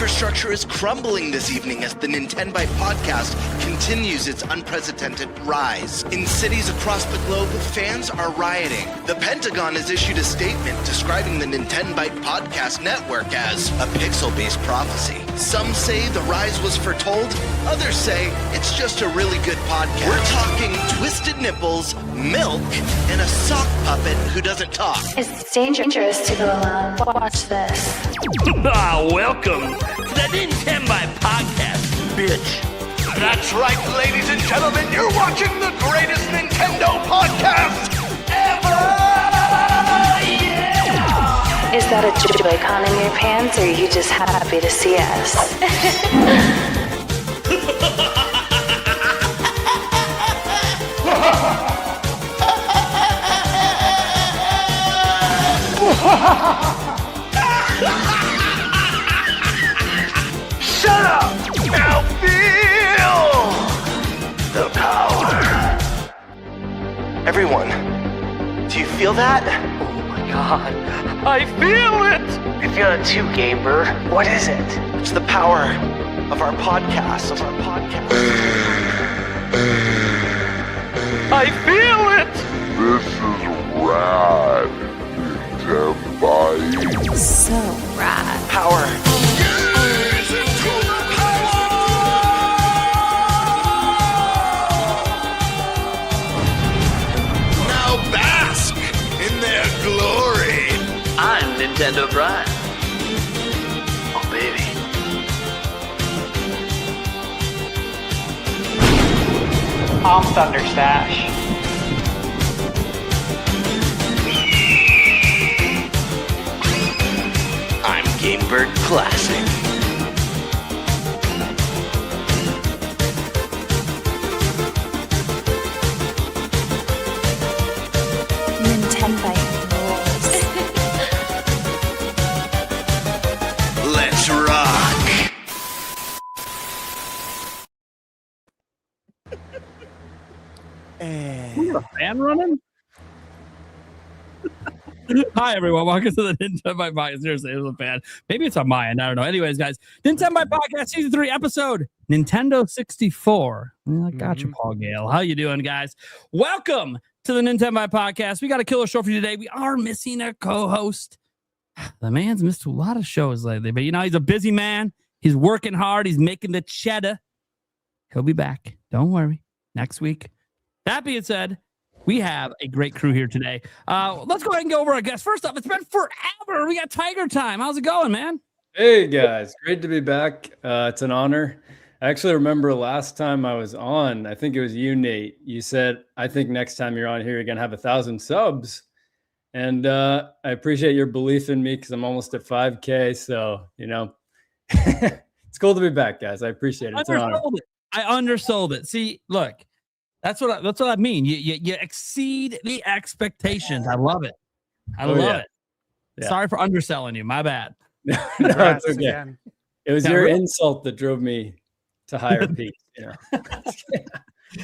infrastructure is crumbling this evening as the NintenByte Podcast continues its unprecedented rise. In cities across the globe, fans are rioting. The Pentagon has issued a statement describing the NintenByte Podcast network as a pixel-based prophecy. Some say the rise was foretold, others say it's just a really good podcast. We're talking twisted nipples, milk, and a sock puppet who doesn't talk. It's dangerous to go alone. Watch this. Welcome to the NintenByte Podcast, bitch. That's right, ladies and gentlemen, you're watching the greatest Nintendo podcast ever! Yeah! Is that a Joy-Con in your pants, or are you just happy to see us? Shut up! Now feel the power. Everyone, do you feel that? Oh my god, I feel it! I feel it too, GameBird. What is it? It's the power of our podcast. I feel it! This is rad, NintenByte. So rad. Power. Now bask in their glory. I'm Nintendo Brian. Oh, baby. I'm ThunderStash. I'm GameBird Classic. NintenByte rules. Let's rock. Is a fan running? Hi, everyone. Welcome to the NintenByte Podcast. Seriously, it was a fan. Maybe it's on my end. I don't know. Anyways, guys, NintenByte Podcast Season 3 episode Nintendo 64. I got you, Paul Gale. How you doing, guys? Welcome to the NintenByte Podcast. We got a killer show for you today. We are missing a co-host. The man's missed a lot of shows lately, but you know, he's a busy man. He's working hard. He's making the cheddar. He'll be back. Don't worry. Next week. That being said, we have a great crew here today. Let's go ahead and go over our guests. First up, it's been forever. We got TigerTyme. How's it going, man? Hey, guys. Great to be back. It's an honor. I actually remember last time I was on, I think it was you, Nate. You said, I think next time you're on here, you're going to have 1,000 subs. And I appreciate your belief in me because I'm almost at 5K. So, you know, it's cool to be back, guys. I appreciate it. It's an honor. I undersold it. See, look. That's what I mean. You exceed the expectations. I love it. I love it. Yeah. Sorry for underselling you. My bad. No, it's okay. Again. It was your insult that drove me to higher peaks. You know?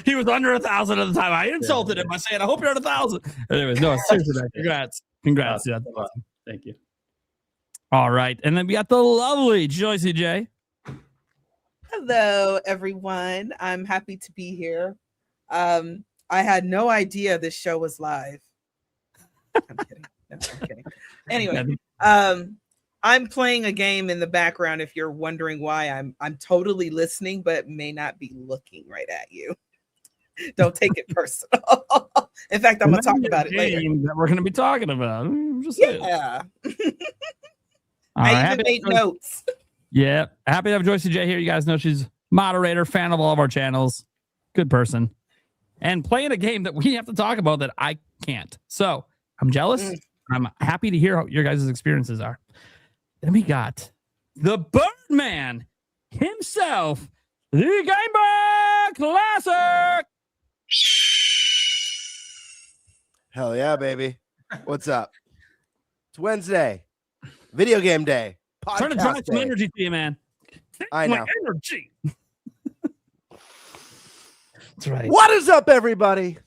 He was under 1,000 at the time. I insulted him by saying, "I hope you're at 1,000." Anyways, no, seriously, man. Congrats. Yeah, awesome. Thank you. All right, and then we got the lovely Joycey J. Hello, everyone. I'm happy to be here. I had no idea this show was live. I'm kidding. No, I'm kidding. Anyway, I'm playing a game in the background. If you're wondering why, I'm totally listening, but may not be looking right at you. Don't take it personal. In fact, I'm gonna talk about it later. That we're gonna be talking about. Yeah. I even made notes. Yeah, happy to have Joycey J here. You guys know she's moderator, fan of all of our channels, good person. And playing a game that we have to talk about that I can't. So I'm jealous. I'm happy to hear how your guys' experiences are. Then we got the Birdman himself, the GameBird Classic. Hell yeah, baby. What's up? It's Wednesday. Video game day. Trying to drive some energy to you, man. I know. Energy. That's right. What is up, everybody?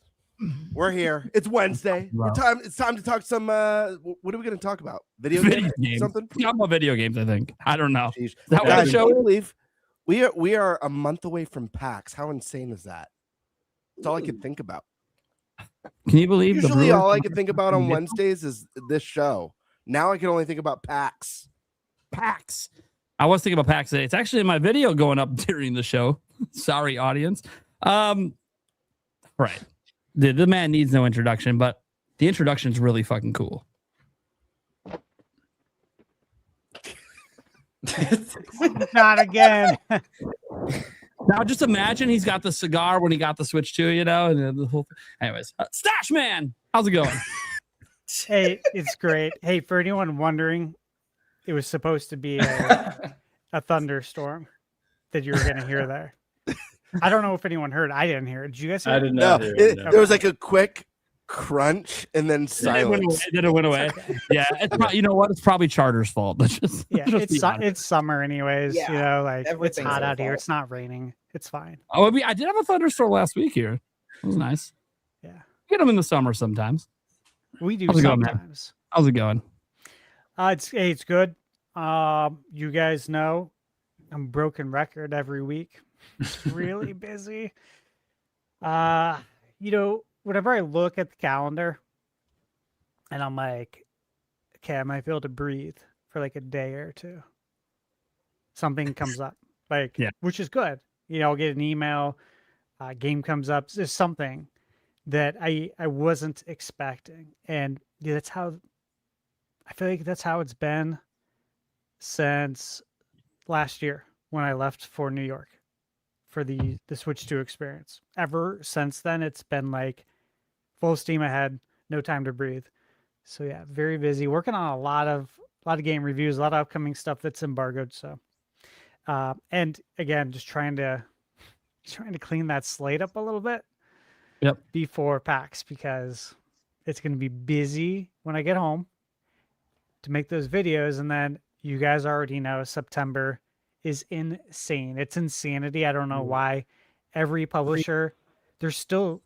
We're here. It's Wednesday. Wow. It's time to talk some. What are we going to talk about? Video games? Something? Talk about video games. I think. I don't know. Jeez. That Guys, was the show. can you believe we are a month away from PAX? How insane is that? That's all I could think about. Can you believe? Usually, all I could think about on Wednesdays is this show. Now I can only think about PAX. PAX. I was thinking about PAX today. It's actually in my video going up during the show. Sorry, audience. Right. The man needs no introduction, but the introduction is really fucking cool. Not again. Now, just imagine he's got the cigar when he got the Switch 2, and then the whole. Anyways, Stash Man, how's it going? Hey, it's great. Hey, for anyone wondering, it was supposed to be a thunderstorm that you were going to hear there. I don't know if anyone heard. I didn't hear it. Did you guys hear it? I did not hear it. There was like a quick crunch and then silence. Then it went away. Okay. Yeah, it's you know what? It's probably Charter's fault. It's summer anyways. Yeah, like it's hot out here. It's not raining. It's fine. Oh, I did have a thunderstorm last week here. It was nice. Yeah, get them in the summer sometimes. We do How's sometimes. How's it going? It's good. You guys know I'm broken record every week. It's really busy. Whenever I look at the calendar and I'm like, okay, I might be able to breathe for like a day or two. Something comes up, which is good. I'll get an email, game comes up. There's something that I wasn't expecting. And that's how I feel like that's how it's been since last year when I left for New York for the Switch 2 experience. Ever since then, it's been like full steam ahead, no time to breathe. So yeah, very busy, working on a lot of game reviews, a lot of upcoming stuff that's embargoed. So, and again, just trying to clean that slate up a little bit. Yep. Before PAX, because it's going to be busy when I get home to make those videos, and then you guys already know September is insane. It's insanity. I don't know why every publisher, there's still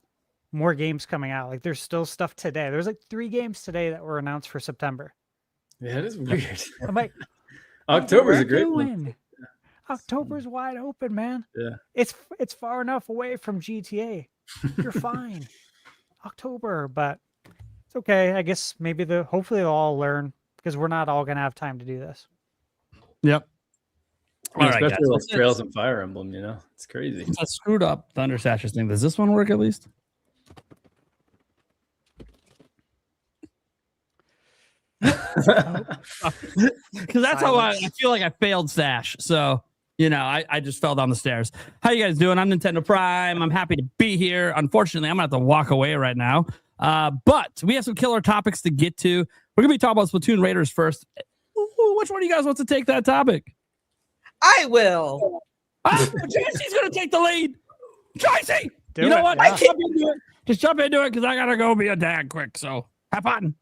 more games coming out. Like there's still stuff today. There's like 3 games today that were announced for September. Yeah, it is weird. I'm like, October's a great one. October's wide open, man. Yeah. It's far enough away from GTA. You're fine. October, but it's okay. I guess hopefully they'll all learn, because we're not all gonna have time to do this. Yep. All right, especially those Trails and Fire Emblem, it's crazy. I screwed up ThunderStash's thing. Does this one work at least? Because that's how I feel like I failed Stash. So, I just fell down the stairs. How you guys doing? I'm Nintendo Prime. I'm happy to be here. Unfortunately, I'm going to have to walk away right now. But we have some killer topics to get to. We're going to be talking about Splatoon Raiders first. Which one of you guys wants to take that topic? I will. JC's going to take the lead. JC! Do it, what? yeah. Just jump into it, because I got to go be a dad quick. So have fun.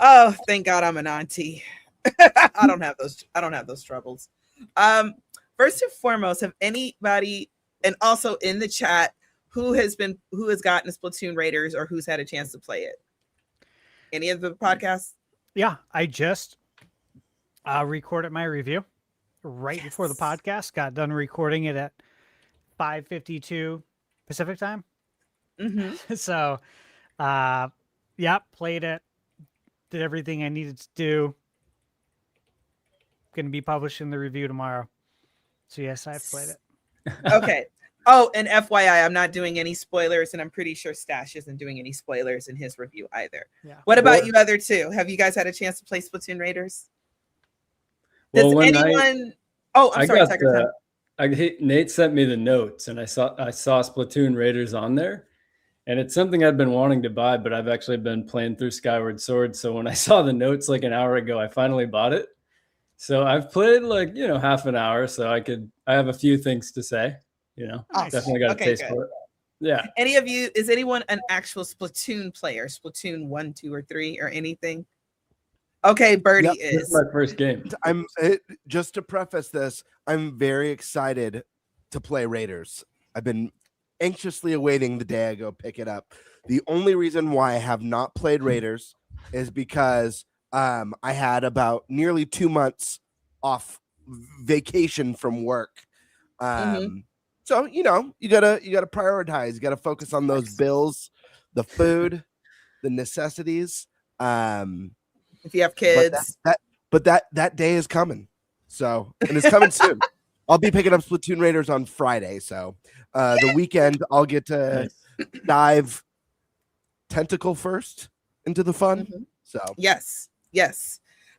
Oh, thank God I'm an auntie. I don't have those troubles. First and foremost, have anybody, and also in the chat, who has gotten a Splatoon Raiders or who's had a chance to play it? Any of the podcasts? Yeah, I just recorded my review right before the podcast. Got done recording it at 5:52 Pacific time. Mm-hmm. So, played it. Did everything I needed to do. Going to be publishing the review tomorrow. So yes, I've played it. Okay. Oh, and FYI, I'm not doing any spoilers, and I'm pretty sure Stash isn't doing any spoilers in his review either. Yeah. What about you other two? Have you guys had a chance to play Splatoon Raiders? Does anyone... I'm sorry, TigerTyme. Nate sent me the notes, and I saw Splatoon Raiders on there. And it's something I've been wanting to buy, but I've actually been playing through Skyward Sword. So when I saw the notes like an hour ago, I finally bought it. So I've played half an hour, so I have a few things to say, definitely got a taste for it. Yeah. Is anyone an actual Splatoon player? Splatoon 1, 2, or 3 or anything? Okay, Birdie is. This is my first game. Just to preface this, I'm very excited to play Raiders. I've been anxiously awaiting the day I go pick it up. The only reason why I have not played Raiders is because I had about nearly 2 months off vacation from work. So you gotta prioritize. You gotta focus on those bills, the food, the necessities. If you have kids, but that day is coming. So, and it's coming soon. I'll be picking up Splatoon Raiders on Friday. So the weekend I'll get to dive tentacle first into the fun. So yes.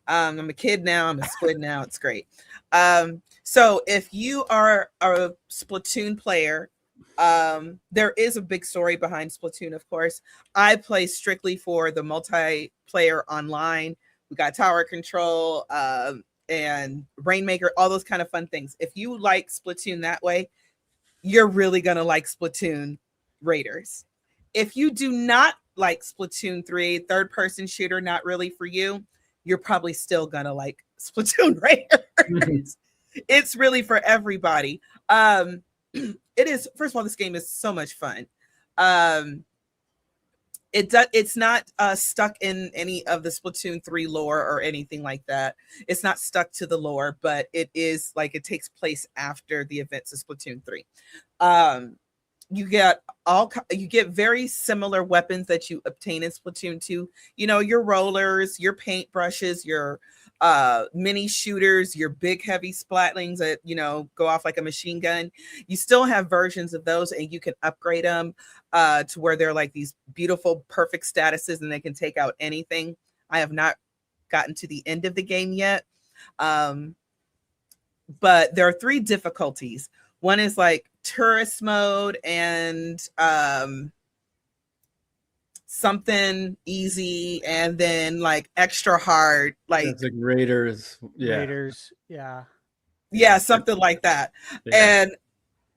I'm a kid now. I'm a squid now. It's great. So if you are a Splatoon player, there is a big story behind Splatoon, of course. I play strictly for the multiplayer online. We got tower control and Rainmaker, all those kind of fun things. If you like Splatoon that way, you're really going to like Splatoon Raiders. If you do not like Splatoon 3, third-person shooter, not really for you, you're probably still going to like Splatoon Raiders. It's really for everybody. It is, first of all, this game is so much fun. It's not stuck in any of the Splatoon 3 lore or anything like that. It's not stuck to the lore, but it is like it takes place after the events of Splatoon 3. You get very similar weapons that you obtain in Splatoon 2. You know, your rollers, your paint brushes, your mini shooters, your big heavy splatlings that, you know, go off like a machine gun. You still have versions of those, and you can upgrade them to where they're like these beautiful, perfect statuses, and they can take out anything. I have not gotten to the end of the game yet. But there are 3 difficulties. One is like tourist mode and something easy, and then like extra hard, like it's like Raiders. Yeah, something like that. Yeah. And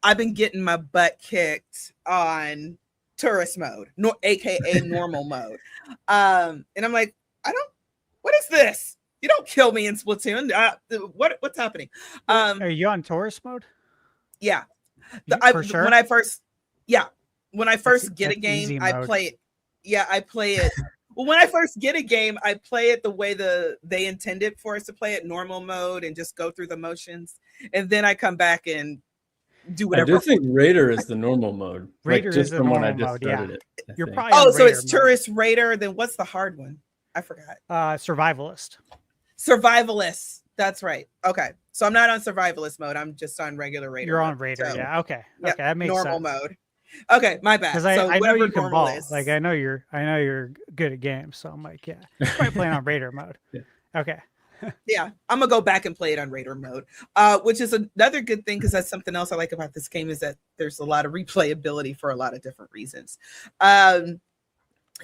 I've been getting my butt kicked on tourist mode, aka normal mode. And I'm like, what is this? You don't kill me in Splatoon. What's happening? Are you on tourist mode? Yeah. Sure? When I first get a game, I play it. Yeah, I play it. Well, when I first get a game, I play it the way they intended for us to play it, normal mode, and just go through the motions. And then I come back and do whatever. I do think Raider is the normal mode. Raider like, just is the from when I normal just mode, started it. You're think. probably so it's mode. Tourist Raider. Then what's the hard one? I forgot. Survivalist. That's right. Okay. So I'm not on survivalist mode. I'm just on regular Raider. You're on Raider. So, yeah. Okay. Yep, that makes normal sense. mode. Okay, my bad. Because I know you can ball. Like I know you're good at games. So I'm like, yeah, you're probably playing on Raider mode. Yeah. Okay. Yeah, I'm gonna go back and play it on Raider mode, which is another good thing, because that's something else I like about this game, is that there's a lot of replayability for a lot of different reasons. Guys,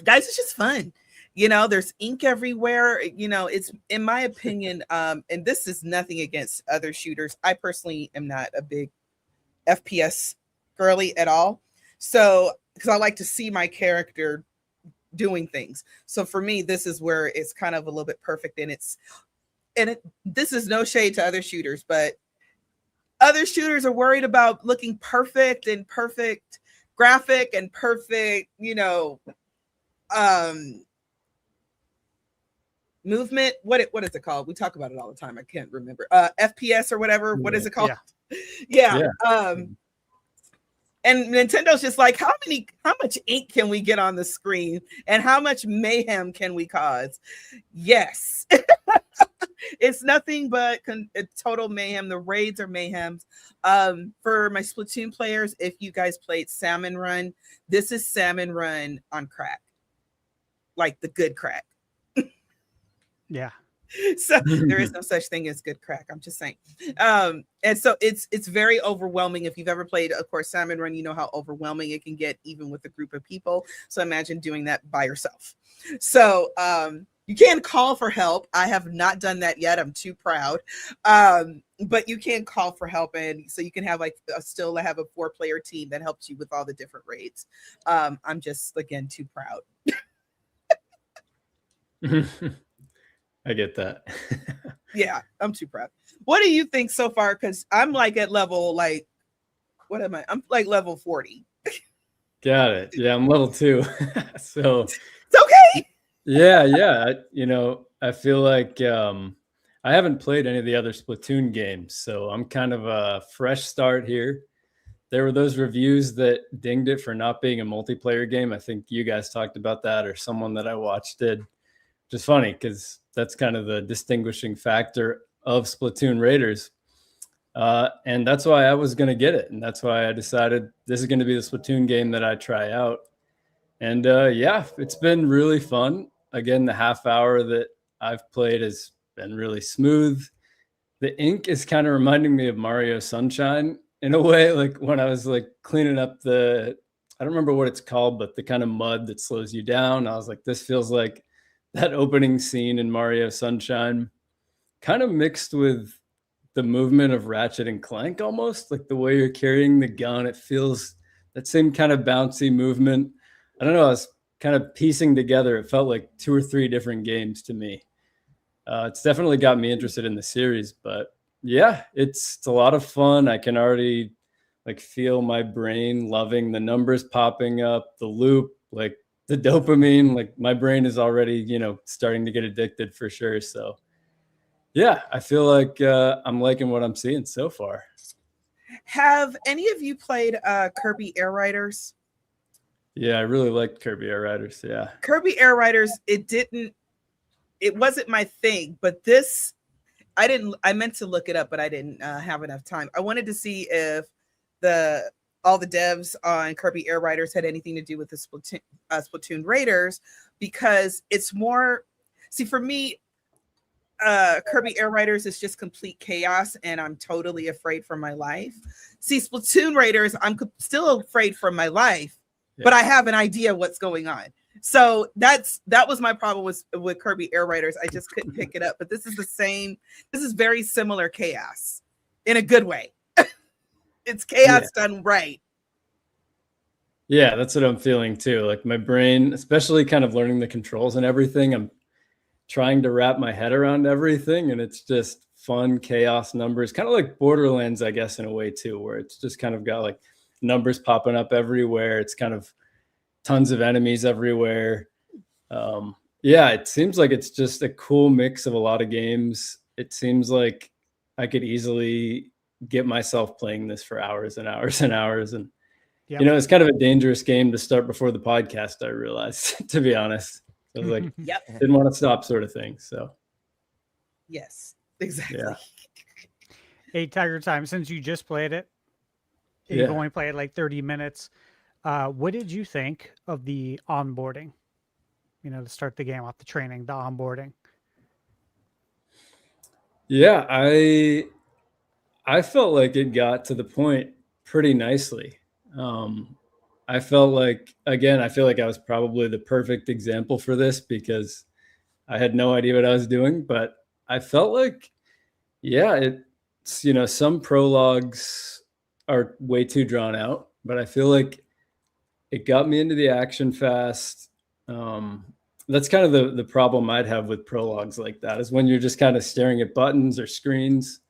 it's just fun. You know, there's ink everywhere. You know, it's, in my opinion, and this is nothing against other shooters. I personally am not a big FPS girly at all. So, because I like to see my character doing things. So for me, this is where it's kind of a little bit perfect. And this is no shade to other shooters, but other shooters are worried about looking perfect and perfect graphic and perfect, you know, movement. What is it called? We talk about it all the time. I can't remember. FPS or whatever. What is it called? Yeah. And Nintendo's just like, how much ink can we get on the screen, and how much mayhem can we cause? Yes. It's nothing but total mayhem. The raids are mayhems. For my Splatoon players, if you guys played Salmon Run, this is Salmon Run on crack. Like the good crack. Yeah. So there is no such thing as good crack. I'm just saying. And so it's very overwhelming. If you've ever played, of course, Salmon Run, you know how overwhelming it can get even with a group of people. So imagine doing that by yourself. So you can call for help. I have not done that yet. I'm too proud. But you can call for help, and so you can have like still have a 4-player team that helps you with all the different raids. I'm just, again, too proud. I get that. Yeah, I'm too proud. What do you think so far? Because I'm like at level, like, what am I? I'm like level 40. Got it. Yeah, I'm level 2. So It's okay. yeah. I feel like I haven't played any of the other Splatoon games, so I'm kind of a fresh start here. There were those reviews that dinged it for not being a multiplayer game. I think you guys talked about that, or someone that I watched did. Which is funny because that's kind of the distinguishing factor of Splatoon Raiders. And that's why I was going to get it. And that's why I decided this is going to be the Splatoon game that I try out. And yeah, it's been really fun. Again, the half hour that I've played has been really smooth. The ink is kind of reminding me of Mario Sunshine in a way, like when I was like cleaning up I don't remember what it's called, but the kind of mud that slows you down. I was like, this feels like that opening scene in Mario Sunshine, kind of mixed with the movement of Ratchet and Clank, almost like the way you're carrying the gun. It feels that same kind of bouncy movement. I don't know. I was kind of piecing together. It felt like 2 or 3 different games to me. It's definitely got me interested in the series, but yeah, it's a lot of fun. I can already like feel my brain loving the numbers popping up, the loop, like the dopamine. Like my brain is already, starting to get addicted for sure. So yeah, I feel like I'm liking what I'm seeing so far. Have any of you played Kirby Air Riders? Yeah, I really liked Kirby Air Riders. Yeah. Kirby Air Riders, it wasn't my thing, but this, I meant to look it up, but I didn't have enough time. I wanted to see if all the devs on Kirby Air Riders had anything to do with the Splatoon Raiders, because it's more, see, for me, Kirby Air Riders is just complete chaos, and I'm totally afraid for my life. See, Splatoon Raiders, I'm still afraid for my life, but I have an idea what's going on. So that was my problem with Kirby Air Riders. I just couldn't pick it up. But this is the same. This is very similar chaos in a good way. It's chaos done right. Yeah, that's what I'm feeling too. Like my brain, especially kind of learning the controls and everything, I'm trying to wrap my head around everything, and it's just fun chaos numbers, kind of like Borderlands, I guess, in a way too, where it's just kind of got like numbers popping up everywhere. It's kind of tons of enemies everywhere. Yeah, it seems like it's just a cool mix of a lot of games. It seems like I could easily get myself playing this for hours and hours and hours. And, it's kind of a dangerous game to start before the podcast, I realized, to be honest. I was like, didn't want to stop sort of thing. So, yes, exactly. Yeah. Hey, TigerTyme, since you just played it, you've only played like 30 minutes. What did you think of the onboarding? To start the game off, the training, the onboarding. Yeah, I felt like it got to the point pretty nicely. I felt like, again, I feel like I was probably the perfect example for this because I had no idea what I was doing, but I felt like, it's, some prologues are way too drawn out, but I feel like it got me into the action fast. That's kind of the problem I'd have with prologues like that, is when you're just kind of staring at buttons or screens,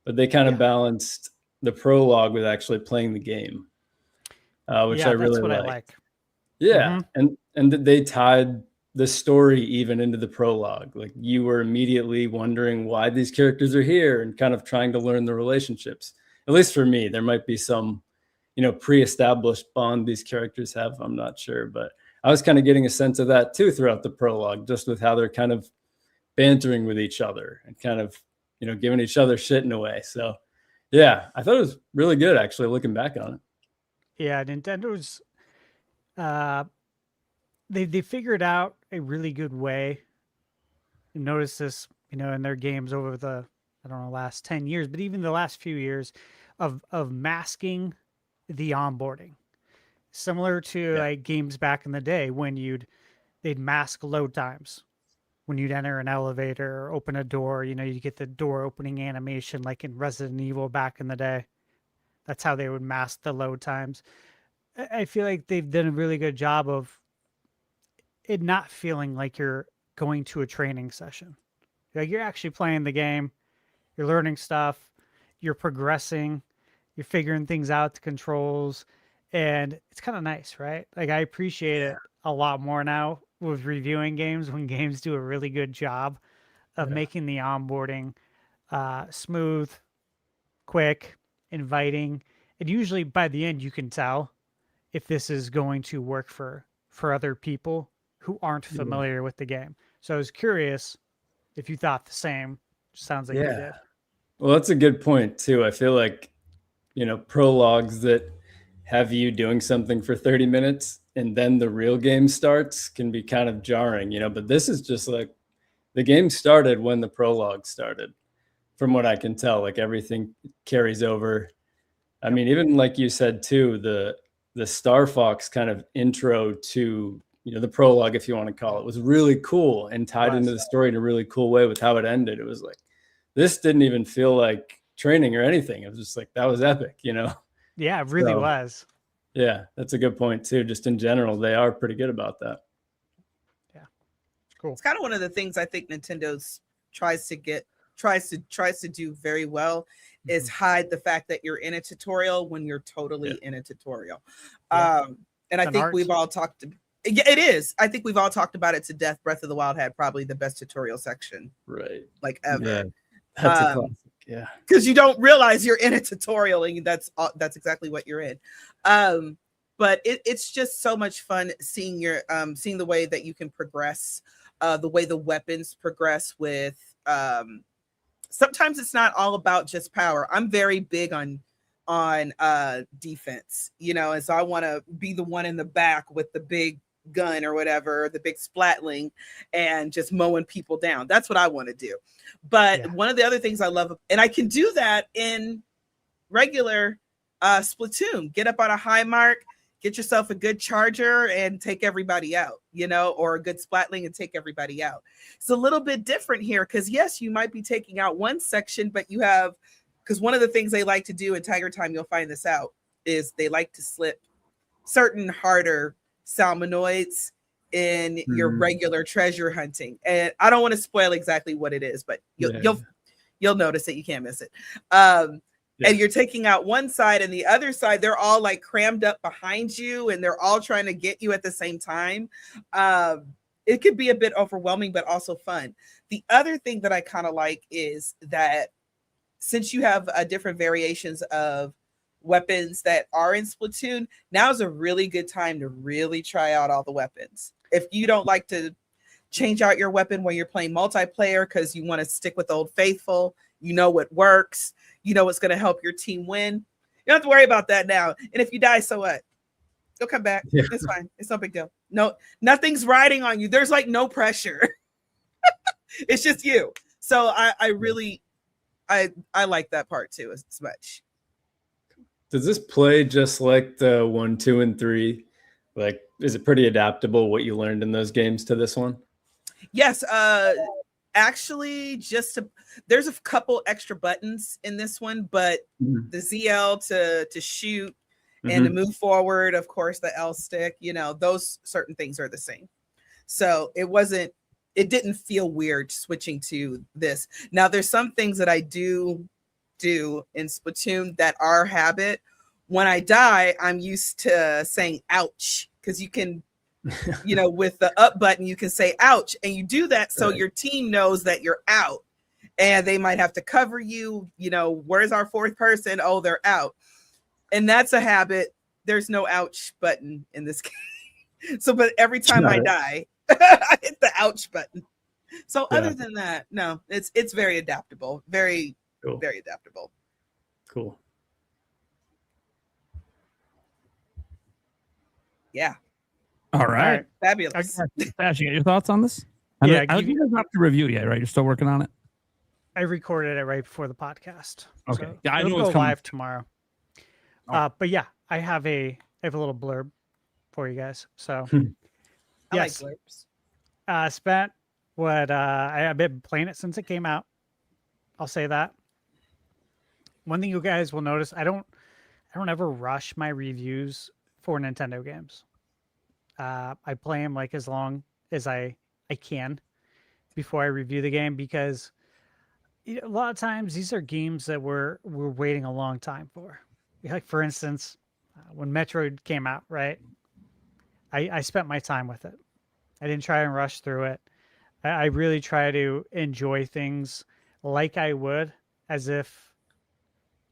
but they kind of balanced the prologue with actually playing the game, which I really like. Yeah. Mm-hmm. And they tied the story even into the prologue. Like you were immediately wondering why these characters are here and kind of trying to learn the relationships. At least for me, there might be some, pre-established bond these characters have. I'm not sure, but I was kind of getting a sense of that too throughout the prologue, just with how they're kind of bantering with each other and kind of, giving each other shit in a way. So yeah, I thought it was really good actually looking back on it. Yeah, Nintendo's they figured out a really good way. You notice this, in their games over the, last 10 years, but even the last few years of masking the onboarding. Similar to like games back in the day when they'd mask load times. When you'd enter an elevator or open a door, you get the door opening animation like in Resident Evil back in the day. That's how they would mask the load times. I feel like they've done a really good job of it not feeling like you're going to a training session. Like you're actually playing the game, you're learning stuff, you're progressing, you're figuring things out, the controls. And it's kind of nice, right? Like I appreciate it a lot more now with reviewing games when games do a really good job of making the onboarding smooth, quick, inviting. And usually by the end you can tell if this is going to work for other people who aren't familiar with the game. So I was curious if you thought the same. Sounds like you did. Well, that's a good point too. I feel like, prologues that have you doing something for 30 minutes and then the real game starts can be kind of jarring, but this is just like the game started when the prologue started, from what I can tell. Like everything carries over. I mean, even like you said too, the Star Fox kind of intro to, the prologue, if you want to call it, was really cool and tied into the story in a really cool way with how it ended. It was like, this didn't even feel like training or anything. It was just like, that was epic, Yeah, it really was. Yeah, that's a good point too. Just in general, they are pretty good about that. Yeah. Cool. It's kind of one of the things I think Nintendo's tries to do very well is hide the fact that you're in a tutorial when you're totally in a tutorial. And I think we've all talked it is. I think we've all talked about it to death. Breath of the Wild had probably the best tutorial section. Right. Like ever. Yeah. That's a classic. Yeah. Because you don't realize you're in a tutorial and that's exactly what you're in. But it's just so much fun seeing seeing the way that you can progress, the way the weapons progress with sometimes it's not all about just power. I'm very big on defense, and so I want to be the one in the back with the big gun or whatever, the big splatling, and just mowing people down. That's what I want to do. But one of the other things I love, and I can do that in regular Splatoon, get up on a high mark, get yourself a good charger and take everybody out, or a good splatling and take everybody out. It's a little bit different here because yes, you might be taking out one section, but because one of the things they like to do in TigerTyme, you'll find this out, is they like to slip certain harder salmonoids in your regular treasure hunting. And I don't want to spoil exactly what it is, but you'll notice it. You can't miss it. And you're taking out one side and the other side, they're all like crammed up behind you and they're all trying to get you at the same time. It could be a bit overwhelming, but also fun. The other thing that I kind of like is that since you have different variations of weapons that are in Splatoon, now is a really good time to really try out all the weapons. If you don't like to change out your weapon when you're playing multiplayer because you want to stick with Old Faithful, what works, what's going to help your team win, you don't have to worry about that now. And if you die, so what? You'll come back. It's fine. It's no big deal. No, nothing's riding on you. There's like no pressure. It's just you. So I really like that part too as much. Does this play just like the 1, 2, and 3? Like, is it pretty adaptable what you learned in those games to this one? Yes. Actually, there's a couple extra buttons in this one, but the ZL to shoot and to move forward, of course, the L stick, those certain things are the same. So it didn't feel weird switching to this. Now, there's some things that I do in Splatoon that are habit. When I die, I'm used to saying ouch, because you can, with the up button, you can say ouch, and you do that so your team knows that you're out and they might have to cover you. Where's our fourth person? Oh, they're out. And that's a habit. There's no ouch button in this game. So, but every time I die, I hit the ouch button. So other than that, no, it's very adaptable. Very, cool. Very adaptable. Cool. Yeah. All right. Fabulous. Ash, you got your thoughts on this? You guys have to review yet, right? You're still working on it? I recorded it right before the podcast. Okay. So I know it'll it's go live tomorrow. But yeah, I have a little blurb for you guys. So yes. I like blurbs. Spent what I've been playing it since it came out. I'll say that. One thing you guys will notice, I don't ever rush my reviews for Nintendo games. I play them like as long as I can before I review the game, because a lot of times these are games that we're waiting a long time for. Like, for instance, when Metroid came out, right? I spent my time with it. I didn't try and rush through it. I really try to enjoy things like I would as if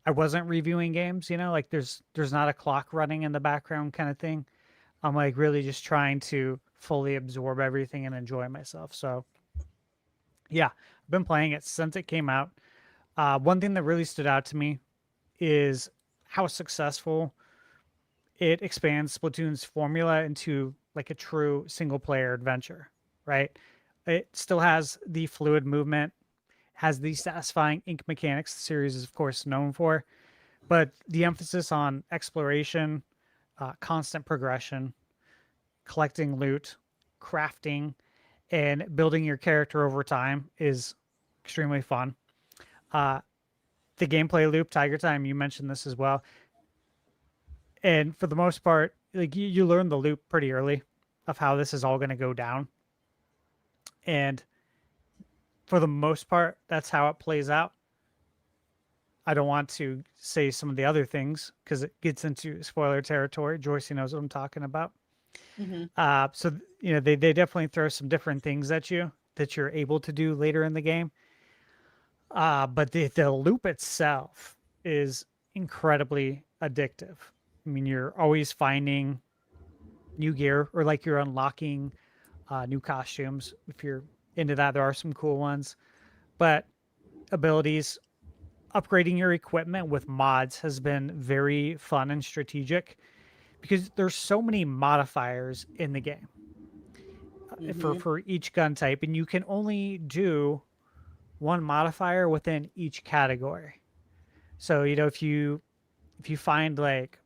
I wasn't reviewing games, like there's not a clock running in the background kind of thing. I'm like really just trying to fully absorb everything and enjoy myself. So yeah, I've been playing it since it came out. One thing that really stood out to me is how successful it expands Splatoon's formula into like a true single player adventure, right? It still has the fluid movement, has the satisfying ink mechanics the series is of course known for, but the emphasis on exploration, constant progression, collecting loot, crafting, and building your character over time is extremely fun. The gameplay loop, TigerTyme, you mentioned this as well. And for the most part, like you learn the loop pretty early of how this is all going to go down. And for the most part, that's how it plays out. I don't want to say some of the other things because it gets into spoiler territory. Joyce knows what I'm talking about. So, they definitely throw some different things at you that you're able to do later in the game. But the loop itself is incredibly addictive. I mean, you're always finding new gear or like you're unlocking new costumes. If you're into that, there are some cool ones. But abilities, upgrading your equipment with mods has been very fun and strategic because there's so many modifiers in the game for each gun type, and you can only do one modifier within each category. So, if you find like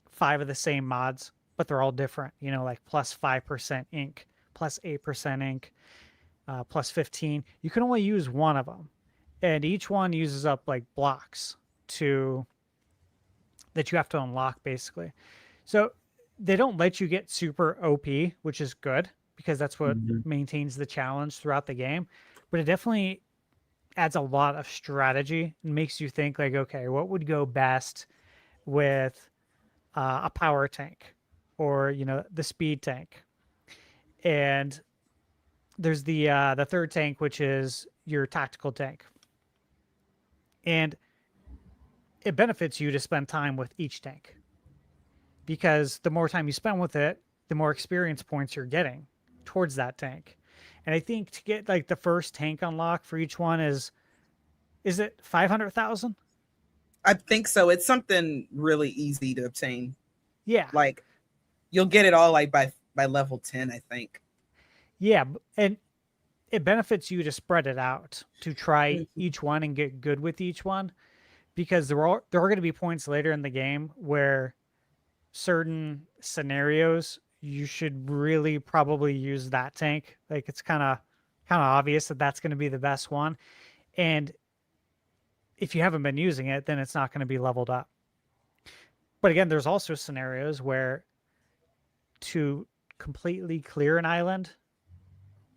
5 of the same mods, but they're all different, like plus 5% ink, plus 8% ink, plus 15, you can only use one of them. And each one uses up like blocks that you have to unlock basically. So they don't let you get super OP, which is good because that's what maintains the challenge throughout the game. But it definitely adds a lot of strategy and makes you think like, okay, what would go best with a power tank or, the speed tank. And there's the third tank, which is your tactical tank. And it benefits you to spend time with each tank because the more time you spend with it, the more experience points you're getting towards that tank. And I think to get like the first tank unlock for each one is it 500,000? I think so. It's something really easy to obtain. Yeah. Like you'll get it all like by level 10, I think. Yeah. And it benefits you to spread it out, to try each one and get good with each one, because there are going to be points later in the game where certain scenarios you should really probably use that tank. Like it's kind of obvious that that's going to be the best one. And if you haven't been using it, then it's not going to be leveled up. But again, there's also scenarios where to completely clear an island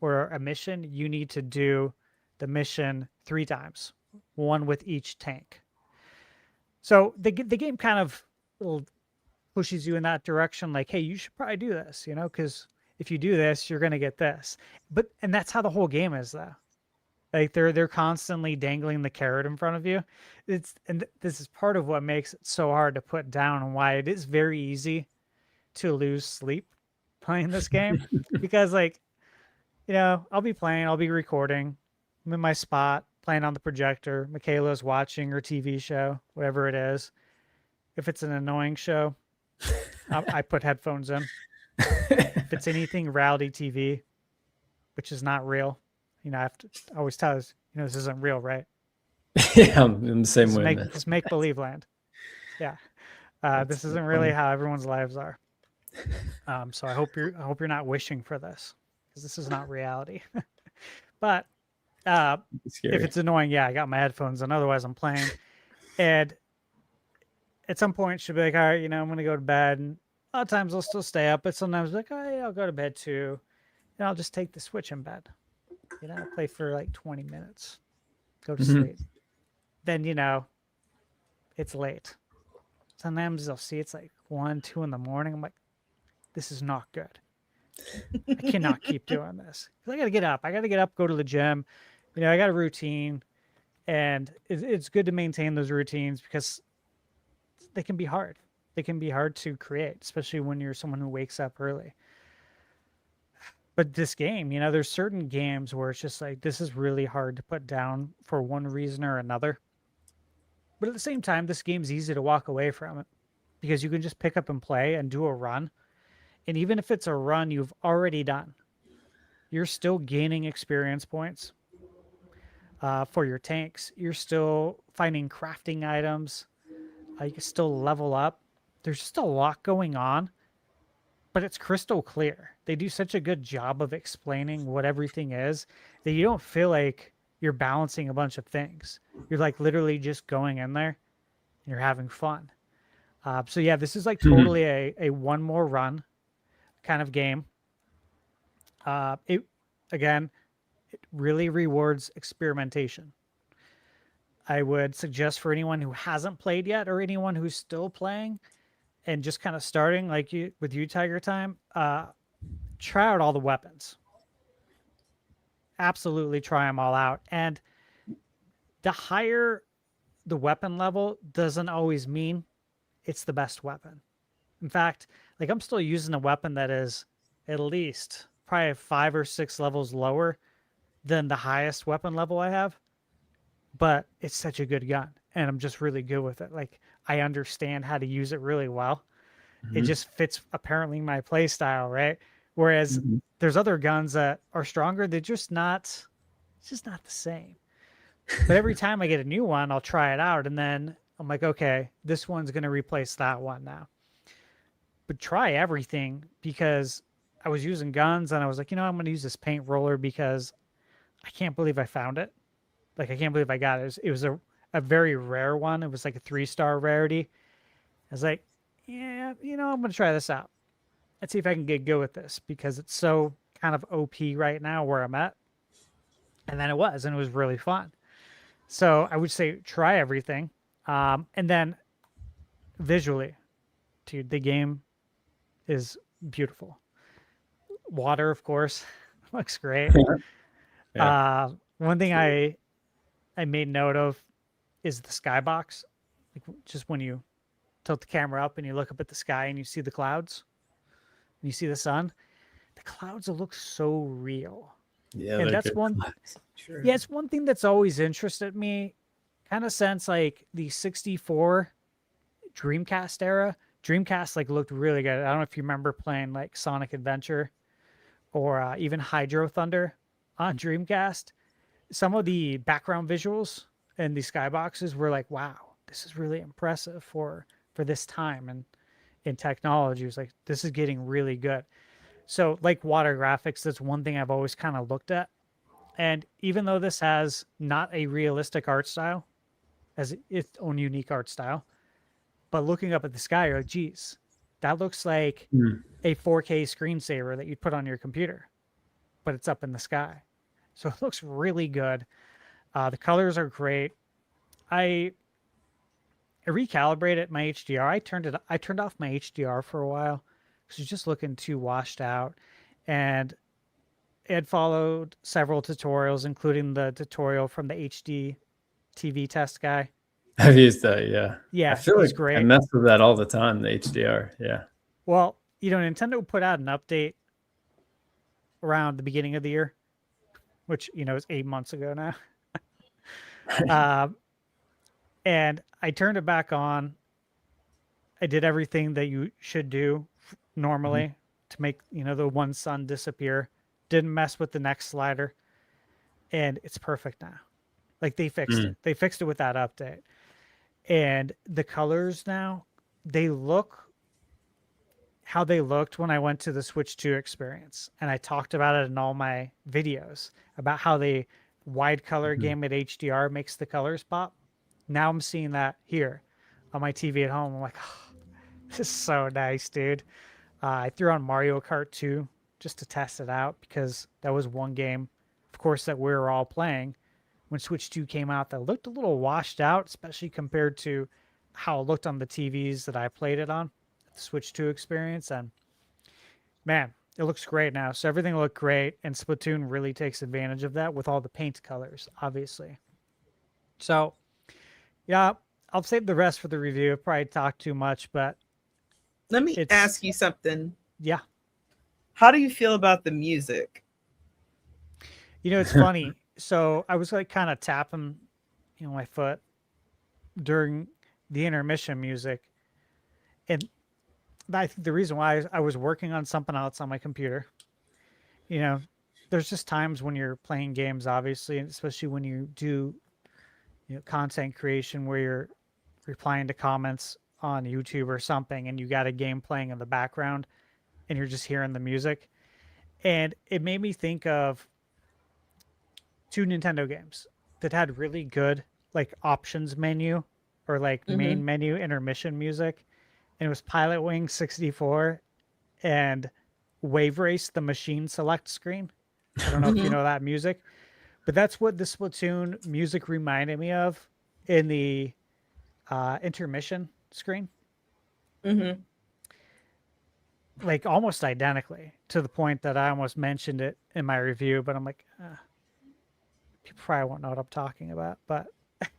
or a mission, you need to do the mission 3 times, one with each tank. So the game kind of pushes you in that direction, like, hey, you should probably do this, because if you do this, you're going to get this. And that's how the whole game is, though. Like they're constantly dangling the carrot in front of you. And this is part of what makes it so hard to put down and why it is very easy to lose sleep playing this game because like, I'll be playing, I'll be recording. I'm in my spot playing on the projector. Michaela's watching her TV show, whatever it is. If it's an annoying show, I put headphones in. If it's anything reality TV, which is not real, I have to always tell us, this isn't real, right? Yeah, I'm in the same way. It's make believe land. Yeah, this isn't really how everyone's lives are. So I hope you're not wishing for this because this is not reality. But if it's annoying, yeah, I got my headphones on. Otherwise, I'm playing, and at some point, she'll be like, "All right, I'm gonna go to bed." And a lot of times, I'll still stay up, but sometimes, like, "Oh, yeah, I'll go to bed too," and I'll just take the Switch in bed. Play for like 20 minutes, go to sleep. Then, it's late. sometimes I'll see it's like 1, 2 in the morning. I'm like, this is not good. I cannot keep doing this. I got to get up. I got to get up, go to the gym. I got a routine, and it's good to maintain those routines because they can be hard. They can be hard to create, especially when you're someone who wakes up early. But this game, there's certain games where it's just like, this is really hard to put down for one reason or another. But at the same time, this game's easy to walk away from it because you can just pick up and play and do a run. And even if it's a run you've already done, you're still gaining experience points for your tanks. You're still finding crafting items. You can still level up. There's just a lot going on, but it's crystal clear. They do such a good job of explaining what everything is that you don't feel like you're balancing a bunch of things. You're like literally just going in there and you're having fun. So yeah, this is like totally a one more run kind of game. It really rewards experimentation. I would suggest for anyone who hasn't played yet or anyone who's still playing and just kind of starting like you with you, TigerTyme, try out all the weapons. Absolutely try them all out. And the higher the weapon level doesn't always mean it's the best weapon. In fact, like I'm still using a weapon that is at least probably 5 or 6 levels lower than the highest weapon level I have. But it's such a good gun and I'm just really good with it. Like I understand how to use it really well. It just fits apparently my play style, right? Whereas there's other guns that are stronger. It's just not the same. But every time I get a new one, I'll try it out. And then I'm like, okay, this one's going to replace that one now. But try everything because I was using guns and I was like, I'm going to use this paint roller because I can't believe I found it. Like, I can't believe I got it. It was a very rare one. It was like a 3-star rarity. I was like, yeah, I'm going to try this out. Let's see if I can get good with this because it's so kind of OP right now where I'm at. And then it was really fun. So I would say try everything. And then visually, dude, the game is beautiful. Water, of course, looks great. Yeah. One thing I made note of is the skybox. Like just when you tilt the camera up and you look up at the sky and you see the clouds and you see the sun, the clouds look so real. Yeah, and that's one. Sure. Yeah, it's one thing that's always interested me. Kind of since like the 64 Dreamcast era. Dreamcast like looked really good. I don't know if you remember playing like Sonic Adventure or even Hydro Thunder on Dreamcast. Some of the background visuals and the skyboxes were like, wow, this is really impressive for this time and in technology. It was like, this is getting really good. So like water graphics, that's one thing I've always kind of looked at. And even though this has not a realistic art style, as its own unique art style, but looking up at the sky, you're like, geez, that looks like a 4K screensaver that you'd put on your computer, but it's up in the sky. So it looks really good. The colors are great. I recalibrated my HDR. I turned off my HDR for a while because it was just looking too washed out. And it had followed several tutorials, including the tutorial from the HD TV test guy. I've used that, yeah. Yeah, I feel like great. I mess with that all the time, the HDR, yeah. Well, Nintendo put out an update around the beginning of the year, which, is 8 months ago now. And I turned it back on. I did everything that you should do normally to make, the one sun disappear. Didn't mess with the next slider. And it's perfect now. Like they fixed it. They fixed it with that update. And the colors now, they look how they looked when I went to the Switch 2 experience. And I talked about it in all my videos about how the wide color game at HDR makes the colors pop. Now I'm seeing that here on my TV at home. I'm like, oh, this is so nice, dude. I threw on Mario Kart 2 just to test it out because that was one game, of course, that we were all playing when Switch 2 came out that looked a little washed out, especially compared to how it looked on the TVs that I played it on, the Switch 2 experience, and man, it looks great now. So everything looked great, and Splatoon really takes advantage of that with all the paint colors, obviously. So, yeah, I'll save the rest for the review. I've probably talked too much, but let me ask you something. Yeah. How do you feel about the music? You know, it's funny. So I was like kind of tapping, my foot during the intermission music. And I think the reason why I was working on something else on my computer, there's just times when you're playing games, obviously, and especially when you do, content creation where you're replying to comments on YouTube or something, and you got a game playing in the background and you're just hearing the music. And it made me think of 2 Nintendo games that had really good like options menu or like main menu intermission music. And it was Pilot Wing 64 and Wave Race, the machine select screen. I don't know if you know that music, but that's what the Splatoon music reminded me of in the intermission screen. Like almost identically, to the point that I almost mentioned it in my review, but I'm like, people probably won't know what I'm talking about. But at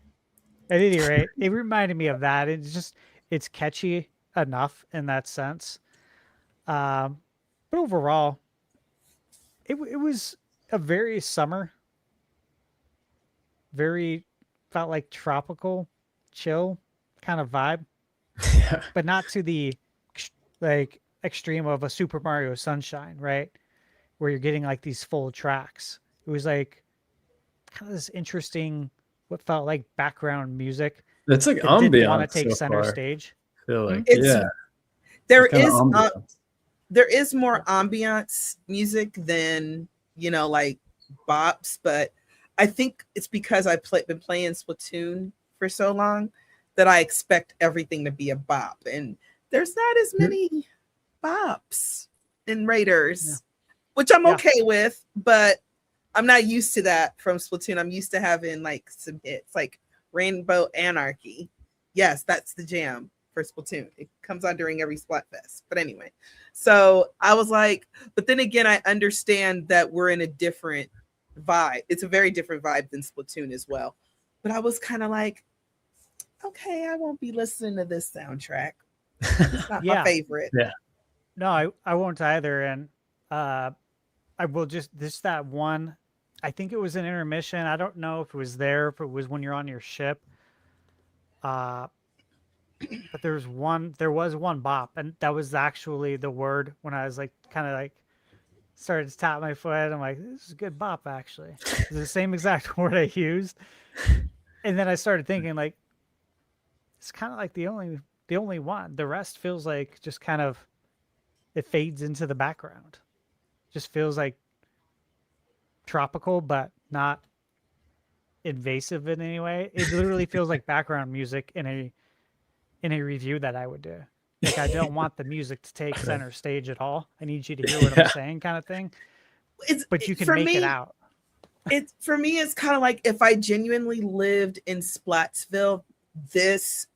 any rate, it reminded me of that. It's catchy enough in that sense. But overall, it was a very summer, felt like tropical, chill kind of vibe, but not to the like extreme of a Super Mario Sunshine, right? Where you're getting like these full tracks. It was like kind of this interesting, what felt like background music. It's like that ambiance. didn't want to take so center far. stage. I feel like, There is more ambiance music than like bops, but I think it's because I've been playing Splatoon for so long that I expect everything to be a bop, and there's not as many bops in Raiders, which I'm okay with, but I'm not used to that from Splatoon. I'm used to having like some hits, like Rainbow Anarchy. Yes, that's the jam for Splatoon. It comes on during every Splatfest. But anyway, so I was like, but then again, I understand that we're in a different vibe. It's a very different vibe than Splatoon as well. But I was kind of like, okay, I won't be listening to this soundtrack. It's not my favorite. Yeah. No, I won't either. And I will just that one. I think it was an intermission. I don't know if it was if it was when you're on your ship. But there was one bop, and that was actually the word when I was like kind of like started to tap my foot. I'm like, this is a good bop, actually. It's the same exact word I used. And then I started thinking like, it's kind of like the only one. The rest feels like just kind of, it fades into the background. Just feels like tropical, but not invasive in any way. It literally feels like background music in a review that I would do. Like, I don't want the music to take center stage at all. I need you to hear what I'm saying, kind of thing. But you can make it out. For me, it's kind of like if I genuinely lived in Splatsville, this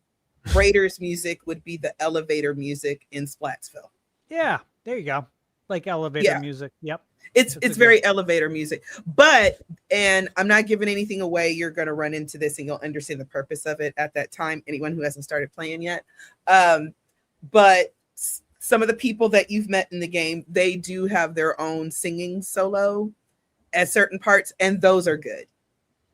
Raiders music would be the elevator music in Splatsville. Yeah, there you go. Like elevator music. Yep. It's very elevator music. But, and I'm not giving anything away, you're going to run into this and you'll understand the purpose of it at that time, anyone who hasn't started playing yet. But some of the people that you've met in the game, they do have their own singing solo at certain parts, and those are good.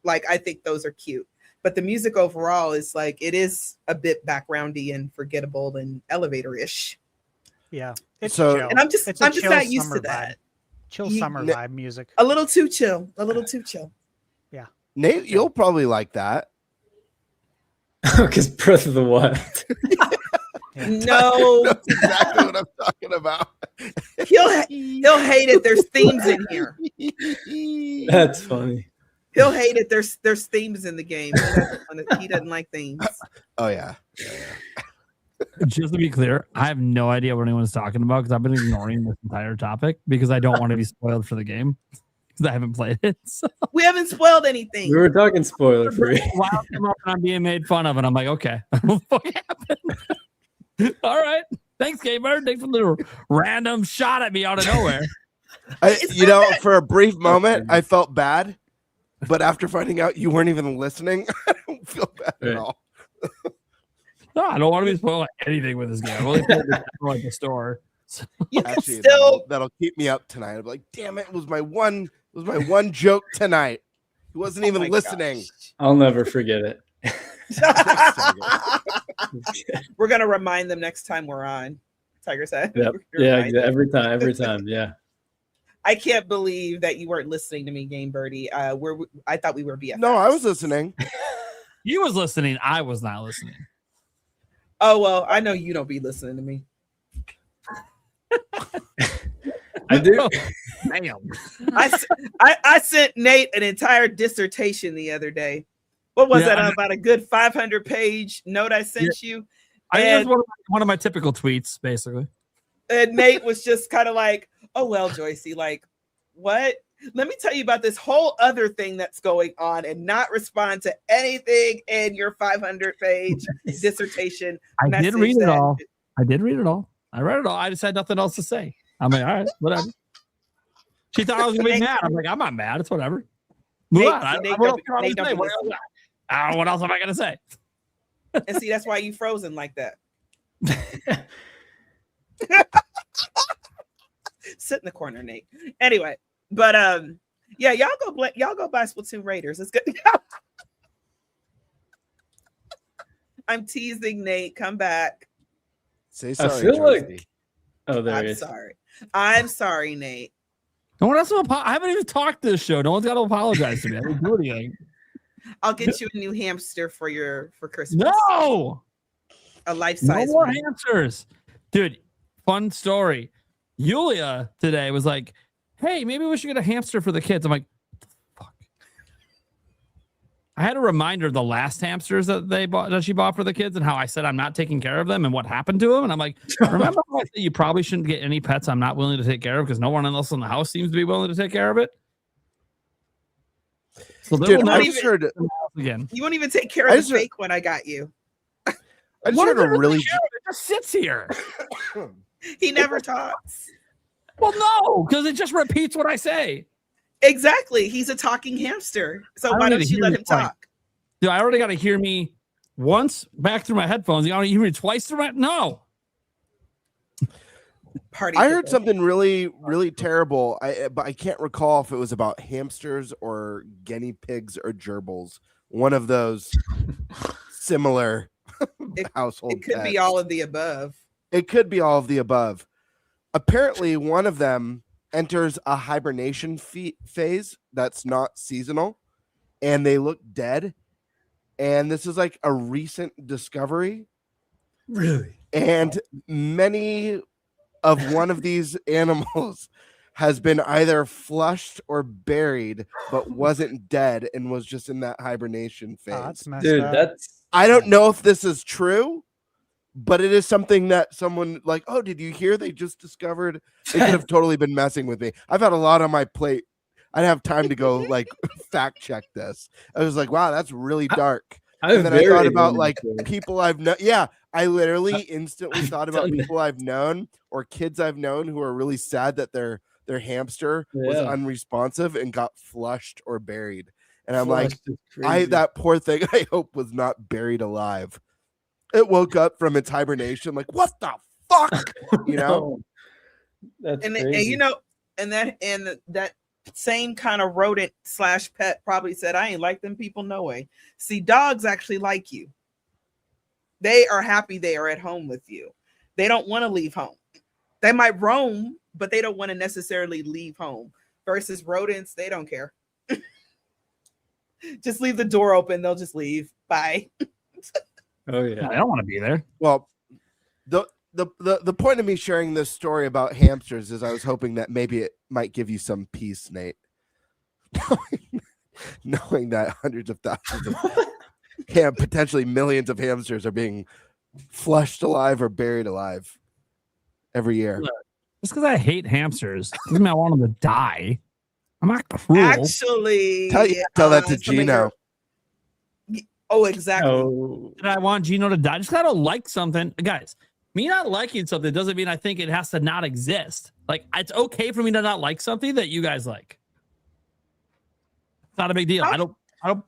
Like, I think those are cute. But the music overall is like, it is a bit backgroundy and forgettable and elevator-ish. Yeah. It's so, chill. And I'm just not used to vibe. that. Chill summer vibe music. A little too chill. Yeah. Nate, you'll probably like that. Because Breath of the Wild. No. That's exactly what I'm talking about. He'll hate it. There's themes in here. That's funny. He'll hate it. There's themes in the game. He doesn't like themes. Oh yeah. Just to be clear, I have no idea what anyone's talking about because I've been ignoring this entire topic because I don't want to be spoiled for the game. because I haven't played it. So. We haven't spoiled anything. We were talking spoiler free. Wild came up and I'm being made fun of, and I'm like, okay, what happened? All right, thanks, GameBird. Thanks for the random shot at me out of nowhere. For a brief moment, I felt bad, but after finding out you weren't even listening, I don't feel bad at all. No, I don't want to be spoiling anything with this game. I've only played this for like the store. So. Actually, still that'll keep me up tonight. I'm like, damn it, it was my one joke tonight. He wasn't even listening. Gosh. I'll never forget it. We're gonna remind them next time we're on. Tiger said. Yep. Yeah, every time. Yeah. I can't believe that you weren't listening to me, Game Birdie. I thought we were BFFs. No, I was listening. You was listening. I was not listening. Oh well, I know you don't be listening to me. I do. Damn. I sent Nate an entire dissertation the other day. What was that about a good 500-page note I sent you? I think it was one of my typical tweets, basically. And Nate was just kind of like, "Oh well, Joycey, like, what? Let me tell you about this whole other thing that's going on," and not respond to anything in your 500-page dissertation. I did read it all. I read it all. I just had nothing else to say. I'm like, all right, whatever. She thought I was gonna be mad. I'm like, I'm not mad. It's whatever. Move on. What else am I gonna say? And see, that's why you frozen like that. Sit in the corner, Nate. Anyway, but yeah, y'all go buy Splatoon Raiders. It's good. I'm teasing Nate. Come back. Say sorry. I feel like. Oh, there I'm he is. sorry. I'm sorry, Nate. No one else I haven't even talked this show. No one's got to apologize to me. I didn't do anything. I'll get you a new hamster for Christmas. No, a life-size. No more hamsters, dude. Fun story. Yulia today was like, "Hey, maybe we should get a hamster for the kids." I'm like, "Fuck." I had a reminder of the last hamsters that she bought for the kids and how I said I'm not taking care of them and what happened to them. And I'm like, remember how I said you probably shouldn't get any pets I'm not willing to take care of because no one else in the house seems to be willing to take care of it. So dude, I just heard again. You won't even take care of the fake one I got you. I just heard a really. It just sits here. He never talks. Well, no, because it just repeats what I say. Exactly. He's a talking hamster. So why don't you let him talk? Dude, I already got to hear me once back through my headphones. You want to hear me twice through my no. I heard something really, really terrible. But I can't recall if it was about hamsters or guinea pigs or gerbils. One of those similar household. It could pets. be all of the above. It could be all of the above. Apparently, one of them enters a hibernation phase that's not seasonal, and they look dead. And this is like a recent discovery. Really? And many of one of these animals has been either flushed or buried, but wasn't dead and was just in that hibernation phase. Oh, that's messed Dude, up. I don't know if this is true, but it is something that someone like, oh, did you hear they just discovered? They could have totally been messing with me. I've had a lot on my plate. I'd have time to go like fact check this. I was like, wow, that's really dark. And then I thought about like people I've known. Yeah, I literally instantly thought about people I've known or kids I've known who are really sad that their hamster was unresponsive and got flushed or buried. And I'm like, that poor thing, I hope was not buried alive. It woke up from its hibernation, like, what the fuck? You know? That's and crazy. you know, and that same kind of rodent / pet probably said, I ain't like them people, no way. See, dogs actually like you. They are happy they are at home with you. They don't want to leave home. They might roam, but they don't want to necessarily leave home. Versus rodents, they don't care. Just leave the door open, they'll just leave. Bye. Oh yeah, I don't want to be there. Well, the point of me sharing this story about hamsters is I was hoping that maybe it might give you some peace, Nate. Knowing that hundreds of thousands of potentially millions of hamsters are being flushed alive or buried alive every year. Just because I hate hamsters doesn't mean I want them to die. I'm not cruel. Actually, Tell that to some of Gino. Oh, exactly. Oh, Did I want Gino to die? Just 'cause I don't like something, guys. Me not liking something doesn't mean I think it has to not exist. Like, it's okay for me to not like something that you guys like. It's not a big deal. I don't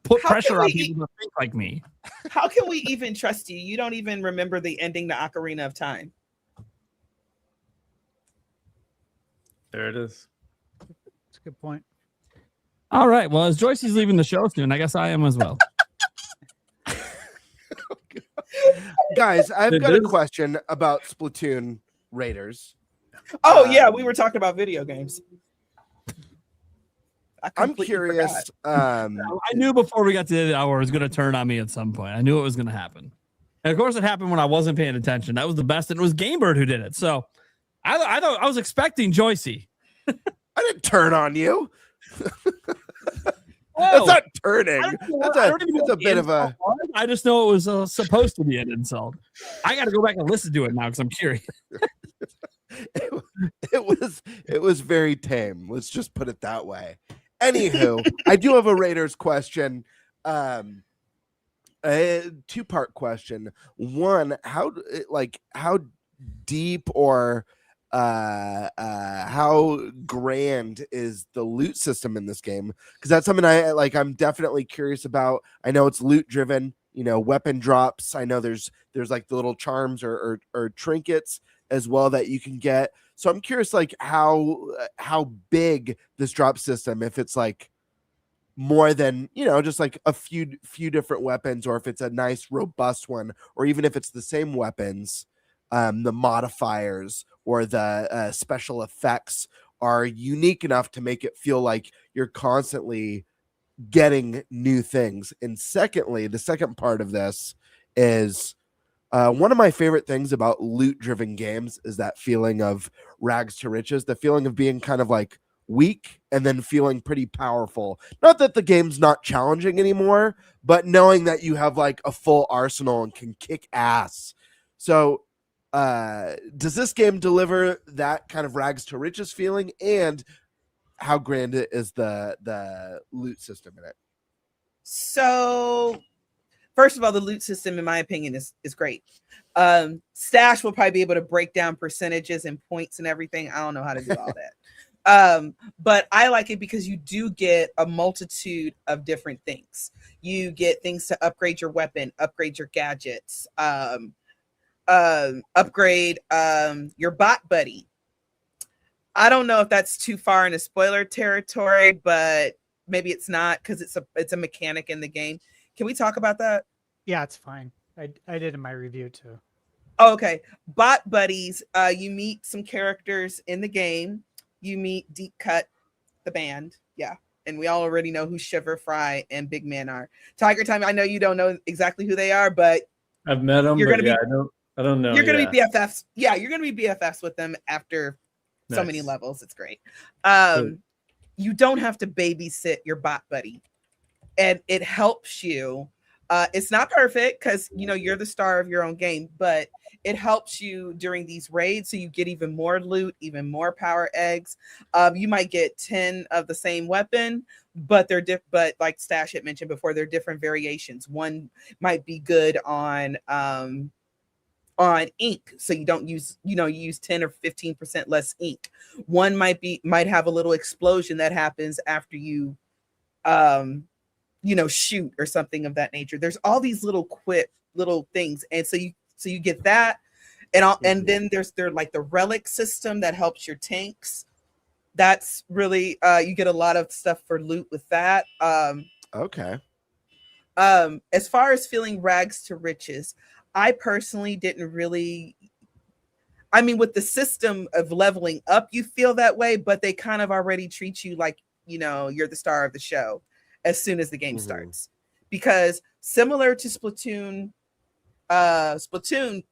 put pressure on people to think like me. How can we even trust you? You don't even remember the ending to Ocarina of Time. there it is. That's a good point. All right. Well, as Joycey's leaving the show soon, I guess I am as well. Guys, I've got a question about Splatoon Raiders. Oh yeah, we were talking about video games. I'm curious. I knew before we got to the end of the hour it was going to turn on me at some point. I knew it was going to happen. And of course, it happened when I wasn't paying attention. That was the best. And it was GameBird who did it. So I thought I was expecting Joycey. I didn't turn on you. Oh, That's not turning. That's a bit of a. I just know it was supposed to be an insult. I got to go back and listen to it now because I'm curious. It was very tame. Let's just put it that way. Anywho, I do have a Raiders question. A two-part question. One, how deep or how grand is the loot system in this game? Because that's something I'm definitely curious about. I know it's loot driven, weapon drops. I know there's like the little charms or trinkets as well that you can get. So I'm curious, like how big this drop system, if it's like more than, just like a few different weapons, or if it's a nice robust one, or even if it's the same weapons, the modifiers or the special effects are unique enough to make it feel like you're constantly getting new things. And secondly, the second part of this is one of my favorite things about loot-driven games is that feeling of rags to riches, the feeling of being kind of like weak and then feeling pretty powerful. Not that the game's not challenging anymore, but knowing that you have like a full arsenal and can kick ass. So does this game deliver that kind of rags to riches feeling, and how grand is the loot system in it? So first of all, the loot system, in my opinion, is great. Stash will probably be able to break down percentages and points and everything. I don't know how to do all that. But I like it because you do get a multitude of different things. You get things to upgrade your weapon, upgrade your gadgets, upgrade your bot buddy. I don't know if that's too far into spoiler territory, but maybe it's not, because it's a mechanic in the game. Can we talk about that? Yeah, it's fine. I did in my review too. Oh, okay. Bot buddies. You meet some characters in the game. You meet Deep Cut, the band. Yeah. And we all already know who Shiver, Fry, and Big Man are. TigerTyme, I know you don't know exactly who they are, but I've met them. You're but gonna I don't know. You're gonna be BFFs. Yeah, you're gonna be BFFs with them after so Nice. many levels. It's great. You don't have to babysit your bot buddy, and it helps you. It's not perfect because you're the star of your own game, but it helps you during these raids, so you get even more loot, even more power eggs. You might get 10 of the same weapon, but they're but like Stash had mentioned before, they're different variations. One might be good on ink, so you don't use you use 10 or 15% less ink. One might have a little explosion that happens after you shoot or something of that nature. There's all these little things, and so you get that, and then there's like the relic system that helps your tanks. That's really you get a lot of stuff for loot with that. Okay. As far as feeling rags to riches, I personally didn't really. I mean, with the system of leveling up, you feel that way, but they kind of already treat you like you're the star of the show as soon as the game starts. Because similar to Splatoon,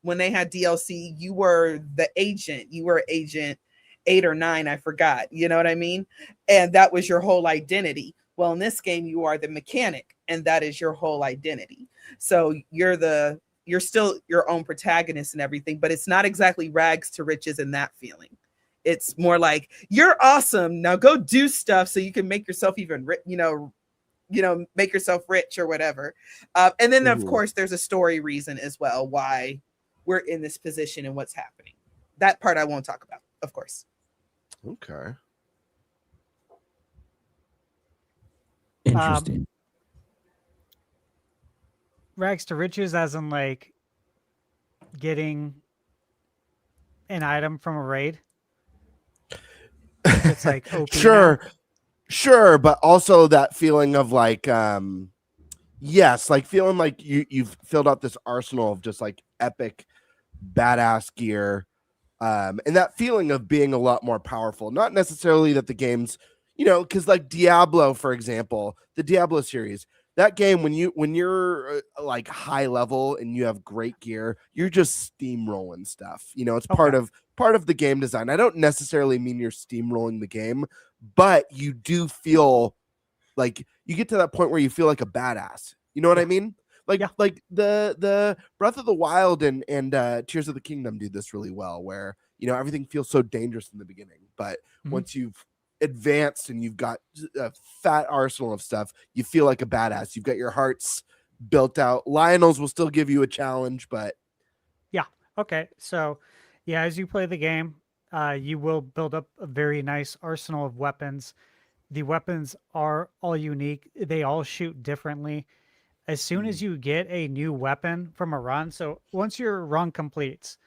when they had DLC, you were the agent. You were Agent 8 or 9, I forgot. You know what I mean? And that was your whole identity. Well, in this game, you are the mechanic, and that is your whole identity. So you're still your own protagonist and everything, but it's not exactly rags to riches in that feeling. It's more like, you're awesome. Now go do stuff so you can make yourself even, make yourself rich or whatever. And then, of course, there's a story reason as well why we're in this position and what's happening. That part I won't talk about, of course. Okay. Interesting. Rags to riches, as in like getting an item from a raid. It's like OP sure, but also that feeling of like, yes, like feeling like you've filled out this arsenal of just like epic, badass gear, and that feeling of being a lot more powerful. Not necessarily that the game's, because like Diablo, for example, the Diablo series. That game, when you're like high level and you have great gear, you're just steamrolling stuff. It's part of the game design. I don't necessarily mean you're steamrolling the game, but you do feel like you get to that point where you feel like a badass. You know what I mean? Like the Breath of the Wild and Tears of the Kingdom do this really well, where everything feels so dangerous in the beginning, but once you've advanced and you've got a fat arsenal of stuff, you feel like a badass. You've got your hearts built out. Lionel's will still give you a challenge, but okay. So as you play the game, you will build up a very nice arsenal of weapons. The weapons are all unique. They all shoot differently. As soon as you get a new weapon from a run, so once your run completes,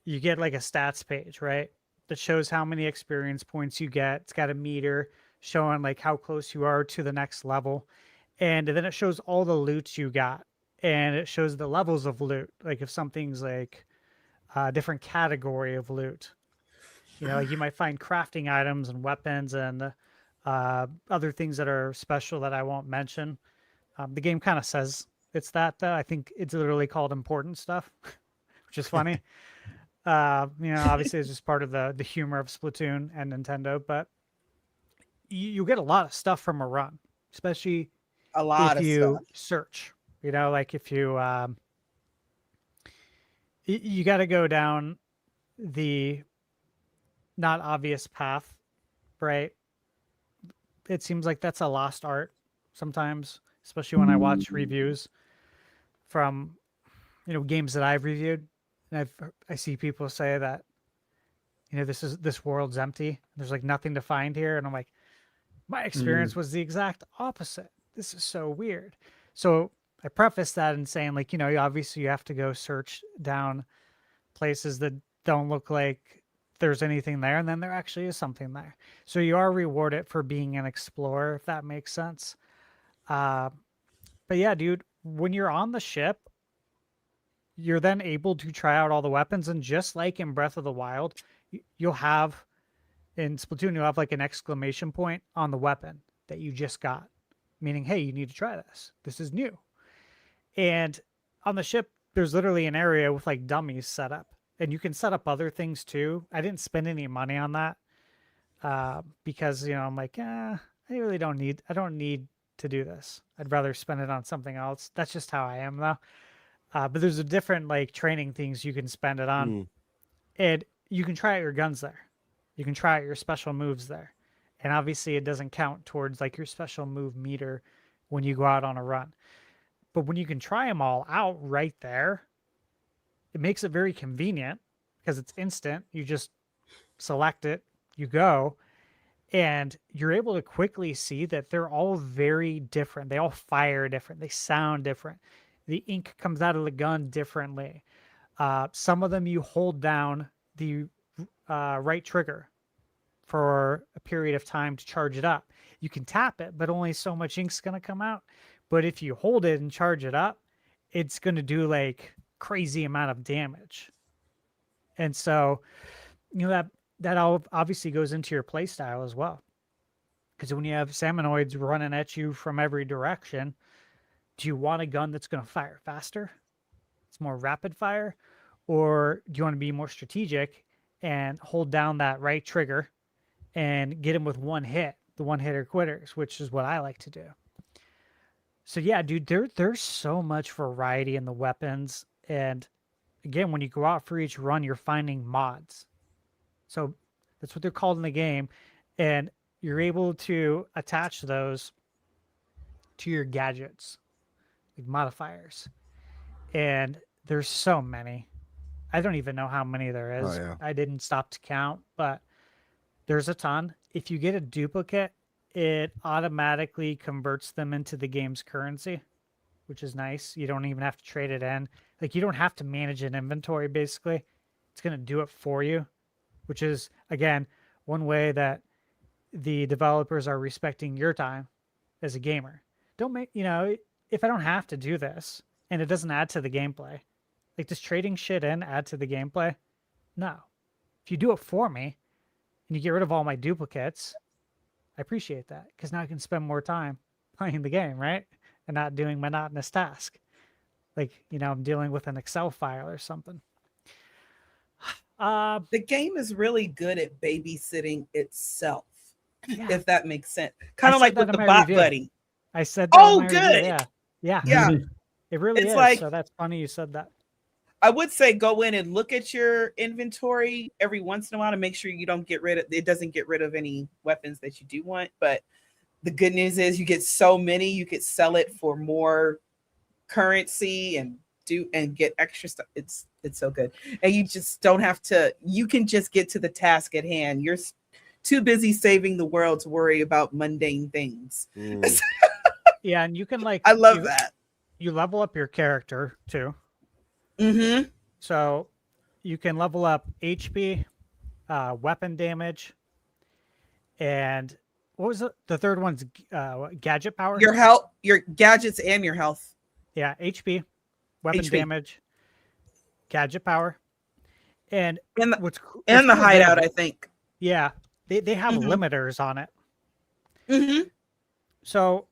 you get like a stats page, right? That shows how many experience points you get. It's got a meter showing like how close you are to the next level. And then it shows all the loot you got. And it shows the levels of loot. Like if something's like a different category of loot. Like you might find crafting items and weapons and other things that are special that I won't mention. The game kind of says it's that. I think it's literally called important stuff, which is funny. Obviously it's just part of the humor of Splatoon and Nintendo, but you get a lot of stuff from a run, especially if you search. Like if you you got to go down the not obvious path, right? It seems like that's a lost art sometimes, especially when I watch reviews from games that I've reviewed. And I see people say that, this world's empty. There's like nothing to find here. And I'm like, my experience was the exact opposite. This is so weird. So I preface that in saying like, obviously you have to go search down places that don't look like there's anything there. And then there actually is something there. So you are rewarded for being an explorer, if that makes sense. But yeah, dude, when you're on the ship, you're then able to try out all the weapons. And just like in Breath of the Wild, you'll have, in Splatoon, you'll have like an exclamation point on the weapon that you just got, meaning, hey, you need to try this. This is new. And on the ship, there's literally an area with like dummies set up. And you can set up other things too. I didn't spend any money on that because, I'm like, I don't need to do this. I'd rather spend it on something else. That's just how I am though. But there's a different like training things you can spend it on. And you can try out your guns there. You can try out your special moves there. And obviously it doesn't count towards like your special move meter when you go out on a run. But when you can try them all out right there, it makes it very convenient because it's instant. You just select it, you go, and you're able to quickly see that they're all very different. They all fire different. They sound different. The ink comes out of the gun differently. Some of them you hold down the right trigger for a period of time to charge it up. You can tap it, but only so much ink's going to come out. But if you hold it and charge it up, it's going to do like crazy amount of damage. And so, that all obviously goes into your play style as well. Because when you have Salmonoids running at you from every direction, do you want a gun that's going to fire faster? It's more rapid fire? Or do you want to be more strategic and hold down that right trigger and get them with one hit, the one-hitter quitters, which is what I like to do. So yeah, dude, there's so much variety in the weapons. And again, when you go out for each run, you're finding mods. So That's what they're called in the game. And you're able to attach those to your gadgets, like modifiers. And there's so many. I don't even know how many there is. I didn't stop to count, but there's a ton. If you get a duplicate, it automatically converts them into the game's currency, which is nice. You don't even have to trade it in. Like, you don't have to manage an inventory, basically. It's going to do it for you, which is, again, one way that the developers are respecting your time as a gamer. Don't make, if I don't have to do this and it doesn't add to the gameplay, like, does trading shit in add to the gameplay? No. If you do it for me and you get rid of all my duplicates, I appreciate that, because now I can spend more time playing the game, right? And not doing monotonous task. Like, I'm dealing with an Excel file or something. The game is really good at babysitting itself, if that makes sense. Kind of like with the bot buddy. I said that. Oh, good. Review. Yeah. It really is. Like, so that's funny you said that. I would say go in and look at your inventory every once in a while to make sure you don't get rid of it. Doesn't get rid of any weapons that you do want. But the good news is you get so many, you could sell it for more currency and get extra stuff. It's so good. And you just don't have to, you can just get to the task at hand. You're too busy saving the world to worry about mundane things. Yeah, and you can I love that. You level up your character too. Mm-hmm. So you can level up HP, weapon damage, and what was it? The third one's gadget power. Your health, your gadgets, and your health. Yeah, HP, weapon damage, gadget power, and what's the hideout, I think. Yeah, they have limiters on it. Mm-hmm. So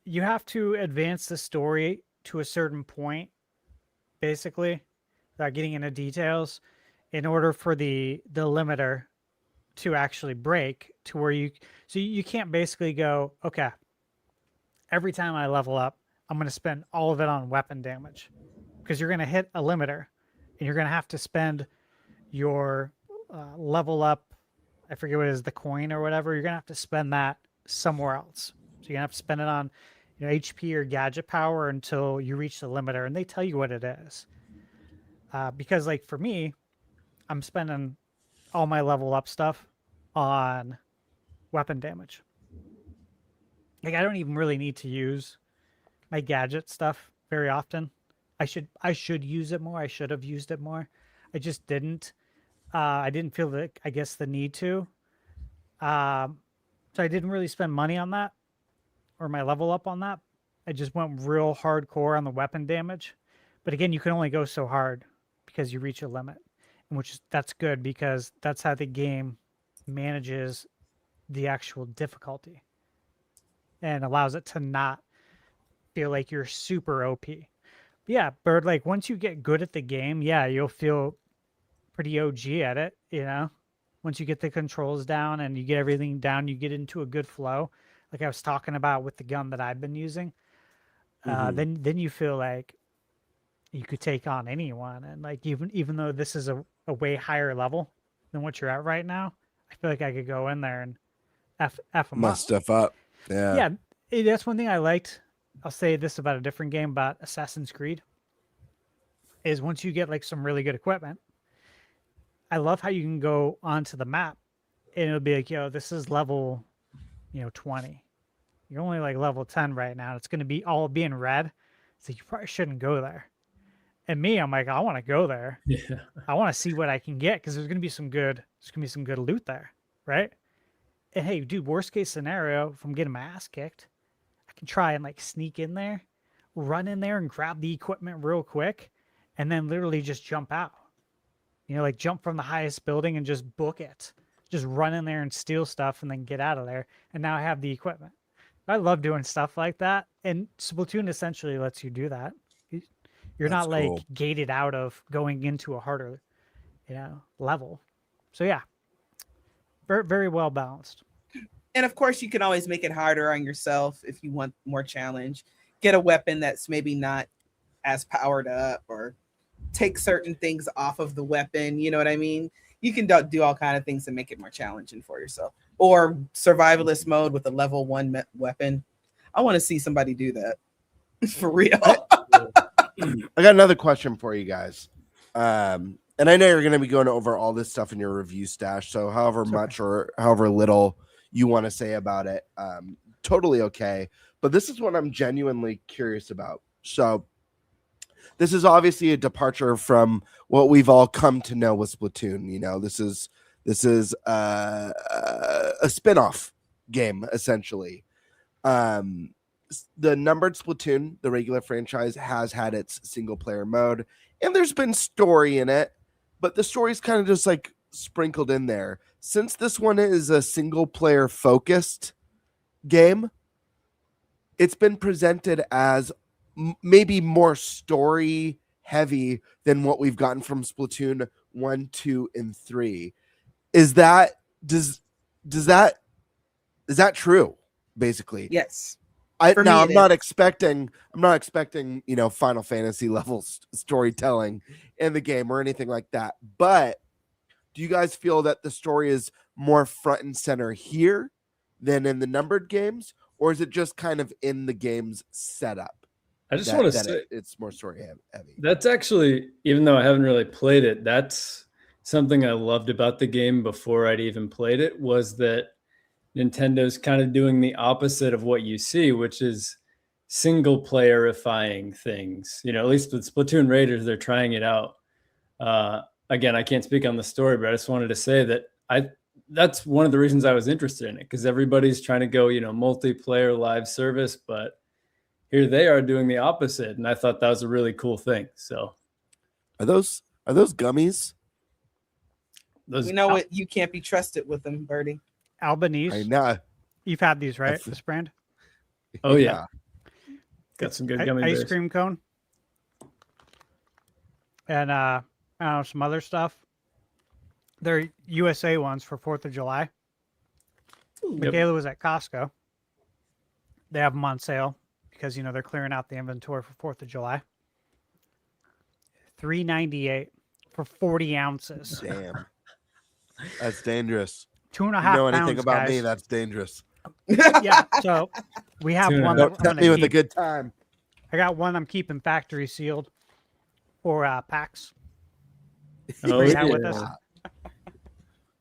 you have to advance the story to a certain point, basically, without getting into details, in order for the limiter to actually break to where you can't basically go, okay, every time I level up, I'm going to spend all of it on weapon damage, because you're going to hit a limiter and you're going to have to spend your level up. I forget what it is, the coin or whatever. You're going to have to spend that somewhere else. So you're going to have to spend it on HP or gadget power until you reach the limiter, and they tell you what it is. Because, like, for me, I'm spending all my level up stuff on weapon damage. Like, I don't even really need to use my gadget stuff very often. I should use it more. I should have used it more. I just didn't. I didn't feel the need to. So I didn't really spend money on that, or my level up on that. I just went real hardcore on the weapon damage. But again, you can only go so hard because you reach a limit, that's good, because that's how the game manages the actual difficulty and allows it to not feel like you're super OP. But yeah, Bird, like, once you get good at the game, yeah, you'll feel pretty OG at it, Once you get the controls down and you get everything down, you get into a good flow. Like I was talking about with the gun that I've been using. Then you feel like you could take on anyone. And like, even though this is a way higher level than what you're at right now, I feel like I could go in there and F them must stuff up. Yeah. Yeah. That's one thing I liked. I'll say this about a different game, about Assassin's Creed, is once you get like some really good equipment, I love how you can go onto the map and it'll be like, this is level, 20. You're only like level 10 right now. It's going to be all being red. So you probably shouldn't go there. And me, I'm like, I want to go there. Yeah. I want to see what I can get, because there's going to be some good loot there, right? And hey, dude, worst case scenario, if I'm getting my ass kicked, I can try and like sneak in there, run in there and grab the equipment real quick, and then literally just jump out. Like jump from the highest building and just book it. Just run in there and steal stuff and then get out of there. And now I have the equipment. I love doing stuff like that. And Splatoon essentially lets you do that. You're not like gated out of going into a harder, level. So yeah, very, very well balanced. And of course, you can always make it harder on yourself if you want more challenge. Get a weapon that's maybe not as powered up, or take certain things off of the weapon. You know what I mean? You can do all kind of things to make it more challenging for yourself, or survivalist mode with a level 1 weapon. I want to see somebody do that for real. I got another question for you guys. And I know you're going to be going over all this stuff in your review stash. So however much or however little you want to say about it, totally okay. But this is what I'm genuinely curious about. So this is obviously a departure from what we've all come to know with Splatoon. You know, this is a spin-off game, essentially. The numbered Splatoon, the regular franchise, has had its single player mode, and there's been story in it, but the story's kind of just like sprinkled in there. Since this one is a single player focused game, it's been presented as maybe more story heavy than what we've gotten from Splatoon 1, 2, and 3. Is that true? Basically, yes. I'm not expecting, you know, Final Fantasy level storytelling in the game or anything like that. But do you guys feel that the story is more front and center here than in the numbered games, or is it just kind of in the game's setup? I just want to say it's more story heavy. That's actually, even though I haven't really played it, that's something I loved about the game before I'd even played it, was that Nintendo's kind of doing the opposite of what you see, which is single playerifying things. You know, at least with Splatoon Raiders, they're trying it out. Again, I can't speak on the story, but I just wanted to say that that's one of the reasons I was interested in it, because everybody's trying to go, you know, multiplayer live service, but here they are doing the opposite, and I thought that was a really cool thing. So, are those gummies? You know what? You can't be trusted with them, Birdie. Albanese. I know. You've had these, right? This brand. Oh yeah. Got some good gummy bears. Ice cream cone. And I don't know, some other stuff. They're USA ones for 4th of July. Michaela was at Costco. They have them on sale because, you know, they're clearing out the inventory for 4th of July. $3.98 for 40 ounces. Damn. That's dangerous. 2.5 You know anything pounds, about guys. me? That's dangerous. Yeah, so we have one. Don't tempt me with a good time. I got one I'm keeping factory sealed for PAX. Oh, yeah. With us.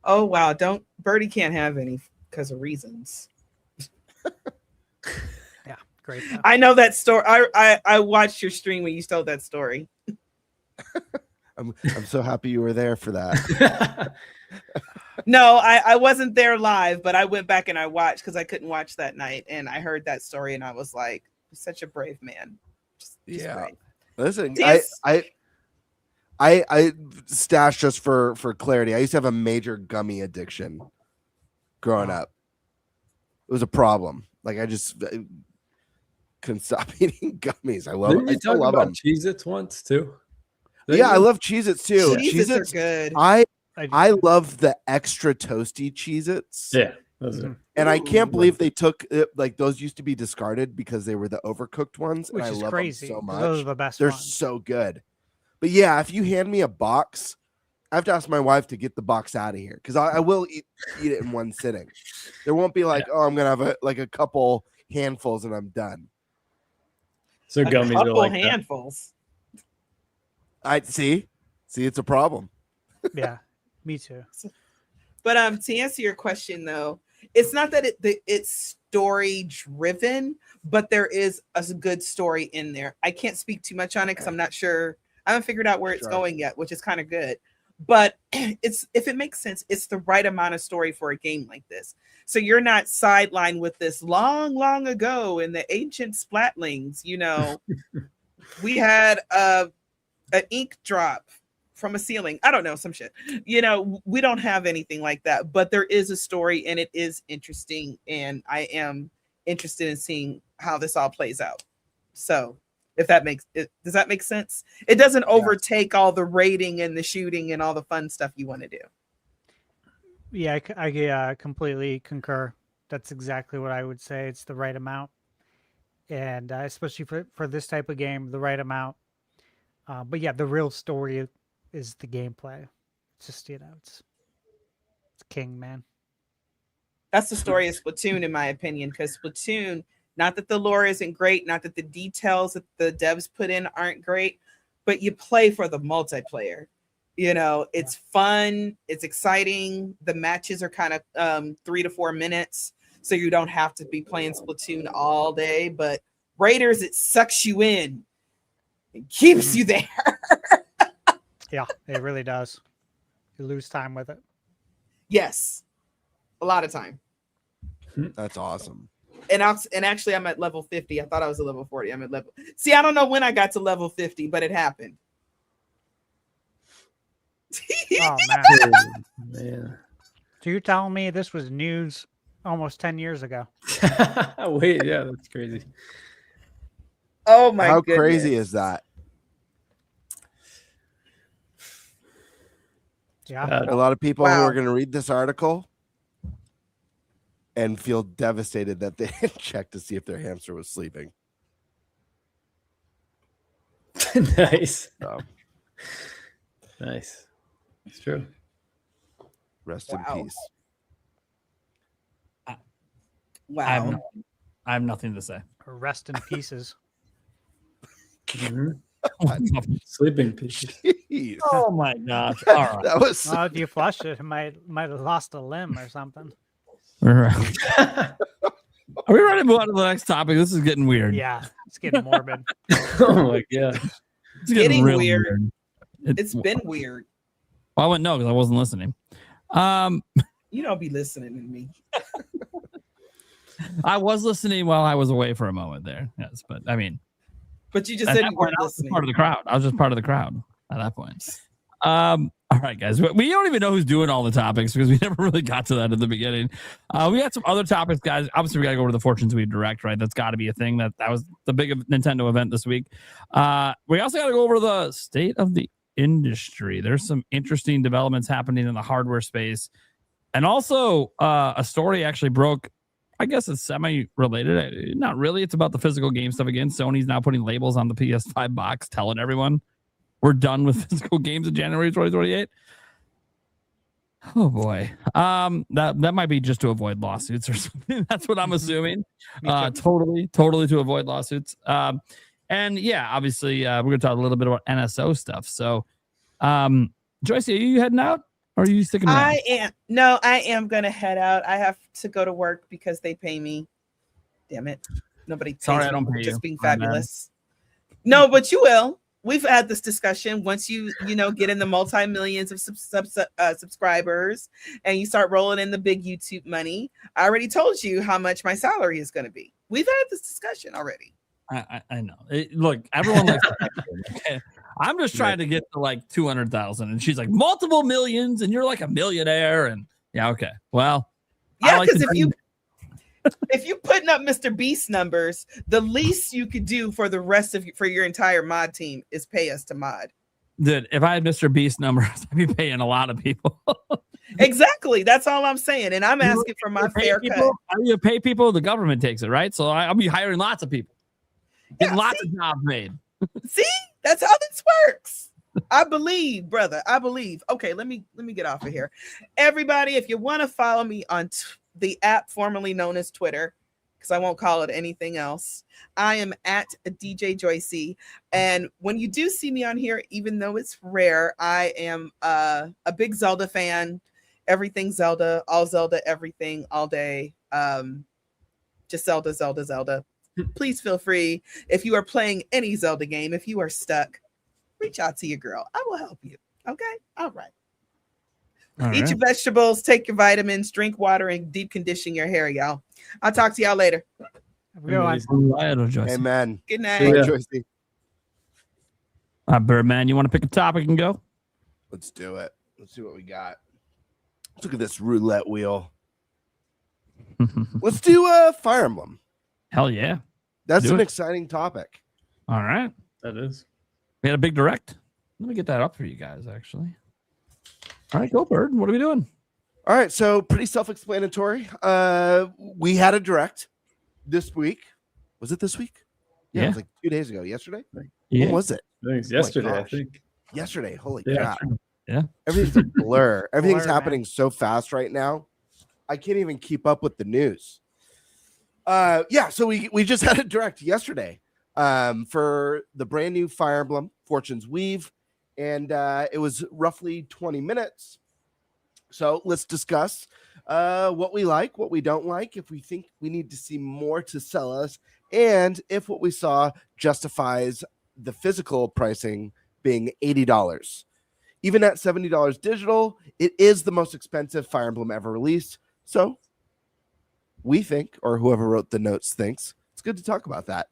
Oh wow! Birdie can't have any because of reasons. Yeah, great. I know that story. I watched your stream when you told that story. I'm so happy you were there for that. No, I wasn't there live, but I went back and I watched because I couldn't watch that night, and I heard that story, and I was like, such a brave man. Just yeah. brave. Listen, I stashed, just for clarity, I used to have a major gummy addiction growing up. It was a problem. Like I just couldn't stop eating gummies. I love them. I still love them. Cheez-Its once too. Yeah, I love Cheez-Its too. Cheez-Its are good. I love the extra toasty Cheez-Its. Yeah. Those are... And I can't believe they took it, like those used to be discarded because they were the overcooked ones. Which and is I love crazy. them so much. Those are the best They're ones. so good. But yeah, if you hand me a box, I have to ask my wife to get the box out of here because I will eat it in one sitting. There won't be like, oh, I'm gonna have a couple handfuls and I'm done. So gummies are like handfuls. I see, it's a problem. Yeah, me too. But to answer your question though, it's not that it's story driven, but there is a good story in there. I can't speak too much on it because I'm not sure. I haven't figured out where it's going yet, which is kind of good. But it's, if it makes sense, it's the right amount of story for a game like this. So you're not sidelined with this long ago in the ancient Splatlings. You know, we had an ink drop from a ceiling. I don't know, some shit. You know, we don't have anything like that, but there is a story and it is interesting. And I am interested in seeing how this all plays out. So if that makes it, does that make sense? It doesn't overtake all the raiding and the shooting and all the fun stuff you want to do. Yeah, I completely concur. That's exactly what I would say. It's the right amount. And especially for this type of game, the right amount. But yeah, the real story is the gameplay. It's just, you know, It's king, man. That's the story of Splatoon, in my opinion, because Splatoon, not that the lore isn't great, not that the details that the devs put in aren't great, but you play for the multiplayer. You know, it's fun, it's exciting. The matches are kind of 3 to 4 minutes, so you don't have to be playing Splatoon all day. But Raiders, it sucks you in. It keeps you there. Yeah, it really does. You lose time with it. Yes. A lot of time. That's awesome. And actually, I'm at level 50. I thought I was at level 40. I'm at level. See, I don't know when I got to level 50, but it happened. Oh man. Man. So you're telling me this was news almost 10 years ago? Wait, yeah, that's crazy. Oh my How goodness. crazy is that? Yeah. A lot of people who Wow. are going to read this article and feel devastated that they didn't check to see if their hamster was sleeping. Nice. So, Nice. It's true. rest Wow. in peace. Wow. I have nothing to say. Rest in pieces. Sleeping pieces. Jeez. Oh my gosh! All right. That was Well, if you flush it, it might have lost a limb or something. All right. Are we ready to move on to the next topic? This is getting weird. Yeah, it's getting morbid. Oh my god. It's Getting real weird. It's been weird. Well, I wouldn't know because I wasn't listening. You don't be listening to me. I was listening while I was away for a moment there. Yes, but I mean, But you just at said that you point, weren't I was listening. part of the crowd. I was just part of the crowd at that point. All right, guys. We don't even know who's doing all the topics because we never really got to that at the beginning. We got some other topics, guys. Obviously, we got to go over the Fortunes We Direct, right? That's got to be a thing. That was the big Nintendo event this week. We also got to go over the state of the industry. There's some interesting developments happening in the hardware space. And also, a story actually broke. I guess it's semi-related. Not really. It's about the physical game stuff again. Sony's now putting labels on the PS5 box, telling everyone we're done with physical games in January 2028. Oh boy. That might be just to avoid lawsuits or something. That's what I'm assuming. Totally to avoid lawsuits. And yeah, obviously, we're gonna talk a little bit about NSO stuff. So, Joyce, are you heading out? Or are you sticking around? I am gonna head out. I have to go to work because they pay me. Damn it. Nobody pays Sorry, me I don't for pay just you. being My bad. fabulous. No, but you will. We've had this discussion. Once you get in the multi-millions of subscribers and you start rolling in the big YouTube money, I already told you how much my salary is going to be. We've had this discussion already. I know. Look, everyone likes to okay. I'm just trying to get to like 200,000, and she's like multiple millions, and you're like a millionaire, and yeah, okay. Well, Yeah, like because if you putting up Mr. Beast numbers, the least you could do for the rest of for your entire mod team is pay us to mod. Dude, if I had Mr. Beast numbers, I'd be paying a lot of people. Exactly. That's all I'm saying. And I'm asking for my fair cut. How do you pay people? The government takes it, right? So I'll be hiring lots of people. Getting lots of jobs made. See? That's how this works. I believe, brother. I believe. Okay, let me get off of here. Everybody, if you want to follow me on the app formerly known as Twitter, because I won't call it anything else, I am at DJ Joycey. And when you do see me on here, even though it's rare, I am a big Zelda fan. Everything Zelda, all Zelda, everything, all day. Just Zelda, Zelda, Zelda. Please feel free. If you are playing any Zelda game, if you are stuck, reach out to your girl. I will help you. Okay? All right. Eat your vegetables, take your vitamins, drink water, and deep condition your hair, y'all. I'll talk to y'all later. Amen. Good night. Joycey. Birdman, you want to pick a topic and go? Let's do it. Let's see what we got. Let's look at this roulette wheel. Let's do Fire Emblem. Hell yeah. That's an exciting topic. All right. That is. We had a big direct. Let me get that up for you guys, actually. All right, go Bird. What are we doing? All right, so pretty self-explanatory. We had a direct this week. Was it this week? Yeah. It was like 2 days ago. Yesterday? Yeah. When was it? I think it's yesterday, Oh my I gosh. think. Yesterday. Holy Yeah. crap. Yeah. Everything's a blur. Everything's Blur, happening man. so fast right now. I can't even keep up with the news. So we just had a direct yesterday for the brand new Fire Emblem Fortune's Weave, and it was roughly 20 minutes. So let's discuss what we like, what we don't like, if we think we need to see more to sell us, and if what we saw justifies the physical pricing being $80. Even at $70 digital, it is the most expensive Fire Emblem ever released. So we think, or whoever wrote the notes thinks, it's good to talk about that.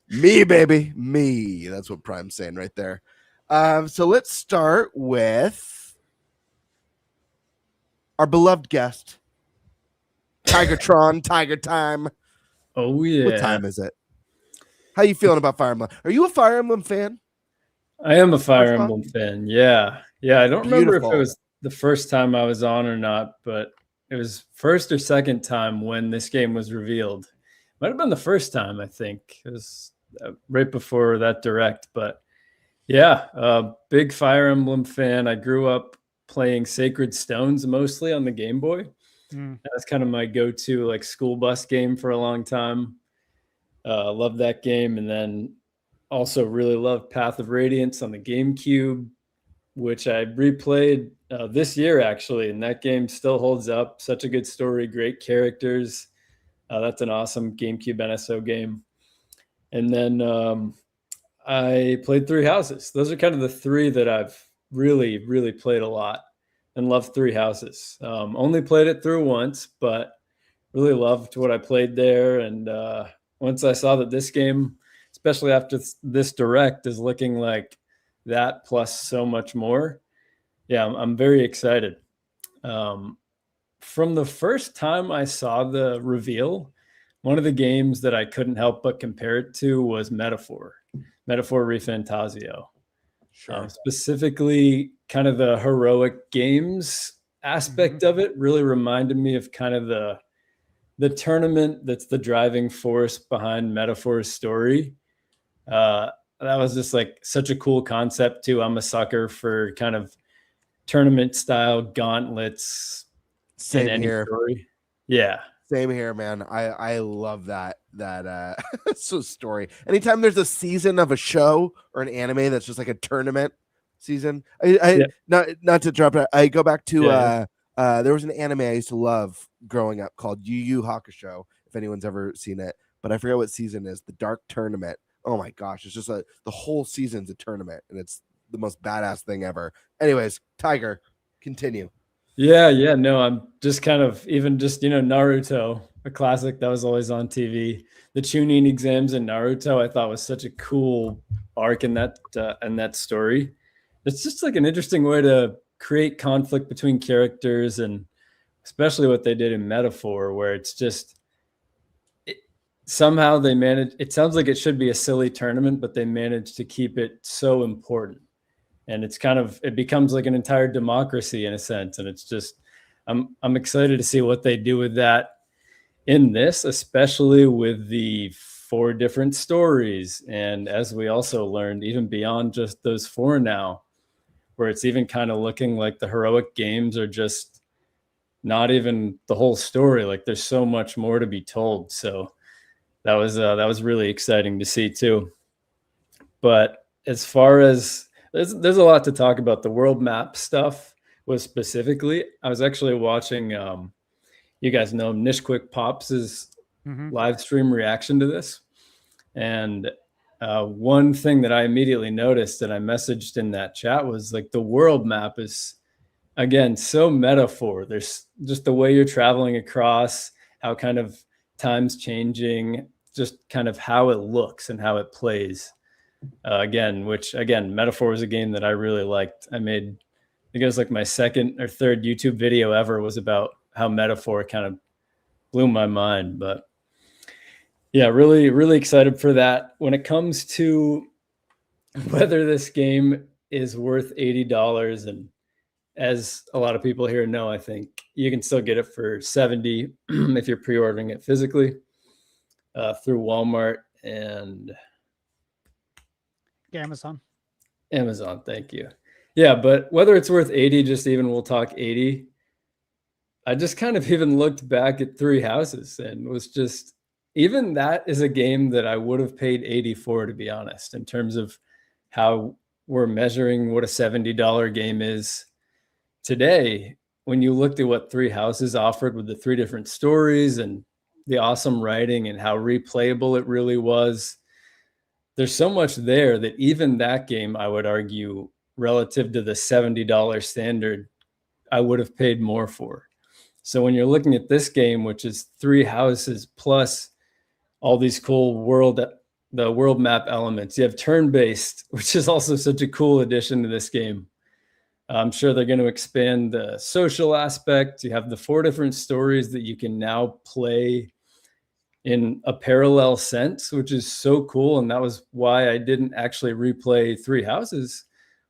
Me, baby. Me. That's what Prime's saying right there. So let's start with our beloved guest, TigerTyme. Oh, yeah. What time is it? How you feeling about Fire Emblem? Are you a Fire Emblem fan? I am a Fire Emblem fan. Yeah. I don't remember if it Beautiful. was the first time I was on or not, but it was first or second time when this game was revealed. Might have been the first time, I think. It was right before that direct. But yeah, big Fire Emblem fan. I grew up playing Sacred Stones mostly on the Game Boy. That's kind of my go-to like school bus game for a long time. Love that game. And then also really loved Path of Radiance on the GameCube, which I replayed this year, actually. And that game still holds up. Such a good story, great characters. That's an awesome GameCube NSO game. And then I played Three Houses. Those are kind of the three that I've really, really played a lot and loved. Three Houses. Only played it through once, but really loved what I played there. And once I saw that this game, especially after this direct, is looking like that plus so much more, yeah, I'm very excited. From the first time I saw the reveal, one of the games that I couldn't help but compare it to was Metaphor ReFantasio. Sure. Specifically, kind of the heroic games aspect of it really reminded me of kind of the tournament that's the driving force behind Metaphor's story. That was just like such a cool concept too. I'm a sucker for kind of tournament style gauntlets. Same in any here. Story. Yeah. Same here, man. I love that story. Anytime there's a season of a show or an anime that's just like a tournament season, not to drop it. I go back to there was an anime I used to love growing up called Yu Yu Hakusho, if anyone's ever seen it, but I forget what season it is. The Dark Tournament. Oh my gosh, it's just the whole season's a tournament, and it's the most badass thing ever. Anyways, Tiger, continue. Yeah. No, I'm just kind of even just, Naruto, a classic that was always on TV. The Chunin exams in Naruto, I thought was such a cool arc in that story. It's just like an interesting way to create conflict between characters, and especially what they did in Metaphor, where it's just somehow they managed. It sounds like it should be a silly tournament, but they managed to keep it so important. And it becomes like an entire democracy in a sense. And it's just, I'm excited to see what they do with that in this, especially with the 4 different stories. And as we also learned, even beyond just those 4 now, where it's even kind of looking like the heroic games are just not even the whole story. Like there's so much more to be told. So that was really exciting to see too. But as far as there's a lot to talk about. The world map stuff was specifically, I was actually watching, you guys know Nishquick Pops' live stream reaction to this. And one thing that I immediately noticed and I messaged in that chat was like the world map is, again, so Metaphor. There's just the way you're traveling across, how kind of time's changing, just kind of how it looks and how it plays. Metaphor was a game that I really liked. I think it was like my second or third YouTube video ever was about how Metaphor kind of blew my mind. But yeah, really, really excited for that. When it comes to whether this game is worth $80, and as a lot of people here know, I think you can still get it for $70 if you're pre-ordering it physically through Walmart and Amazon. Amazon, thank you. Yeah, but whether it's worth 80, just even we'll talk 80. I just kind of even looked back at Three Houses and was just, even that is a game that I would have paid 80 for, to be honest, in terms of how we're measuring what a $70 game is today. When you looked at what Three Houses offered with the 3 different stories and the awesome writing and how replayable it really was, there's so much there that even that game, I would argue, relative to the $70 standard, I would have paid more for. So when you're looking at this game, which is 3 houses plus all these cool the world map elements, you have turn-based, which is also such a cool addition to this game. I'm sure they're going to expand the social aspect. You have the 4 different stories that you can now play in a parallel sense, which is so cool. And that was why I didn't actually replay Three Houses,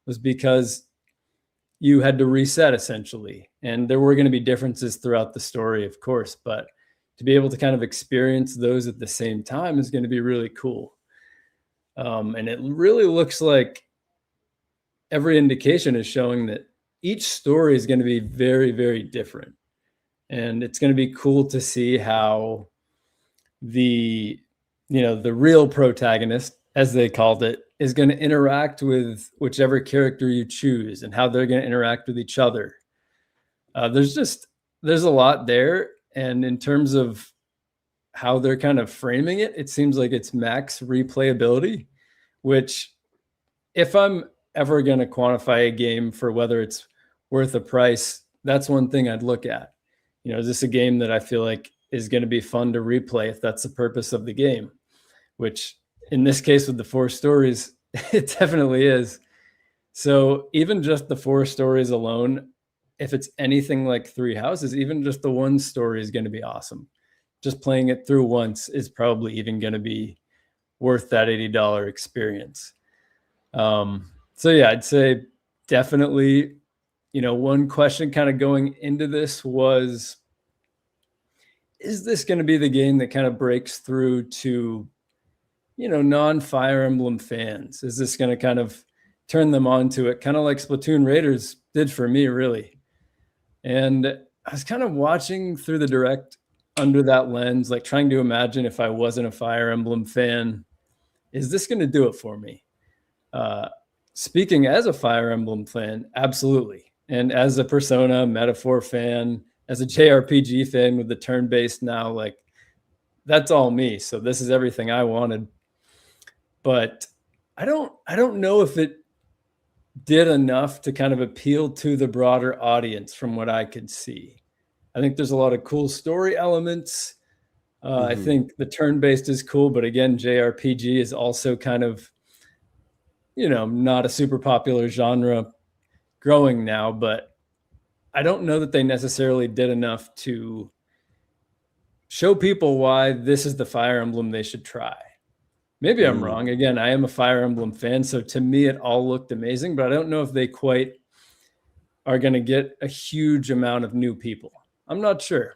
was because you had to reset essentially. And there were going to be differences throughout the story, of course, but to be able to kind of experience those at the same time is going to be really cool. And it really looks like every indication is showing that each story is going to be very, very different. And it's going to be cool to see how the real protagonist, as they called it, is going to interact with whichever character you choose and how they're going to interact with each other. There's a lot there. And in terms of how they're kind of framing it, it seems like it's max replayability, which if I'm ever going to quantify a game for whether it's worth a price, that's one thing I'd look at. Is this a game that I feel like is going to be fun to replay if that's the purpose of the game, which in this case with the 4 stories, it definitely is. So even just the 4 stories alone, if it's anything like Three Houses, even just the 1 story is going to be awesome. Just playing it through once is probably even going to be worth that $80 experience. So yeah, I'd say definitely, one question kind of going into this was, is this going to be the game that kind of breaks through to, non-Fire Emblem fans? Is this going to kind of turn them on to it? Kind of like Splatoon Raiders did for me, really. And I was kind of watching through the direct under that lens, like trying to imagine if I wasn't a Fire Emblem fan, is this going to do it for me? Speaking as a Fire Emblem fan, absolutely. And as a Persona Metaphor fan, as a JRPG fan with the turn-based now, like that's all me. So this is everything I wanted. But I don't know if it did enough to kind of appeal to the broader audience from what I could see. I think there's a lot of cool story elements. I think the turn-based is cool, but again, JRPG is also kind of, not a super popular genre growing now, but I don't know that they necessarily did enough to show people why this is the Fire Emblem they should try. Maybe I'm wrong. Again, I am a Fire Emblem fan, so to me it all looked amazing, but I don't know if they quite are going to get a huge amount of new people. I'm not sure.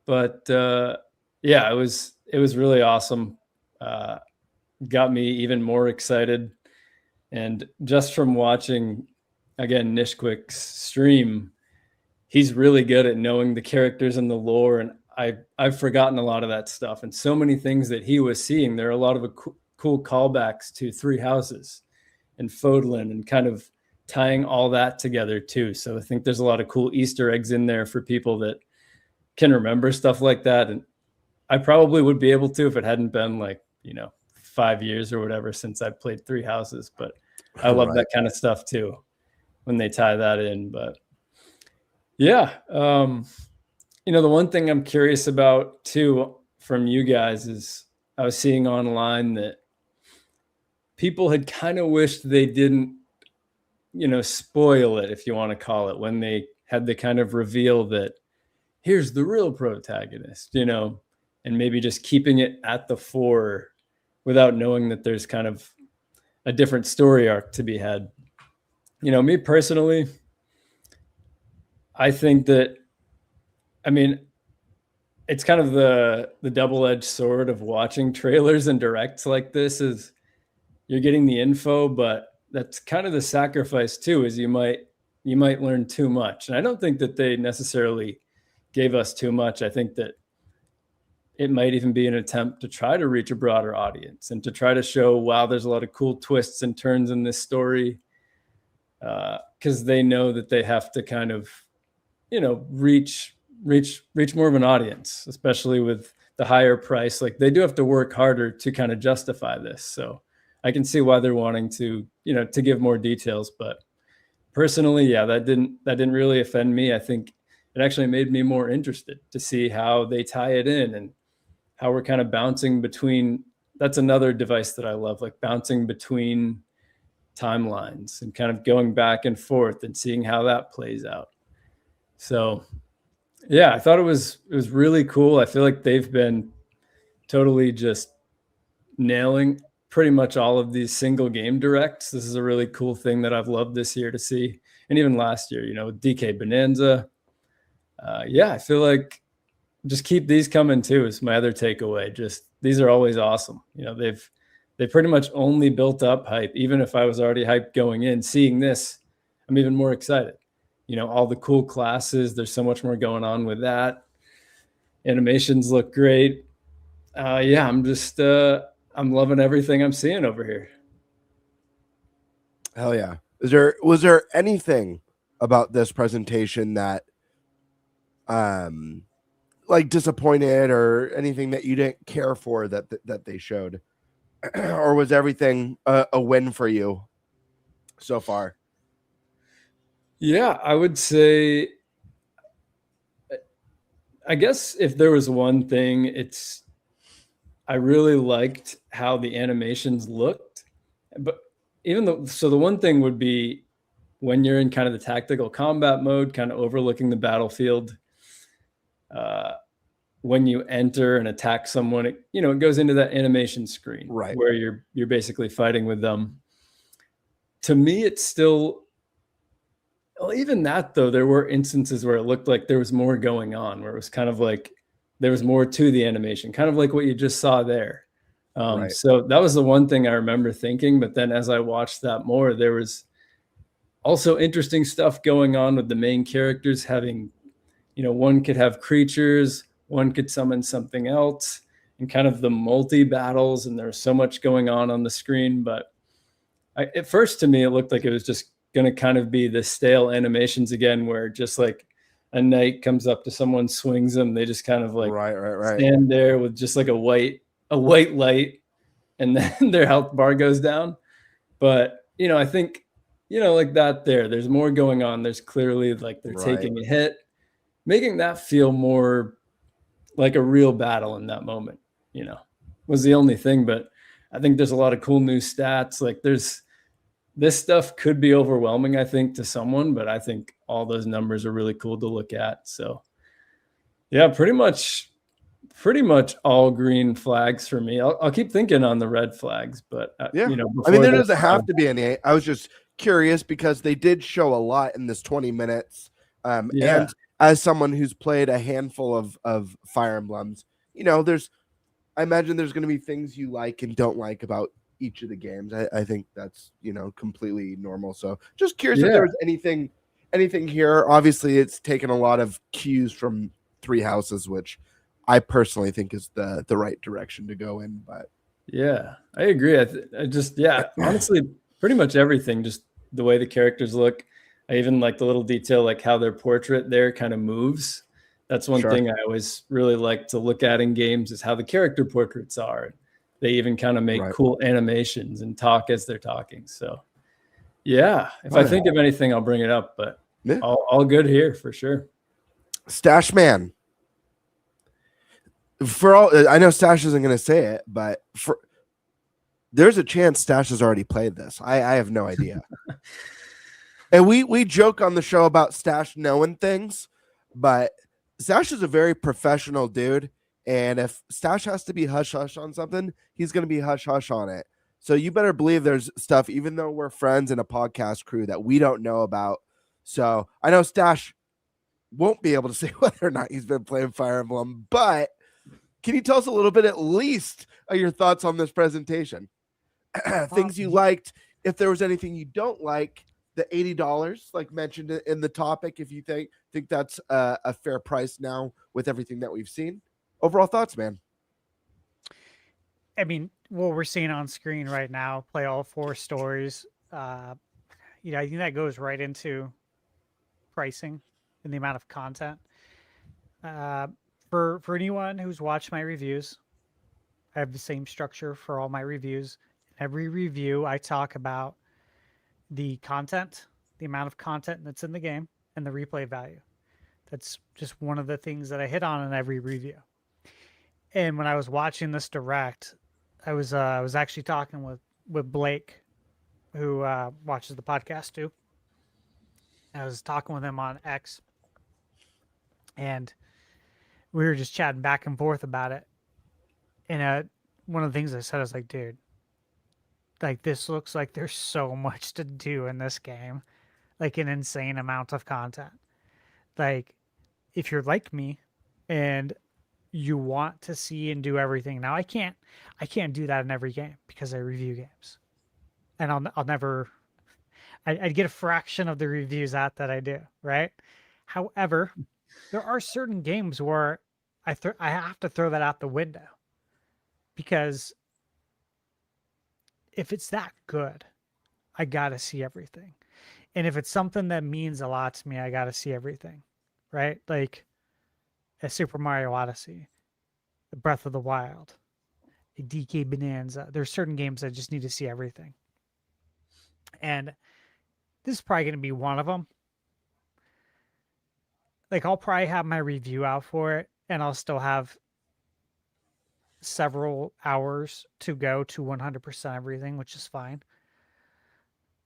But yeah, it was really awesome. Got me even more excited. And just from watching, again, Nishquick's stream, he's really good at knowing the characters and the lore. And I've forgotten a lot of that stuff. And so many things that he was seeing, there are a lot of cool callbacks to Three Houses and Fodlan and kind of tying all that together too. So I think there's a lot of cool Easter eggs in there for people that can remember stuff like that. And I probably would be able to if it hadn't been 5 years or whatever since I played Three Houses. But I love that kind of stuff too when they tie that in. But yeah, the one thing I'm curious about too from you guys is I was seeing online that people had kind of wished they didn't, spoil it, if you want to call it, when they had the kind of reveal that here's the real protagonist, and maybe just keeping it at the fore without knowing that there's kind of a different story arc to be had. Me personally, I think that, it's kind of the double-edged sword of watching trailers and directs like this is you're getting the info, but that's kind of the sacrifice too, is you might learn too much. And I don't think that they necessarily gave us too much. I think that it might even be an attempt to try to reach a broader audience and to try to show, wow, there's a lot of cool twists and turns in this story. Because they know that they have to kind of, reach more of an audience, especially with the higher price. Like they do have to work harder to kind of justify this. So I can see why they're wanting to, to give more details. But personally, yeah, that didn't really offend me. I think it actually made me more interested to see how they tie it in and how we're kind of bouncing between. That's another device that I love, like bouncing between timelines and kind of going back and forth and seeing how that plays out. So yeah, I thought it was really cool. I feel like they've been totally just nailing pretty much all of these single game directs. This is a really cool thing that I've loved this year to see. And even last year, DK Bonanza. I feel like just keep these coming too is my other takeaway. Just these are always awesome. They pretty much only built up hype. Even if I was already hyped going in, seeing this, I'm even more excited. All the cool classes, there's so much more going on with that. Animations look great. I'm just, I'm loving everything I'm seeing over here. Hell yeah. Was there anything about this presentation that, like disappointed or anything that you didn't care for that they showed? Or was everything a win for you so far? Yeah, I would say, I guess if there was one thing, I really liked how the animations looked. But the one thing would be when you're in kind of the tactical combat mode, kind of overlooking the battlefield, when you enter and attack someone, it goes into that animation screen, right, where you're basically fighting with them. To me, it's still, well, even that though, there were instances where it looked like there was more going on, where it was kind of like there was more to the animation, kind of like what you just saw there. Right. So that was the one thing I remember thinking. But then as I watched that more, there was also interesting stuff going on with the main characters having, one could have creatures, one could summon something else, and kind of the multi battles. And there was so much going on the screen. But at first, to me, it looked like it was just going to kind of be the stale animations again, where just like a knight comes up to someone, swings them, they just kind of like right. stand there with just like a white light, and then their health bar goes down. But I think like that there's more going on. There's clearly like they're taking a hit, making that feel more like a real battle in that moment, was the only thing. But I think there's a lot of cool new stats. Like this stuff could be overwhelming, I think, to someone, but I think all those numbers are really cool to look at. So yeah, pretty much all green flags for me. I'll keep thinking on the red flags, but there doesn't have to be any. I was just curious because they did show a lot in this 20 minutes. And as someone who's played a handful of Fire Emblems, I imagine there's going to be things you like and don't like about each of the games. I think that's completely normal. So just curious if there was anything here. Obviously, it's taken a lot of cues from Three Houses, which I personally think is the right direction to go in. But yeah, I agree. I just honestly, pretty much everything. Just the way the characters look. I even like the little detail, like how their portrait there kind of moves. That's one thing I always really like to look at in games, is how the character portraits are. They even kind of make cool animations and talk as they're talking. So yeah, if I think of anything, I'll bring it up, but all good here for sure. Stash Man. I know Stash isn't going to say it, but there's a chance Stash has already played this. I have no idea. And we joke on the show about Stash knowing things, but Stash is a very professional dude. And if Stash has to be hush-hush on something, he's going to be hush-hush on it. So you better believe there's stuff, even though we're friends in a podcast crew, that we don't know about. So I know Stash won't be able to say whether or not he's been playing Fire Emblem, but can you tell us a little bit, at least, of your thoughts on this presentation? Things you liked, if there was anything you don't like, the $80, like mentioned in the topic, if you think that's a fair price now with everything that we've seen. Overall thoughts, man. I mean, what we're seeing on screen right now, play all 4 stories. I think that goes right into pricing and the amount of content. For anyone who's watched my reviews, I have the same structure for all my reviews. Every review, I talk about the content, the amount of content that's in the game, and the replay value. That's just one of the things that I hit on in every review. And when I was watching this direct, I was actually talking with Blake, who watches the podcast too. I was talking with him on X, and we were just chatting back and forth about it. And one of the things I said, I was like, dude, like, this looks like there's so much to do in this game, like an insane amount of content. Like, if you're like me and you want to see and do everything, now I can't do that in every game because I review games, and I'll never, I'd get a fraction of the reviews out that I do, right? However, there are certain games where I have to throw that out the window, because if it's that good, I gotta see everything. And if it's something that means a lot to me, I gotta see everything, right? Like a Super Mario Odyssey, a Breath of the Wild, a DK Bonanza. There's certain games I just need to see everything. And this is probably going to be one of them. Like, I'll probably have my review out for it, and I'll still have several hours to go to 100% everything, which is fine.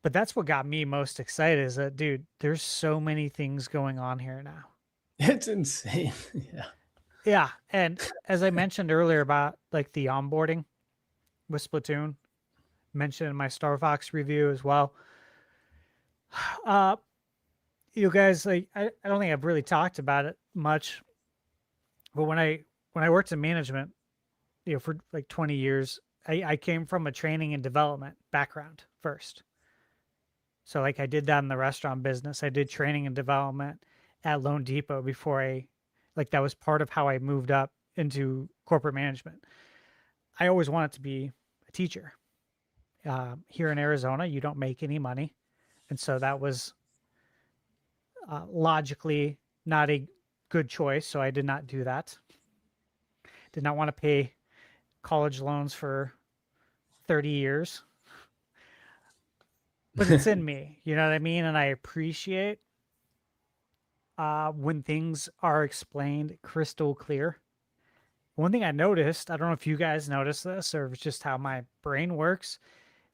But that's what got me most excited, is that, dude, there's so many things going on here now. It's insane. Yeah. Yeah. And as I mentioned earlier about like the onboarding with Splatoon, mentioned in my Star Fox review as well. You guys, like, I don't think I've really talked about it much, but when I worked in management, for like 20 years, I came from a training and development background first. So like, I did that in the restaurant business. I did training and development at Lone Depot before that was part of how I moved up into corporate management. I always wanted to be a teacher. Here in Arizona, you don't make any money. And so that was logically not a good choice. So I did not do that. Did not want to pay college loans for 30 years. But it's in me, you know what I mean? And I appreciate when things are explained crystal clear. One thing I noticed, I don't know if you guys noticed this or if it's just how my brain works,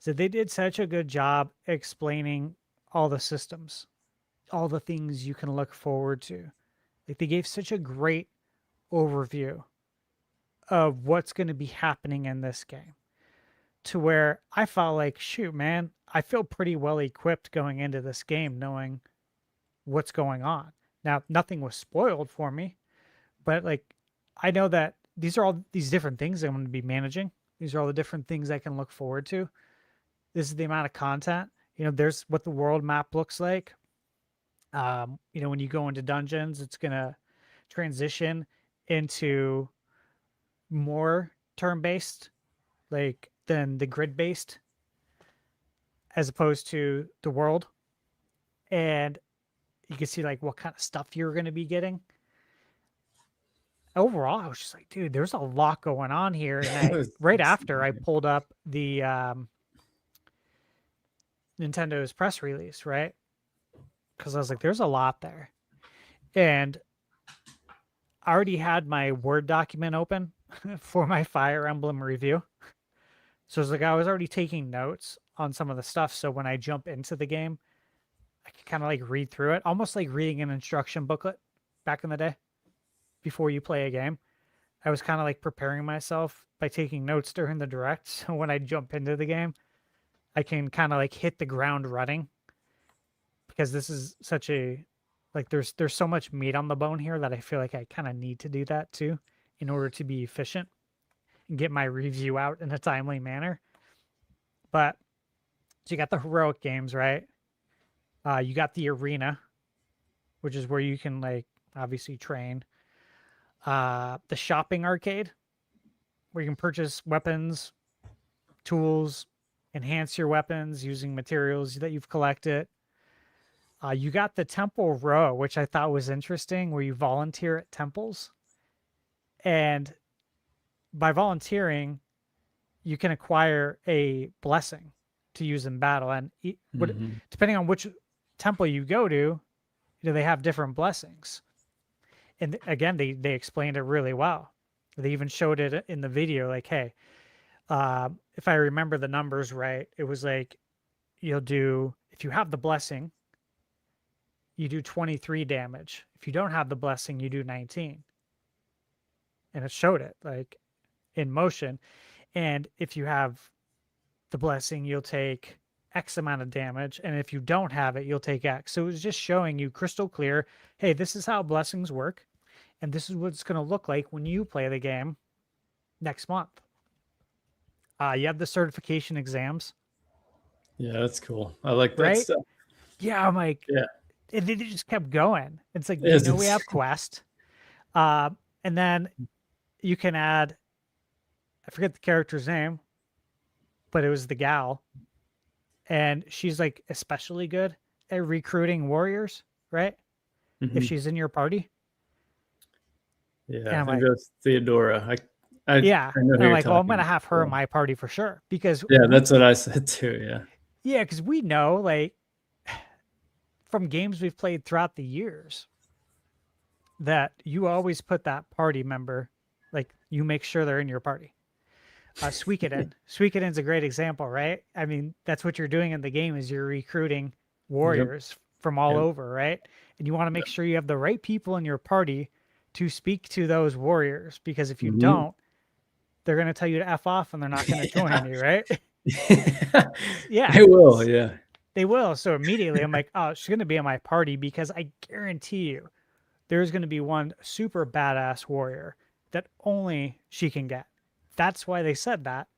is that they did such a good job explaining all the systems, all the things you can look forward to. Like, they gave such a great overview of what's going to be happening in this game, to where I felt like, shoot, man, I feel pretty well equipped going into this game, knowing what's going on. Now, nothing was spoiled for me, but like, I know that these are all these different things I'm going to be managing. These are all the different things I can look forward to. This is the amount of content. There's what the world map looks like. When you go into dungeons, it's going to transition into more turn-based, like, than the grid-based, as opposed to the world. And you can see like what kind of stuff you're going to be getting. Overall, I was just like, dude, there's a lot going on here. And right after I pulled up the Nintendo's press release, right? Because I was like, there's a lot there. And I already had my Word document open for my Fire Emblem review. So it's like I was already taking notes on some of the stuff. So when I jump into the game, I can kind of like read through it, almost like reading an instruction booklet back in the day before you play a game. I was kind of like preparing myself by taking notes during the direct. So when I jump into the game, I can kind of like hit the ground running, because this is such a, like, there's so much meat on the bone here that I feel like I kind of need to do that too, in order to be efficient and get my review out in a timely manner. But So you got the heroic games, right? You got the arena, which is where you can like obviously train. The shopping arcade, where you can purchase weapons, tools, enhance your weapons using materials that you've collected. You got the temple row, which I thought was interesting, where you volunteer at temples. And by volunteering, you can acquire a blessing to use in battle. And depending on which temple you go to, they have different blessings. And again, they explained it really well. They even showed it in the video, like, hey, if I remember the numbers right, it was like if you have the blessing, you do 23 damage. If you don't have the blessing, you do 19. And it showed it like in motion. And if you have the blessing, you'll take X amount of damage. And if you don't have it, you'll take X. So it was just showing you crystal clear, hey, this is how blessings work. And this is what it's going to look like when you play the game next month. You have the certification exams. Yeah, that's cool. I like that right? stuff. Yeah, I'm like, Yeah. And they just kept going. It's like, Yes, we have Quest. And then you can add, I forget the character's name, but it was the gal. And she's like especially good at recruiting warriors, right? If she's in your party. Yeah, I think that's Theodora. I know who and I'm you're like, well, I'm talking gonna have her in about. my party for sure because Yeah, that's what I said too. Yeah. Yeah, because we know, like, from games we've played throughout the years, that you always put that party member, like, you make sure they're in your party. Suikoden. Suikoden's a great example, right? I mean, that's what you're doing in the game is you're recruiting warriors from all over, right? And you want to make sure you have the right people in your party to speak to those warriors, because if you don't, they're going to tell you to F off and they're not going to join you, right? Yeah. They will, yeah. They will. So immediately I'm like, oh, she's going to be in my party because I guarantee you there's going to be one super badass warrior that only she can get. That's why they said that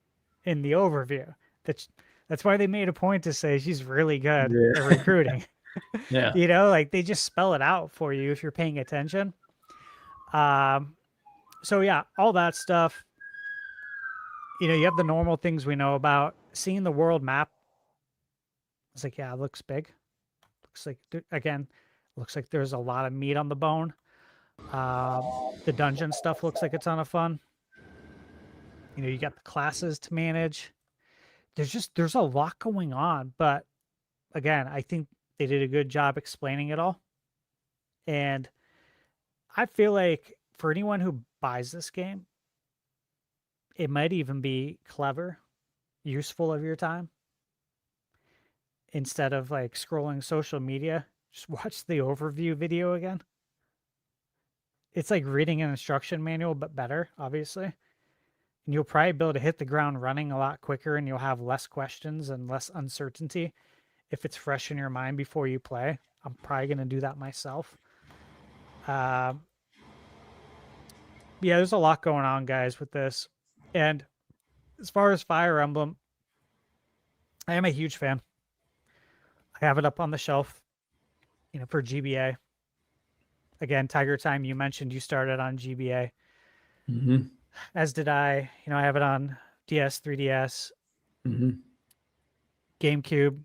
in the overview. That's why they made a point to say she's really good at recruiting. Yeah. You know, like they just spell it out for you if you're paying attention. So yeah, all that stuff. You know, you have the normal things we know about. Seeing the world map. It's like, yeah, it looks big. Looks like, again, looks like there's a lot of meat on the bone. The dungeon stuff looks like a ton of fun. You know, you got the classes to manage. There's a lot going on, but again, I think they did a good job explaining it all. And I feel like for anyone who buys this game, it might even be clever, useful of your time. Instead of like scrolling social media, just watch the overview video again. It's like reading an instruction manual, but better, obviously. And you'll probably be able to hit the ground running a lot quicker, and you'll have less questions and less uncertainty if it's fresh in your mind before you play. I'm probably going to do that myself. Yeah, there's a lot going on, guys, with this. And as far as Fire Emblem, I am a huge fan. I have it up on the shelf, you know, for GBA. Again, TigerTyme, you mentioned you started on GBA. As did I. You know, I have it on DS, 3DS, GameCube.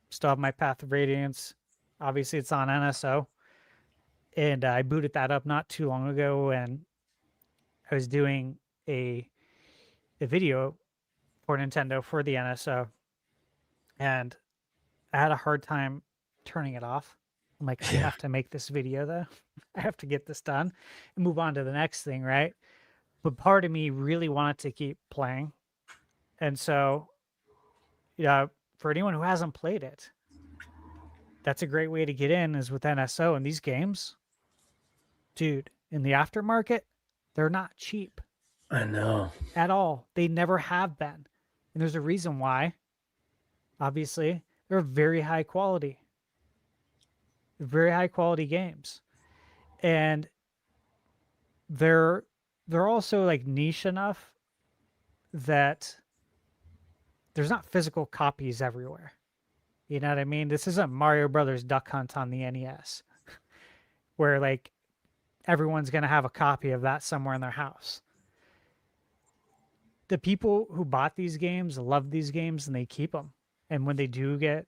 Still have my Path of Radiance. Obviously, it's on NSO. And I booted that up not too long ago, and I was doing a video for Nintendo for the NSO. And I had a hard time turning it off. I'm like, I have to make this video, though. I have to get this done and move on to the next thing, right? But part of me really wanted to keep playing. And so, yeah, for anyone who hasn't played it, that's a great way to get in is with NSO. And these games, dude, in the aftermarket, they're not cheap. I know. At all. They never have been. And there's a reason why. Obviously, they're very high quality. Very high quality games. And they're also like niche enough that there's not physical copies everywhere. You know what I mean? This isn't Mario Brothers Duck Hunt on the NES, where like everyone's gonna have a copy of that somewhere in their house. The people who bought these games love these games and they keep them. And when they do get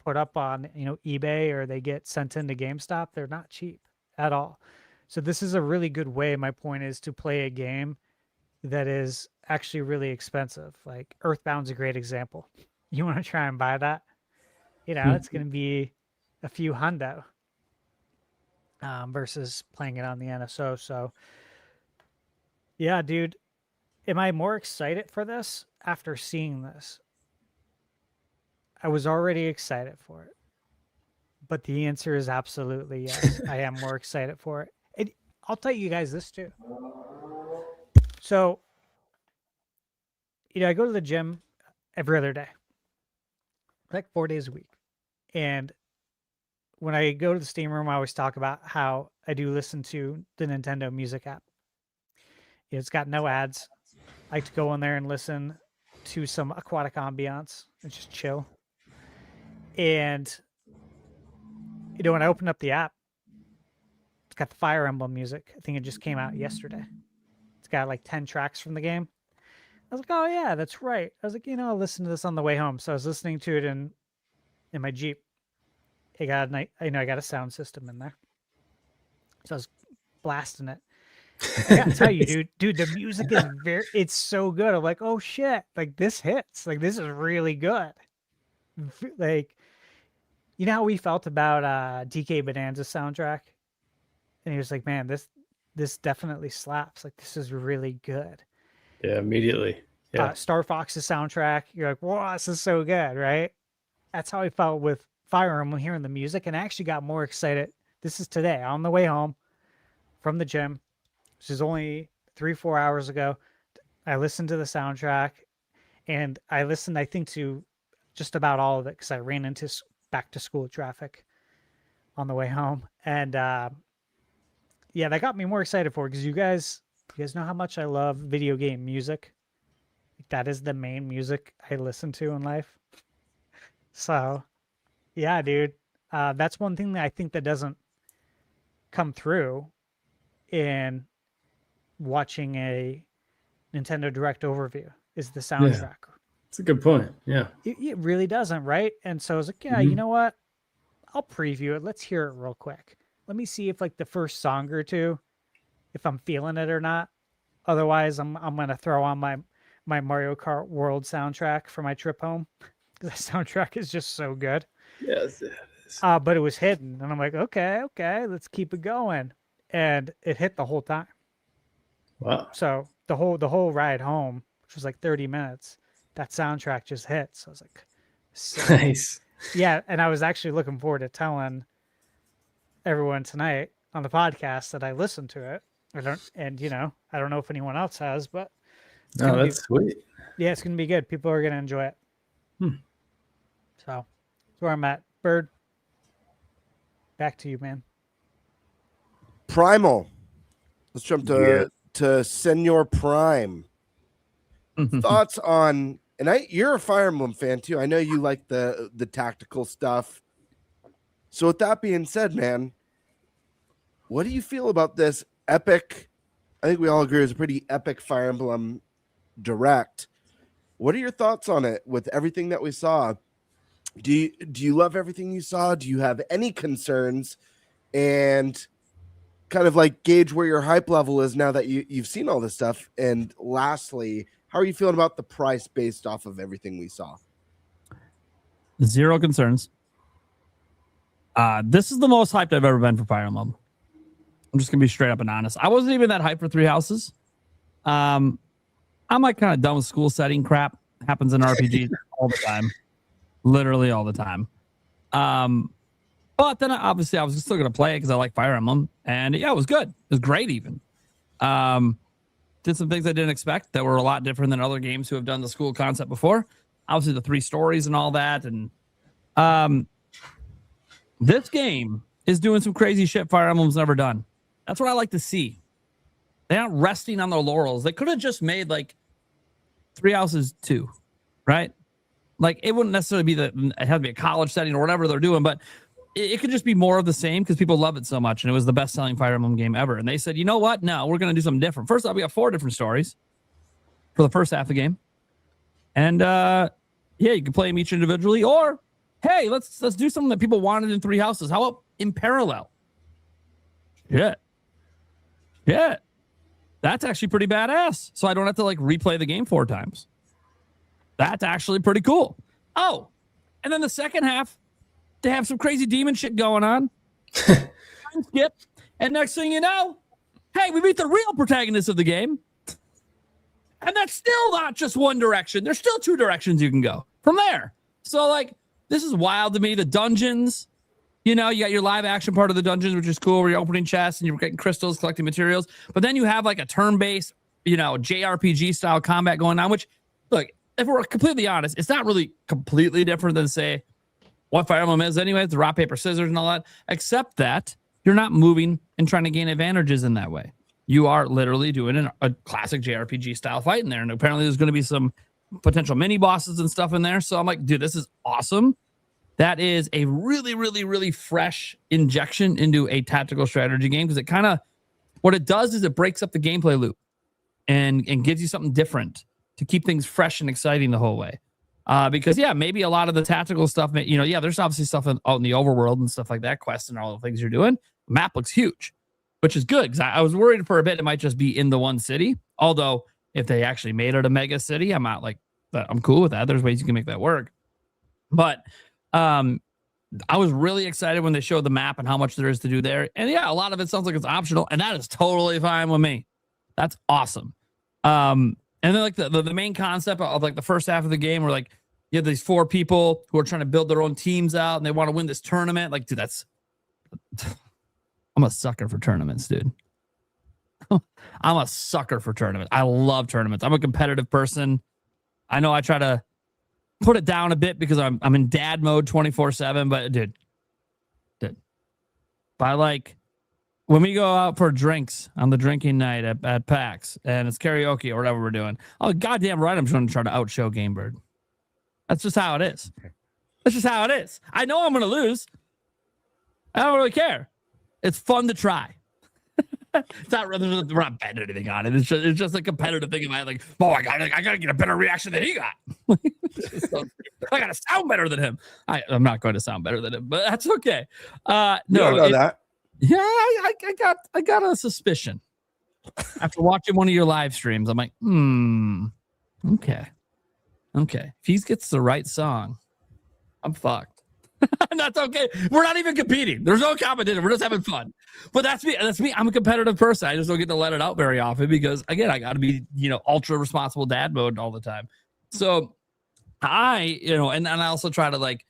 put up on, eBay or they get sent into GameStop, they're not cheap at all. So this is a really good way, my point is, to play a game that is actually really expensive. Like Earthbound's a great example. You want to try and buy that? It's going to be a few hundo versus playing it on the NSO. So yeah, dude, am I more excited for this after seeing this? I was already excited for it, but the answer is absolutely yes. I am more excited for it. And I'll tell you guys this too. So, I go to the gym every other day, like 4 days a week. And when I go to the Steam room, I always talk about how I do listen to the Nintendo Music app. It's got no ads. I like to go in there and listen to some aquatic ambiance and just chill. And, when I opened up the app, it's got the Fire Emblem music. I think it just came out yesterday. It's got like 10 tracks from the game. I was like, oh yeah, that's right. I was like, I'll listen to this on the way home. So I was listening to it in my Jeep. I got a sound system in there. So I was blasting it. I gotta tell you, dude, the music is it's so good. I'm like, oh shit, like this hits. Like this is really good. Like, how we felt about DK Bonanza soundtrack? And he was like, man, this definitely slaps. Like this is really good. Yeah, immediately. Yeah. Star Fox's soundtrack, you're like, wow, this is so good, right? That's how I felt with Fire Emblem hearing the music, and I actually got more excited. This is today on the way home from the gym. This is only 3-4 hours ago. I listened to the soundtrack, and I listened, I think, to just about all of it because I ran into back to school traffic on the way home. And yeah, that got me more excited for it because you guys know how much I love video game music. That is the main music I listen to in life. So yeah, dude, that's one thing that I think that doesn't come through in watching a Nintendo Direct overview is the soundtrack. Yeah, that's a good point. Yeah, it really doesn't, right? And so I was like, yeah, you know what? I'll preview it. Let's hear it real quick. Let me see if like the first song or two, if I'm feeling it or not. Otherwise, I'm gonna throw on my Mario Kart World soundtrack for my trip home. The soundtrack is just so good. Yes, it is. But it was hidden, and I'm like, okay, let's keep it going, and it hit the whole time. Wow! So the whole ride home, which was like 30 minutes, that soundtrack just hit. So I was like, sick. Nice. Yeah, and I was actually looking forward to telling everyone tonight on the podcast that I listened to it. I don't know if anyone else has, but that's sweet. Yeah, it's gonna be good. People are gonna enjoy it. So that's where I'm at. Bird, back to you, man. Primal. Let's jump to Senor Prime. Thoughts on, and you're a Fire Emblem fan too. I know you like the tactical stuff. So with that being said, man, what do you feel about this epic? I think we all agree it was a pretty epic Fire Emblem Direct. What are your thoughts on it with everything that we saw? Do you love everything you saw? Do you have any concerns? And kind of like gauge where your hype level is now that you've seen all this stuff. And lastly, how are you feeling about the price based off of everything we saw? Zero concerns. This is the most hyped I've ever been for Fire Emblem. I'm just gonna be straight up and honest. I wasn't even that hyped for Three Houses. I'm like kind of done with school setting crap. Happens in RPGs all the time, literally all the time. But then obviously I was still gonna play it because I like Fire Emblem, and yeah, it was good. It was great even. Did some things I didn't expect that were a lot different than other games who have done the school concept before. Obviously the 3 stories and all that, and this game is doing some crazy shit Fire Emblem's never done. That's what I like to see. They're not resting on their laurels. They could have just made like Three Houses 2, right? Like it wouldn't necessarily be it had to be a college setting or whatever they're doing, but it could just be more of the same because people love it so much, and it was the best-selling Fire Emblem game ever. And they said, you know what? No, we're going to do something different. First off, we got 4 different stories for the first half of the game, and yeah, you can play them each individually, or hey, let's do something that people wanted in 3 houses. How about in parallel? Yeah, that's actually pretty badass. So I don't have to like replay the game 4 times. That's actually pretty cool. Oh, and then the second half, they have some crazy demon shit going on. Skip, and next thing you know, hey, we meet the real protagonist of the game. And that's still not just one direction. There's still 2 directions you can go from there. So like, this is wild to me. The dungeons, you know, you got your live action part of the dungeons, which is cool, where you're opening chests and you're getting crystals, collecting materials. But then you have like a turn-based, you know, JRPG style combat going on, which, look, if we're completely honest, it's not really completely different than, say, what Fire Emblem is anyway, the rock, paper, scissors and all that, except that you're not moving and trying to gain advantages in that way. You are literally doing a classic JRPG style fight in there. And apparently there's going to be some potential mini bosses and stuff in there. So I'm like, dude, this is awesome. That is a really, really, really fresh injection into a tactical strategy game, because it kind of, what it does is it breaks up the gameplay loop and gives you something different to keep things fresh and exciting the whole way. Because yeah, maybe a lot of the tactical stuff, you know, yeah, there's obviously stuff out in the overworld and stuff like that, quests and all the things you're doing. The map looks huge, which is good, because I was worried for a bit it might just be in the one city. Although if they actually made it a mega city, I'm not like that. I'm cool with that. There's ways you can make that work. But I was really excited when they showed the map and how much there is to do there. And yeah, a lot of it sounds like it's optional, and that is totally fine with me. That's awesome. And then like the main concept of like the first half of the game, where like you have these 4 people who are trying to build their own teams out and they want to win this tournament. Like, dude, I'm a sucker for tournaments, dude. I'm a sucker for tournaments. I love tournaments. I'm a competitive person. I know I try to put it down a bit because I'm in dad mode 24/7, but dude, by like, when we go out for drinks on the drinking night at PAX and it's karaoke or whatever we're doing, oh, goddamn right, I'm going to try to outshow GameBird. That's just how it is. That's just how it is. I know I'm going to lose. I don't really care. It's fun to try. It's not, we're not betting anything on it. It's just a competitive thing in my head. Like, oh, I gotta get a better reaction than he got. I gotta sound better than him. I'm not going to sound better than him, but that's okay. No, you don't know that. Yeah, I got a suspicion after watching one of your live streams. I'm like, okay. If he gets the right song, I'm fucked. And that's okay. We're not even competing. There's no competition. We're just having fun. But that's me. I'm a competitive person. I just don't get to let it out very often because, again, I got to be, ultra responsible dad mode all the time. So and I also try to like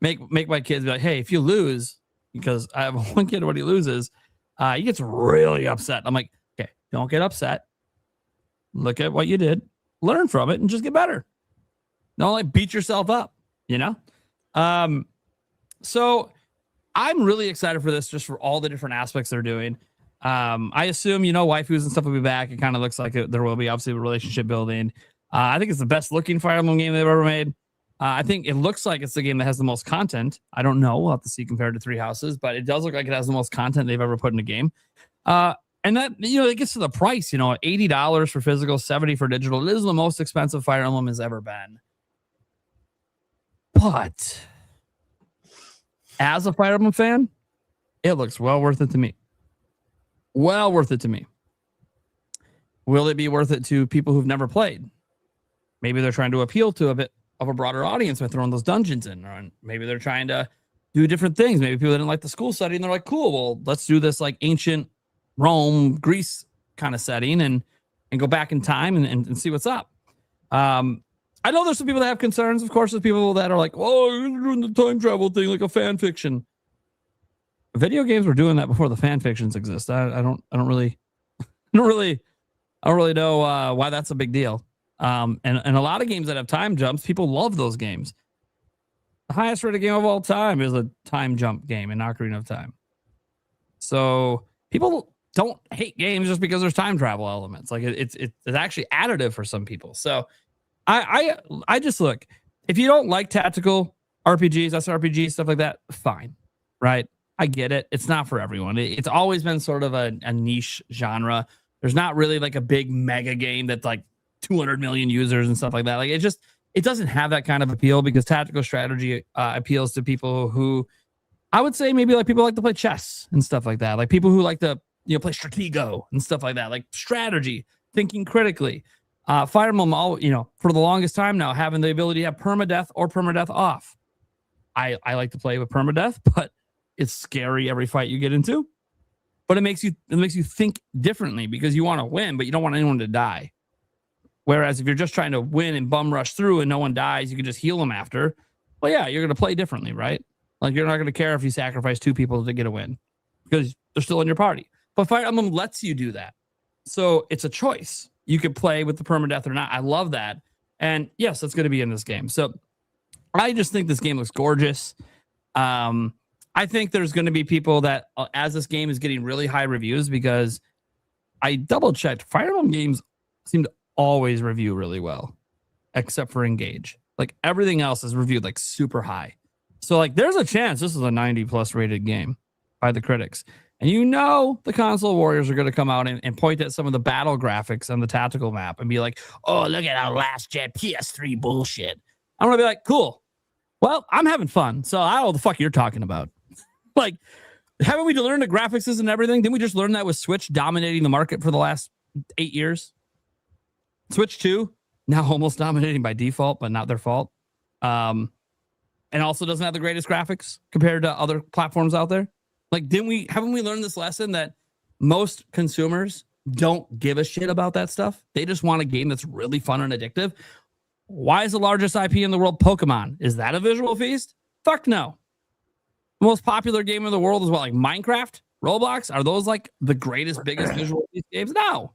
make my kids be like, hey, if you lose, because I have one kid when he loses, he gets really upset. I'm like, okay, don't get upset. Look at what you did, learn from it, and just get better. Don't like beat yourself up, So I'm really excited for this, just for all the different aspects they're doing. I assume, waifus and stuff will be back. It kind of looks like there will be obviously relationship building. I think it's the best looking Fire Emblem game they've ever made. I think it looks like it's the game that has the most content. I don't know. We'll have to see compared to Three Houses, but it does look like it has the most content they've ever put in a game. And that, it gets to the price, $80 for physical, $70 for digital. It is the most expensive Fire Emblem has ever been. But as a Fire Emblem fan, it looks well worth it to me. Well worth it to me. Will it be worth it to people who've never played? Maybe they're trying to appeal to a bit of a broader audience by throwing those dungeons in. Or maybe they're trying to do different things. Maybe people didn't like the school setting. They're like, cool, well, let's do this like ancient Rome, Greece kind of setting and go back in time and see what's up. I know there's some people that have concerns. Of course, there's people that are like, oh, you're doing the time travel thing like a fan fiction. Video games were doing that before the fan fictions exist. I don't really know why that's a big deal. And a lot of games that have time jumps, people love those games. The highest rated game of all time is a time jump game in Ocarina of Time. So people don't hate games just because there's time travel elements. Like it's actually additive for some people. So I just look, if you don't like tactical RPGs, SRPGs, stuff like that, fine, right? I get it. It's not for everyone. It's always been sort of a niche genre. There's not really like a big mega game that's like 200 million users and stuff like that. Like it doesn't have that kind of appeal because tactical strategy appeals to people who I would say maybe like people like to play chess and stuff like that. Like people who like to, play Stratego and stuff like that, like strategy, thinking critically. Fire Emblem, for the longest time now, having the ability to have permadeath or permadeath off. I like to play with permadeath, but it's scary every fight you get into. But it makes you think differently because you want to win, but you don't want anyone to die. Whereas if you're just trying to win and bum rush through and no one dies, you can just heal them after. Well, yeah, you're going to play differently, right? Like you're not going to care if you sacrifice 2 people to get a win because they're still in your party. But Fire Emblem lets you do that. So it's a choice. You could play with the permadeath or not. I love that. And yes, that's going to be in this game. So I just think this game looks gorgeous. I think there's going to be people that, as this game is getting really high reviews, because I double checked, Fire Emblem games seem to always review really well, except for Engage. Like everything else is reviewed like super high. So like there's a chance this is a 90+ rated game by the critics. And the console warriors are going to come out and point at some of the battle graphics on the tactical map and be like, oh, look at our last gen PS3 bullshit. I'm going to be like, cool. Well, I'm having fun. So I don't know what the fuck you're talking about. Like, haven't we learned the graphics and everything? Didn't we just learn that with Switch dominating the market for the last 8 years? Switch 2, now almost dominating by default, but not their fault. And also doesn't have the greatest graphics compared to other platforms out there. Like, haven't we learned this lesson that most consumers don't give a shit about that stuff? They just want a game that's really fun and addictive. Why is the largest IP in the world Pokemon? Is that a visual feast? Fuck no. The most popular game in the world is what, like Minecraft, Roblox? Are those like the greatest, biggest visual feast games? No.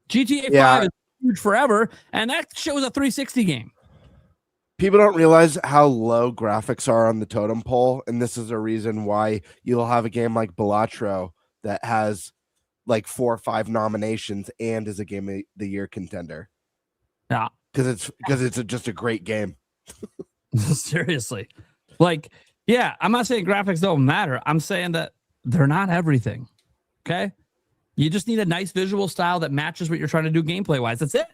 GTA 5 is huge forever, and that shit was a 360 game. People don't realize how low graphics are on the totem pole, and this is a reason why you'll have a game like Balatro that has like 4 or 5 nominations and is a Game of the Year contender. Yeah, because it's just a great game. Seriously, like, yeah, I'm not saying graphics don't matter. I'm saying that they're not everything. Okay, you just need a nice visual style that matches what you're trying to do gameplay wise. That's it.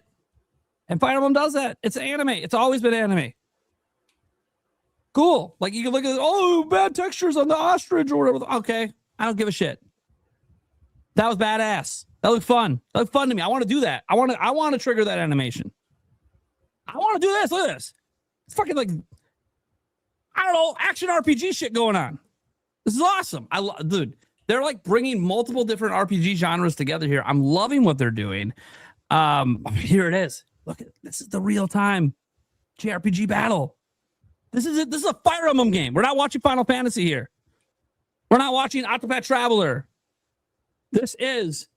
And Fire Emblem does that. It's anime. It's always been anime. Cool. Like you can look at bad textures on the ostrich or whatever. Okay, I don't give a shit. That was badass. That looked fun. That looked fun to me. I want to do that. I want to trigger that animation. I want to do this. Look at this. It's fucking like, I don't know, action RPG shit going on. This is awesome. Dude, they're like bringing multiple different RPG genres together here. I'm loving what they're doing. Here it is. Look at this. Is the real time JRPG battle. This is it. This is a Fire Emblem game. We're not watching Final Fantasy here. We're not watching Octopath Traveler. This is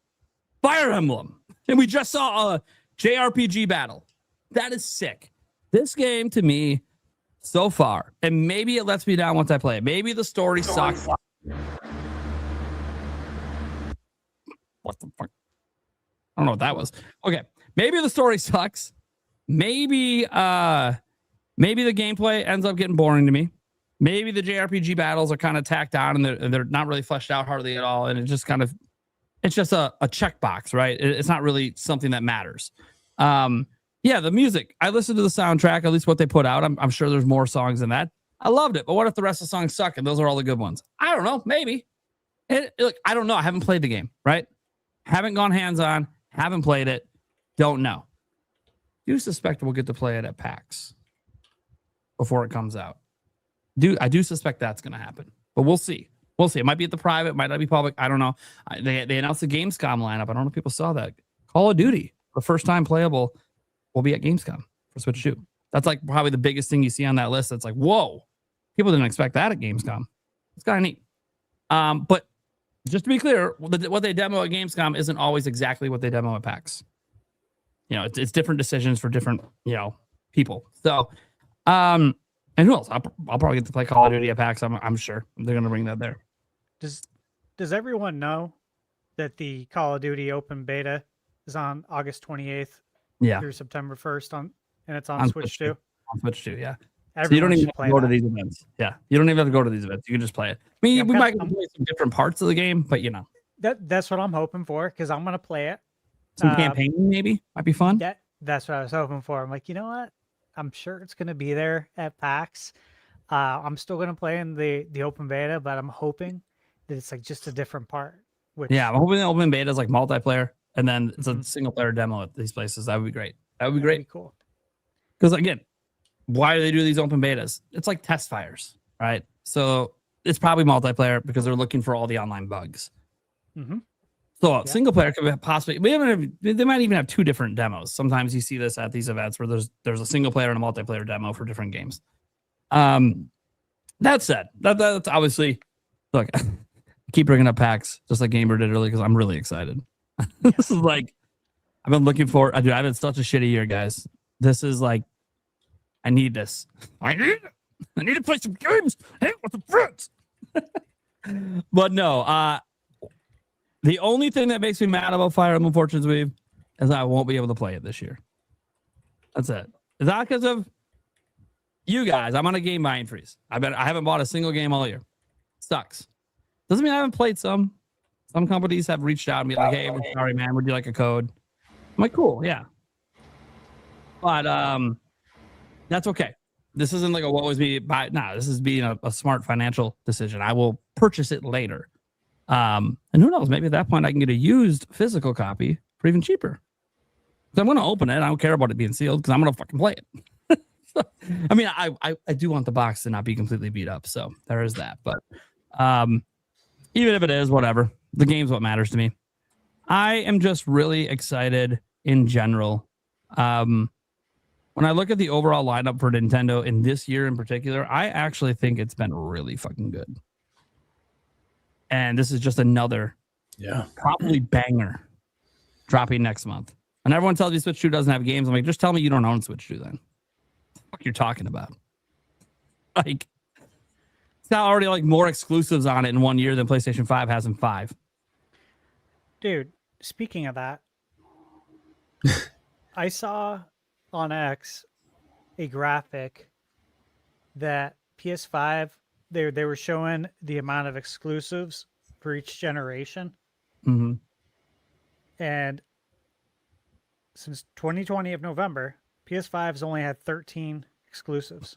Fire Emblem. And we just saw a JRPG battle. That is sick. This game to me so far, and maybe it lets me down once I play it. Maybe the story sucks. What the fuck? I don't know what that was. Okay. Maybe the story sucks. Maybe the gameplay ends up getting boring to me. Maybe the JRPG battles are kind of tacked on and they're not really fleshed out hardly at all. And it's just a checkbox, right? It's not really something that matters. Yeah, the music. I listened to the soundtrack, at least what they put out. I'm sure there's more songs than that. I loved it. But what if the rest of the songs suck and those are all the good ones? I don't know. Maybe. Look, I don't know. I haven't played the game, right? Haven't gone hands-on. Haven't played it. Don't know. Do suspect we'll get to play it at PAX before it comes out. I do suspect that's going to happen, but we'll see. We'll see. It might be at the private, might not be public. I don't know. They announced the Gamescom lineup. I don't know if people saw that. Call of Duty, the first time playable, will be at Gamescom for Switch 2. That's like probably the biggest thing you see on that list. That's like, whoa, people didn't expect that at Gamescom. It's kind of neat. But just to be clear, what they demo at Gamescom isn't always exactly what they demo at PAX. It's different decisions for different, people. So, and who else? I'll probably get to play Call of Duty at PAX. I'm sure they're going to bring that there. Does everyone know that the Call of Duty open beta is on August 28th through September 1st and it's on Switch 2? on Switch too. Yeah. So Everyone you don't even should have play to go to that. these events. Yeah. You don't even have to go to these events. You can just play it. I mean, Yeah, we might play some different parts of the game, but you know, That's what I'm hoping for because I'm gonna play it. some campaign maybe might be fun. That's what I was hoping for. I'm like, you know what? I'm sure it's gonna be there at PAX. I'm still gonna play in the open beta, but I'm hoping that it's like just a different part. Which Yeah, I'm hoping the open beta is like multiplayer, and then it's a single player demo at these places. That would be great. That would be great. Cool. Because again, why do they do these open betas? It's like test fires, right? So it's probably multiplayer because they're looking for all the online bugs. Mm-hmm. So single player could possibly. They might even have two different demos. Sometimes you see this at these events where there's a single player and a multiplayer demo for different games. That said, that's obviously look. I keep bringing up PAX just like GameBird did earlier because I'm really excited. This is like I've been looking for. I've been such a shitty year, guys. This is like I need this. I need to play some games. Hang with the friends. But no, the only thing that makes me mad about Fire Emblem Fortune's Weave is I won't be able to play it this year. That's it. It's not because of you guys. I'm on a game buying freeze. I haven't bought a single game all year. Sucks. Doesn't mean I haven't played some. Some companies have reached out and be like, "Hey, we're sorry, man. Would you like a code?" I'm like, "Cool, yeah." But that's okay. This isn't like a what was me buy. No, this is being a smart financial decision. I will purchase it later. And who knows? Maybe at that point I can get a used physical copy for even cheaper. Because I'm going to open it. I don't care about it being sealed because I'm going to fucking play it. So, I mean, I do want the box to not be completely beat up. So there is that. But even if it is, whatever. The game's what matters to me. I am just really excited in general. When I look at the overall lineup for Nintendo in this year in particular, I actually think it's been really fucking good. And this is just another probably banger dropping next month. And everyone tells me Switch 2 doesn't have games. I'm like, just tell me you don't own Switch 2 then. What the fuck you're talking about? Like, it's got already like more exclusives on it in 1 year than PlayStation 5 has in 5. Dude, speaking of that, I saw on X a graphic that PS5 they were showing the amount of exclusives for each generation. Mm-hmm. And since 2020 of November, PS5's only had 13 exclusives.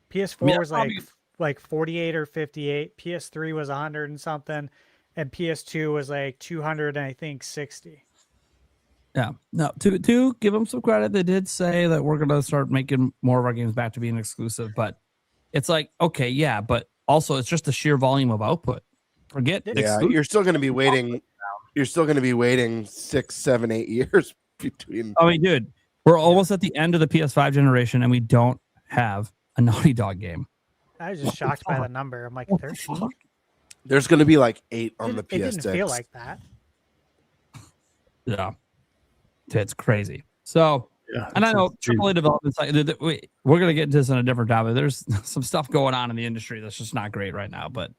PS4 was like 48 or 58. PS3 was 100 and something, and PS2 was like 200 and I think 60. Yeah, no. To give them some credit, they did say that we're gonna start making more of our games back to being exclusive. But it's like, okay, yeah, but also it's just the sheer volume of output. Forget, you're still gonna be waiting. You're still gonna be waiting 6, 7, 8 years between. I mean, dude, we're almost at the end of the PS5 generation, and we don't have a Naughty Dog game. I was just shocked by the number. I'm like, 13? There's gonna be like 8 on the PS6. It didn't feel like that. Yeah. It's crazy. So, and I know AAA development side, we're going to get into this on a different topic. There's some stuff going on in the industry that's just not great right now. But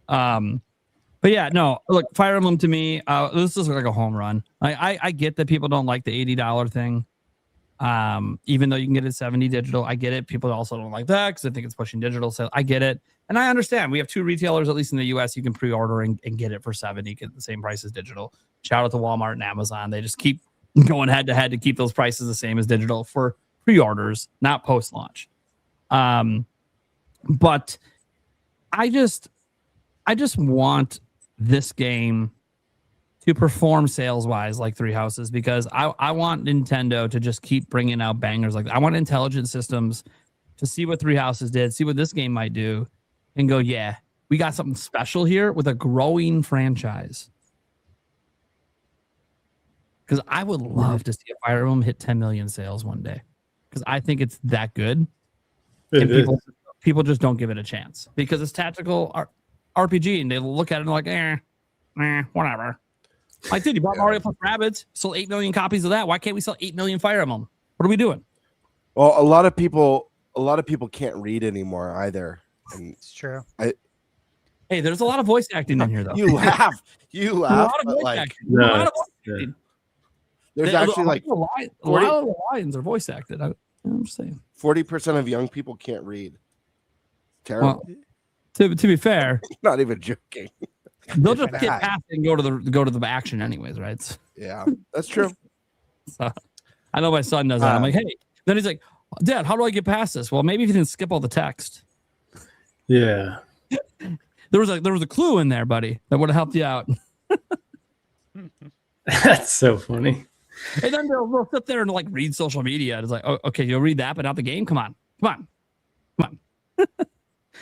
yeah, no, look, Fire Emblem to me, this is like a home run. I get that people don't like the $80 thing. Even though you can get it 70 digital, I get it. People also don't like that because I think it's pushing digital. So I get it. And I understand. We have 2 retailers, at least in the US, you can pre-order and get it for 70, get the same price as digital. Shout out to Walmart and Amazon. They just keep going head to head to keep those prices the same as digital for pre-orders, not post-launch. But I just want this game to perform sales-wise like Three Houses because I want Nintendo to just keep bringing out bangers like that. I want Intelligent Systems to see what Three Houses did, see what this game might do, and go, yeah, we got something special here with a growing franchise. Because I would love to see a Fire Emblem hit 10 million sales one day. Because I think it's that good. And people just don't give it a chance. Because it's tactical RPG, and they look at it and they're like, whatever. Like, dude, you bought Mario plus Rabbids, sold 8 million copies of that. Why can't we sell 8 million Fire Emblem? What are we doing? Well, a lot of people can't read anymore either. And it's true. Hey, there's a lot of voice acting in here, though. You laugh. A lot of voice acting. There's actually like a lot of the lines are voice acted. I'm just saying 40% of young people can't read. Terrible. Well, to be fair, not even joking. They'll just get past it and go to the action anyways, right? Yeah, that's true. So, I know my son does that. I'm like, hey. Then he's like, Dad, how do I get past this? Well, maybe if you didn't skip all the text. Yeah. There was a clue in there, buddy, that would have helped you out. That's so funny. And then they'll sit there and like read social media. It's like, oh, okay, you'll read that, but not the game. Come on.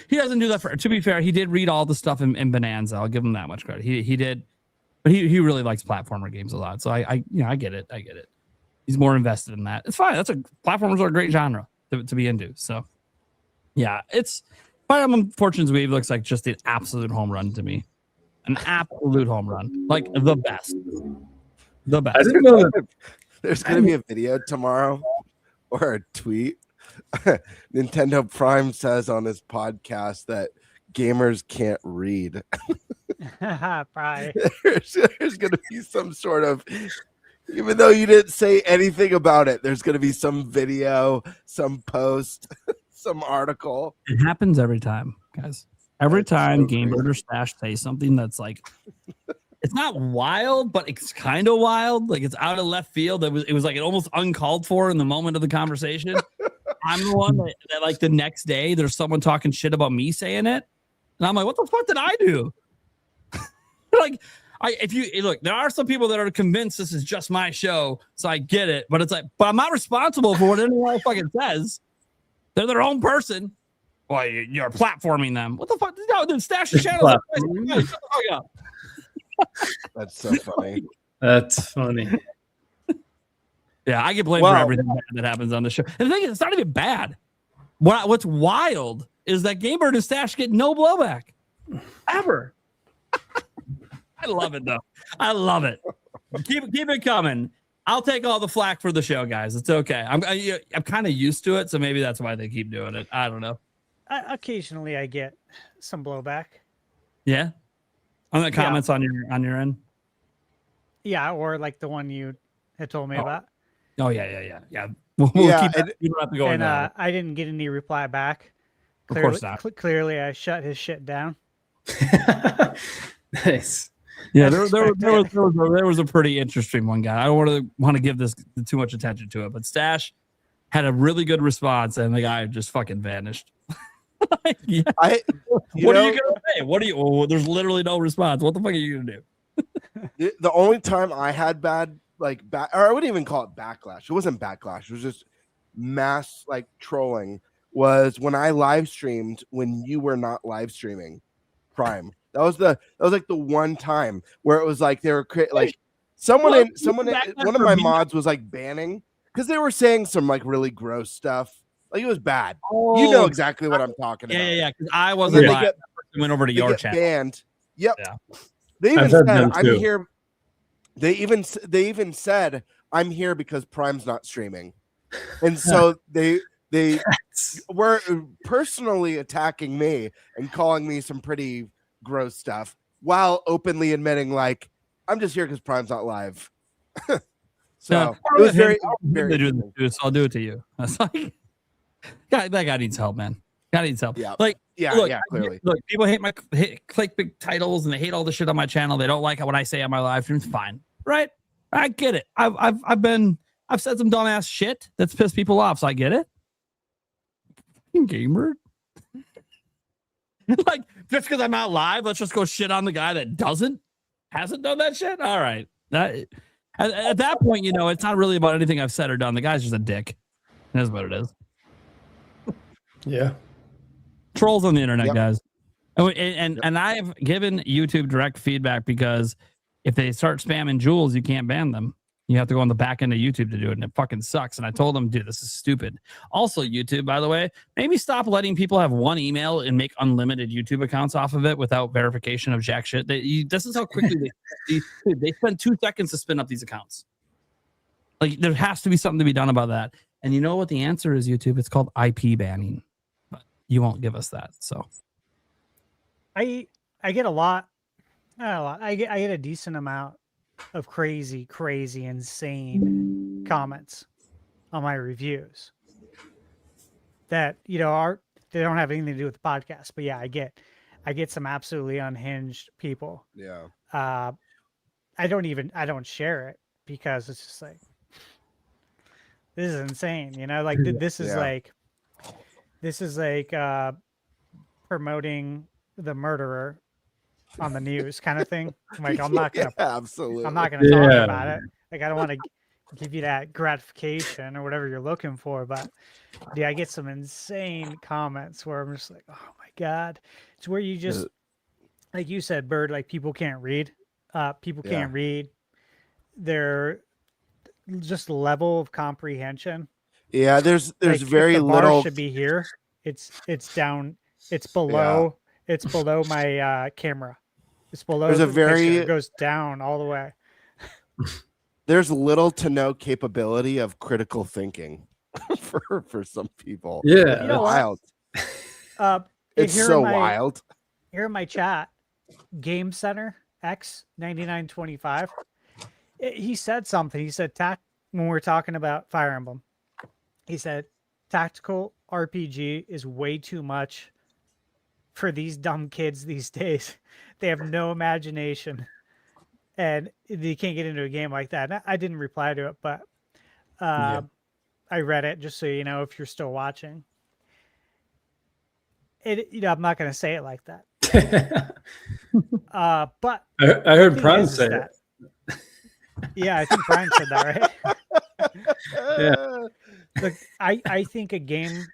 He doesn't do that. To be fair, he did read all the stuff in Bonanza. I'll give him that much credit. He did, but he really likes platformer games a lot. So I get it. He's more invested in that. It's fine. Platformers are a great genre to be into. So yeah, it's Fire Emblem Fortune's Weave looks like just an absolute home run to me. An absolute home run, like the best. The best. I didn't know that. There's going to be a video tomorrow or a tweet. Nintendo Prime says on his podcast that gamers can't read. Probably. There's going to be some sort of, even though you didn't say anything about it, there's going to be some video, some post, some article. It happens every time, guys. Every time GameBird or Stash say something that's like, it's not wild, but it's kind of wild. Like it's out of left field. It was like it almost uncalled for in the moment of the conversation. I'm the one that like the next day there's someone talking shit about me saying it, and I'm like, what the fuck did I do? Like, if you look, there are some people that are convinced this is just my show, so I get it. But it's like, but I'm not responsible for what anyone fucking says. They're their own person. Well, you're platforming them. What the fuck? No, dude, Stash the channel. Shut the fuck up. That's so funny. That's funny. Yeah, I get blamed for everything bad that happens on the show. And the thing is, it's not even bad. What's wild is that GameBird and Stash get no blowback. Ever. I love it, though. I love it. Keep it coming. I'll take all the flack for the show, guys. It's okay. I'm kind of used to it, so maybe that's why they keep doing it. I don't know. Occasionally, I get some blowback. Yeah, on the comments on your end. Yeah, or like the one you had told me about. Oh yeah. We'll keep that. You don't have to go and I didn't get any reply back. Of course not. Clearly, I shut his shit down. Nice. Yeah, there was a pretty interesting one, guy. I don't want to give this too much attention to it, but Stash had a really good response, and the guy just fucking vanished. Yeah. What are you gonna say? There's literally no response. What the fuck are you gonna do? The only time I had bad, or I wouldn't even call it backlash. It wasn't backlash. It was just mass trolling. Was when I live streamed when you were not live streaming Prime. That was like the one time where it was like they were like one of my mods was like banning because they were saying some like really gross stuff. Like it was bad. You know exactly what I'm talking about. Yeah. Because I wasn't live. Went over to your channel. Banned. Yep. Yeah. They even said I'm here. They even said I'm here because Prime's not streaming, and so they were personally attacking me and calling me some pretty gross stuff while openly admitting like I'm just here because Prime's not live. So it was very so I'll do it to you. That's like, that guy needs help, man. Guy needs help. Yeah. Clearly. Look, people hate clickbait titles and they hate all the shit on my channel. They don't like what I say on my live streams. Fine, right? I get it. I've said some dumbass shit that's pissed people off, so I get it. Gamer. Like, just because I'm not live, let's just go shit on the guy that hasn't done that shit. All right. At that point, it's not really about anything I've said or done. The guy's just a dick. That's what it is. Yeah. Trolls on the internet, guys. And I've given YouTube direct feedback because if they start spamming jewels, you can't ban them. You have to go on the back end of YouTube to do it, and it fucking sucks. And I told them, dude, this is stupid. Also, YouTube, by the way, maybe stop letting people have one email and make unlimited YouTube accounts off of it without verification of jack shit. This is how quickly they spend 2 seconds to spin up these accounts. Like, there has to be something to be done about that. And you know what the answer is, YouTube? It's called IP banning. But you won't give us that. So I get a lot. Not a lot. I get a decent amount of crazy, insane comments on my reviews that, you know, they don't have anything to do with the podcast. But yeah, I get some absolutely unhinged people. Yeah. I don't share it because it's just like, this is insane, you know, like this is like promoting the murderer on the news kind of thing. Like, I'm not gonna absolutely. I'm not gonna talk about it. Like, I don't want to give you that gratification or whatever you're looking for, but yeah, I get some insane comments where I'm just like, oh my God. It's where you just, like you said, Bird, like people can't read. People can't read. They're just level of comprehension. Yeah, there's like, very if the bar little should be here. It's down. It's below. Yeah. It's below my camera. It's below. There's a very picture. It goes down all the way. There's little to no capability of critical thinking for some people. Yeah, you know wild. It's here so in my, wild. Here in my chat, Game Center X 9925. He said something. He said when we were talking about Fire Emblem. He said tactical RPG is way too much for these dumb kids these days. They have no imagination and they can't get into a game like that. And I didn't reply to it, but I read it just so you know if you're still watching. You know, I'm not going to say it like that. But I heard Prime say it. Yeah, I think Brian said that, right? Yeah. Look, I think a game,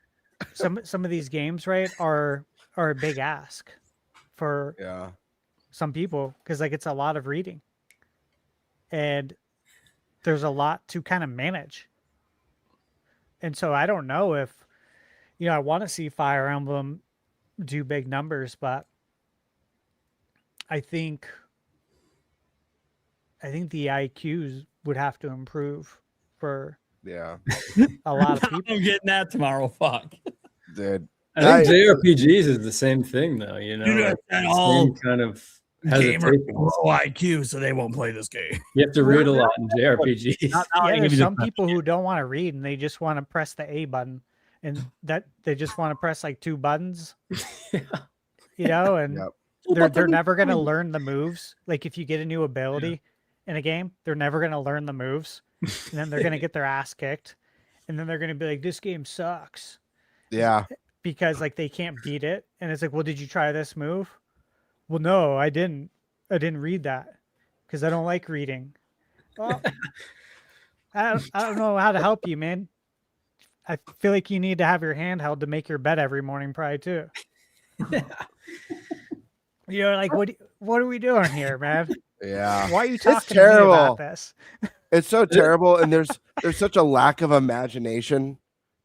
some of these games, right, are a big ask for some people because like it's a lot of reading, and there's a lot to kind of manage. And so I don't know if, you know, I want to see Fire Emblem do big numbers, but I think the IQs would have to improve for a lot of people. I'm getting that tomorrow. Fuck, dude. I think JRPGs is the same thing, though. You know, like same kind of gamer low IQ, so they won't play this game. You have to read a lot in JRPGs. There's some people who don't want to read and they just want to press the A button, and that they just want to press like 2 buttons. You know, and they're never gonna learn the moves. Like if you get a new ability in a game, they're never gonna learn the moves, and then they're gonna get their ass kicked, and then they're gonna be like, "This game sucks." Yeah. Because like they can't beat it, and it's like, well, did you try this move? Well, no, I didn't read that because I don't like reading. Well, I don't know how to help you, man. I feel like you need to have your hand held to make your bed every morning, probably too. You know, like what are we doing here, man? Yeah. Why are you talking it's terrible. to me about this? It's so terrible, and there's such a lack of imagination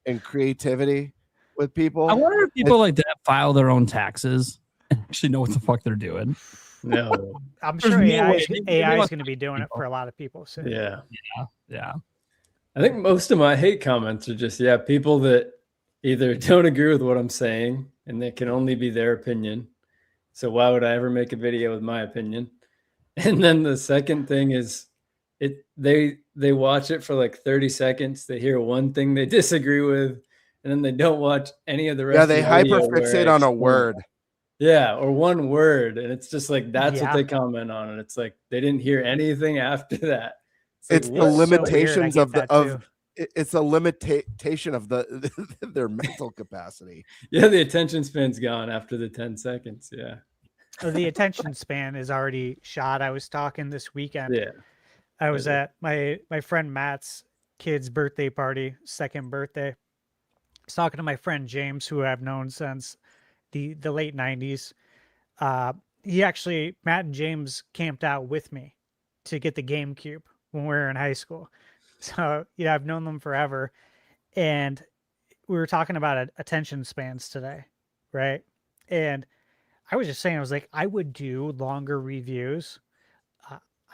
and creativity with people. I wonder if people like that file their own taxes and actually know what the fuck they're doing. No, I'm sure AI is going to be doing it for a lot of people. So. Yeah. I think most of my hate comments are just people that either don't agree with what I'm saying and they can only be their opinion. So why would I ever make a video with my opinion? And then the second thing is they watch it for like 30 seconds. They hear one thing they disagree with, and then they don't watch any of the rest. Yeah, they hyperfixate on a word. Yeah, or one word, and it's just like that's what they comment on, and it's like they didn't hear anything after that. It's like, the limitations so of it's a limitation of their mental capacity. Yeah, the attention span's gone after the 10 seconds. Yeah. The attention span is already shot. I was talking this weekend. Yeah. I was at my friend Matt's kid's birthday party, 2nd birthday. I was talking to my friend James, who I've known since the late 90s. Matt and James camped out with me to get the GameCube when we were in high school. So, I've known them forever. And we were talking about attention spans today, right? And I was just saying, I was like, I would do longer reviews.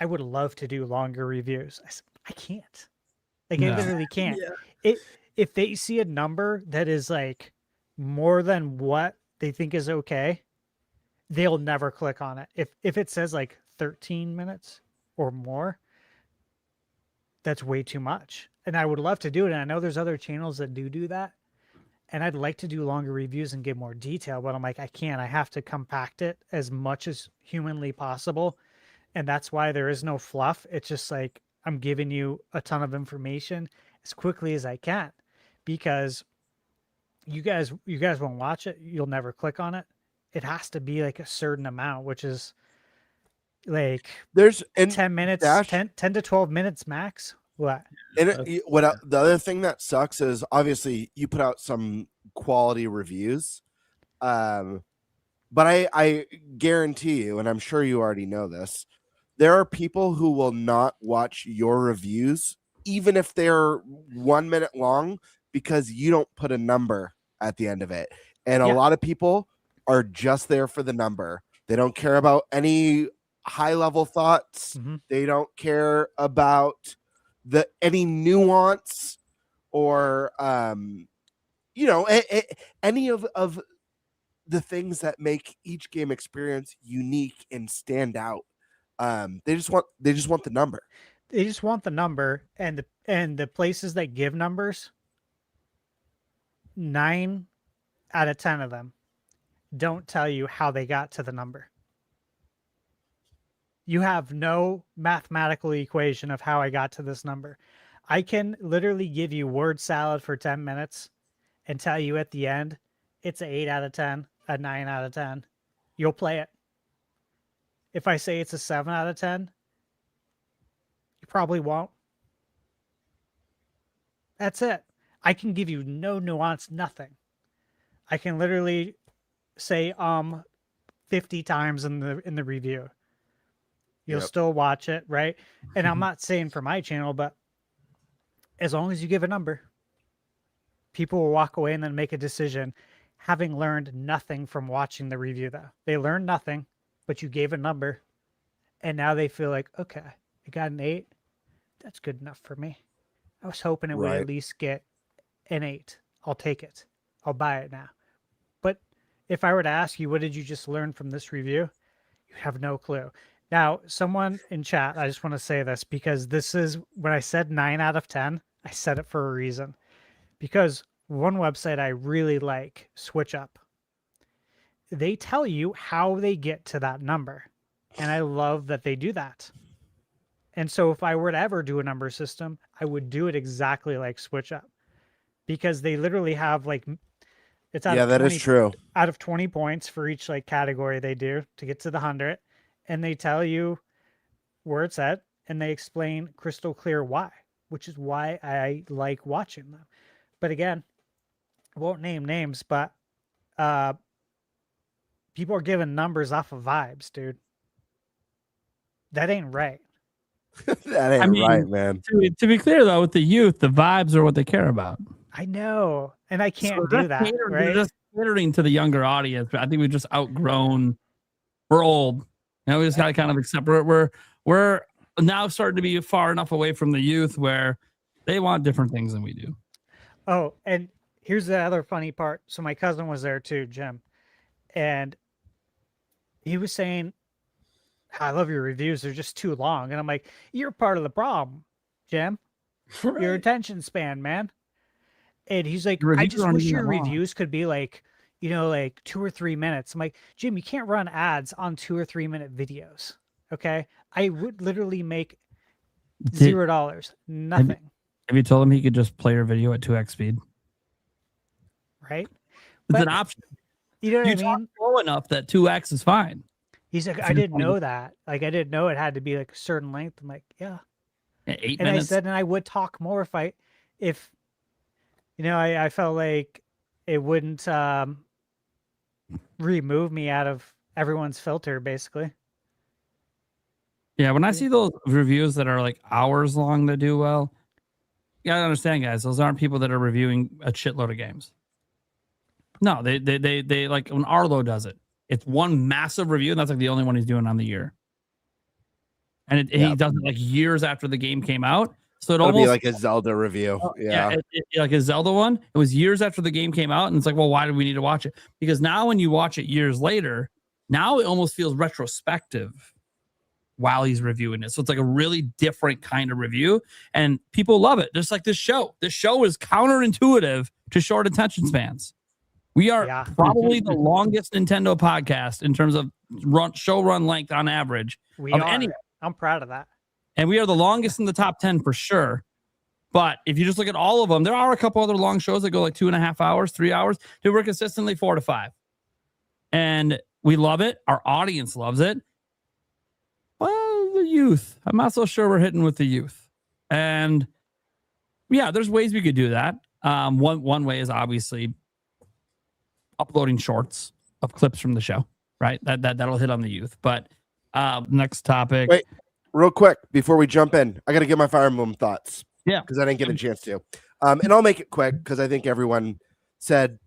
I would love to do longer reviews. I said, I can't. Like, I literally can't. Yeah. If they see a number that is like more than what they think is okay, they'll never click on it. If it says like 13 minutes, or more, that's way too much. And I would love to do it. And I know there's other channels that do that. And I'd like to do longer reviews and give more detail, but I'm like, I can't. I have to compact it as much as humanly possible. And that's why there is no fluff. It's just like I'm giving you a ton of information as quickly as I can, because you guys won't watch it. You'll never click on it. It has to be like a certain amount, which is like There's 10 minutes, Dash, 10 to 12 minutes max. What? and the other thing that sucks is obviously you put out some quality reviews, but I guarantee you, and I'm sure you already know this, there are people who will not watch your reviews even if they're 1 minute long, because you don't put a number at the end of it. And a lot of people are just there for the number. They don't care about any high level thoughts. Mm-hmm. They don't care about any nuance or any of the things that make each game experience unique and stand out. They just want the number. They just want the number, and the places that give numbers, 9 out of 10 of them don't tell you how they got to the number. You have no mathematical equation of how I got to this number. I can literally give you word salad for 10 minutes and tell you at the end it's an 8 out of 10, a 9 out of 10. You'll play it. If I say it's a 7 out of 10, you probably won't. That's it. I can give you no nuance, nothing. I can literally say 50 times in the review. You'll still watch it, right? And I'm not saying for my channel, but as long as you give a number, people will walk away and then make a decision having learned nothing from watching the review, though. They learned nothing, but you gave a number, and now they feel like, okay, I got an 8. That's good enough for me. I was hoping it would at least get an 8. I'll take it. I'll buy it now. But if I were to ask you, what did you just learn from this review? You have no clue. Now, someone in chat, I just want to say this, because this is, when I said 9 out of 10, I said it for a reason. Because one website I really like, SwitchUp, they tell you how they get to that number. And I love that they do that. And so if I were to ever do a number system, I would do it exactly like SwitchUp. Because they literally have like, it's out of 20, that is true. Out of 20 points for each like category they do to get to the 100. And they tell you where it's at, and they explain crystal clear why, which is why I like watching them. But again, I won't name names, but people are giving numbers off of vibes, dude. That ain't right. That ain't right, man. To be clear, though, with the youth, the vibes are what they care about. I know, and I can't do that, right? We're just catering to the younger audience, but I think we've just outgrown. We're old. We just got to kind of accept we're now starting to be far enough away from the youth where they want different things than we do. Oh, and here's the other funny part. So my cousin was there too, Jim, and he was saying, I love your reviews. They're just too long. And I'm like, you're part of the problem, Jim. Right. Your attention span, man. And he's like, I just wish your reviews could be like, like 2 or 3 minutes. I'm like, Jim, you can't run ads on 2 or 3 minute videos. Okay. I would literally make $0. Nothing. Have you told him he could just play your video at 2x speed? Right. It's an option. You know what I mean? Talk slow enough that 2x is fine. He's like, I didn't know that. Like, I didn't know it had to be like a certain length. I'm like, yeah. 8 and minutes. I said, and I would talk more if I felt like it wouldn't remove me out of everyone's filter, basically. Yeah, when I see those reviews that are like hours long that do well, you gotta understand, guys, those aren't people that are reviewing a shitload of games. No, they like when Arlo does it. It's one massive review, and that's like the only one he's doing on the year. And he does it like years after the game came out. So it'll almost be like a Zelda review. Like a Zelda one. It was years after the game came out, and it's like, well, why do we need to watch it? Because now when you watch it years later, now it almost feels retrospective. while he's reviewing it. So it's like a really different kind of review, and people love it. Just like this show. This show is counterintuitive to short attention spans. We are probably the longest Nintendo podcast in terms of show run length on average. I'm proud of that. And we are the longest in the top 10 for sure. But if you just look at all of them, there are a couple other long shows that go like 2.5 hours, 3 hours. Dude, we're consistently 4 to 5. And we love it. Our audience loves it. Well, the youth. I'm not so sure we're hitting with the youth. And yeah, there's ways we could do that. One way is obviously uploading shorts of clips from the show, right? That'll hit on the youth. But next topic. Wait, real quick before we jump in, I got to get my Fire Emblem thoughts. Yeah, because I didn't get a chance to. And I'll make it quick because I think everyone said,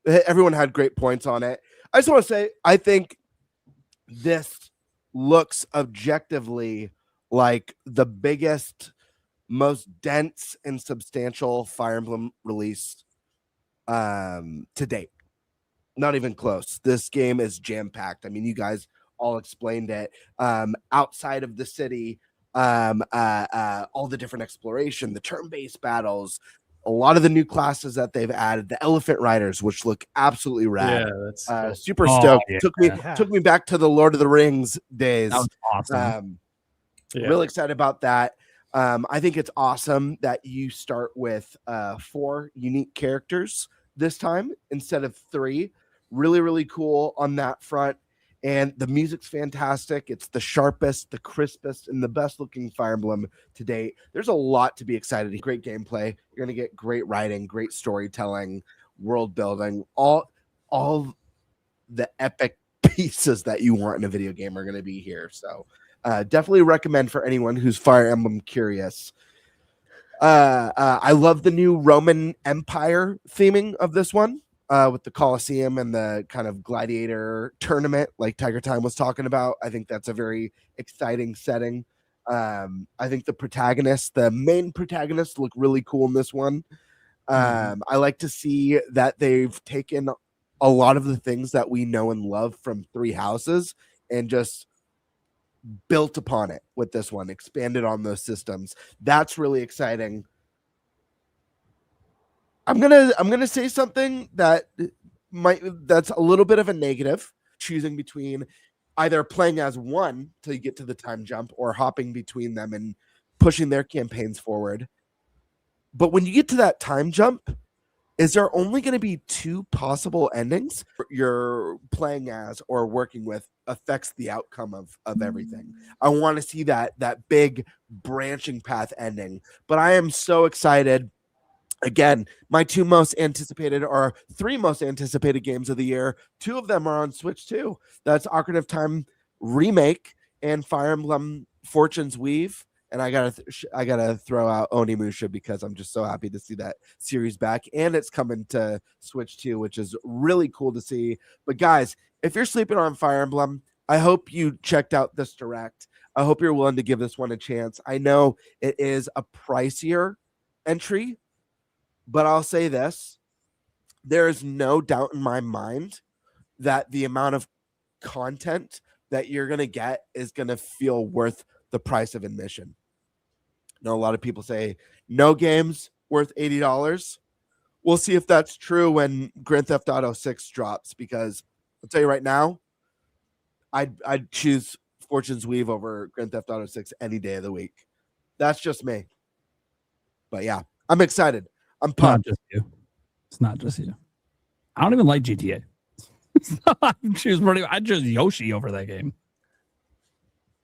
everyone had great points on it. I just want to say, I think this looks objectively like the biggest, most dense and substantial Fire Emblem release to date. Not even close. This game is jam-packed. I mean, you guys all explained it. Outside of the city, all the different exploration, the turn-based battles, a lot of the new classes that they've added, the elephant riders, which look absolutely rad. Yeah, that's super stoked. Took me back to the Lord of the Rings days. That was awesome. Really excited about that. I think it's awesome that you start with 4 unique characters this time instead of 3. Really, really cool on that front. And the music's fantastic. It's the sharpest, the crispest, and the best looking Fire Emblem to date. There's a lot to be excited. Great gameplay. You're going to get great writing, great storytelling, world building. All the epic pieces that you want in a video game are going to be here. So definitely recommend for anyone who's Fire Emblem curious. I love the new Roman Empire theming of this one. With the Colosseum and the kind of gladiator tournament like TigerTyme was talking about. I think that's a very exciting setting. I think the main protagonists look really cool in this one. I like to see that they've taken a lot of the things that we know and love from Three Houses and just built upon it with this one, expanded on those systems. That's really exciting. I'm gonna say something that's a little bit of a negative, choosing between either playing as one till you get to the time jump or hopping between them and pushing their campaigns forward. But when you get to that time jump, is there only going to be 2 possible endings you're playing as or working with affects the outcome of everything? I want to see that big branching path ending, but I am so excited. Again, my 3 most anticipated games of the year. 2 of them are on Switch too. That's Ocarina of Time remake and Fire Emblem Fortune's Weave. And I gotta throw out Onimusha because I'm just so happy to see that series back, and it's coming to Switch too, which is really cool to see. But guys, if you're sleeping on Fire Emblem, I hope you checked out this direct. I hope you're willing to give this one a chance. I know it is a pricier entry, but I'll say this. There is no doubt in my mind that the amount of content that you're going to get is going to feel worth the price of admission. I know a lot of people say no game's worth $80. We'll see if that's true when Grand Theft Auto 6 drops, because I'll tell you right now, I'd choose Fortune's Weave over Grand Theft Auto 6 any day of the week. That's just me. But yeah, I'm excited. I'm pumped. It's not just you. I don't even like GTA. I'd choose Yoshi over that game.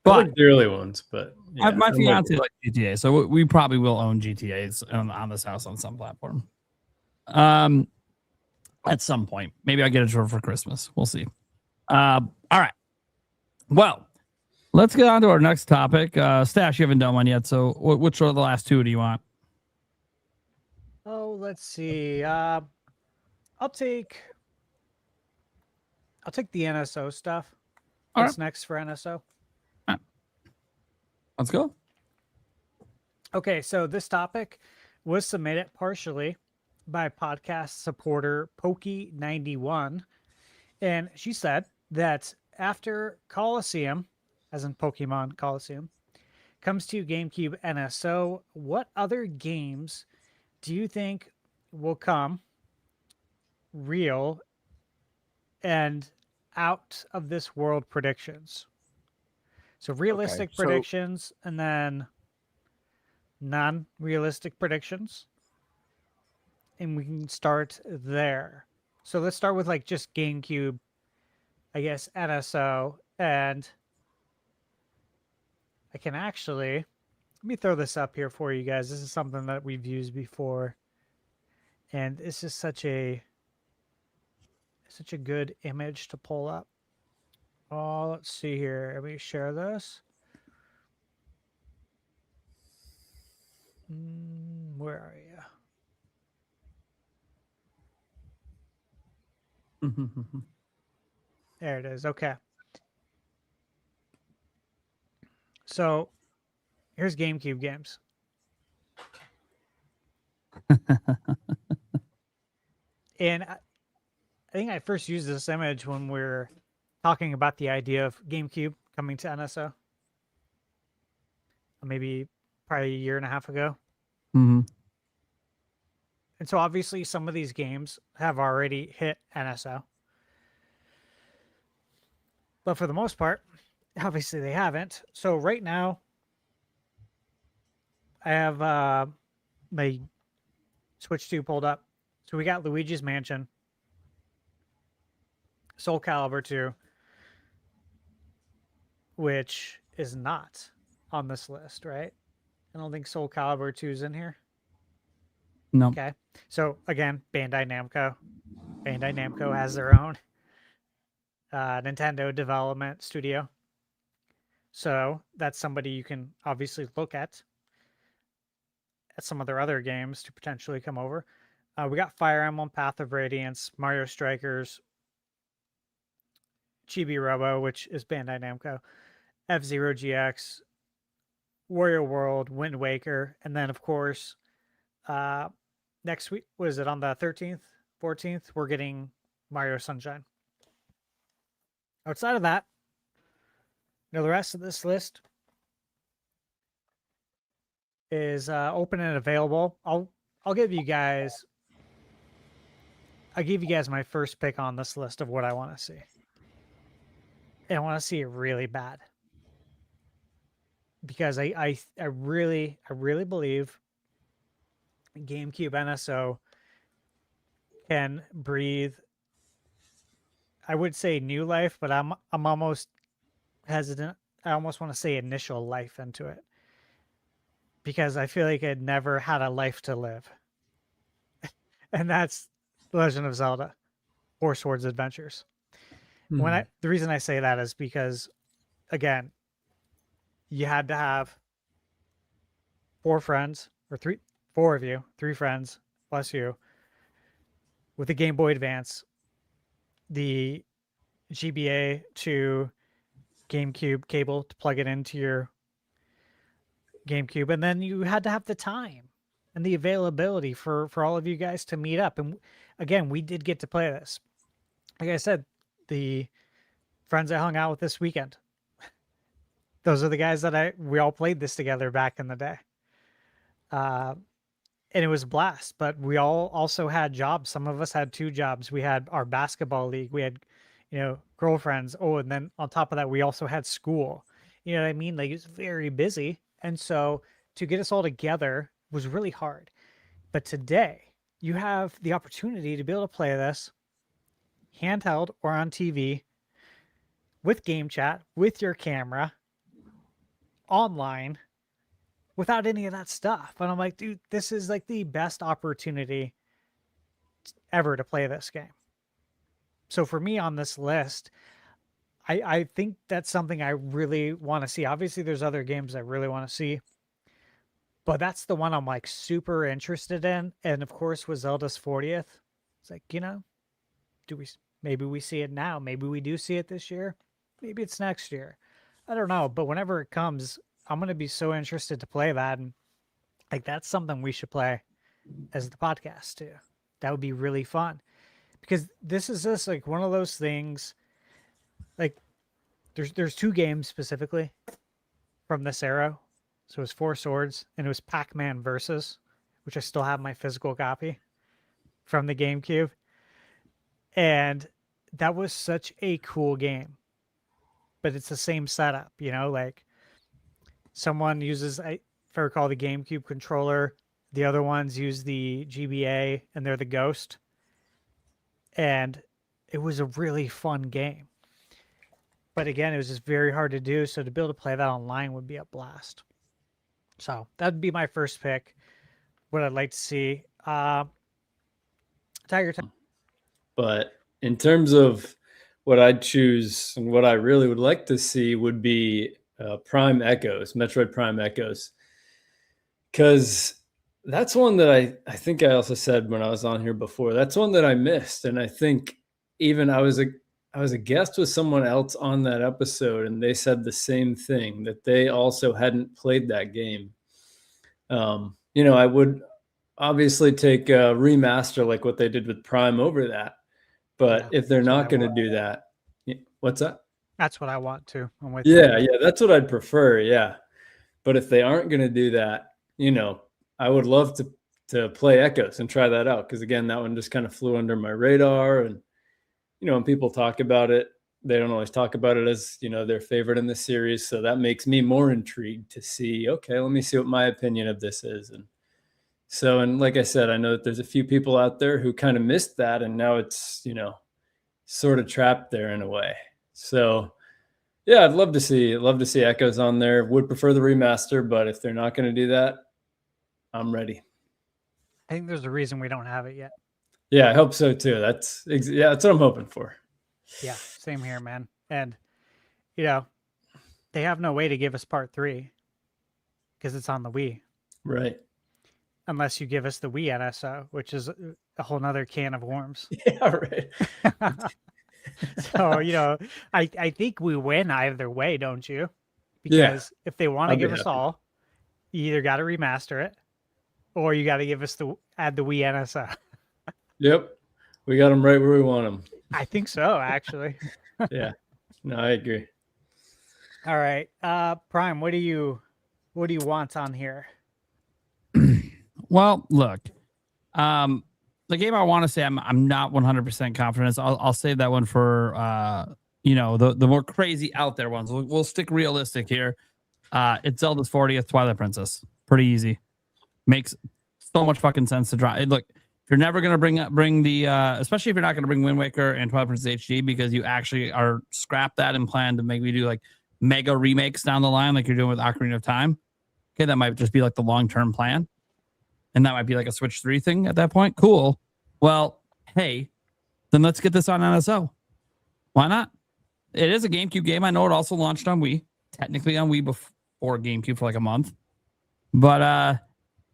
But the early ones, but yeah, my fiance likes GTA, so we probably will own GTAs on this house on some platform. At some point, maybe I'll get it for Christmas. We'll see. All right. Well, let's get on to our next topic. Stash, you haven't done one yet, so which are the last 2 do you want? Oh, let's see. I'll take the NSO stuff. What's next for NSO? Right. Let's go. Okay, so this topic was submitted partially by podcast supporter Pokey91, and she said that after Colosseum, as in Pokemon Coliseum, comes to GameCube NSO. What other games do you think will come real and out of this world predictions? So realistic Okay, so- predictions and then non-realistic predictions. And we can start there. So let's start with like just GameCube, I guess, NSO. And I can actually, let me throw this up here for you guys. This is something that we've used before. And this is such a good image to pull up. Oh, let's see here. Let me share this. Where are you? There it is. Okay. So here's GameCube games. And I think I first used this image when we were talking about the idea of GameCube coming to NSO. Maybe probably a year and a half ago. Mm-hmm. And so obviously some of these games have already hit NSO. But for the most part, obviously they haven't. So right now, I have my Switch 2 pulled up. So we got Luigi's Mansion, Soul Calibur 2, which is not on this list, right? I don't think Soul Calibur 2 is in here. No. Okay. So again, Bandai Namco. Bandai Namco has their own Nintendo development studio. So that's somebody you can obviously look at some of their other games to potentially come over. We got Fire Emblem, Path of Radiance, Mario Strikers, Chibi Robo, which is Bandai Namco, F-Zero GX, Warrior World, Wind Waker, and then, of course, next week, was it on the 13th, 14th? We're getting Mario Sunshine. Outside of that, the rest of this list is open and available. I'll give you guys. I'll give you guys my first pick on this list of what I want to see. And I want to see it really bad. Because I really believe GameCube NSO can breathe, I would say new life, but I'm almost hesitant. I almost want to say initial life into it. Because I feel like it never had a life to live. And that's Legend of Zelda, Four Swords Adventures. The reason I say that is because, again, you had to have four of you, three friends plus you, with the Game Boy Advance, the GBA to GameCube cable to plug it into your GameCube, and then you had to have the time and the availability for all of you guys to meet up. And again, we did get to play this. Like I said, the friends I hung out with this weekend, those are the guys that we all played this together back in the day. And it was a blast, but we all also had jobs. Some of us had two jobs. We had our basketball league. We had, girlfriends. Oh, and then on top of that, we also had school. You know what I mean? Like, it was very busy. And so to get us all together was really hard. But today, you have the opportunity to be able to play this handheld or on TV with game chat, with your camera, online, without any of that stuff. And I'm like, dude, this is like the best opportunity ever to play this game. So for me on this list, I think that's something I really want to see. Obviously, there's other games I really want to see, but that's the one I'm like super interested in. And of course, with Zelda's 40th, it's like, maybe we see it now. Maybe we do see it this year. Maybe it's next year. I don't know. But whenever it comes, I'm going to be so interested to play that. And like, that's something we should play as the podcast too. That would be really fun, because this is just like one of those things. Like, there's 2 games specifically from this era. So it was 4 Swords, and it was Pac-Man Versus, which I still have my physical copy from the GameCube. And that was such a cool game. But it's the same setup, like someone uses, if I recall, the GameCube controller. The other ones use the GBA, and they're the Ghost. And it was a really fun game. But again, it was just very hard to do. So to be able to play that online would be a blast. So that'd be my first pick. What I'd like to see. TigerTyme. But in terms of what I'd choose and what I really would like to see would be Prime Echoes, Metroid Prime Echoes. Because that's one that I think I also said when I was on here before. That's one that I missed. And I think even I was a guest with someone else on that episode, and they said the same thing, that they also hadn't played that game. I would obviously take a remaster like what they did with Prime over that. But if they're not going to do that, what's that? That's what I want to. I'm with yeah, that's what I'd prefer. Yeah. But if they aren't going to do that, I would love to play Echoes and try that out. Because again, that one just kind of flew under my radar. And, when people talk about it, they don't always talk about it as, their favorite in the series. So that makes me more intrigued to see, okay, let me see what my opinion of this is. And like I said, I know that there's a few people out there who kind of missed that, and now it's, sort of trapped there in a way. So yeah, I'd love to see Echoes on there. Would prefer the remaster, but if they're not going to do that, I'm ready. I think there's a reason we don't have it yet. Yeah, I hope so too. That's what I'm hoping for. Yeah, same here, man. And they have no way to give us part 3 because it's on the Wii. Right. Unless you give us the Wii NSO, which is a whole nother can of worms. Yeah, right. So, I think we win either way, don't you? Because if they want to give us all, you either got to remaster it or you got to give us add the Wii NSO. Yep. We got them right where we want them. I think so, actually. Yeah. No, I agree. All right. Prime, what do you want on here? Well, look, the game I want to say I'm not 100% confident. I'll save that one for the more crazy out there ones. We'll stick realistic here. It's Zelda's 40th, Twilight Princess. Pretty easy. Makes so much fucking sense to draw. Look, if you're never gonna bring the especially if you're not gonna bring Wind Waker and Twilight Princess HD because you actually are scrap that and plan to maybe do like mega remakes down the line like you're doing with Ocarina of Time. Okay, that might just be like the long-term plan. And that might be like a Switch 3 thing at that point. Cool. Well, hey, then let's get this on NSO. Why not? It is a GameCube game. I know it also launched on Wii. Technically on Wii before GameCube for like a month. But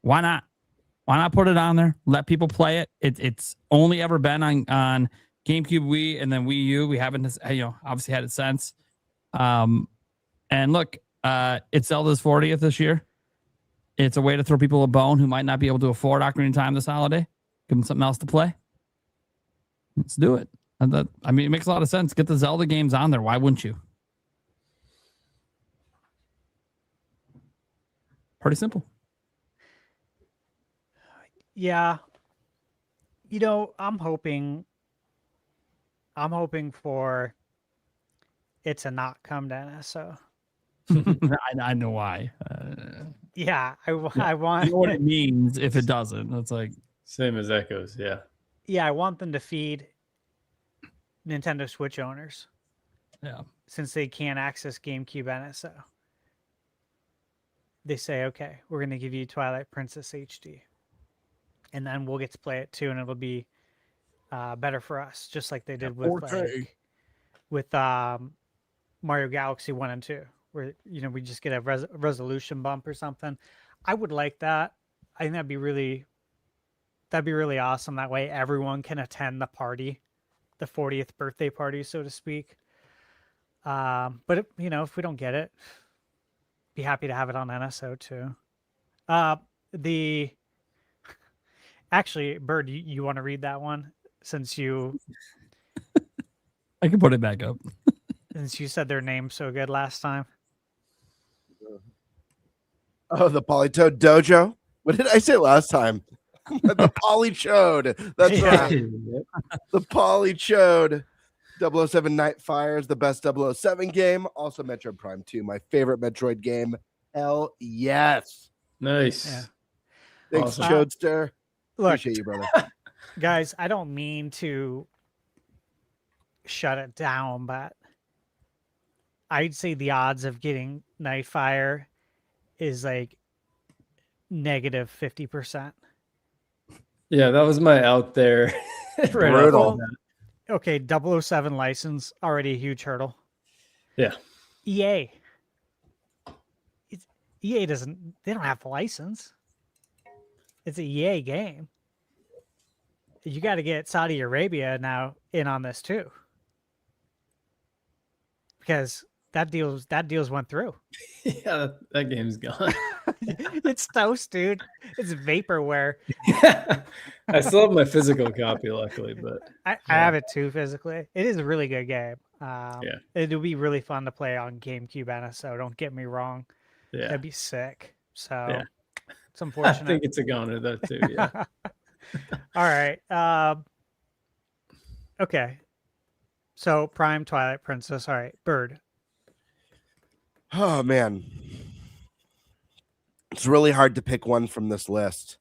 why not? Why not put it on there? Let people play it. It's only ever been on GameCube, Wii, and then Wii U. We haven't, obviously had it since. And look, it's Zelda's 40th this year. It's a way to throw people a bone who might not be able to afford Ocarina of Time this holiday. Give them something else to play. Let's do it. It makes a lot of sense. Get the Zelda games on there. Why wouldn't you? Pretty simple. Yeah. I'm hoping for it to not come to NSO. I know why. Yeah, I want. You know what it means if it doesn't. It's like same as Echoes. Yeah. Yeah, I want them to feed Nintendo Switch owners. Yeah. Since they can't access GameCube NSO, they say, "Okay, we're going to give you Twilight Princess HD, and then we'll get to play it too, and it'll be better for us, just like they did with Mario Galaxy 1 and 2." Where we just get a resolution bump or something. I would like that. I think that'd be really awesome. That way everyone can attend the party, the 40th birthday party, so to speak. But if we don't get it, be happy to have it on NSO too. Actually, Bird, you want to read that one since you? I can put it back up. Since you said their name so good last time. Oh, the Polytoad Dojo. What did I say last time? The Polychode. That's right. The Polychode. 007 Nightfire is the best 007 game. Also, Metroid Prime 2, my favorite Metroid game. Hell yes. Nice. Yeah. Thanks, Awesome. Chodester. Look, Appreciate you, brother. guys, I don't mean to shut it down, but I'd say the odds of getting Nightfire is like negative 50%. Yeah, that was my out there. Right Brutal. off the bat. Okay, 007 license, already a huge hurdle. Yeah. EA. EA they don't have a license. It's a EA game. You got to get Saudi Arabia now in on this too. Because that deal's went through. Yeah, that game's gone. It's toast, dude. It's vaporware. I still have my physical copy, luckily, but I have it too physically. It is a really good game. Yeah. It'll be really fun to play on GameCube NSO. Don't get me wrong. yeah, That'd be sick. So Yeah. it's I unfortunate. think it's a goner though too. Yeah. All right. Okay. So Prime, Twilight Princess. All right, Bird. Oh, man. It's really hard to pick one from this list.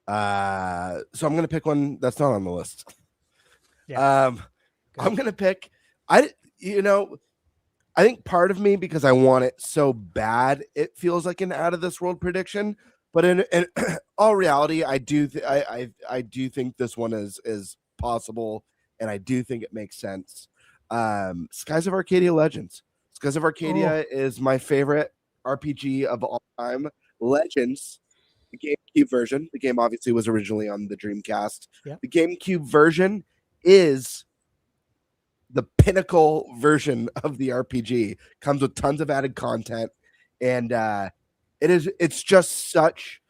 So I'm going to pick one that's not on the list. Yeah. I'm going to pick, I think part of me, because I want it so bad, it feels like an out of this world prediction, but in all reality, I do think this one is possible, and I do think it makes sense. Skies of Arcadia Legends. Skies of Arcadia is my favorite RPG of all time. Legends, the GameCube version. The game obviously was originally on the Dreamcast. Yep. The GameCube version is the pinnacle version of the RPG. Comes with tons of added content, and it's just such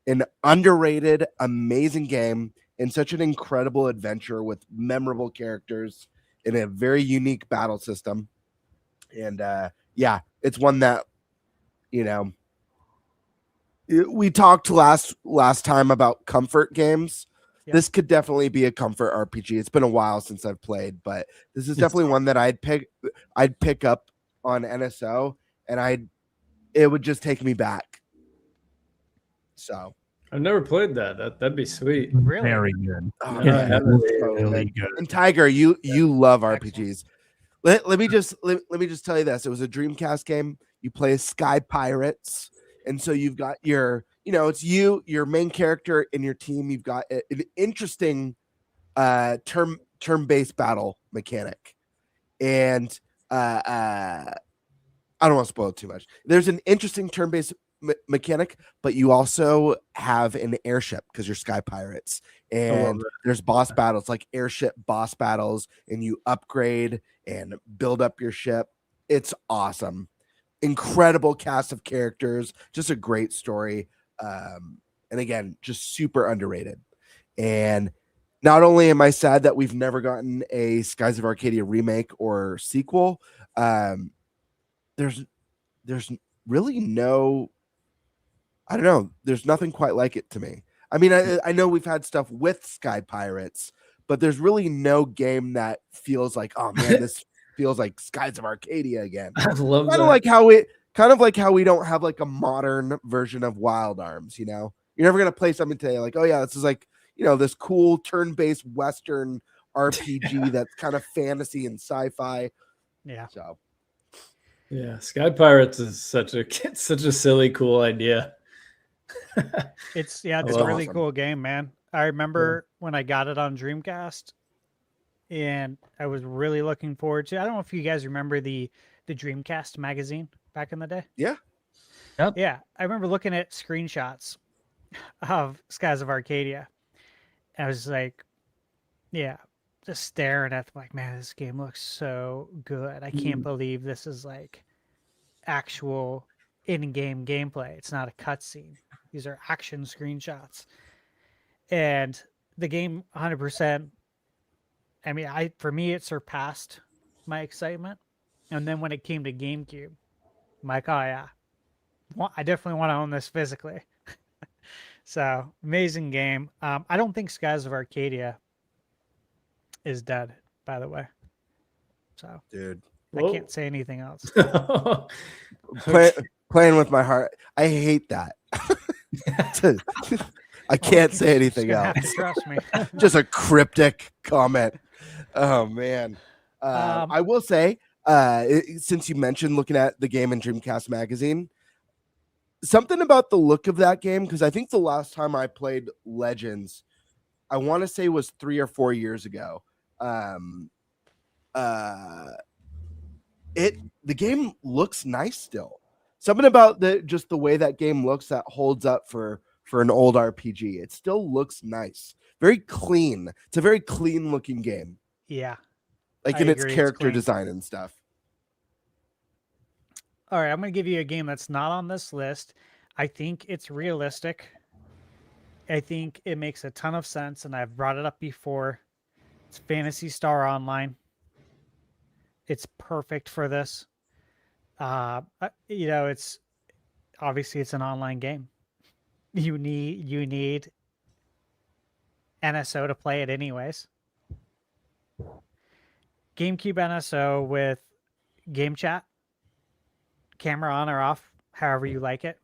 an underrated, amazing game and such an incredible adventure with memorable characters in a very unique battle system. And yeah, it's one that, we talked last time about comfort games. Yeah. This could definitely be a comfort RPG. It's been a while since I've played, but this is definitely one that I'd pick up on NSO, and it would just take me back. So I've never played that. That'd be sweet. Really? Very good. oh, Yeah, man, I haven't. it's so Really good. good. And Tiger, you love RPGs. Let me just tell you this. It was a Dreamcast game. You play as Sky Pirates, and so you've got your your main character in your team. You've got an interesting turn-based battle mechanic, and I don't want to spoil it too much. There's an interesting turn-based mechanic, but you also have an airship because you're Sky Pirates, and there's boss battles, like airship boss battles, and you upgrade and build up your ship. It's awesome. Incredible cast of characters, just a great story, and again, just super underrated. And not only am I sad that we've never gotten a Skies of Arcadia remake or sequel, there's really no, I don't know, there's nothing quite like it to me. I mean, I know we've had stuff with Sky Pirates, but there's really no game that feels like, oh man, this feels like Skies of Arcadia again. I love that. Kind of like how we don't have like a modern version of Wild Arms, You're never gonna play something today like, oh yeah, this is like, this cool turn-based Western RPG that's kind of fantasy and sci-fi. Yeah. So Yeah, Sky Pirates is such a silly, cool idea. It's a It's really awesome. cool game, man. I remember when I got it on Dreamcast, and I was really looking forward to. I don't know if you guys remember the Dreamcast magazine back in the day. Yeah. Yep. Yeah, I remember looking at screenshots of Skies of Arcadia. I was like, yeah, just staring at them like, man, this game looks so good. I can't believe this is like actual in-game gameplay. It's not a cutscene. These are action screenshots. And the game 100%, I mean, for me, it surpassed my excitement. And then when it came to GameCube, I'm like, oh yeah, well, I definitely want to own this physically. So amazing game. I don't think Skies of Arcadia is dead, by the way. So Dude, I can't say anything else. Playing with my heart. I hate that. I can't say anything else. Trust me. Just a cryptic comment. Oh man. I will say, since you mentioned looking at the game in Dreamcast magazine, something about the look of that game, because I think the last time I played Legends, I want to say was 3 or 4 years ago. The game looks nice still. Something about just the way that game looks that holds up for an old RPG. It still looks nice. Very clean. It's a very clean looking game. Yeah. Like in its character design and stuff. All right, I'm going to give you a game that's not on this list. I think it's realistic. I think it makes a ton of sense, and I've brought it up before. It's Phantasy Star Online. It's perfect for this. It's obviously it's an online game. You need NSO to play it anyways. GameCube NSO with game chat, camera on or off, however you like it.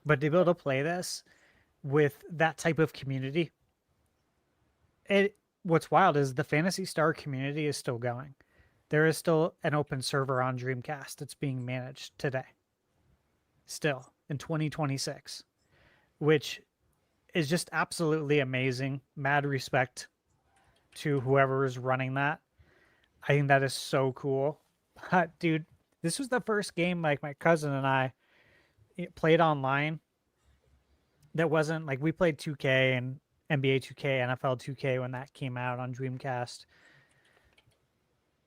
But to be able to play this with that type of community, what's wild is the Phantasy Star community is still going. There is still an open server on Dreamcast that's being managed today. Still in 2026, which is just absolutely amazing. Mad respect to whoever is running that. I think that is so cool. But dude, this was the first game like my cousin and I played online that wasn't like we played 2K and NBA 2K, NFL 2K when that came out on Dreamcast.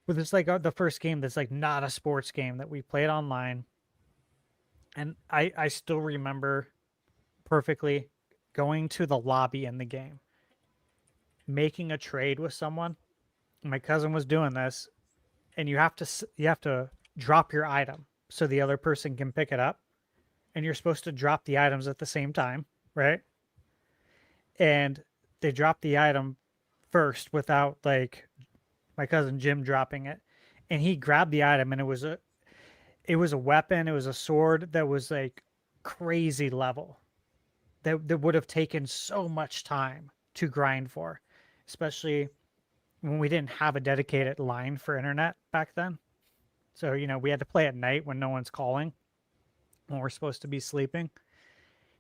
But it's like the first game that's like not a sports game that we played online. And I still remember perfectly going to the lobby in the game, making a trade with someone. My cousin was doing this, and you have to drop your item so the other person can pick it up, and you're supposed to drop the items at the same time, right? And they dropped the item first without like my cousin Jim dropping it, and he grabbed the item, and it was a weapon, it was a sword that was like crazy level that would have taken so much time to grind for, especially when we didn't have a dedicated line for internet back then. So, we had to play at night when no one's calling, when we're supposed to be sleeping.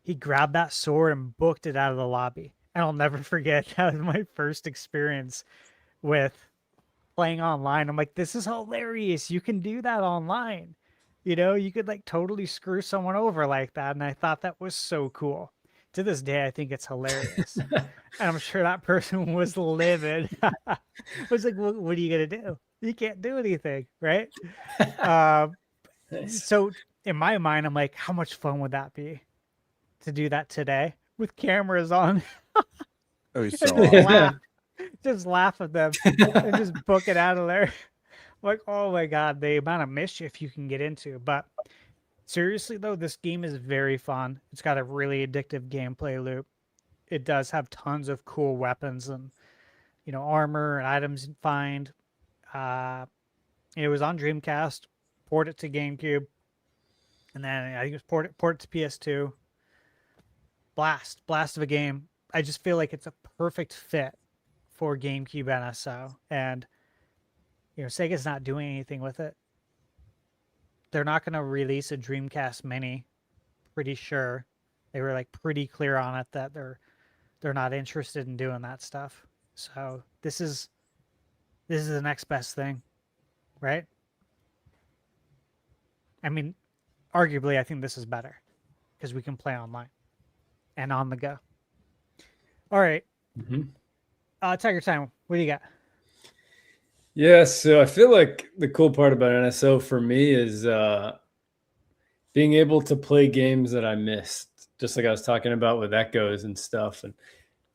He grabbed that sword and booked it out of the lobby. And I'll never forget, that was my first experience with playing online. I'm like, this is hilarious. You can do that online. You could like totally screw someone over like that. And I thought that was so cool. To this day, I think it's hilarious. And I'm sure that person was livid. Was like, what are you going to do? You can't do anything, right? So in my mind, I'm like, how much fun would that be to do that today with cameras on? Oh, so just laugh at them and just book it out of there. Like, oh my God, the amount of mischief you can get into. But seriously, though, this game is very fun. It's got a really addictive gameplay loop. It does have tons of cool weapons and, armor and items you find. It was on Dreamcast, ported to GameCube, and then I think it was ported to PS2. Blast of a game. I just feel like it's a perfect fit for GameCube NSO. And, Sega's not doing anything with it. They're not going to release a Dreamcast Mini. Pretty sure they were like pretty clear on it that they're not interested in doing that stuff. So this is the next best thing, right? I mean, arguably, I think this is better because we can play online and on the go. All right, TigerTyme, what do you got? Yeah, so I feel like the cool part about NSO for me is being able to play games that I missed, just like I was talking about with Echoes and stuff. And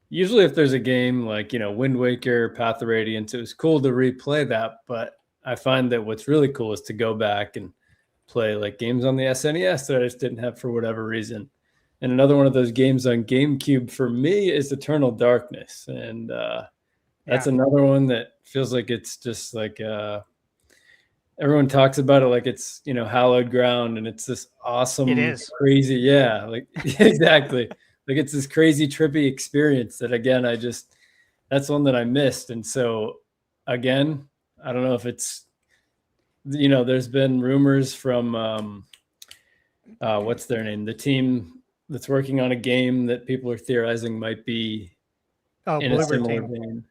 usually if there's a game like, Wind Waker, Path of Radiance, it was cool to replay that. But I find that what's really cool is to go back and play like games on the SNES that I just didn't have for whatever reason. And another one of those games on GameCube for me is Eternal Darkness. And that's another one that feels like it's just like everyone talks about it like it's, hallowed ground, and it's this awesome, crazy. Yeah, like exactly. Like it's this crazy, trippy experience that, again, that's one that I missed. And so again, I don't know if it's, there's been rumors from what's their name? The team that's working on a game that people are theorizing might be in a similar vein.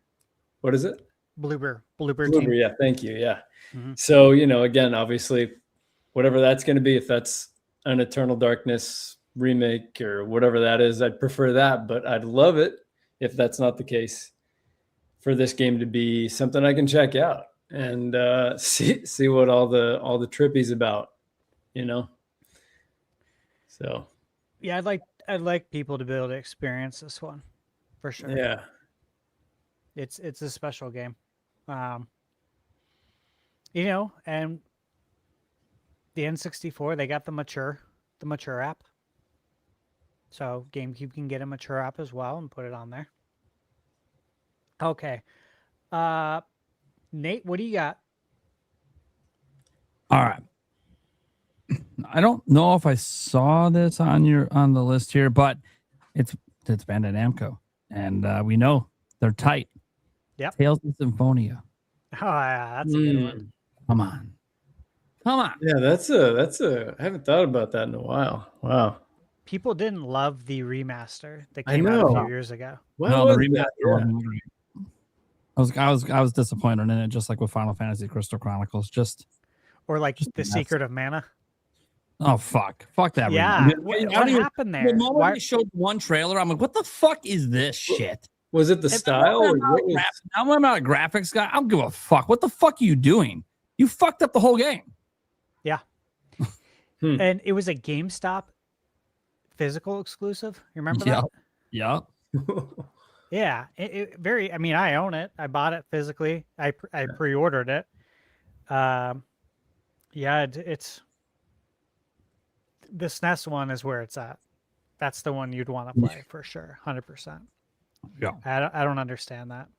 What is it? Bloober team. Yeah, thank you. Yeah. Mm-hmm. So, again, obviously, whatever that's going to be, if that's an Eternal Darkness remake or whatever that is, I'd prefer that. But I'd love it if that's not the case, for this game to be something I can check out and see what all the trippy's about, So, yeah, I'd like people to be able to experience this one, for sure. Yeah, it's a special game, and the N64, they got the mature app, so GameCube can get a mature app as well and put it on there. Okay, Nate, what do you got? All right. I don't know if I saw this on the list here, but it's Bandai Namco, and we know they're tight. Yep. Tales of Symphonia. Oh yeah, that's a good one. Come on. Yeah, that's a. I haven't thought about that in a while. Wow. People didn't love the remaster that came out a few years ago. No, the remaster. I was disappointed in it, just like with Final Fantasy Crystal Chronicles. Or like The Secret of Mana. Oh fuck that. Yeah. What happened there? The moment they showed one trailer, I'm like, what the fuck is this shit? Was it the style? I'm not a graphics guy. I don't give a fuck. What the fuck are you doing? You fucked up the whole game. Yeah. And it was a GameStop physical exclusive. You remember that? Yeah. Yeah. I mean, I own it. I bought it physically. I pre-ordered it. Yeah, it's the SNES one is where it's at. That's the one you'd want to play for sure, 100%. Yeah, I don't understand that.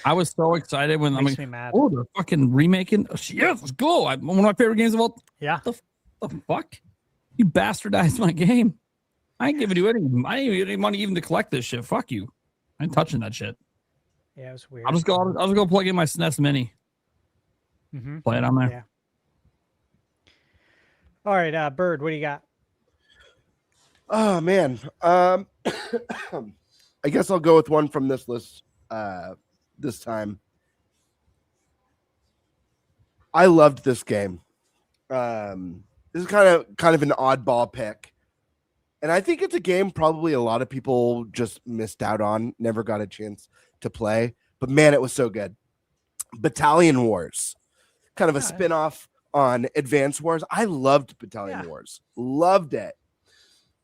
I was so excited when makes me mad. Oh, they're fucking remaking. Oh, yes, let's go! One of my favorite games of all. Yeah. The fuck? You bastardized my game. I ain't giving you any. I ain't giving you any money even to collect this shit. Fuck you. I ain't touching that shit. Yeah, it was weird. I'll just go plug in my SNES Mini. Mm-hmm. Play it on there. Yeah. All right, Bird, what do you got? Oh man, I guess I'll go with one from this list this time. I loved this game. This is kind of an oddball pick, and I think it's a game probably a lot of people just missed out on, never got a chance to play. But man, it was so good. Battalion Wars, kind of a spin-off on Advance Wars. I loved Battalion Wars. Loved it.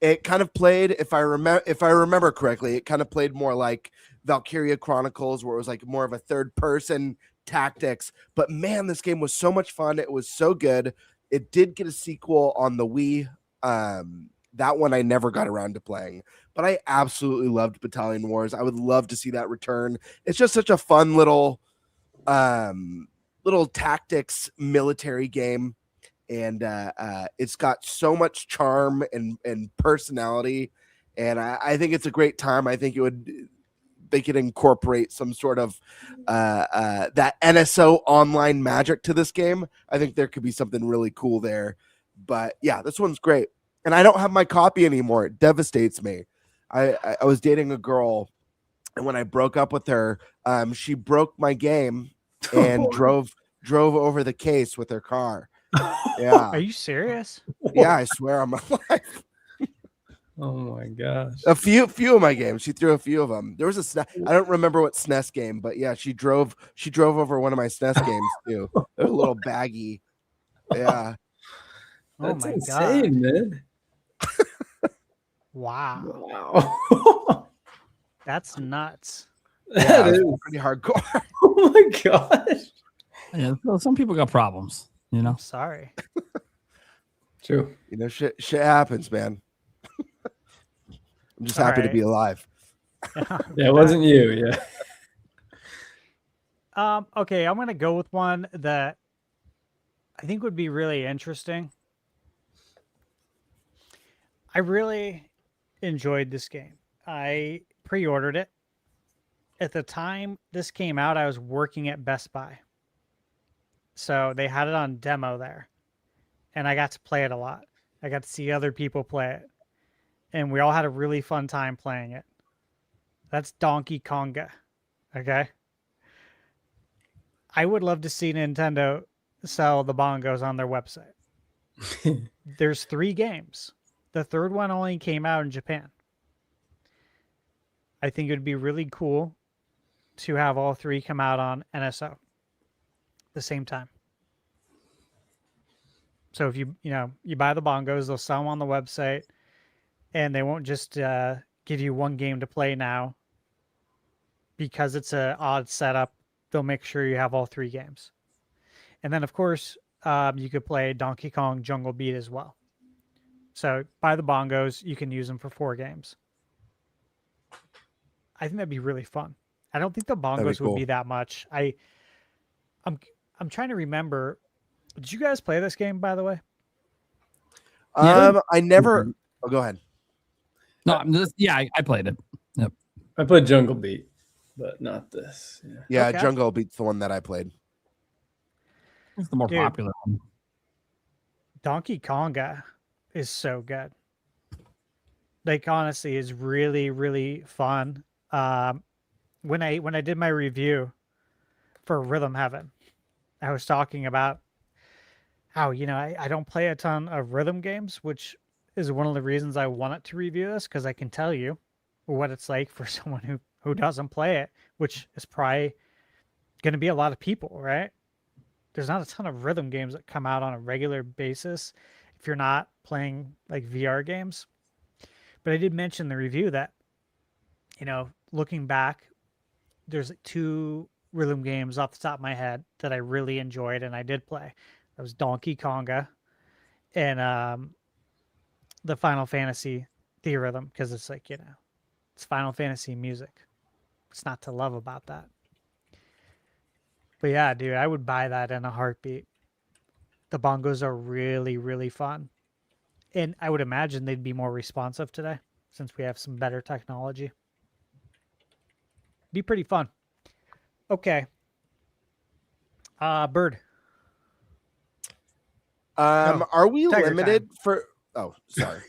It kind of played, if I remember correctly, it kind of played more like Valkyria Chronicles, where it was like more of a third-person tactics. But man, this game was so much fun. It was so good. It did get a sequel on the Wii. That one I never got around to playing, but I absolutely loved Battalion Wars. I would love to see that return. It's just such a fun little tactics military game. And it's got so much charm and personality, and I think it's a great time. I think they could incorporate some sort of that NSO online magic to this game. I think there could be something really cool there. But yeah, this one's great, and I don't have my copy anymore. It devastates me. I was dating a girl, and when I broke up with her, she broke my game and drove over the case with her car. Yeah. Are you serious? Yeah, I swear on my life. Oh my gosh. A few of my games. She threw a few of them. There was I don't remember what SNES game, but yeah, she drove over one of my SNES games too. A little baggy. Yeah. That's insane, man. Wow. That's nuts. Yeah, it was pretty hardcore. Oh my gosh. Yeah, well, some people got problems, you know. I'm sorry. True. You know, shit happens, man. I'm just All happy to right. be alive. Yeah, it wasn't you. Yeah. Okay, I'm gonna go with one that I think would be really interesting. I really enjoyed this game. I pre-ordered it. At the time this came out, I was working at Best Buy. So they had it on demo there. And I got to play it a lot. I got to see other people play it. And we all had a really fun time playing it. That's Donkey Konga. Okay? I would love to see Nintendo sell the bongos on their website. There's 3 games. The third one only came out in Japan. I think it would be really cool to have all 3 come out on NSO at the same time. So if you buy the bongos, they'll sell them on the website, and they won't just give you one game to play now. Because it's an odd setup, they'll make sure you have all 3 games. And then, of course, you could play Donkey Kong Jungle Beat as well. So buy the bongos, you can use them for 4 games. I think that'd be really fun. I don't think the bongos would be that much. I'm trying to remember. Did you guys play this game, by the way? I never. Oh, go ahead. No, I played it. Yep. I played Jungle Beat, but not this. Yeah, Okay. Jungle Beat's the one that I played. It's the more popular one. Donkey Konga is so good. Like, honestly, is really, really fun. When I did my review for Rhythm Heaven, I was talking about how, I don't play a ton of rhythm games, which is one of the reasons I wanted to review this, because I can tell you what it's like for someone who doesn't play it, which is probably going to be a lot of people, right? There's not a ton of rhythm games that come out on a regular basis if you're not playing like VR games. But I did mention in the review that, looking back, there's 2 rhythm games off the top of my head that I really enjoyed and I did play. That was Donkey Konga and the Final Fantasy Theorhythm, because it's like, it's Final Fantasy music. What's not to love about that? But yeah, dude, I would buy that in a heartbeat. The bongos are really, really fun. And I would imagine they'd be more responsive today since we have some better technology. Be pretty fun. Okay. Bird. Are we Tiger limited for? Oh, sorry.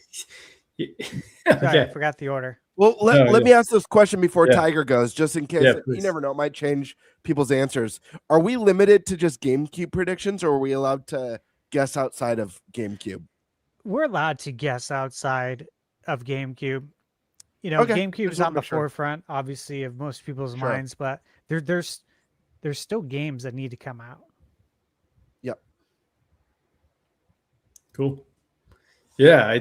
Sorry, I forgot the order. Well, let me ask this question before Yeah. Tiger goes, just in case. Yeah, You please. never know, it might change people's answers. Are we limited to just GameCube predictions, or are we allowed to guess outside of GameCube? We're allowed to guess outside of GameCube. Okay. GameCube's Just wanna on the make sure. forefront, obviously, of most people's Sure. minds, but there's still games that need to come out. Yep. Cool. Yeah,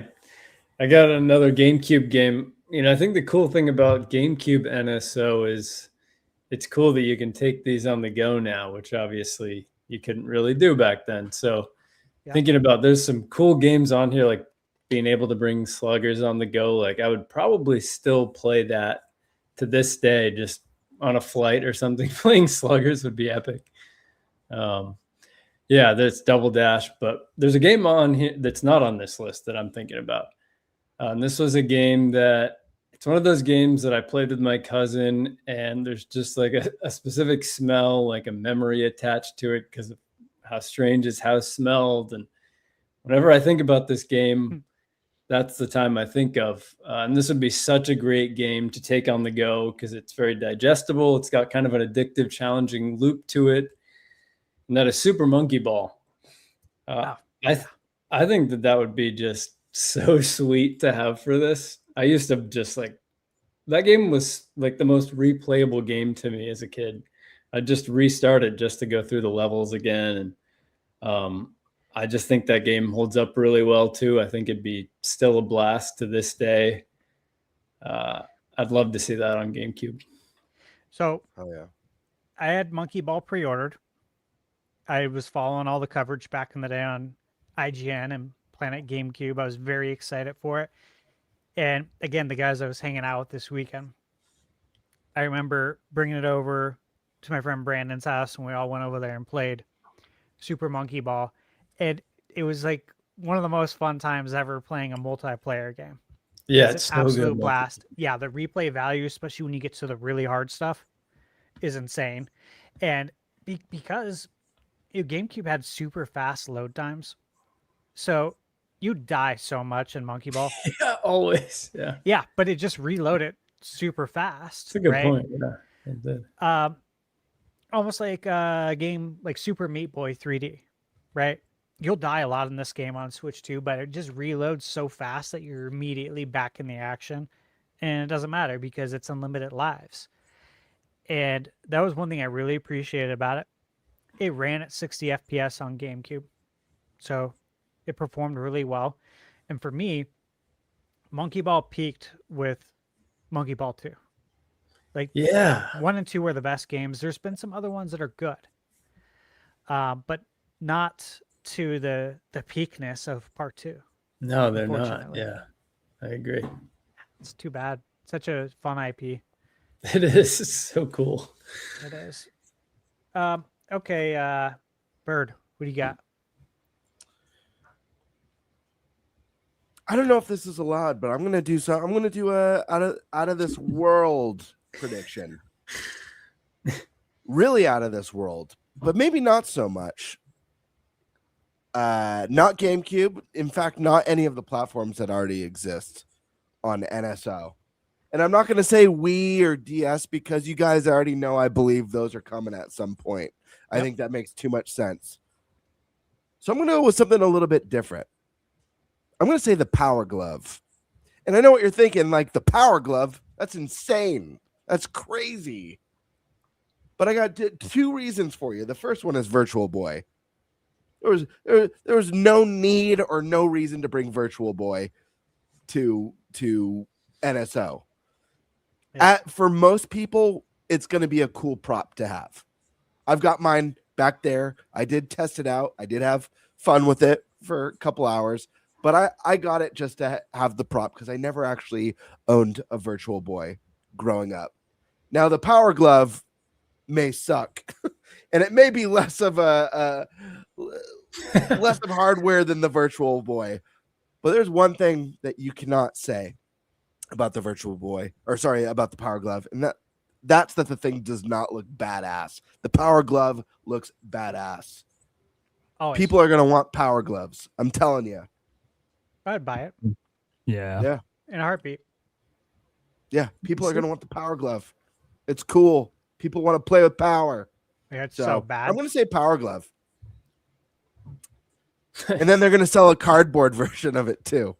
I got another GameCube game. I think the cool thing about GameCube NSO is it's cool that you can take these on the go now, which obviously you couldn't really do back then. So thinking about, there's some cool games on here, like being able to bring sluggers on the go. Like I would probably still play that to this day, just on a flight or something. Playing sluggers would be epic. Yeah, there's Double Dash, but there's a game on here that's not on this list that I'm thinking about. And this was a game that it's one of those games that I played with my cousin, and there's just like a specific smell, like a memory attached to it because of how strange his house smelled. And whenever I think about this game, that's the time I think of. And this would be such a great game to take on the go because it's very digestible. It's got kind of an addictive, challenging loop to it. And that is Super Monkey Ball. I think that would be just so sweet to have for this. I used to just like, that game was like the most replayable game to me as a kid. I just restarted just to go through the levels again. And I just think that game holds up really well too. I think it'd be still a blast to this day. I'd love to see that on GameCube. So Oh yeah. I had Monkey Ball pre-ordered. I was following all the coverage back in the day on IGN and Planet GameCube. I was very excited for it. And again, the guys I was hanging out with this weekend, I remember bringing it over to my friend Brandon's house, and we all went over there and played Super Monkey Ball. And it was like one of the most fun times ever playing a multiplayer game. Yeah, It's it's an so absolute good. blast. Yeah, the replay value, especially when you get to the really hard stuff, is insane. And because GameCube had super fast load times, so you die so much in Monkey Ball. Yeah, always. Yeah. Yeah, but it just reloaded super fast. That's a good right? point. Yeah, it did. Almost like a game like Super Meat Boy 3D, right? You'll die a lot in this game on Switch too, but it just reloads so fast that you're immediately back in the action, and it doesn't matter because it's unlimited lives. And that was one thing I really appreciated about it. It ran at 60 FPS on GameCube, so it performed really well. And for me, Monkey Ball peaked with Monkey Ball 2. Like, Yeah. 1 and 2 were the best games. There's been some other ones that are good, but not to the peakness of Part 2. No, they're not. Unfortunately. Yeah, I agree. It's too bad. Such a fun IP. It is. It's so cool. It is. Okay, Bird, what do you got? I don't know if this is allowed, but I'm gonna do so. I'm gonna do a out of this world prediction. Really out of this world, but maybe not so much. Not GameCube. In fact, not any of the platforms that already exist on NSO. And I'm not gonna say Wii or DS because you guys already know I believe those are coming at some point. I think that makes too much sense. So I'm gonna go with something a little bit different. I'm going to say the Power Glove. And I know what you're thinking, like the Power Glove, that's insane. That's crazy. But I got two reasons for you. The first one is Virtual Boy. There was no need or no reason to bring Virtual Boy to NSO. Yeah. For most people, it's going to be a cool prop to have. I've got mine back there. I did test it out. I did have fun with it for a couple hours. But I got it just to have the prop because I never actually owned a Virtual Boy growing up. Now, the Power Glove may suck, and it may be less of less of hardware than the Virtual Boy. But there's one thing that you cannot say about the Virtual Boy, or sorry, about the Power Glove, and that's that the thing does not look badass. The Power Glove looks badass. Always. People are going to want Power Gloves. I'm telling you. I'd buy it Yeah. in a heartbeat. Yeah, people are going to want the Power Glove. It's cool. People want to play with power. Yeah, it's so bad. I'm going to say Power Glove. And then they're going to sell a cardboard version of it too,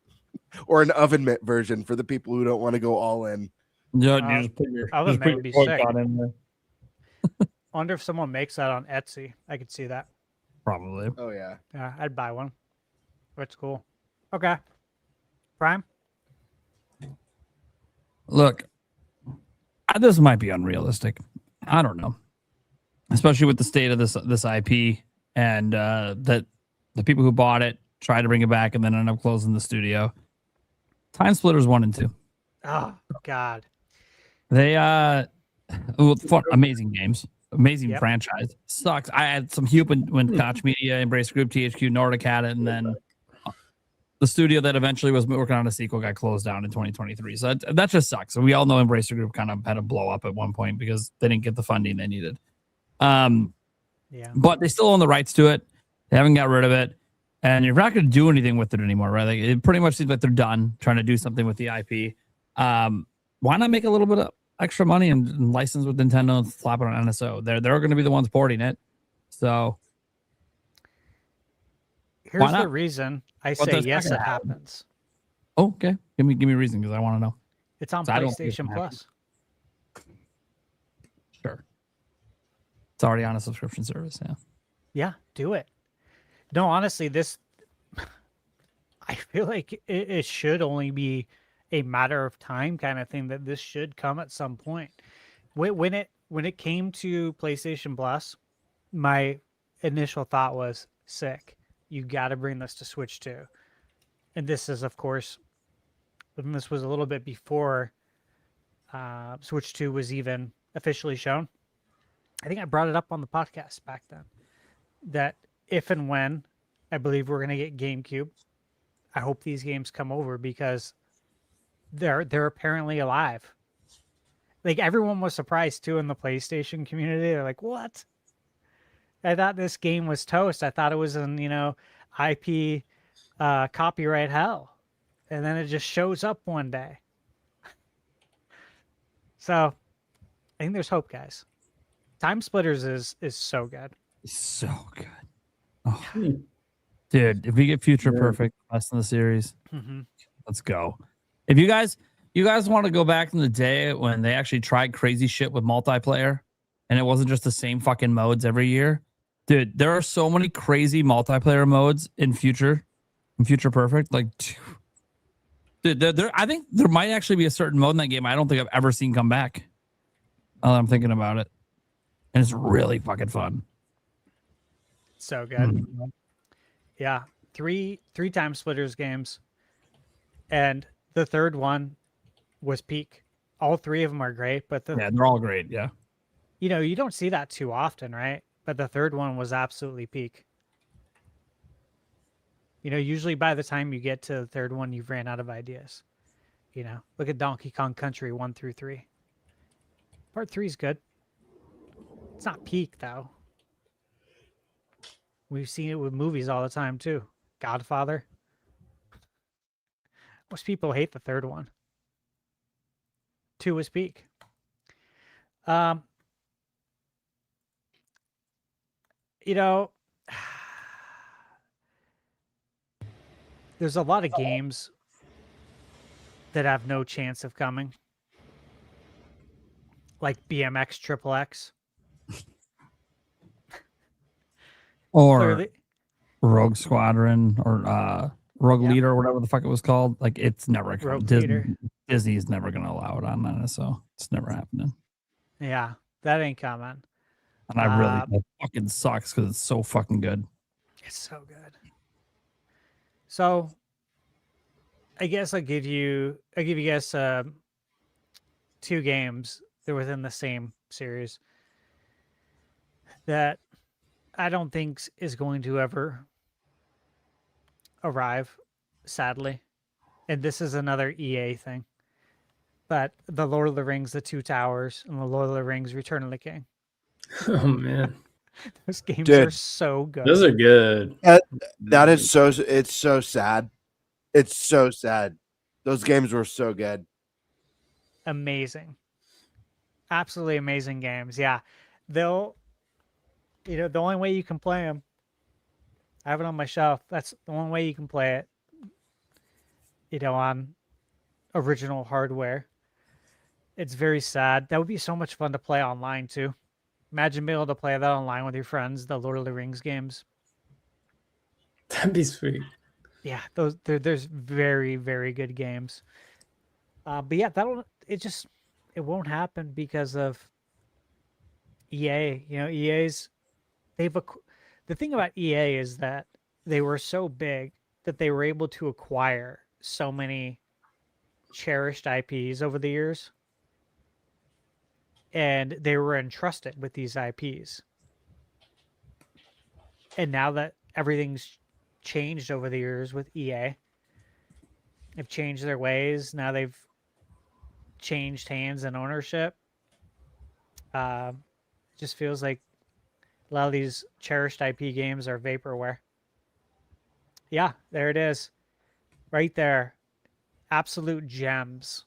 or an oven mitt version for the people who don't want to go all in. Yeah, you just put your, oven just mitt put would your be toy sick. gun in there. I wonder if someone makes that on Etsy. I could see that. Probably. Oh, yeah. Yeah, I'd buy one. That's cool. Okay. Prime? Look, this might be unrealistic. I don't know, especially with the state of this IP and that the people who bought it tried to bring it back and then ended up closing the studio. Time Splitters 1 and 2. Oh God. They amazing games, amazing franchise. Sucks. I had some hupe when Koch Media, Embrace Group, THQ Nordic had it, and then the studio that eventually was working on a sequel got closed down in 2023. So that just sucks. And we all know Embracer Group kind of had a blow up at one point because they didn't get the funding they needed. But they still own the rights to it. They haven't got rid of it. And you're not going to do anything with it anymore, right? Like, it pretty much seems like they're done trying to do something with the IP. Why not make a little bit of extra money and license with Nintendo and slap it on NSO? They're going to be the ones porting it. So here's the reason I say yes, it happens. Oh, okay. Give me a reason because I want to know. It's on So PlayStation Plus. Sure. It's already on a subscription service. Yeah. Yeah, do it. No, honestly, this I feel like it should only be a matter of time kind of thing that this should come at some point. When it came to PlayStation Plus, my initial thought was sick. You got to bring this to Switch 2. And this is, of course, and this was a little bit before Switch 2 was even officially shown. I think I brought it up on the podcast back then, that if and when I believe we're going to get GameCube, I hope these games come over because they're apparently alive. Like, everyone was surprised too in the PlayStation community. They're like, "What? I thought this game was toast. I thought it was in, IP copyright hell." And then it just shows up one day. So I think there's hope, guys. Time Splitters is so good. So good. Oh. Dude, if we get Future Perfect, best in the series, let's go. If you guys want to go back in the day when they actually tried crazy shit with multiplayer and it wasn't just the same fucking modes every year, dude, there are so many crazy multiplayer modes in Future Perfect. Like, dude, I think there might actually be a certain mode in that game I don't think I've ever seen come back. I'm thinking about it. And it's really fucking fun. So good. Yeah. Three Time Splitters games. And the third one was peak. All three of them are great, but yeah, they're all great. Yeah. You don't see that too often, right? But the third one was absolutely peak. Usually by the time you get to the third one, you've ran out of ideas. Look at Donkey Kong Country 1 through 3. Part 3 is good. It's not peak, though. We've seen it with movies all the time, too. Godfather. Most people hate the third one. 2 was peak. There's a lot of games that have no chance of coming. Like BMX Triple X. Or Clearly. Rogue Squadron or Rogue Leader or whatever the fuck it was called. Like, it's never Disney's never going to allow it on that, so it's never happening. Yeah, that ain't coming. And I really, it fucking sucks because it's so fucking good. It's so good. So, I guess I'll give you guys 2 games that are within the same series that I don't think is going to ever arrive, sadly. And this is another EA thing. But the Lord of the Rings, The Two Towers, and the Lord of the Rings, Return of the King. Oh, man. Those games are so good. Those are good. That is so, it's so sad. It's so sad. Those games were so good. Amazing. Absolutely amazing games. Yeah. They'll, the only way you can play them, I have it on my shelf. That's the only way you can play it, on original hardware. It's very sad. That would be so much fun to play online too. Imagine being able to play that online with your friends, the Lord of the Rings games. That'd be sweet. Yeah, there's very, very good games. But yeah, it won't happen because of EA. The thing about EA is that they were so big that they were able to acquire so many cherished IPs over the years. And they were entrusted with these IPs. And now that everything's changed over the years with EA, they've changed their ways. Now they've changed hands and ownership. It just feels like a lot of these cherished IP games are vaporware. Yeah, there it is. Right there. Absolute gems.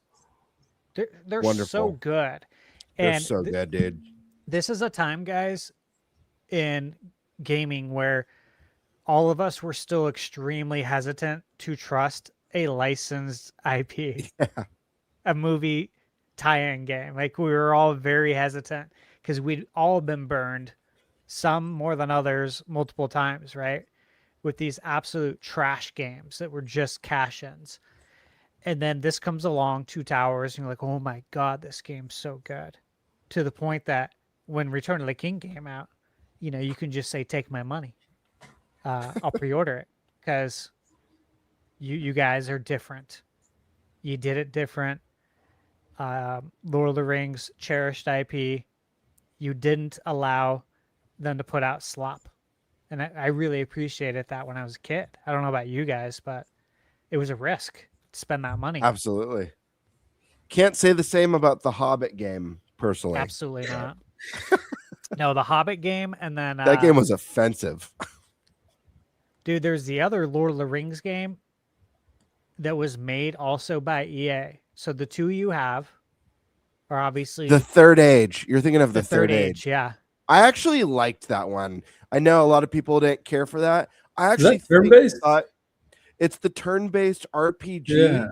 They're Wonderful. So good. They're so good, dude. This is a time, guys, in gaming where all of us were still extremely hesitant to trust a licensed IP, a movie tie-in game. Like, we were all very hesitant because we'd all been burned, some more than others, multiple times, right? With these absolute trash games that were just cash-ins. And then this comes along, Two Towers, and you're like, oh my God, this game's so good. To the point that when Return of the King came out, you can just say, take my money. I'll pre-order it because you guys are different. You did it different. Lord of the Rings, cherished IP. You didn't allow them to put out slop. And I really appreciated that when I was a kid. I don't know about you guys, but it was a risk to spend that money. Absolutely. Can't say the same about the Hobbit game, personally. Absolutely not. No, the Hobbit game, and then that game was offensive. Dude, there's the other Lord of the Rings game that was made also by EA. So the two you have are obviously The Third Age. You're thinking of the Third Age. Yeah. I actually liked that one. I know a lot of people didn't care for that. I actually thought it's the turn-based RPG. Yeah.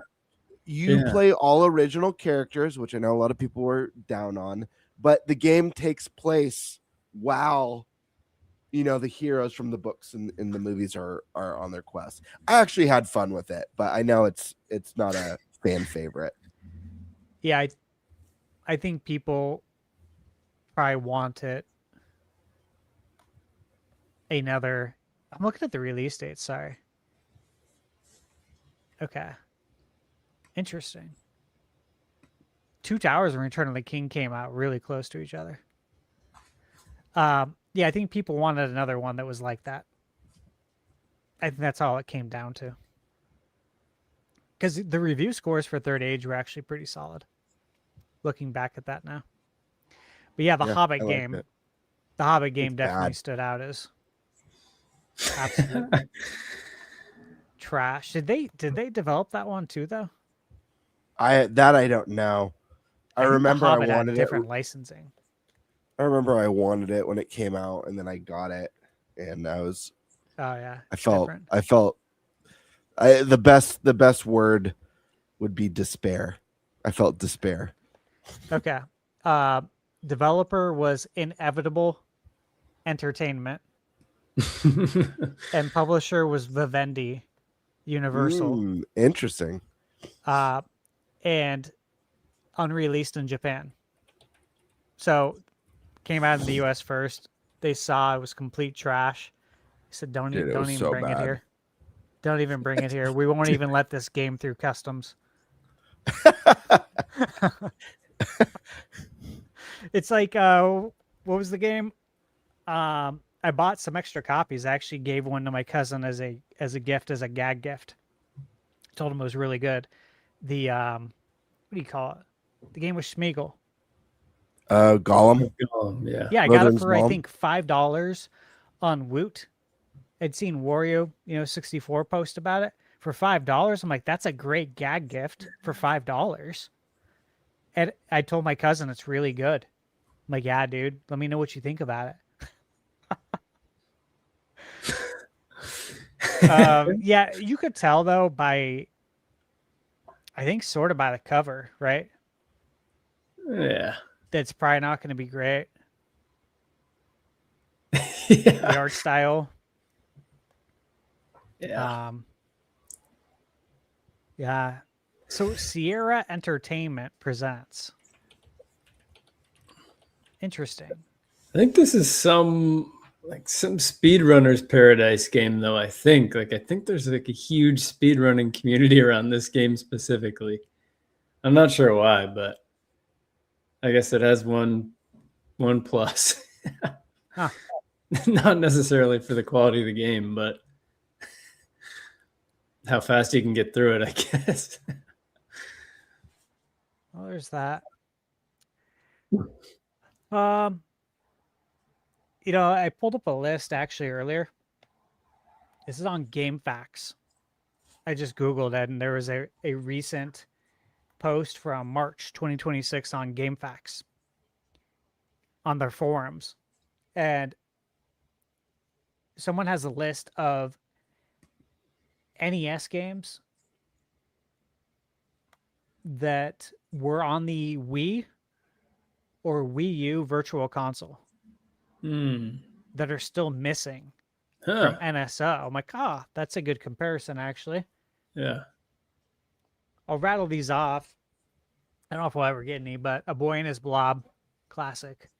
You play all original characters, which I know a lot of people were down on, but the game takes place while the heroes from the books and the movies are on their quest. I actually had fun with it, but I know it's not a fan favorite. Yeah, I think people probably want it. I'm looking at the release date, sorry. Okay. Interesting. Two Towers and Return of the King came out really close to each other. Yeah, I think people wanted another one that was like that. I think that's all it came down to. Because the review scores for Third Age were actually pretty solid. Looking back at that now. But yeah, the Hobbit game definitely stood out as absolute trash. Did they develop that one too though? I don't know. I remember I wanted different licensing. I remember I wanted it when it came out, and then I got it, and I was. Oh yeah. The best word would be despair. I felt despair. Okay. Developer was Inevitable Entertainment, and publisher was Vivendi Universal. Interesting. And unreleased in Japan. So came out in the US first. They saw it was complete trash. They said, don't even bring it here. Don't even bring it here. We won't even let this game through customs. It's like what was the game? I bought some extra copies. I actually gave one to my cousin as a gift, as a gag gift. Told him it was really good. The what do you call it? The game with Schmeagol. Gollum. Yeah. Yeah, I got it for I think $5 on Woot. I'd seen Wario, 64 post about it for $5. I'm like, that's a great gag gift for $5. And I told my cousin it's really good. I'm like, yeah, dude, let me know what you think about it. Yeah, you could tell though by, I think, sort of by the cover, right? Yeah. That's probably not going to be great. Yeah. The art style. Yeah. Yeah. So Sierra Entertainment presents. Interesting. I think this is some speedrunner's paradise game, though. I think there's like a huge speedrunning community around this game specifically. I'm not sure why, but I guess it has one plus. Huh. Not necessarily for the quality of the game, but how fast you can get through it, I guess. Well, there's that. I pulled up a list actually earlier. This is on GameFAQs. I just Googled it, and there was a recent post from March 2026 on GameFAQs on their forums. And someone has a list of NES games that were on the Wii or Wii U Virtual Console that are still missing from NSO. I'm like, that's a good comparison, actually. Yeah. I'll rattle these off. I don't know if we'll ever get any, but A Boy and His Blob, classic.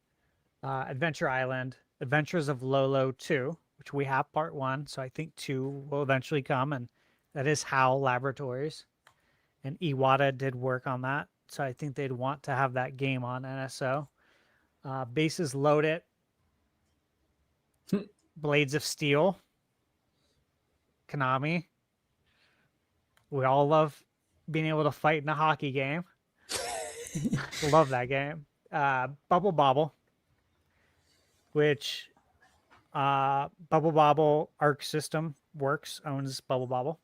Adventure Island, Adventures of Lolo 2, which we have part 1, so I think 2 will eventually come, and that is HAL Laboratories. And Iwata did work on that, so I think they'd want to have that game on NSO. Bases Loaded, Blades of Steel, Konami. We all love being able to fight in a hockey game. Love that game. Bubble Bobble, which Bubble Bobble Arc System Works owns Bubble Bobble.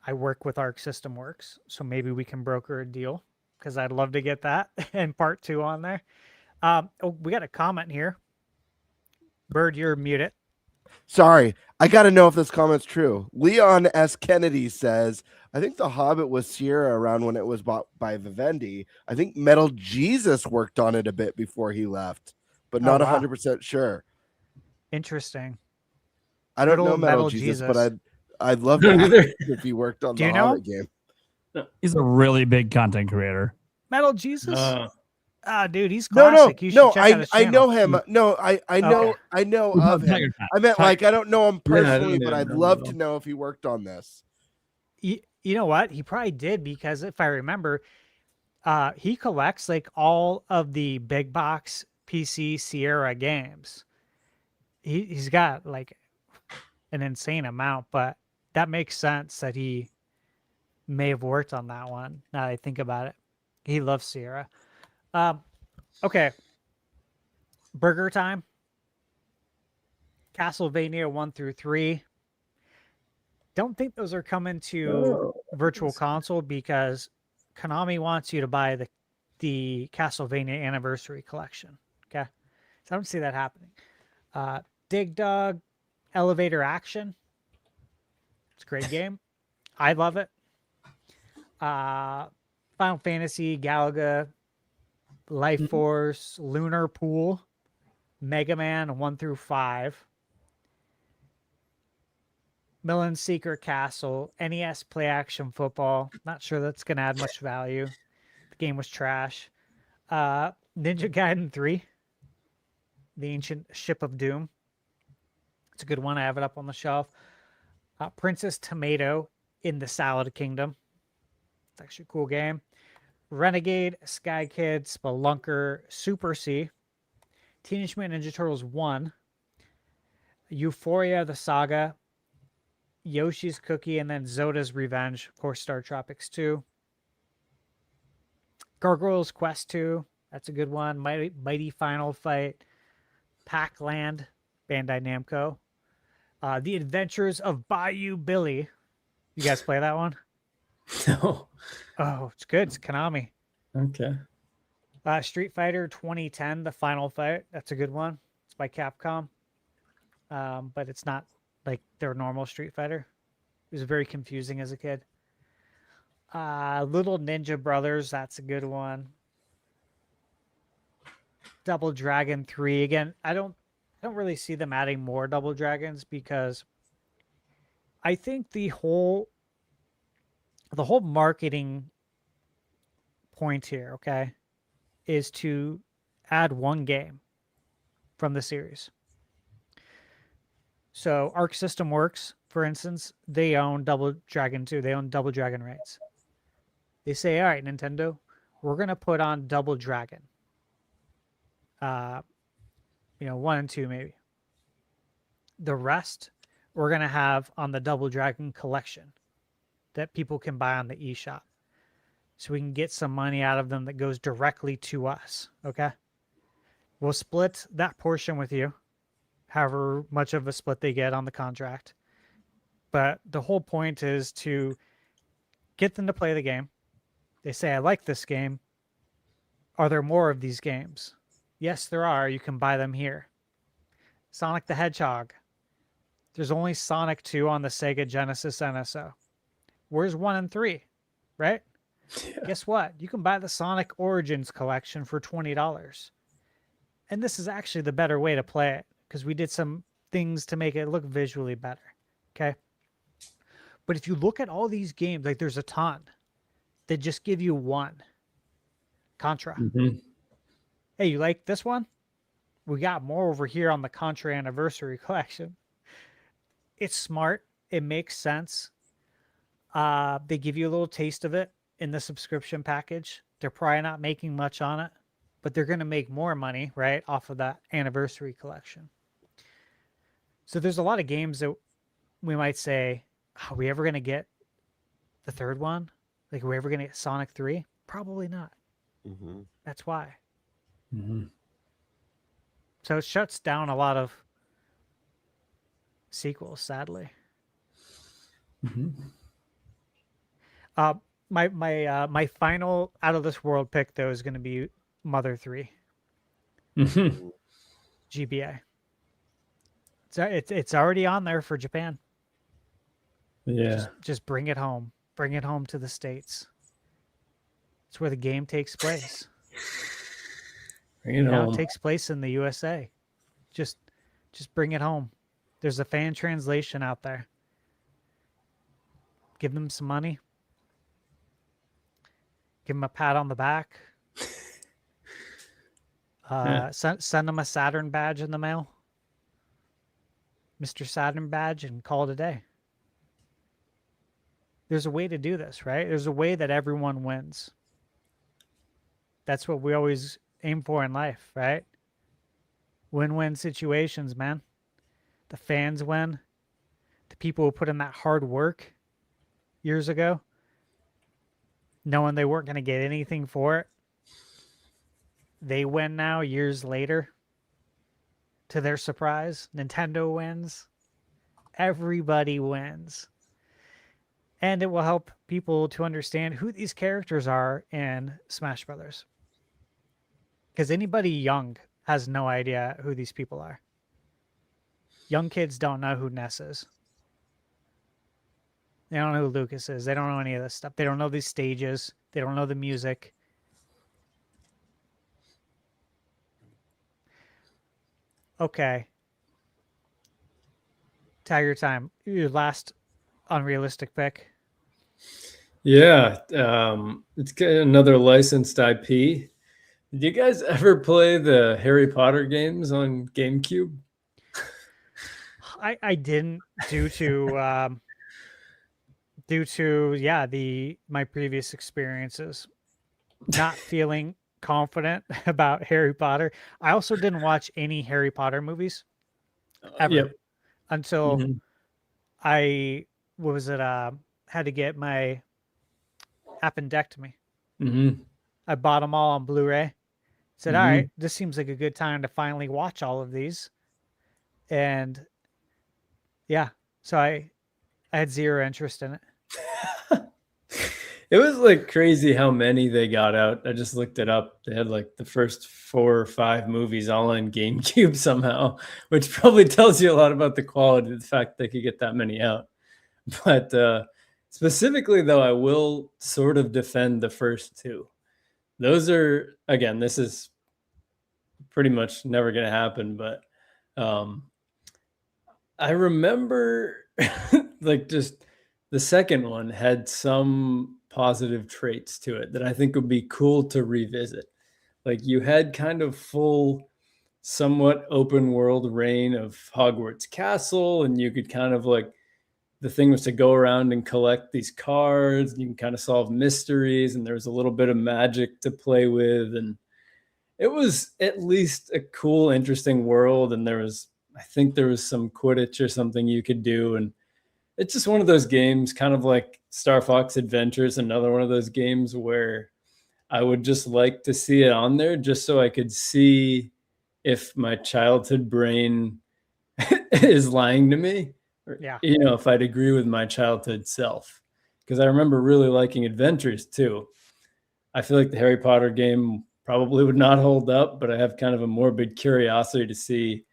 I work with Arc System Works, so maybe we can broker a deal because I'd love to get that and part 2 on there. We got a comment here. Bird, you're muted. Sorry, I got to know if this comment's true. Leon S. Kennedy says, I think The Hobbit was Sierra around when it was bought by Vivendi. I think Metal Jesus worked on it a bit before he left, but not 100% sure. Interesting. I don't know Metal Jesus, but I'd love to ask if he worked on the Hobbit game. He's a really big content creator. Metal Jesus? Dude, he's classic. I know him. No, I know of him. I meant like I don't know him personally, but I'd love to know if he worked on this. You know what? He probably did, because if I remember, he collects like all of the big box PC Sierra games. He's got like an insane amount, but that makes sense that he may have worked on that one. Now that I think about it, he loves Sierra. Okay. Burger Time. Castlevania 1 through 3. Don't think those are coming to Virtual Console because Konami wants you to buy the Castlevania Anniversary Collection. Okay. So I don't see that happening. Dig Dug, Elevator Action. It's a great game. I love it. Final Fantasy, Galaga, Life Force, Lunar Pool, Mega Man 1 through 5, Millen Secret Castle, NES Play Action Football. Not sure that's going to add much value. The game was trash. Ninja Gaiden 3, The Ancient Ship of Doom. It's a good one. I have it up on the shelf. Princess Tomato in the Salad Kingdom. It's actually a cool game. Renegade, Sky Kid, Spelunker, Super C, Teenage Mutant Ninja Turtles 1, Euphoria the Saga, Yoshi's Cookie, and then Zoda's Revenge, of course, Star Tropics 2. Gargoyles Quest 2, that's a good one. Mighty Final Fight, Pac-Land, Bandai Namco. The Adventures of Bayou Billy. You guys play that one? No. Oh, it's good. It's Konami. Okay. Street Fighter 2010, The Final Fight. That's a good one. It's by Capcom. But it's not like their normal Street Fighter. It was very confusing as a kid. Little Ninja Brothers. That's a good one. Double Dragon 3. Again, I don't really see them adding more Double Dragons because I think the whole marketing point here, okay, is to add one game from the series. So Arc System Works, for instance, they own Double Dragon 2. They own Double Dragon rights. They say, all right, Nintendo, we're going to put on Double Dragon. 1 and 2 maybe. The rest we're going to have on the Double Dragon collection that people can buy on the eShop. So we can get some money out of them that goes directly to us, okay? We'll split that portion with you, however much of a split they get on the contract. But the whole point is to get them to play the game. They say, I like this game. Are there more of these games? Yes, there are. You can buy them here. Sonic the Hedgehog. There's only Sonic 2 on the Sega Genesis NSO. Where's 1 and 3? Right? Yeah. Guess what? You can buy the Sonic Origins collection for $20. And this is actually the better way to play it because we did some things to make it look visually better. Okay? But if you look at all these games, like there's a ton that just give you one. Contra. Mm-hmm. Hey, you like this one? we got more over here on the Contra Anniversary Collection. It's smart. It makes sense. They give you a little taste of it in the subscription package. They're probably not making much on it, but they're going to make more money, right, off of that Anniversary Collection. So there's a lot of games that we might say, are we ever going to get the third one? Like, are we ever going to get Sonic 3? Probably not. Mm-hmm. That's why. Mm-hmm. So it shuts down a lot of sequels, sadly. Mm-hmm. My final out of this world pick though is going to be Mother 3. Mm-hmm. GBA. It's already on there for Japan. Yeah. Just bring it home. Bring it home to the States. It's where the game takes place. Bring it home. It takes place in the USA. Just bring it home. There's a fan translation out there. Give them some money. Give them a pat on the back. Send them a Saturn badge in the mail. Mr. Saturn badge, and call it a day. There's a way to do this, right? There's a way that everyone wins. That's what we always aim for in life, right? Win-win situations, man. The fans win. The people who put in that hard work years ago, knowing they weren't going to get anything for it, they win now years later. To their surprise, Nintendo wins. Everybody wins. And it will help people to understand who these characters are in Smash Brothers. Because anybody young has no idea who these people are. Young kids don't know who Ness is. They don't know who Lucas is. They don't know any of this stuff. They don't know these stages. They don't know the music. Okay. TigerTyme, your last unrealistic pick. Yeah. It's another licensed IP. Did you guys ever play the Harry Potter games on GameCube? I didn't due to my previous experiences, not feeling confident about Harry Potter. I also didn't watch any Harry Potter movies ever until I had to get my appendectomy. I bought them all on Blu-ray. Said, all right, this seems like a good time to finally watch all of these. And yeah, so I had zero interest in it. It was like crazy how many they got out. I just looked it up. They had like the first 4 or 5 movies all on GameCube somehow, which probably tells you a lot about the quality of the fact they could get that many out. But specifically, though, I will sort of defend the first 2. Those are, again, this is pretty much never going to happen. But I remember like just the second one had some positive traits to it that I think would be cool to revisit. Like you had kind of full, somewhat open world reign of Hogwarts Castle, and you could kind of like, the thing was to go around and collect these cards, and you can kind of solve mysteries, and there was a little bit of magic to play with, and it was at least a cool, interesting world. And I think there was some Quidditch or something you could do, and it's just one of those games, kind of like Star Fox Adventures, another one of those games where I would just like to see it on there just so I could see if my childhood brain is lying to me. Yeah. You know, if I'd agree with my childhood self. Because I remember really liking Adventures too. I feel like the Harry Potter game probably would not hold up, but I have kind of a morbid curiosity to see,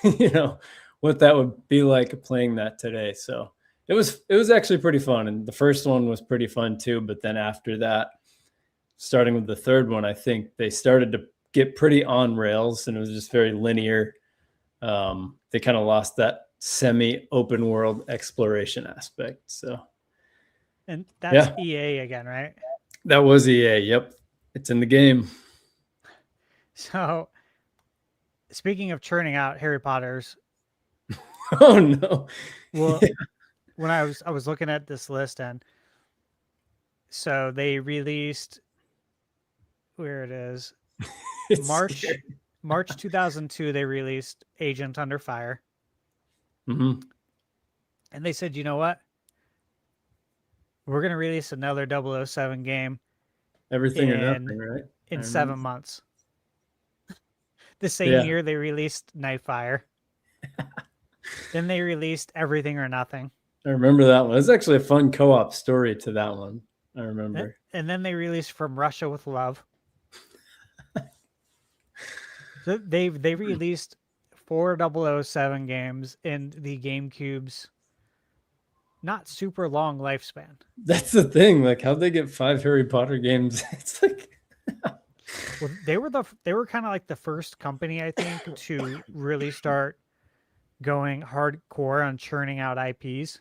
you know, what that would be like playing that today. So it was actually pretty fun. And the first one was pretty fun too. But then after that, starting with the third one, I think they started to get pretty on rails, and it was just very linear. They kind of lost that semi-open world exploration aspect. So, and that's EA again, right? That was EA. Yep, it's in the game. So speaking of churning out Harry Potters, Oh no. well, when I was looking at this list, and so they released, where it is, It's March scary. March 2002, they released Agent Under Fire, Mhm. and they said, you know what? We're gonna release another 007 game Everything or in nothing, right? in I 7 remember. months. The same Yeah. year they released Nightfire. Then they released Everything or Nothing. I remember that one. It's actually a fun co-op story to that one. I remember. And then they released From Russia with Love. So they released 4 007 games in the GameCube's not super long lifespan. That's the thing. Like, how'd they get 5 Harry Potter games? It's like Well, they were kind of like the first company, I think, to really start going hardcore on churning out IPs.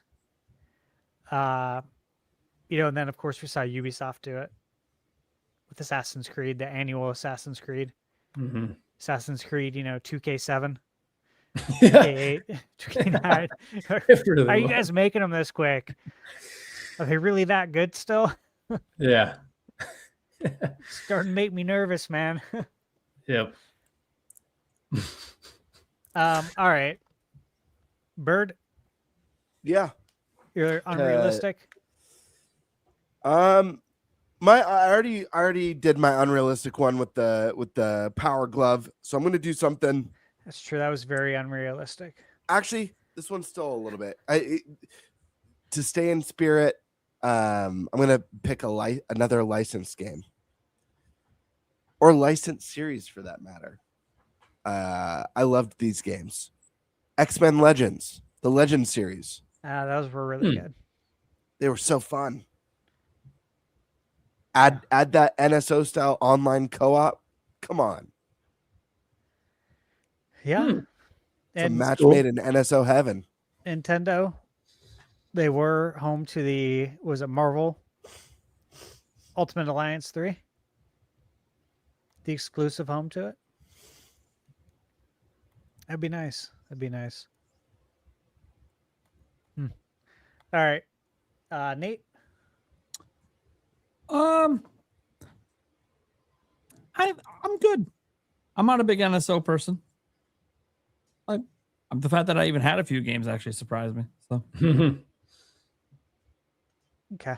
And then of course we saw Ubisoft do it with Assassin's Creed, the annual Assassin's Creed. Mhm. Assassin's Creed, 2K7, Yeah. 2K8, 2K9. Really Are you was. guys making them this quick? Are they really that good still? Yeah. Starting to make me nervous, man. Yep. All right. Bird, Yeah. you're unrealistic. I already did my unrealistic one with the power glove, so I'm gonna do something. That's true. That was very unrealistic. Actually, this one's still a little bit. To stay in spirit, I'm gonna pick another licensed game or licensed series for that matter. I loved these games. X-Men Legends, the Legend series. Those were really good. They were so fun. Add that NSO style online co-op. Come on. Yeah. It's a And match made in NSO heaven. Nintendo, they were home to was it Marvel Ultimate Alliance 3? The exclusive home to it? That'd be nice. All right. Nate? I'm good. I'm not a big NSO person. The fact that I even had a few games actually surprised me. So Okay.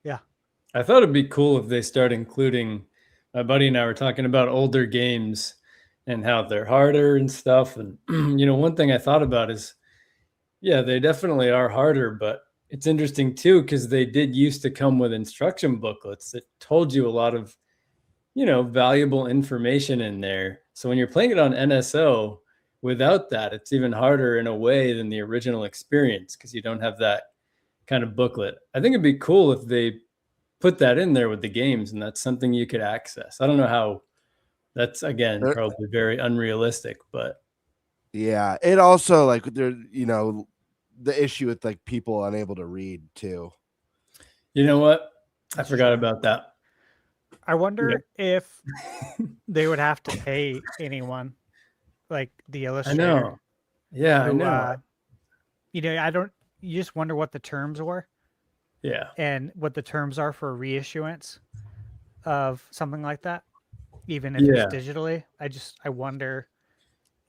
Yeah. I thought it'd be cool if they start including, my buddy and I were talking about older games and how they're harder and stuff. And, one thing I thought about is, yeah, they definitely are harder, but it's interesting too, because they did used to come with instruction booklets that told you a lot of, valuable information in there. So when you're playing it on NSO, without that, it's even harder in a way than the original experience because you don't have that kind of booklet. I think it'd be cool if they put that in there with the games and that's something you could access. I don't know how. That's, again, probably very unrealistic, but yeah, it also the issue with people unable to read too. You know what? I forgot about that. I wonder if they would have to pay anyone, like the illustrator. I know. Yeah, I know. You just wonder what the terms were. Yeah. And what the terms are for reissuance of something like that, even if it's digitally. I wonder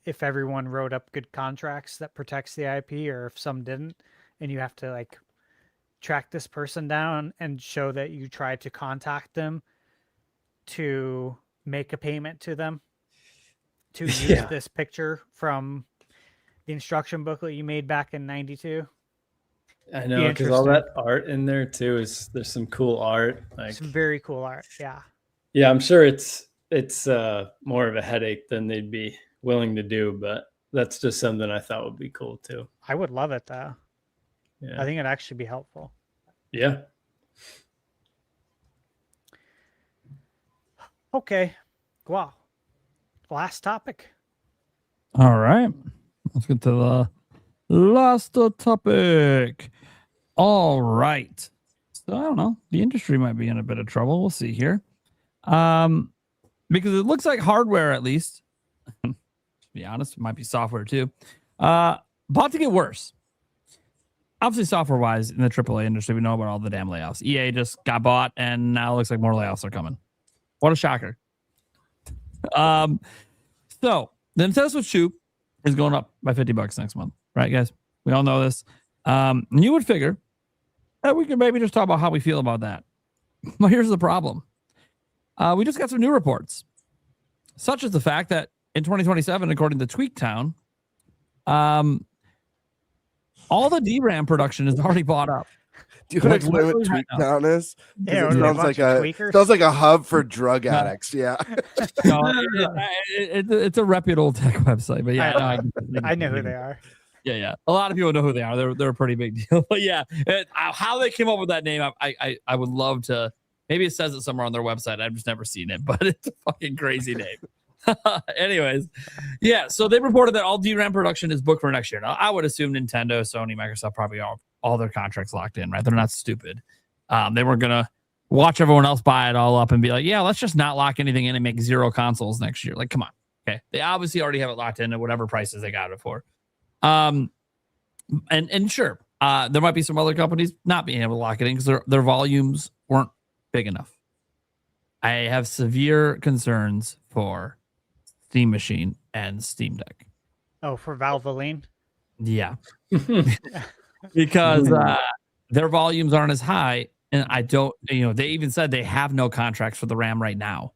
if everyone wrote up good contracts that protects the IP or if some didn't, and you have to track this person down and show that you tried to contact them to make a payment to them to use this picture from the instruction booklet you made back in 92. I know, because all that art in there too there's some cool art, some very cool art. Yeah, I'm sure it's more of a headache than they'd be willing to do, but that's just something I thought would be cool too. I would love it though. Yeah, I think it'd actually be helpful. Yeah. Okay. Wow. Last topic. all right, let's get to the last topic. All right. So I don't know. The industry might be in a bit of trouble. We'll see here. Because it looks like hardware, at least, be honest. It might be software too. About to get worse. Obviously, software-wise, in the AAA industry, we know about all the damn layoffs. EA just got bought, and now it looks like more layoffs are coming. What a shocker. So, the Nintendo Switch 2 is going up by $50 next month. Right, guys? We all know this. You would figure that we could maybe just talk about how we feel about that. But here's the problem. We just got some new reports, such as the fact that in 2027, according to TweakTown, all the DRAM production is already bought up. Do you want to explain what TweakTown is? Yeah, It sounds like a hub for drug addicts. Yeah. No, it's a reputable tech website, but yeah, I know who they are. Yeah. A lot of people know who they are. They're a pretty big deal. But yeah, how they came up with that name, I would love to. Maybe it says it somewhere on their website. I've just never seen it, but it's a fucking crazy name. Anyways, yeah. So they reported that all DRAM production is booked for next year. Now, I would assume Nintendo, Sony, Microsoft probably all their contracts locked in, right? They're not stupid. They weren't gonna watch everyone else buy it all up and be like, yeah, let's just not lock anything in and make 0 consoles next year. Like, come on. Okay. They obviously already have it locked in at whatever prices they got it for. And sure, there might be some other companies not being able to lock it in because their volumes weren't big enough. I have severe concerns for Steam Machine and Steam Deck. Oh, for Valvoline? Yeah. Because their volumes aren't as high. And they even said they have no contracts for the RAM right now.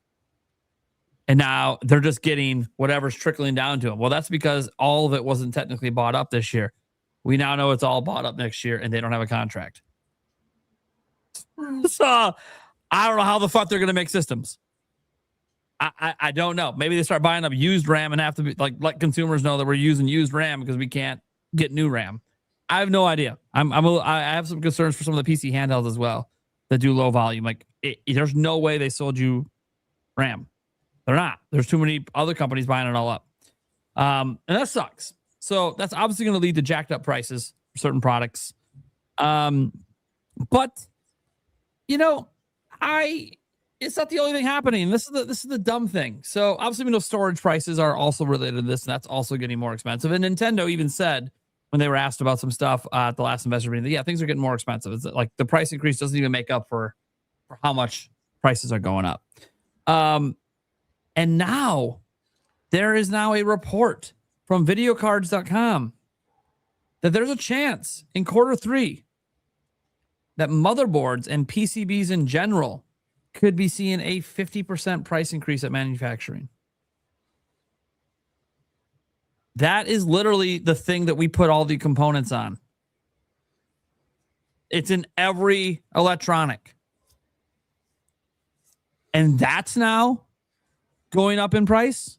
And now they're just getting whatever's trickling down to them. Well, that's because all of it wasn't technically bought up this year. We now know it's all bought up next year and they don't have a contract. So I don't know how the fuck they're going to make systems. I don't know. Maybe they start buying up used RAM and have to be let consumers know that we're using used RAM because we can't get new RAM. I have no idea. I have some concerns for some of the PC handhelds as well that do low volume. There's no way they sold you RAM. They're not. There's too many other companies buying it all up. And that sucks. So that's obviously going to lead to jacked up prices for certain products. But it's not the only thing happening. This is the dumb thing. So obviously we know storage prices are also related to this, and that's also getting more expensive. And Nintendo even said when they were asked about some stuff at the last investor meeting, yeah, things are getting more expensive. It's like the price increase doesn't even make up for how much prices are going up. And now there is now a report from videocards.com that there's a chance in Q3 that motherboards and PCBs in general could be seeing a 50% price increase at manufacturing. That is literally the thing that we put all the components on. It's in every electronic. And that's now going up in price.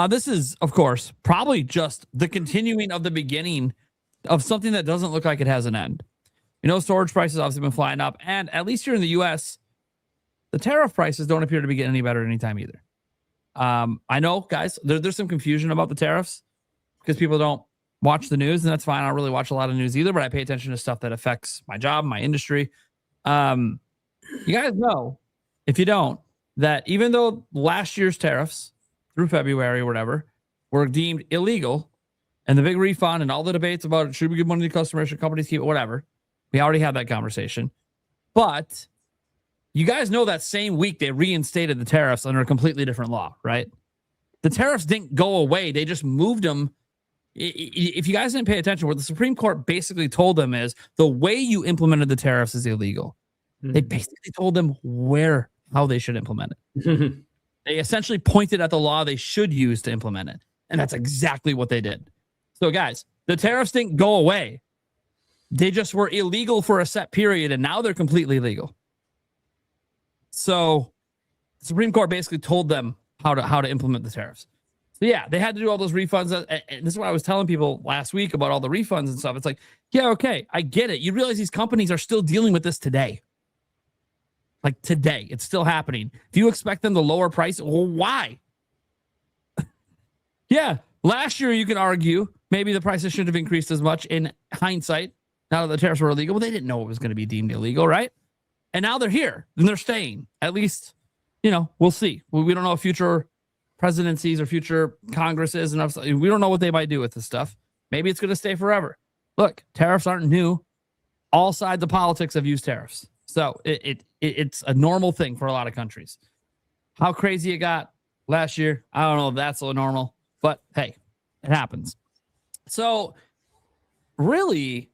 This is, of course, probably just the continuing of the beginning of something that doesn't look like it has an end. Storage prices obviously been flying up, and at least here in the U.S., the tariff prices don't appear to be getting any better anytime either. I know, guys, there's some confusion about the tariffs because people don't watch the news, and that's fine. I don't really watch a lot of news either, but I pay attention to stuff that affects my job, my industry. You guys know, if you don't, that even though last year's tariffs through February or whatever were deemed illegal, and the big refund and all the debates about should we give money to customers, should companies keep it, whatever. We already had that conversation. But you guys know that same week they reinstated the tariffs under a completely different law, right? The tariffs didn't go away. They just moved them. If you guys didn't pay attention, what the Supreme Court basically told them is the way you implemented the tariffs is illegal. They basically told them how they should implement it. They essentially pointed at the law they should use to implement it. And that's exactly what they did. So guys, the tariffs didn't go away. They just were illegal for a set period, and now they're completely legal. So the Supreme Court basically told them how to implement the tariffs. So yeah, they had to do all those refunds. And this is what I was telling people last week about all the refunds and stuff. It's like, yeah, okay, I get it. You realize these companies are still dealing with this today. Like today, it's still happening. Do you expect them to lower price? Well, why? Yeah, last year you can argue maybe the prices shouldn't have increased as much in hindsight. Now that the tariffs were illegal, well, they didn't know it was going to be deemed illegal, right? And now they're here and they're staying. At least, we'll see. We don't know what future presidencies or future Congresses and stuff. We don't know what they might do with this stuff. Maybe it's going to stay forever. Look, tariffs aren't new. All sides of politics have used tariffs. So it's a normal thing for a lot of countries. How crazy it got last year, I don't know if that's so normal, but hey, it happens. So really,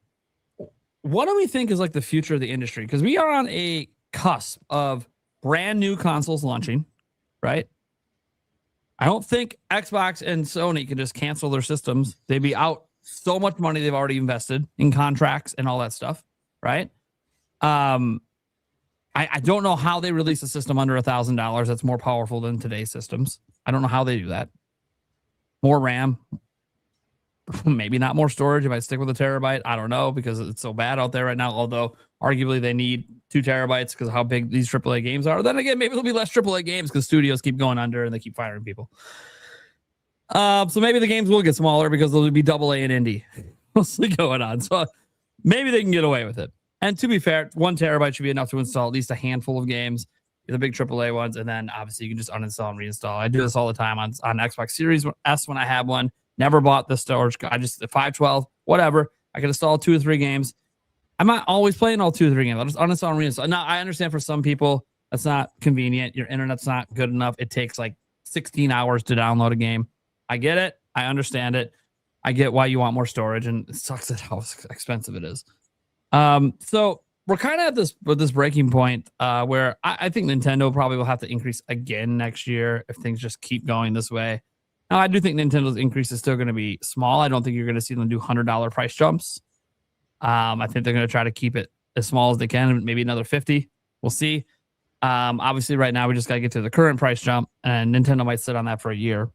what do we think is like the future of the industry? Because we are on a cusp of brand new consoles launching, right? I don't think Xbox and Sony can just cancel their systems. They'd be out so much money they've already invested in contracts and all that stuff, right? I don't know how they release a system under $1,000 that's more powerful than today's systems. I don't know how they do that. More RAM, maybe not more storage. If I stick with a terabyte, I don't know, because it's so bad out there right now. Although arguably they need 2 terabytes because of how big these AAA games are. Then again, maybe there'll be less AAA games because studios keep going under and they keep firing people. So maybe the games will get smaller because there'll be AA and indie mostly going on. So maybe they can get away with it. And to be fair, 1 terabyte should be enough to install at least a handful of games, the big AAA ones, and then obviously you can just uninstall and reinstall. I do this all the time on Xbox Series S when I have one. Never bought the storage. I just the 512, whatever. I can install 2 or 3 games. I'm not always playing all 2 or 3 games. I'll just uninstall and reinstall. Now I understand for some people that's not convenient. Your internet's not good enough. It takes like 16 hours to download a game. I get it. I understand it. I get why you want more storage, and it sucks at how expensive it is. So we're kind of at this breaking point where I think Nintendo probably will have to increase again next year if things just keep going this way. Now, I do think Nintendo's increase is still going to be small. I don't think you're going to see them do $100 price jumps. I think they're going to try to keep it as small as they can, maybe another 50. We'll see. Obviously, right now we just got to get to the current price jump, and Nintendo might sit on that for a year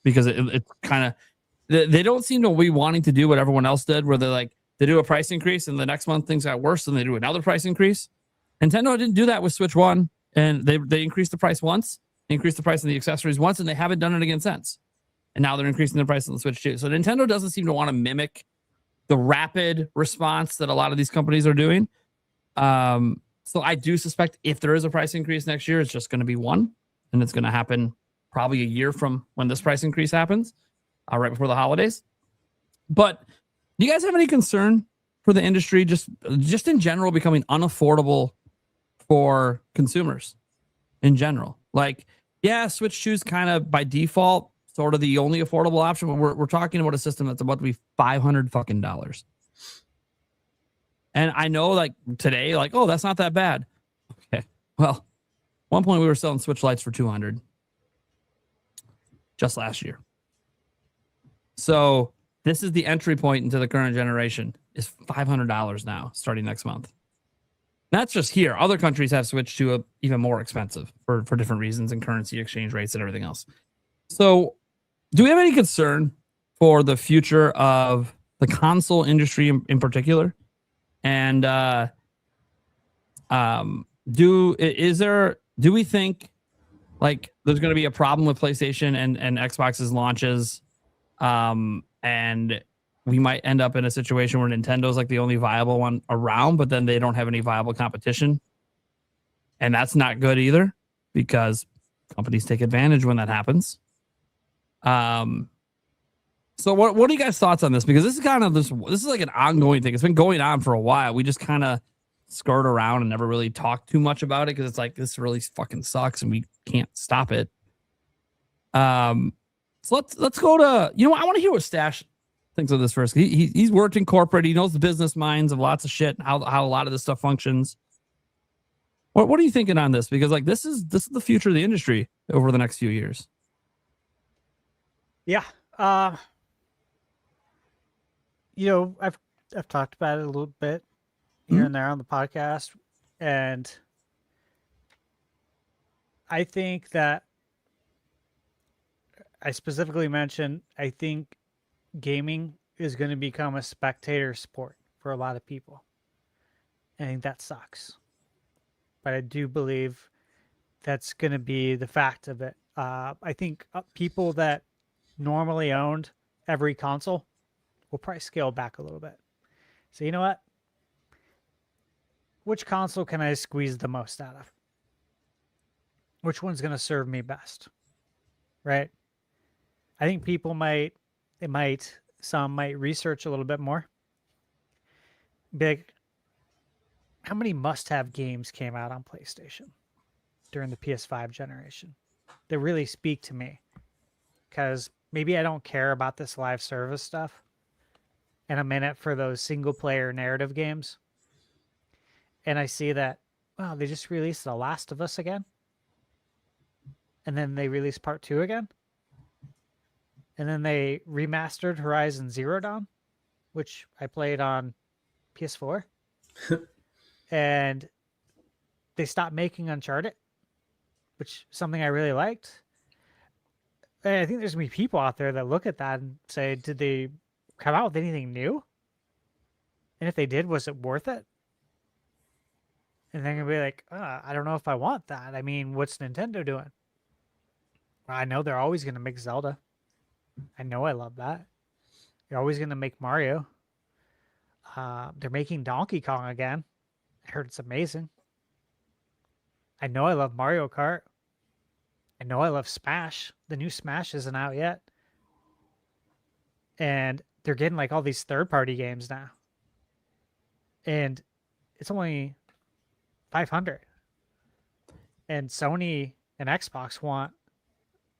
because it kind of they don't seem to be wanting to do what everyone else did, where they're like, they do a price increase and the next month things got worse and they do another price increase. Nintendo didn't do that with Switch 1, and they increased the price once, increased the price of the accessories once, and they haven't done it again since. And now they're increasing the price on the Switch 2. So Nintendo doesn't seem to want to mimic the rapid response that a lot of these companies are doing. So I do suspect if there is a price increase next year, it's just going to be one, and it's going to happen probably a year from when this price increase happens, right before the holidays. But do you guys have any concern for the industry just in general becoming unaffordable for consumers in general? Like, yeah, Switch 2 is kind of by default sort of the only affordable option, but we're talking about a system that's about to be $500 fucking dollars. And I know, like, today, like, oh, that's not that bad. Okay, well, at one point we were selling Switch Lites for $200 just last year. So this is the entry point into the current generation, is $500 now, starting next month. That's just here. Other countries have switched to a even more expensive for different reasons and currency exchange rates and everything else. So do we have any concern for the future of the console industry in particular? And do we think like there's going to be a problem with PlayStation and Xbox's launches, and we might end up in a situation where Nintendo's like the only viable one around, but then they don't have any viable competition, and that's not good either because companies take advantage when that happens. So what are you guys' thoughts on this? Because this is kind of this is like an ongoing thing. It's been going on for a while. We just kind of skirt around and never really talk too much about it because it's like this really fucking sucks and we can't stop it. So let's go to, I want to hear what Stash thinks of this first. He's worked in corporate. He knows the business minds of lots of shit and how a lot of this stuff functions. What are you thinking on this? Because like this is the future of the industry over the next few years. Yeah. I've talked about it a little bit here and there on the podcast, and I think that I specifically mentioned I think gaming is going to become a spectator sport for a lot of people. I think that sucks, but I do believe that's going to be the fact of it. I think people that normally owned every console will probably scale back a little bit. So you know what? Which console can I squeeze the most out of? Which one's going to serve me best? right? I think some might research a little bit more. Big, how many must-have games came out on PlayStation during the PS5 generation that really speak to me? Because maybe I don't care about this live service stuff, and I'm in it for those single-player narrative games. And I see that, wow, they just released The Last of Us again, and then they released Part 2 again, and then they remastered Horizon Zero Dawn, which I played on PS4. And they stopped making Uncharted, which is something I really liked. And I think there's going to be people out there that look at that and say, did they come out with anything new? And if they did, was it worth it? And they're going to be like, I don't know if I want that. I mean, what's Nintendo doing? Well, I know they're always going to make Zelda. I know I love that. They're always going to make Mario. They're making Donkey Kong again. I heard it's amazing. I know I love Mario Kart. I know I love Smash. The new Smash isn't out yet. And they're getting like all these third-party games now. And it's only 500. And Sony and Xbox want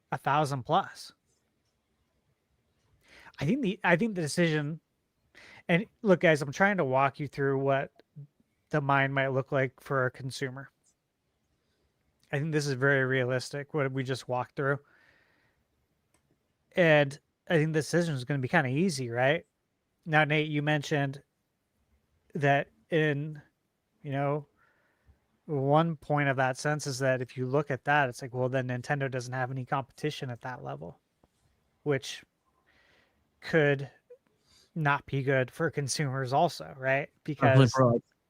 1,000 plus. I think the decision, and look, guys, I'm trying to walk you through what the mind might look like for a consumer. I think this is very realistic, what we just walked through. And I think the decision is going to be kind of easy, right? Now, Nate, you mentioned that in, one point of that sense is that if you look at that, it's like, well, then Nintendo doesn't have any competition at that level, which could not be good for consumers also, right? Because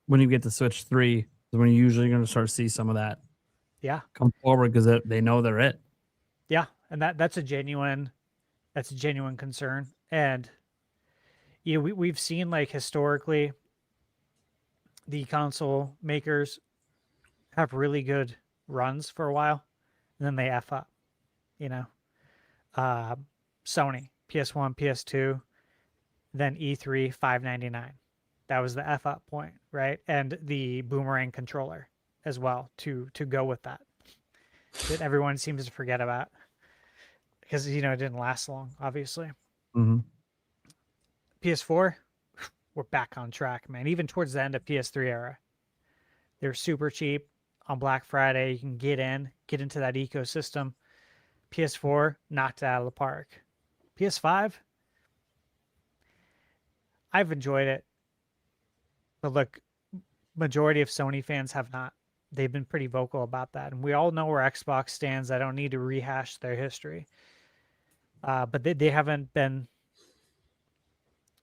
when you get the Switch 3 is when you're usually going to start to see some of that come forward, because they know they're it. Yeah, and that's a genuine concern. And we've seen, like, historically the console makers have really good runs for a while, and then they F up. Sony, PS1, PS2, then E3, $599. That was the F up point, right? And the Boomerang controller as well to go with that everyone seems to forget about, because it didn't last long, obviously. Mm-hmm. PS4, we're back on track, man. Even towards the end of PS3 era, they're super cheap on Black Friday. You can get into that ecosystem. PS4 knocked it out of the park. PS5, I've enjoyed it, but look, majority of Sony fans have not. They've been pretty vocal about that, and we all know where Xbox stands. I don't need to rehash their history, but they haven't been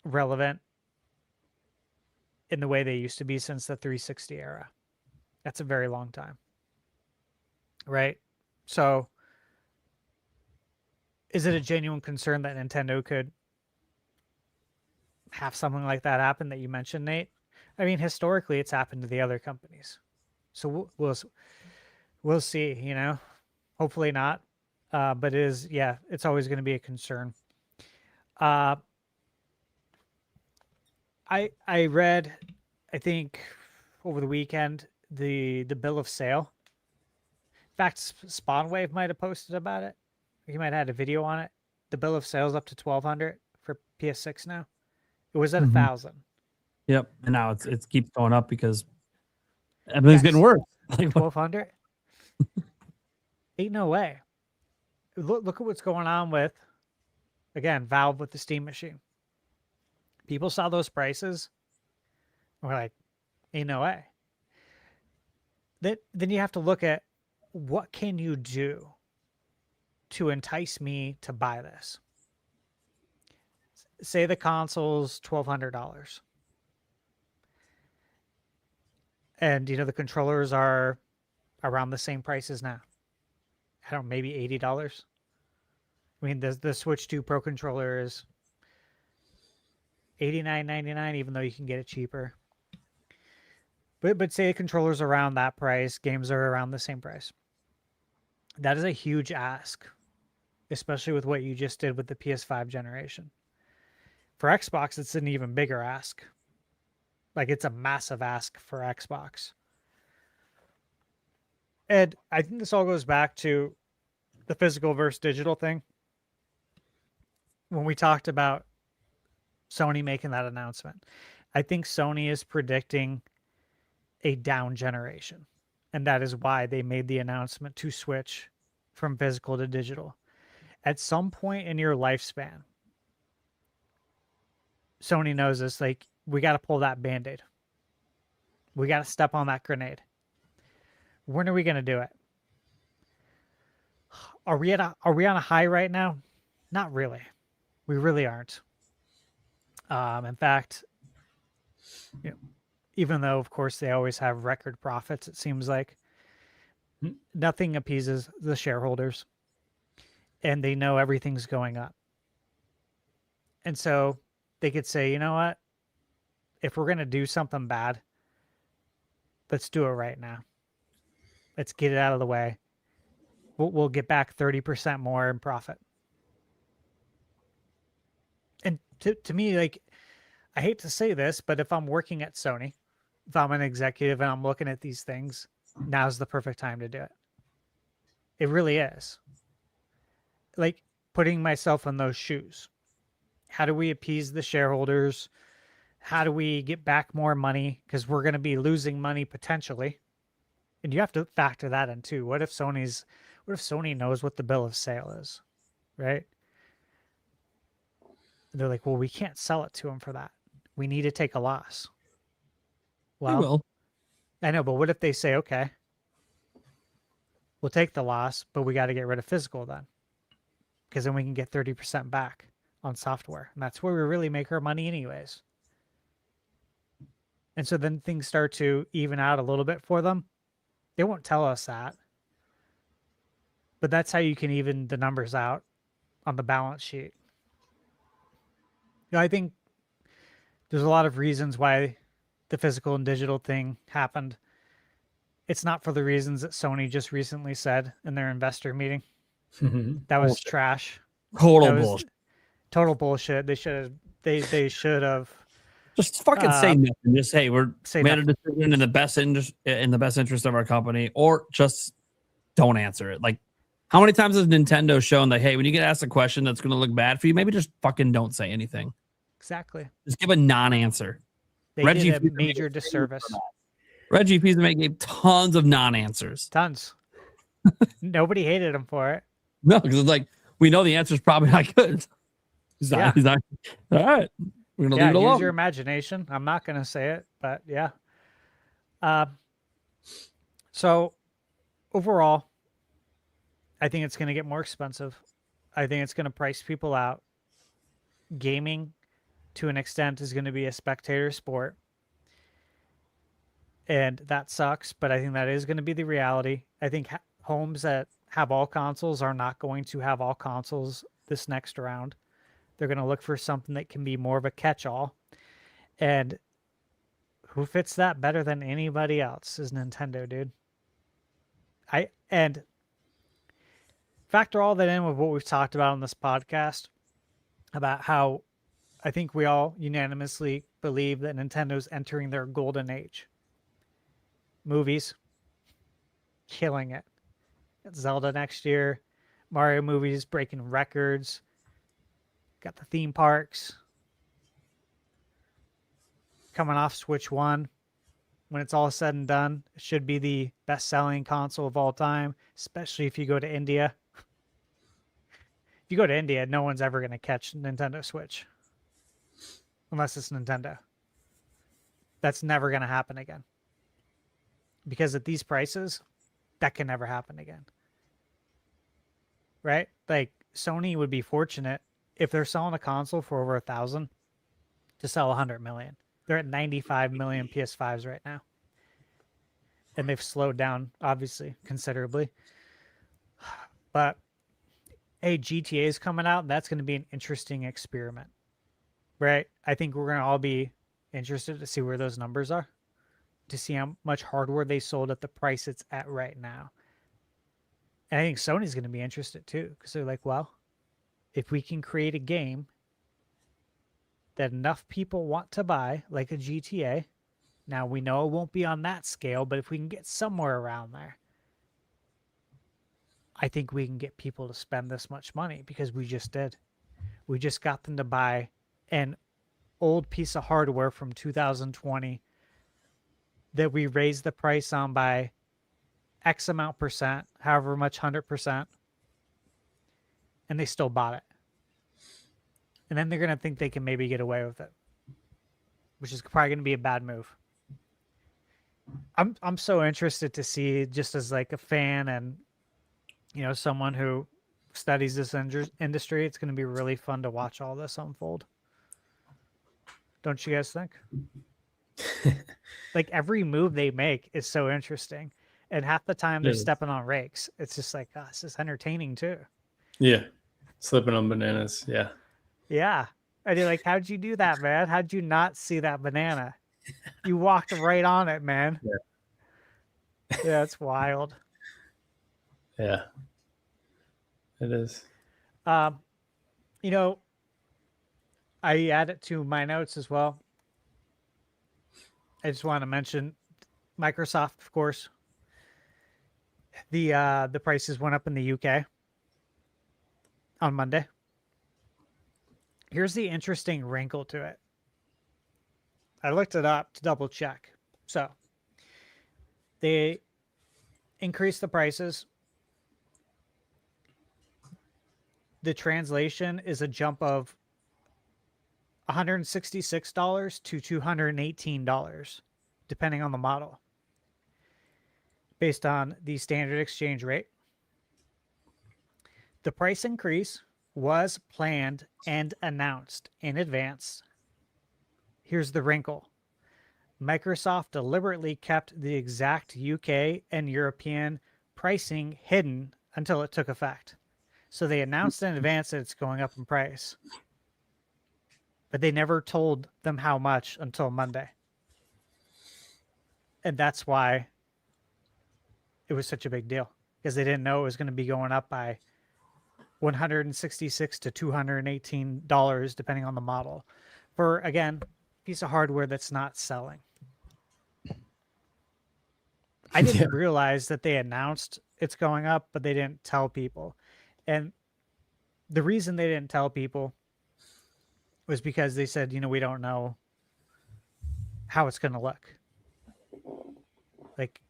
relevant in the way they used to be since the 360 era. That's a very long time, right? So is it a genuine concern that Nintendo could have something like that happen that you mentioned, Nate? I mean, historically, it's happened to the other companies. So we'll see, hopefully not. But it's always going to be a concern. I read, I think over the weekend, the bill of sale. In fact, Spawnwave might have posted about it. He might have had a video on it. The bill of sale is up to $1,200 for PS6 now. It was at 1,000. Yep, and now it keeps going up because everything's getting worse. 1,200. Ain't no way. Look at what's going on with, again, Valve with the Steam machine. People saw those prices and we're like, ain't no way. Then you have to look at, what can you do to entice me to buy this? Say the console's $1,200. And, the controllers are around the same prices now. I don't know, maybe $80. I mean, the Switch 2 Pro controller is $89.99, even though you can get it cheaper. But say the controller's around that price, games are around the same price. That is a huge ask especially with what you just did with the PS5 generation. For Xbox, it's an even bigger ask. Like, it's a massive ask for Xbox. And I think this all goes back to the physical versus digital thing. When we talked about Sony making that announcement, I think Sony is predicting a down generation. And that is why they made the announcement to switch from physical to digital. At some point in your lifespan, Sony knows this, like, we got to pull that Band-Aid. We got to step on that grenade. When are we going to do it? Are we on a high right now? Not really. We really aren't. In fact, even though, of course, they always have record profits, it seems like nothing appeases the shareholders, and they know everything's going up. And so they could say, you know what? If we're going to do something bad, let's do it right now. Let's get it out of the way. We'll get back 30% more in profit. And to me, like, I hate to say this, but if I'm working at Sony, if I'm an executive and I'm looking at these things, now's the perfect time to do it. It really is. Like, putting myself in those shoes. How do we appease the shareholders? How do we get back more money? Because we're going to be losing money potentially. And you have to factor that in too. What if Sony knows what the bill of sale is, right? And they're like, well, we can't sell it to them for that. We need to take a loss. Well, will. I know, but what if they say, okay, we'll take the loss, but we got to get rid of physical then, because then we can get 30% back on software, and that's where we really make our money anyways. And so then things start to even out a little bit for them. They won't tell us that, but that's how you can even the numbers out on the balance sheet. I think there's a lot of reasons why the physical and digital thing happened. It's not for the reasons that Sony just recently said in their investor meeting. That was trash. Bullshit. Total bullshit. They should have just fucking say nothing. Just say we made a nothing. decision in the best interest of our company, or just don't answer it. Like, how many times has Nintendo shown that, hey, when you get asked a question that's going to look bad for you, maybe just fucking don't say anything. Exactly. Just give a non-answer. They did a major disservice. Reggie Fils-Aimé gave tons of non-answers. Tons. Nobody hated him for it. No, because it's like, we know the answer is probably not good. He's not. All right. We're going to leave it alone. Use your imagination. I'm not going to say it, but yeah. So overall, I think it's going to get more expensive. I think it's going to price people out. Gaming, to an extent, is going to be a spectator sport. And that sucks, but I think that is going to be the reality. I think homes that have all consoles are not going to have all consoles this next round. They're going to look for something that can be more of a catch-all. And who fits that better than anybody else is Nintendo, dude. And factor all that in with what we've talked about on this podcast about how I think we all unanimously believe that Nintendo's entering their golden age. Movies, killing it. Zelda next year, Mario movies breaking records. Got the theme parks coming off Switch 1. When it's all said and done, it should be the best-selling console of all time, especially if you go to India. If you go to India, no one's ever going to catch Nintendo Switch. Unless it's Nintendo. That's never going to happen again. Because at these prices, that can never happen again. Right? Like, Sony would be fortunate if they're selling a console for over 1,000 to sell 100 million. They're at 95 million PS5s right now. And they've slowed down, obviously, considerably. But, hey, GTA is coming out. That's going to be an interesting experiment. Right? I think we're going to all be interested to see where those numbers are. To see how much hardware they sold at the price it's at right now. And I think Sony's going to be interested too. Because they're like, well, if we can create a game that enough people want to buy, like a GTA, now we know it won't be on that scale, but if we can get somewhere around there, I think we can get people to spend this much money, because we just did. We just got them to buy an old piece of hardware from 2020 that we raised the price on by X amount percent, however much, 100%, and they still bought it. And then they're going to think they can maybe get away with it, which is probably going to be a bad move. I'm so interested to see, just as like a fan and, you know, someone who studies this industry, it's going to be really fun to watch all this unfold. Don't you guys think? Like, every move they make is so interesting, and half the time they're stepping on rakes. It's just like, oh, this is entertaining too. Yeah, slipping on bananas. Yeah. Yeah. And you're like, how'd you do that, man? How'd you not see that banana? You walked right on it, man. Yeah, it's wild. Yeah, it is. You know, I add it to my notes as well. I just want to mention Microsoft, of course. The prices went up in the UK on Monday. Here's the interesting wrinkle to it. I looked it up to double check. So they increased the prices. The translation is a jump of $166 to $218, depending on the model, based on the standard exchange rate. The price increase was planned and announced in advance. Here's the wrinkle. Microsoft deliberately kept the exact UK and European pricing hidden until it took effect. So they announced in advance that it's going up in price, but they never told them how much until Monday. And that's why it was such a big deal, because they didn't know it was going to be going up by $166 to $218, depending on the model, for, again, piece of hardware that's not selling. I didn't realize that they announced it's going up, but they didn't tell people. And the reason they didn't tell people was because they said, you know, we don't know how it's going to look. Like,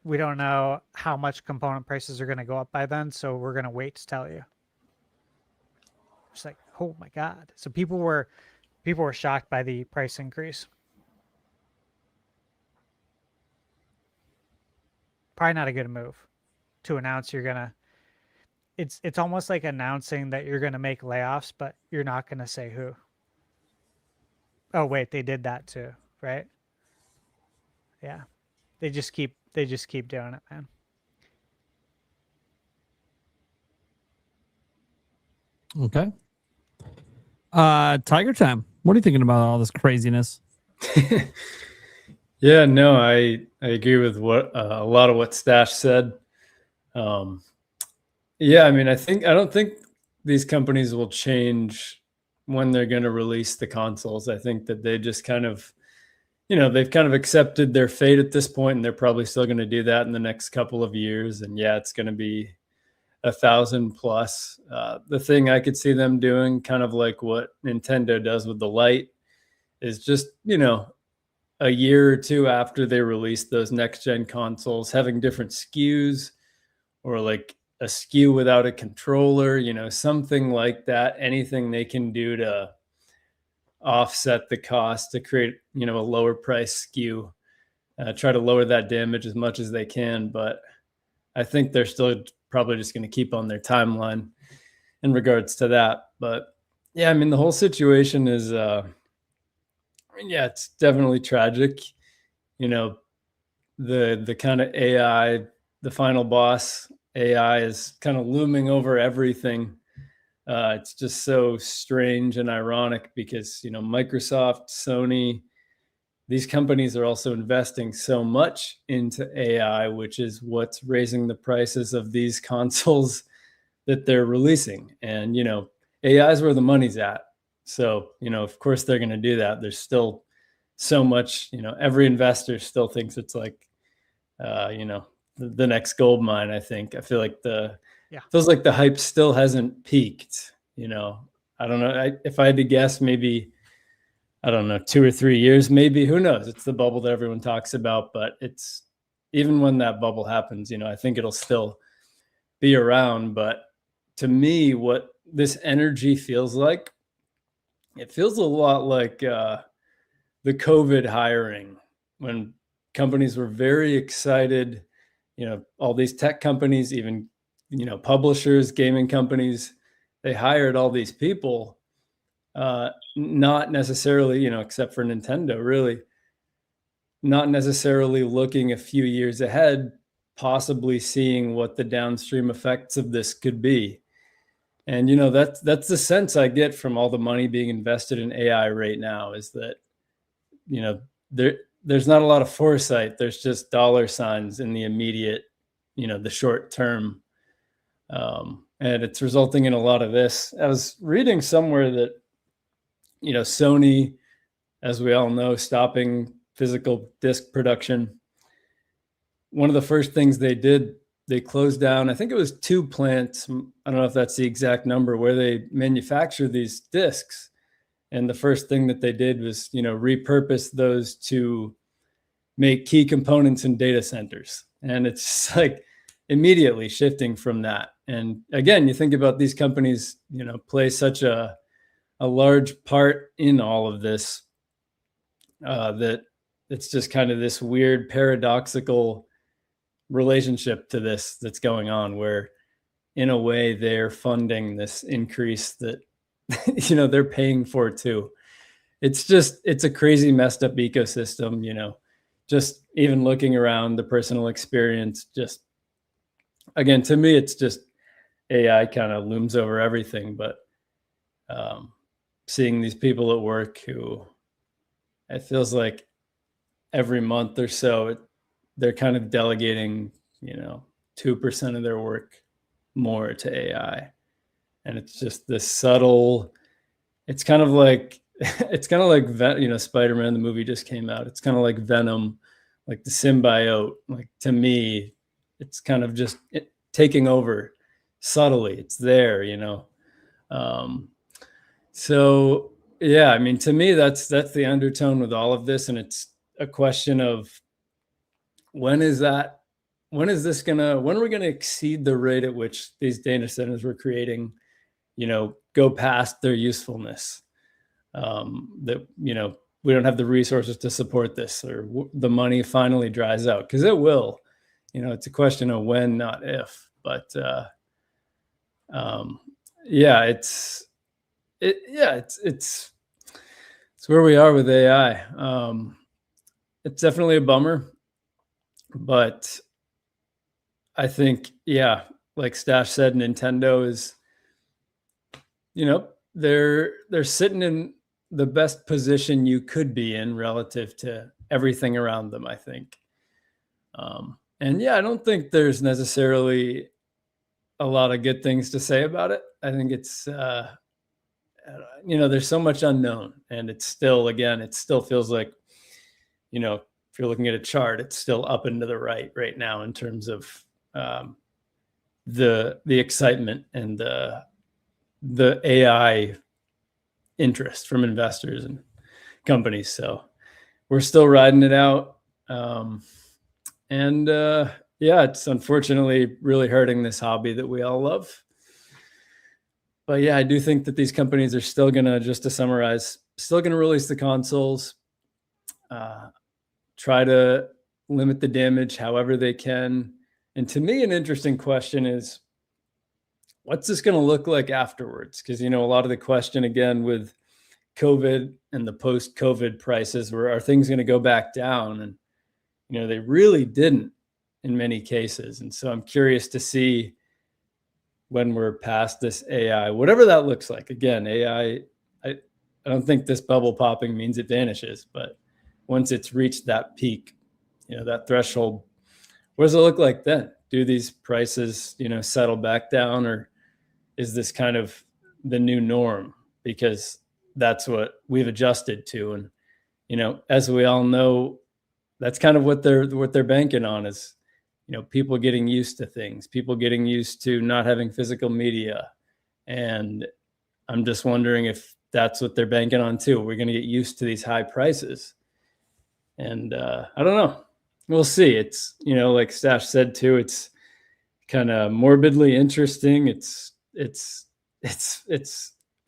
we don't know how much component prices are going to go up by then, so we're going to wait to tell you. It's like, oh my God. So people were shocked by the price increase. Probably not a good move to announce you're going to. It's almost like announcing that you're going to make layoffs, but you're not going to say who. Oh, wait, they did that too, right? Yeah. They just keep doing it, man. Okay. TigerTyme, what are you thinking about all this craziness? Yeah, no, I agree with what a lot of what Stash said. Yeah, I mean, I don't think these companies will change when they're going to release the consoles. I think that they just kind of, you know, they've kind of accepted their fate at this point, and they're probably still going to do that in the next couple of years. And yeah, it's going to be 1,000 plus. The thing I could see them doing, kind of like what Nintendo does with the Lite, is just, you know, a year or two after they release those next gen consoles, having different SKUs, or like a SKU without a controller, you know, something like that. Anything they can do to offset the cost to create, you know, a lower price SKU, try to lower that damage as much as they can. But I think they're still probably just going to keep on their timeline in regards to that. But yeah, I mean, the whole situation is, yeah, it's definitely tragic. You know, the kind of AI, the final boss AI is kind of looming over everything. It's just so strange and ironic because, you know, Microsoft, Sony, these companies are also investing so much into AI, which is what's raising the prices of these consoles that they're releasing. And, you know, AI is where the money's at. So, of course they're going to do that. There's still so much, every investor still thinks it's like, the next gold mine. I feel like feels like the hype still hasn't peaked. I don't know. If I had to guess, maybe, I don't know, 2 or 3 years, maybe, who knows? It's the bubble that everyone talks about, but it's, even when that bubble happens, I think it'll still be around. But to me, what this energy feels like, it feels a lot like the COVID hiring, when companies were very excited, all these tech companies, even, publishers, gaming companies, they hired all these people, not necessarily, except for Nintendo, really not necessarily looking a few years ahead, possibly seeing what the downstream effects of this could be. And, that's the sense I get from all the money being invested in AI right now, is that, there's not a lot of foresight. There's just dollar signs in the immediate, the short term. And it's resulting in a lot of this. I was reading somewhere that, Sony, as we all know, stopping physical disc production. One of the first things they did, they closed down, I think it was 2 plants. I don't know if that's the exact number, where they manufacture these discs. And the first thing that they did was, repurpose those to make key components in data centers. And it's like immediately shifting from that. And again, you think about these companies, play such a large part in all of this, that it's just kind of this weird paradoxical relationship to this that's going on, where in a way they're funding this increase that, they're paying for too. It's a crazy messed up ecosystem, just even looking around the personal experience, just, again, to me, it's just AI kind of looms over everything. But seeing these people at work who, it feels like every month or so, they're kind of delegating, 2% of their work more to AI. And it's just this subtle, it's kind of like Spider-Man, the movie just came out. It's kind of like Venom, like the symbiote. Like, to me, it's kind of just taking over subtly. It's there, So yeah, I mean, to me, that's the undertone with all of this. And it's a question of, when are we going to exceed the rate at which these data centers we're creating, go past their usefulness? That, we don't have the resources to support this, or the money finally dries out, because it will. It's a question of when, not if. But it's where we are with AI. It's definitely a bummer, but I think, like Stash said, Nintendo is, they're sitting in the best position you could be in relative to everything around them, I think. And I don't think there's necessarily a lot of good things to say about it. I think it's, there's so much unknown, and it's still, again, it still feels like, if you're looking at a chart, it's still up and to the right now in terms of the excitement and the AI interest from investors and companies. So we're still riding it out. It's unfortunately really hurting this hobby that we all love. But I do think that these companies are still going to, just to summarize, still going to release the consoles, try to limit the damage however they can. And to me, an interesting question is, what's this going to look like afterwards? Because, a lot of the question, again, with COVID and the post-COVID prices, are things going to go back down? And, they really didn't in many cases. And so I'm curious to see, when we're past this AI, whatever that looks like. Again, AI, I don't think this bubble popping means it vanishes, but once it's reached that peak, that threshold, what does it look like then? Do these prices, settle back down, or is this kind of the new norm, because that's what we've adjusted to. And, you know, as we all know, that's kind of what they're banking on is, you know, people getting used to things, people getting used to not having physical media. And I'm just wondering if that's what they're banking on too. We're going to get used to these high prices. And I don't know. We'll see. It's, you know, like Stash said too, it's kind of morbidly interesting. It's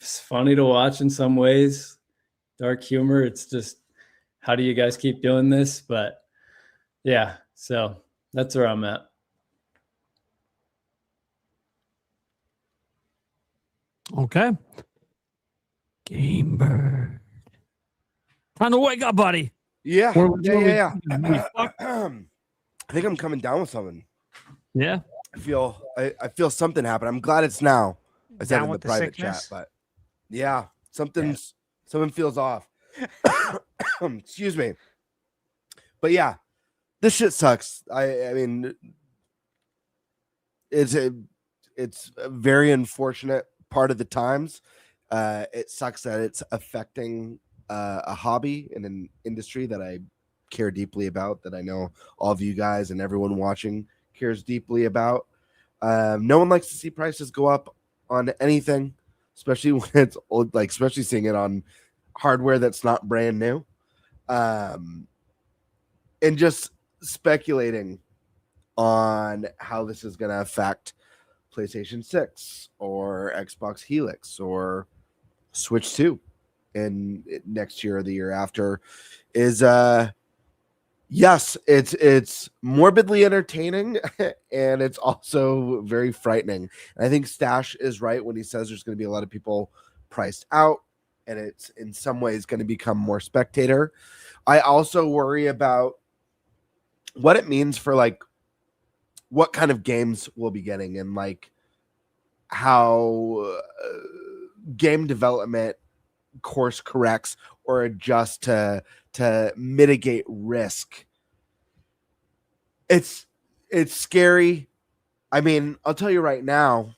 funny to watch in some ways. Dark humor. It's just, how do you guys keep doing this? But yeah, so that's where I'm at. Okay. GameBird. Time to wake up, buddy. Yeah. Yeah. I think I'm coming down with something. Yeah. I feel something happen. I'm glad it's now. I said Down in the with the private sickness? chat, but yeah, something feels off. Excuse me. But yeah, this shit sucks. I mean, it's a very unfortunate part of the times. It sucks that it's affecting a hobby and an industry that I care deeply about, that I know all of you guys and everyone watching cares deeply about. No one likes to see prices go up on anything, especially when it's old, like especially seeing it on hardware that's not brand new. And just speculating on how this is going to affect PlayStation 6 or Xbox Helix or Switch 2 in next year or the year after is yes, it's morbidly entertaining and it's also very frightening. And I think Stash is right when he says there's going to be a lot of people priced out and it's in some ways going to become more spectator. I also worry about what it means for like what kind of games we'll be getting and like how game development course corrects or adjust to mitigate risk. It's scary. I mean, I'll tell you right now,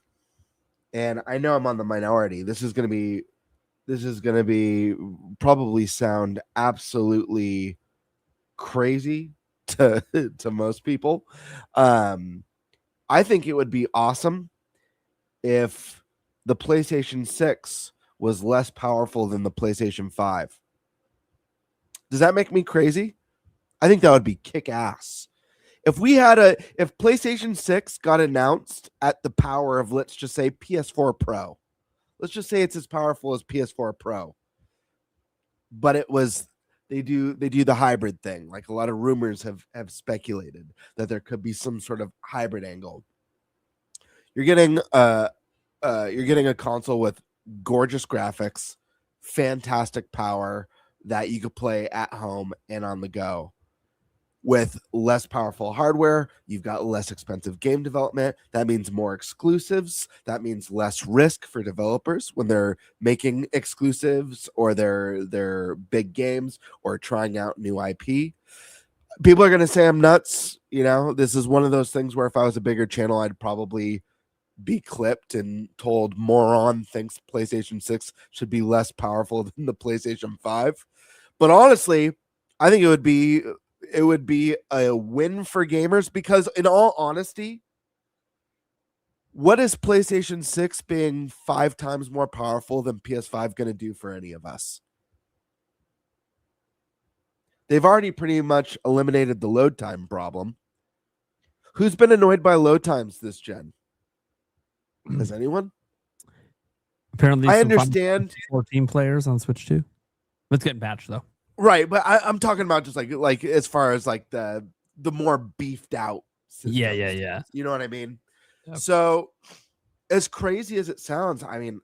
and I know I'm on the minority. This is going to be probably sound absolutely crazy to most people. I think it would be awesome if the PlayStation 6 was less powerful than the PlayStation 5. Does that make me crazy? I think that would be kick ass. If PlayStation 6 got announced at the power of, let's just say, PS4 Pro. Let's just say it's as powerful as PS4 Pro. But it was they do the hybrid thing. Like a lot of rumors have speculated that there could be some sort of hybrid angle. You're getting a console with gorgeous graphics, fantastic power that you could play at home and on the go. With less powerful hardware, you've got less expensive game development. That means more exclusives. That means less risk for developers when they're making exclusives or their big games or trying out new IP. People are going to say I'm nuts. You know, this is one of those things where if I was a bigger channel, I'd probably be clipped and told moron thinks PlayStation 6 should be less powerful than the PlayStation 5. But honestly, I think it would be a win for gamers because in all honesty, what is PlayStation 6 being 5 times more powerful than PS5 going to do for any of us? They've already pretty much eliminated the load time problem. Who's been annoyed by load times this gen? Has anyone? Apparently, I understand 14 players on Switch 2. Let's get patched though. Right, but I'm talking about just like as far as like the more beefed out systems. Yeah. You know what I mean? Yep. So as crazy as it sounds, I mean,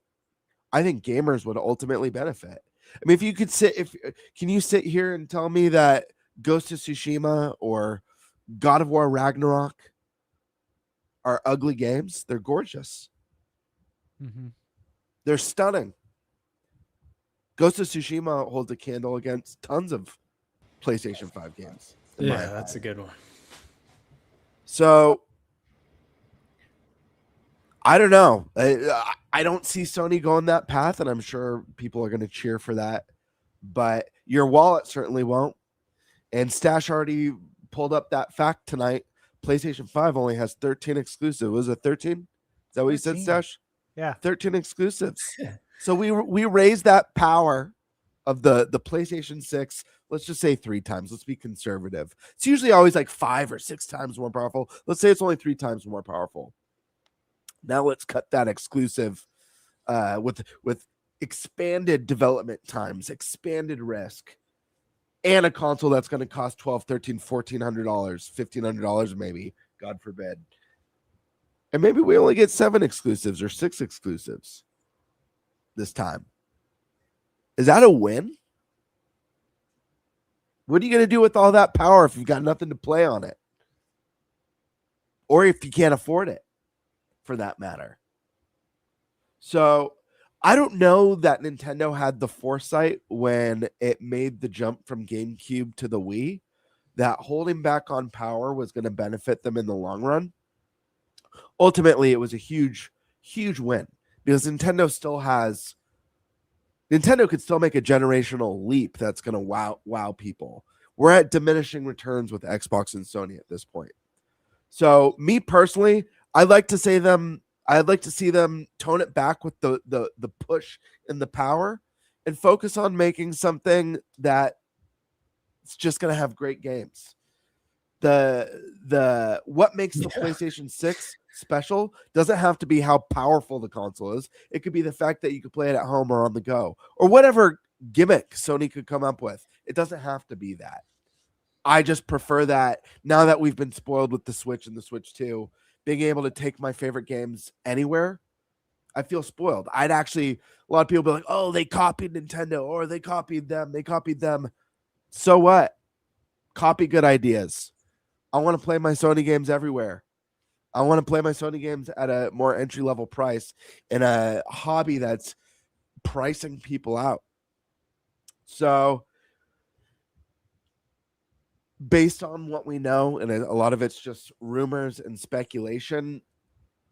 I think gamers would ultimately benefit. I mean, if you could can you sit here and tell me that Ghost of Tsushima or God of War Ragnarok are ugly games? They're gorgeous. Mm-hmm. They're stunning. Ghost of Tsushima holds a candle against tons of PlayStation 5 games. Yeah, that's a good one. So I don't know. I don't see Sony going that path, and I'm sure people are going to cheer for that. But your wallet certainly won't. And Stash already pulled up that fact tonight. PlayStation 5 only has 13 exclusives. Was it 13? Is that what you said, Stash? Yeah. 13 exclusives. So we raised that power of the PlayStation 6. Let's just say 3 times. Let's be conservative. It's usually always like 5 or 6 times more powerful. Let's say it's only 3 times more powerful. Now let's cut that exclusive with expanded development times, expanded risk, and a console that's going to cost $1,200, $1,300, $1,400, $1,500 maybe, God forbid. And maybe we only get 7 exclusives or 6 exclusives this time. Is that a win? What are you going to do with all that power if you've got nothing to play on it? Or if you can't afford it, for that matter. So I don't know that Nintendo had the foresight when it made the jump from GameCube to the Wii that holding back on power was going to benefit them in the long run. Ultimately, it was a huge, huge win because Nintendo could still make a generational leap that's going to wow people. We're at diminishing returns with Xbox and Sony at this point. So me personally, I'd like to see them tone it back with the push and the power and focus on making something that it's just going to have great games. What makes the PlayStation 6 special doesn't have to be how powerful the console is. It could be the fact that you could play it at home or on the go or whatever gimmick Sony could come up with. It doesn't have to be that. I just prefer that now that we've been spoiled with the Switch and the Switch 2, being able to take my favorite games anywhere. I feel spoiled. A lot of people be like, oh, they copied Nintendo or they copied them. So what? Copy good ideas. I want to play my Sony games everywhere. I want to play my Sony games at a more entry-level price in a hobby that's pricing people out. So based on what we know, and a lot of it's just rumors and speculation,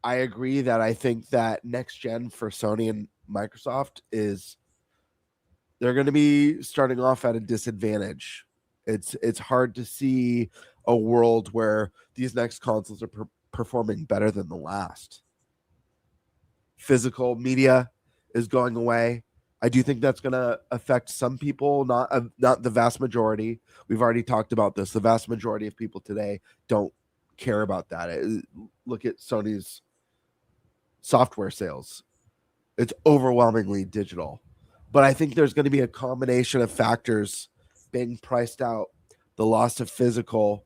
I agree that I think that next gen for Sony and Microsoft they're going to be starting off at a disadvantage. It's hard to see a world where these next consoles are performing better than the last. Physical media is going away. I do think that's going to affect some people, not the vast majority. We've already talked about this. The vast majority of people today don't care about that. Look at Sony's software sales. It's overwhelmingly digital. But I think there's going to be a combination of factors being priced out, the loss of physical,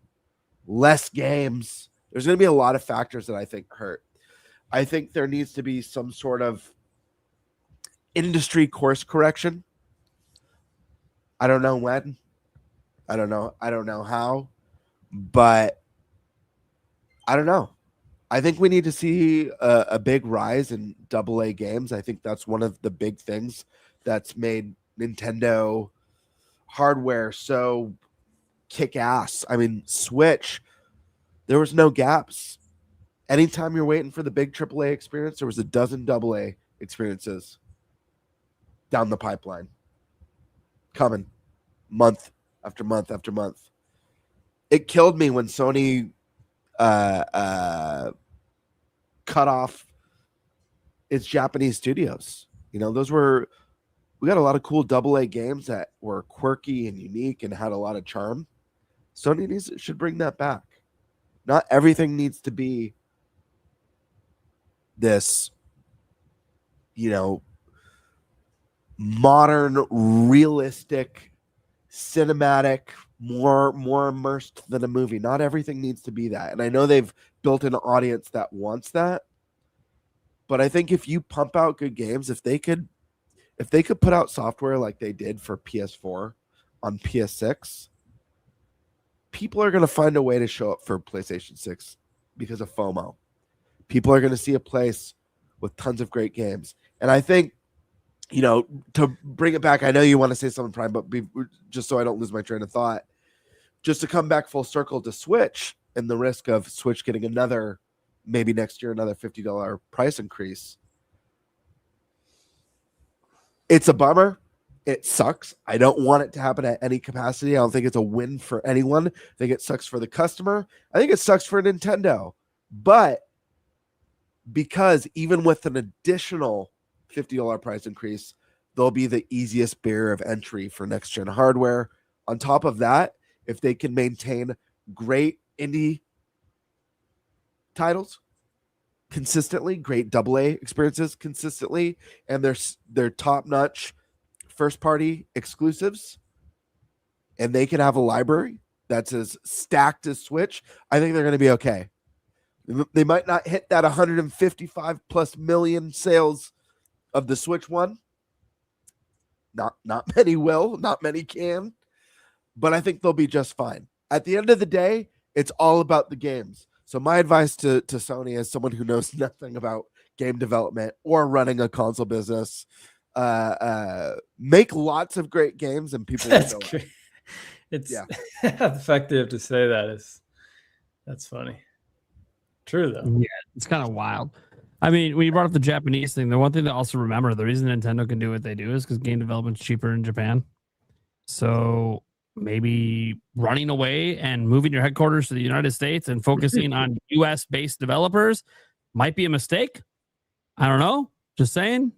less games. There's going to be a lot of factors that I think hurt. I think there needs to be some sort of industry course correction. I don't know when. I don't know how. But I don't know. I think we need to see a big rise in AA games. I think that's one of the big things that's made Nintendo hardware so kick ass. I mean, Switch, there was no gaps. Anytime you're waiting for the big AAA experience, there was a dozen AA experiences down the pipeline, coming month after month after month. It killed me when Sony cut off its Japanese studios. You know, we got a lot of cool AA games that were quirky and unique and had a lot of charm. Sony should bring that back. Not everything needs to be this, modern, realistic, cinematic, more immersed than a movie. Not everything needs to be that. And I know they've built an audience that wants that. But I think if you pump out good games, if they could put out software like they did for PS4 on PS6, people are going to find a way to show up for PlayStation 6 because of FOMO. People are going to see a place with tons of great games. And I think, to bring it back, I know you want to say something, Prime, but just so I don't lose my train of thought, just to come back full circle to Switch and the risk of Switch getting another maybe next year another $50 price increase. It's a bummer. It sucks. I don't want it to happen at any capacity. I don't think it's a win for anyone. I think it sucks for the customer. I think it sucks for Nintendo. But because even with an additional $50 price increase, they'll be the easiest barrier of entry for next-gen hardware. On top of that, if they can maintain great indie titles consistently, great AA experiences consistently, and their top-notch first-party exclusives, and they can have a library that's as stacked as Switch, I think they're going to be okay. They might not hit that 155 plus million sales of the Switch one. Not many will, not many can, but I think they'll be just fine. At the end of the day, it's all about the games. So my advice to Sony, as someone who knows nothing about game development or running a console business, make lots of great games and people will know it. It's the fact they have to say that's funny. True though. Yeah, it's kind of wild. I mean, when you brought up the Japanese thing, the one thing to also remember, the reason Nintendo can do what they do is because game development's cheaper in Japan. So maybe running away and moving your headquarters to the United States and focusing on US based developers might be a mistake. I don't know. Just saying.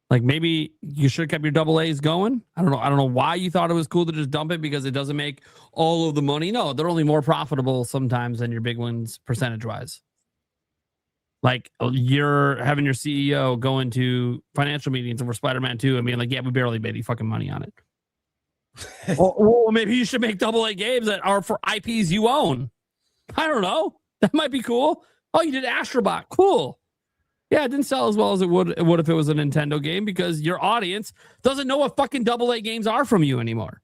Like maybe you should have kept your AA's going. I don't know why you thought it was cool to just dump it because it doesn't make all of the money. No, they're only more profitable sometimes than your big ones percentage wise. Like you're having your CEO go into financial meetings over Spider-Man 2 and being like, yeah, we barely made any fucking money on it. Or maybe you should make AA games that are for IPs you own. I don't know. That might be cool. Oh, you did Astrobot. Cool. Yeah, it didn't sell as well as it would if it was a Nintendo game because your audience doesn't know what fucking AA games are from you anymore.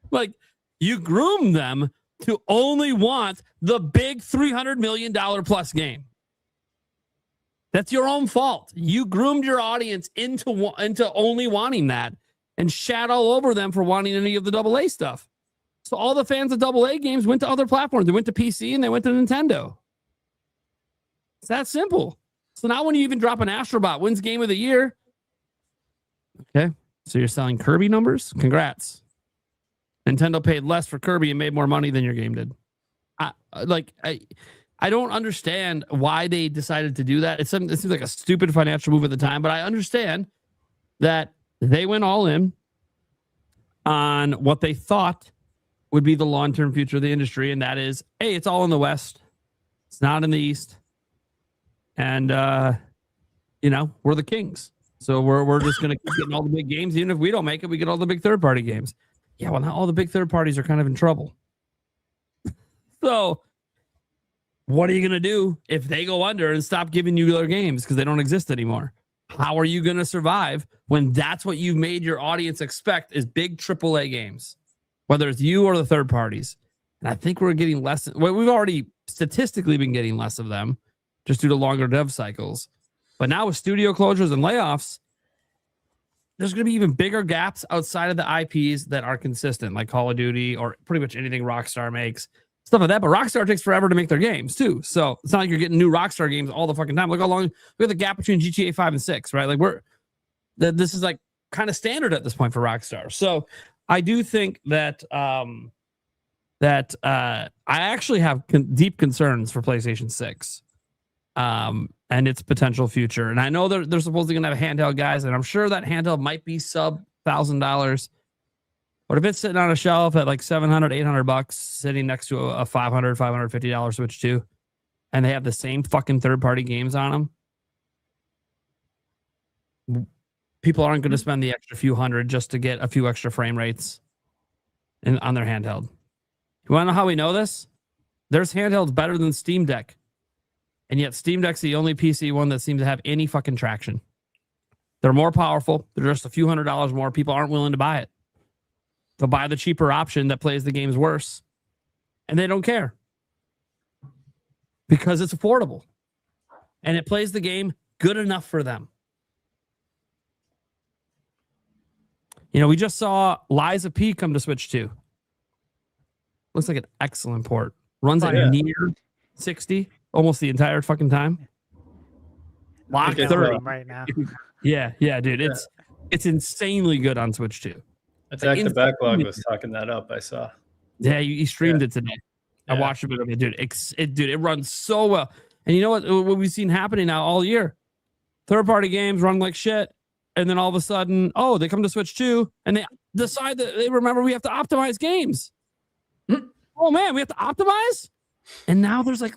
Like, you groom them to only want the big $300 million plus game. That's your own fault. You groomed your audience into only wanting that and shat all over them for wanting any of the AA stuff. So all the fans of AA games went to other platforms. They went to PC and they went to Nintendo. It's that simple. So now when you even drop an Astrobot, wins Game of the Year. Okay, so you're selling Kirby numbers? Congrats. Nintendo paid less for Kirby and made more money than your game did. I don't understand why they decided to do that. It seems like a stupid financial move at the time, but I understand that they went all in on what they thought would be the long-term future of the industry, and that is, hey, it's all in the West. It's not in the East. And, we're the kings. So we're just going to keep getting all the big games. Even if we don't make it, we get all the big third-party games. Yeah, well, now all the big third parties are kind of in trouble. So what are you going to do if they go under and stop giving you their games because they don't exist anymore? How are you going to survive when that's what you've made your audience expect is big AAA games, whether it's you or the third parties? And I think we're getting less. Well, we've already statistically been getting less of them just due to longer dev cycles. But now with studio closures and layoffs, there's going to be even bigger gaps outside of the IPs that are consistent, like Call of Duty or pretty much anything Rockstar makes, stuff like that. But Rockstar takes forever to make their games too. So it's not like you're getting new Rockstar games all the fucking time. Look how long we have the gap between GTA 5 and 6, right? Like this is like kind of standard at this point for Rockstar. So I do think that I actually have deep concerns for PlayStation 6. And its potential future. And I know they're supposedly going to have handheld guys, and I'm sure that handheld might be sub $1,000. But if it's sitting on a shelf at like $700, $800, sitting next to a $500, $550 Switch 2, and they have the same fucking third-party games on them, people aren't going to spend the extra few hundred just to get a few extra frame rates on their handheld. You want to know how we know this? There's handhelds better than Steam Deck. And yet Steam Deck's the only PC one that seems to have any fucking traction. They're more powerful. They're just a few $100s more. People aren't willing to buy it. They'll buy the cheaper option that plays the games worse. And they don't care. Because it's affordable. And it plays the game good enough for them. We just saw Liza P come to Switch 2. Looks like an excellent port. Runs at near 60. almost the entire fucking time. Lock Okay, 30 right now. Yeah, dude. It's insanely good on Switch too. Attack the Backlog was talking that up. I saw. Yeah, he streamed it today. I watched a bit of it, dude. It runs so well. And you know what we've seen happening now all year? Third-party games run like shit, and then all of a sudden, they come to Switch 2, and they decide that they remember we have to optimize games. Oh man, we have to optimize? And now there's like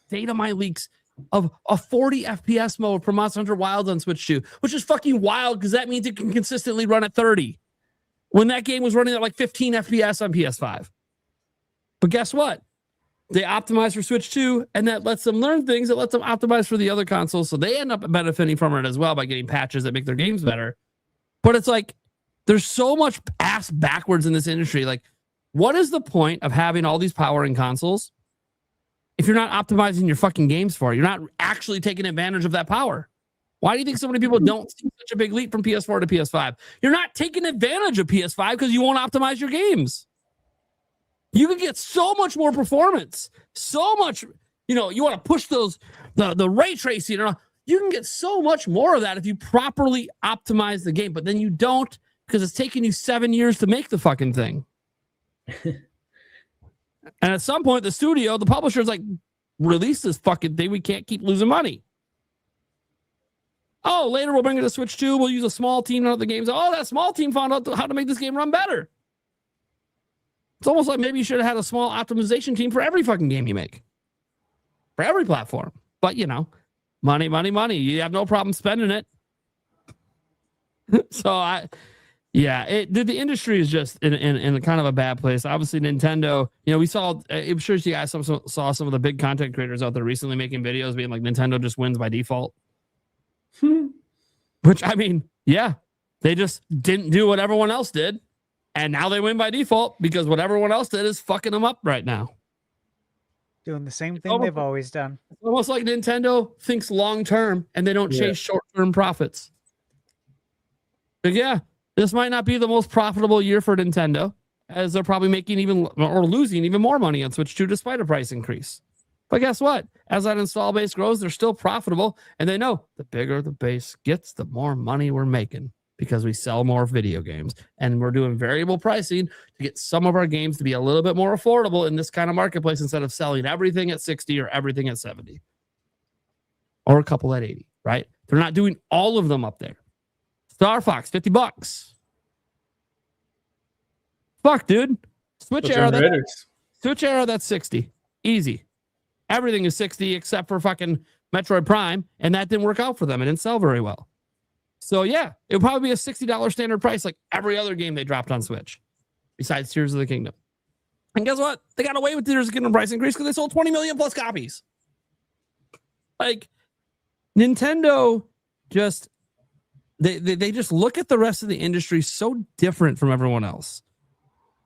data mine leaks of a 40 FPS mode for Monster Hunter Wilds on Switch 2, which is fucking wild because that means it can consistently run at 30. When that game was running at like 15 FPS on PS5. But guess what? They optimize for Switch 2, and that lets them learn things that lets them optimize for the other consoles. So they end up benefiting from it as well by getting patches that make their games better. But it's like, there's so much ass backwards in this industry. Like, what is the point of having all these powering consoles if you're not optimizing your fucking games for it? You're not actually taking advantage of that power. Why do you think so many people don't see such a big leap from PS4 to PS5? You're not taking advantage of PS5 because you won't optimize your games. You can get so much more performance, so much, you want to push the ray tracing. You can get so much more of that if you properly optimize the game, but then you don't because it's taking you 7 years to make the fucking thing. And at some point, the publisher's like, release this fucking thing. We can't keep losing money. Oh, later we'll bring it to Switch 2. We'll use a small team on the games. Oh, that small team found out how to make this game run better. It's almost like maybe you should have had a small optimization team for every fucking game you make. For every platform. But, money, money, money. You have no problem spending it. So, the industry is just in kind of a bad place. Obviously, Nintendo, we saw, I'm sure you guys saw some of the big content creators out there recently making videos being like, Nintendo just wins by default. Which, they just didn't do what everyone else did. And now they win by default because what everyone else did is fucking them up right now. Doing the same thing they've always done. It's almost like Nintendo thinks long-term and they don't chase short-term profits. But this might not be the most profitable year for Nintendo, as they're probably making losing even more money on Switch 2 despite a price increase. But guess what? As that install base grows, they're still profitable, and they know the bigger the base gets, the more money we're making because we sell more video games, and we're doing variable pricing to get some of our games to be a little bit more affordable in this kind of marketplace instead of selling everything at 60 or everything at 70 or a couple at 80, right? They're not doing all of them up there. Star Fox, $50. Fuck, dude. Switch era, that's 60. Easy. Everything is 60 except for fucking Metroid Prime, and that didn't work out for them. It didn't sell very well. So it would probably be a $60 standard price like every other game they dropped on Switch, besides Tears of the Kingdom. And guess what? They got away with the Tears of the Kingdom price increase because they sold 20 million plus copies. Like, Nintendo just, they just look at the rest of the industry so different from everyone else.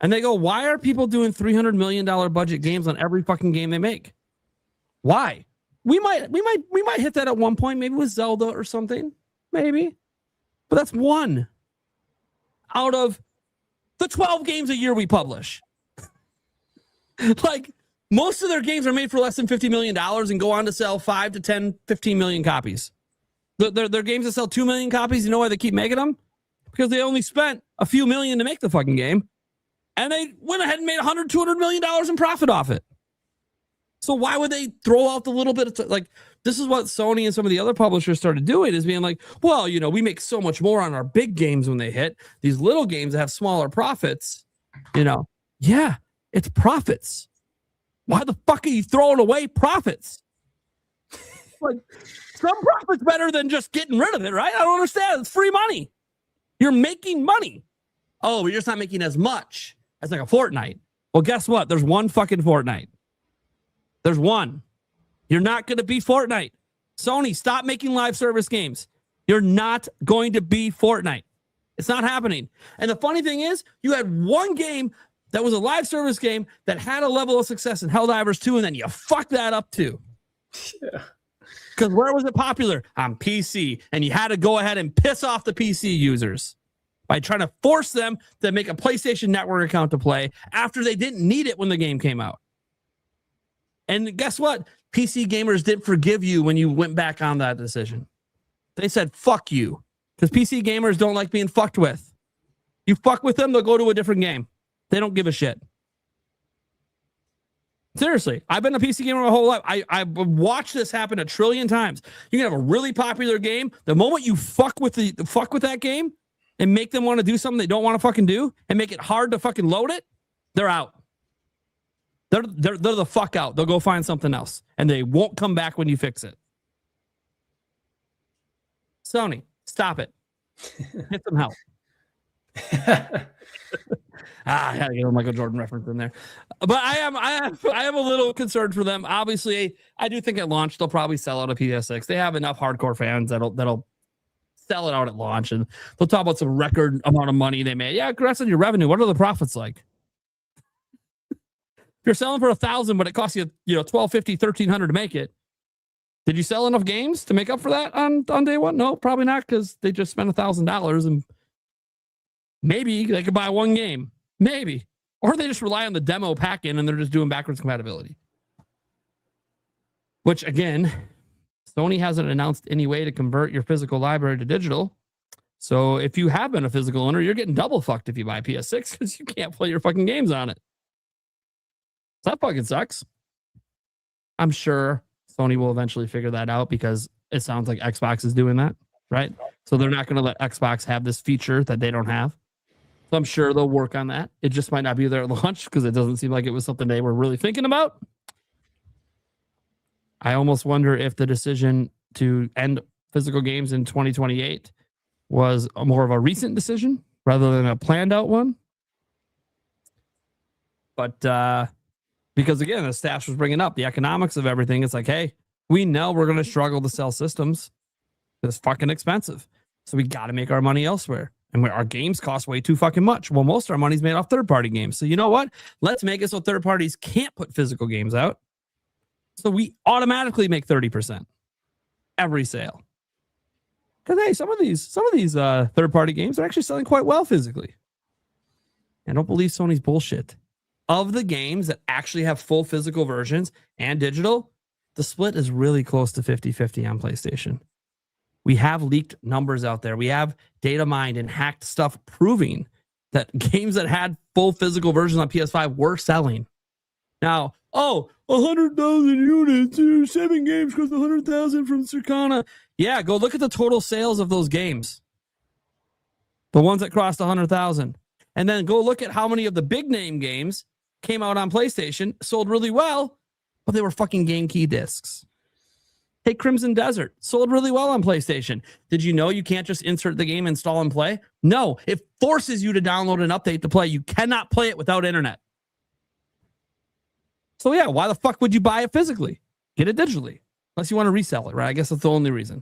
And they go, why are people doing $300 million budget games on every fucking game they make? Why? We might hit that at one point, maybe with Zelda or something. Maybe. But that's one out of the 12 games a year we publish. Like, most of their games are made for less than $50 million and go on to sell 5 to 10, 15 million copies. Their games that sell 2 million copies, you know why they keep making them? Because they only spent a few million to make the fucking game. And they went ahead and made $100, $200 million in profit off it. So why would they throw out the little bit of like, this is what Sony and some of the other publishers started doing, is being like, well, we make so much more on our big games when they hit. These little games that have smaller profits, it's profits. Why the fuck are you throwing away profits? Like, some profits better than just getting rid of it, right? I don't understand. It's free money. You're making money. Oh, but you're just not making as much as like a Fortnite. Well, guess what? There's one fucking Fortnite. There's one. You're not going to be Fortnite. Sony, stop making live service games. You're not going to be Fortnite. It's not happening. And the funny thing is, you had one game that was a live service game that had a level of success in Helldivers 2, and then you fucked that up too. Yeah. Because where was it popular? On PC. And you had to go ahead and piss off the PC users by trying to force them to make a PlayStation Network account to play after they didn't need it when the game came out. And guess what? PC gamers didn't forgive you when you went back on that decision. They said, fuck you. Because PC gamers don't like being fucked with. You fuck with them, they'll go to a different game. They don't give a shit. Seriously, I've been a PC gamer my whole life. I've watched this happen a trillion times. You can have a really popular game. The moment you fuck with that game and make them want to do something they don't want to fucking do and make it hard to fucking load it, they're out. They're the fuck out. They'll go find something else. And they won't come back when you fix it. Sony, stop it. Get some help. I gotta get a Michael Jordan reference in there. But I am a little concerned for them. Obviously, I do think at launch they'll probably sell out a PS6. They have enough hardcore fans that'll sell it out at launch, and they'll talk about some record amount of money they made. Yeah, congrats on your revenue. What are the profits like? If you're selling for $1,000, but it costs you, $1,250, $1,300 to make it. Did you sell enough games to make up for that on day one? No, probably not, because they just spent $1,000 and maybe they could buy one game. Maybe. Or they just rely on the demo pack-in and they're just doing backwards compatibility. Which, again, Sony hasn't announced any way to convert your physical library to digital. So if you have been a physical owner, you're getting double fucked if you buy a PS6 because you can't play your fucking games on it. So that fucking sucks. I'm sure Sony will eventually figure that out because it sounds like Xbox is doing that, right? So they're not going to let Xbox have this feature that they don't have. So I'm sure they'll work on that. It just might not be there at launch because it doesn't seem like it was something they were really thinking about. I almost wonder if the decision to end physical games in 2028 was more of a recent decision rather than a planned out one. But because, again, as Stash was bringing up, the economics of everything, it's like, hey, we know we're going to struggle to sell systems. It's fucking expensive. So we got to make our money elsewhere. And our games cost way too fucking much. Well, most of our money's made off third-party games. So you know what? Let's make it so third parties can't put physical games out. So we automatically make 30% every sale. Because, hey, some of these third-party games are actually selling quite well physically. I don't believe Sony's bullshit. Of the games that actually have full physical versions and digital, the split is really close to 50-50 on PlayStation. We have leaked numbers out there. We have data mined and hacked stuff proving that games that had full physical versions on PS5 were selling. Now, 100,000 units, 7 games cost 100,000 from Circana. Yeah, go look at the total sales of those games. The ones that crossed 100,000. And then go look at how many of the big name games came out on PlayStation, sold really well, but they were fucking game key discs. Take Crimson Desert, sold really well on PlayStation. Did you know you can't just insert the game, install, and play? No, it forces you to download an update to play. You cannot play it without internet. So yeah, why the fuck would you buy it physically? Get it digitally. Unless you want to resell it, right? I guess that's the only reason.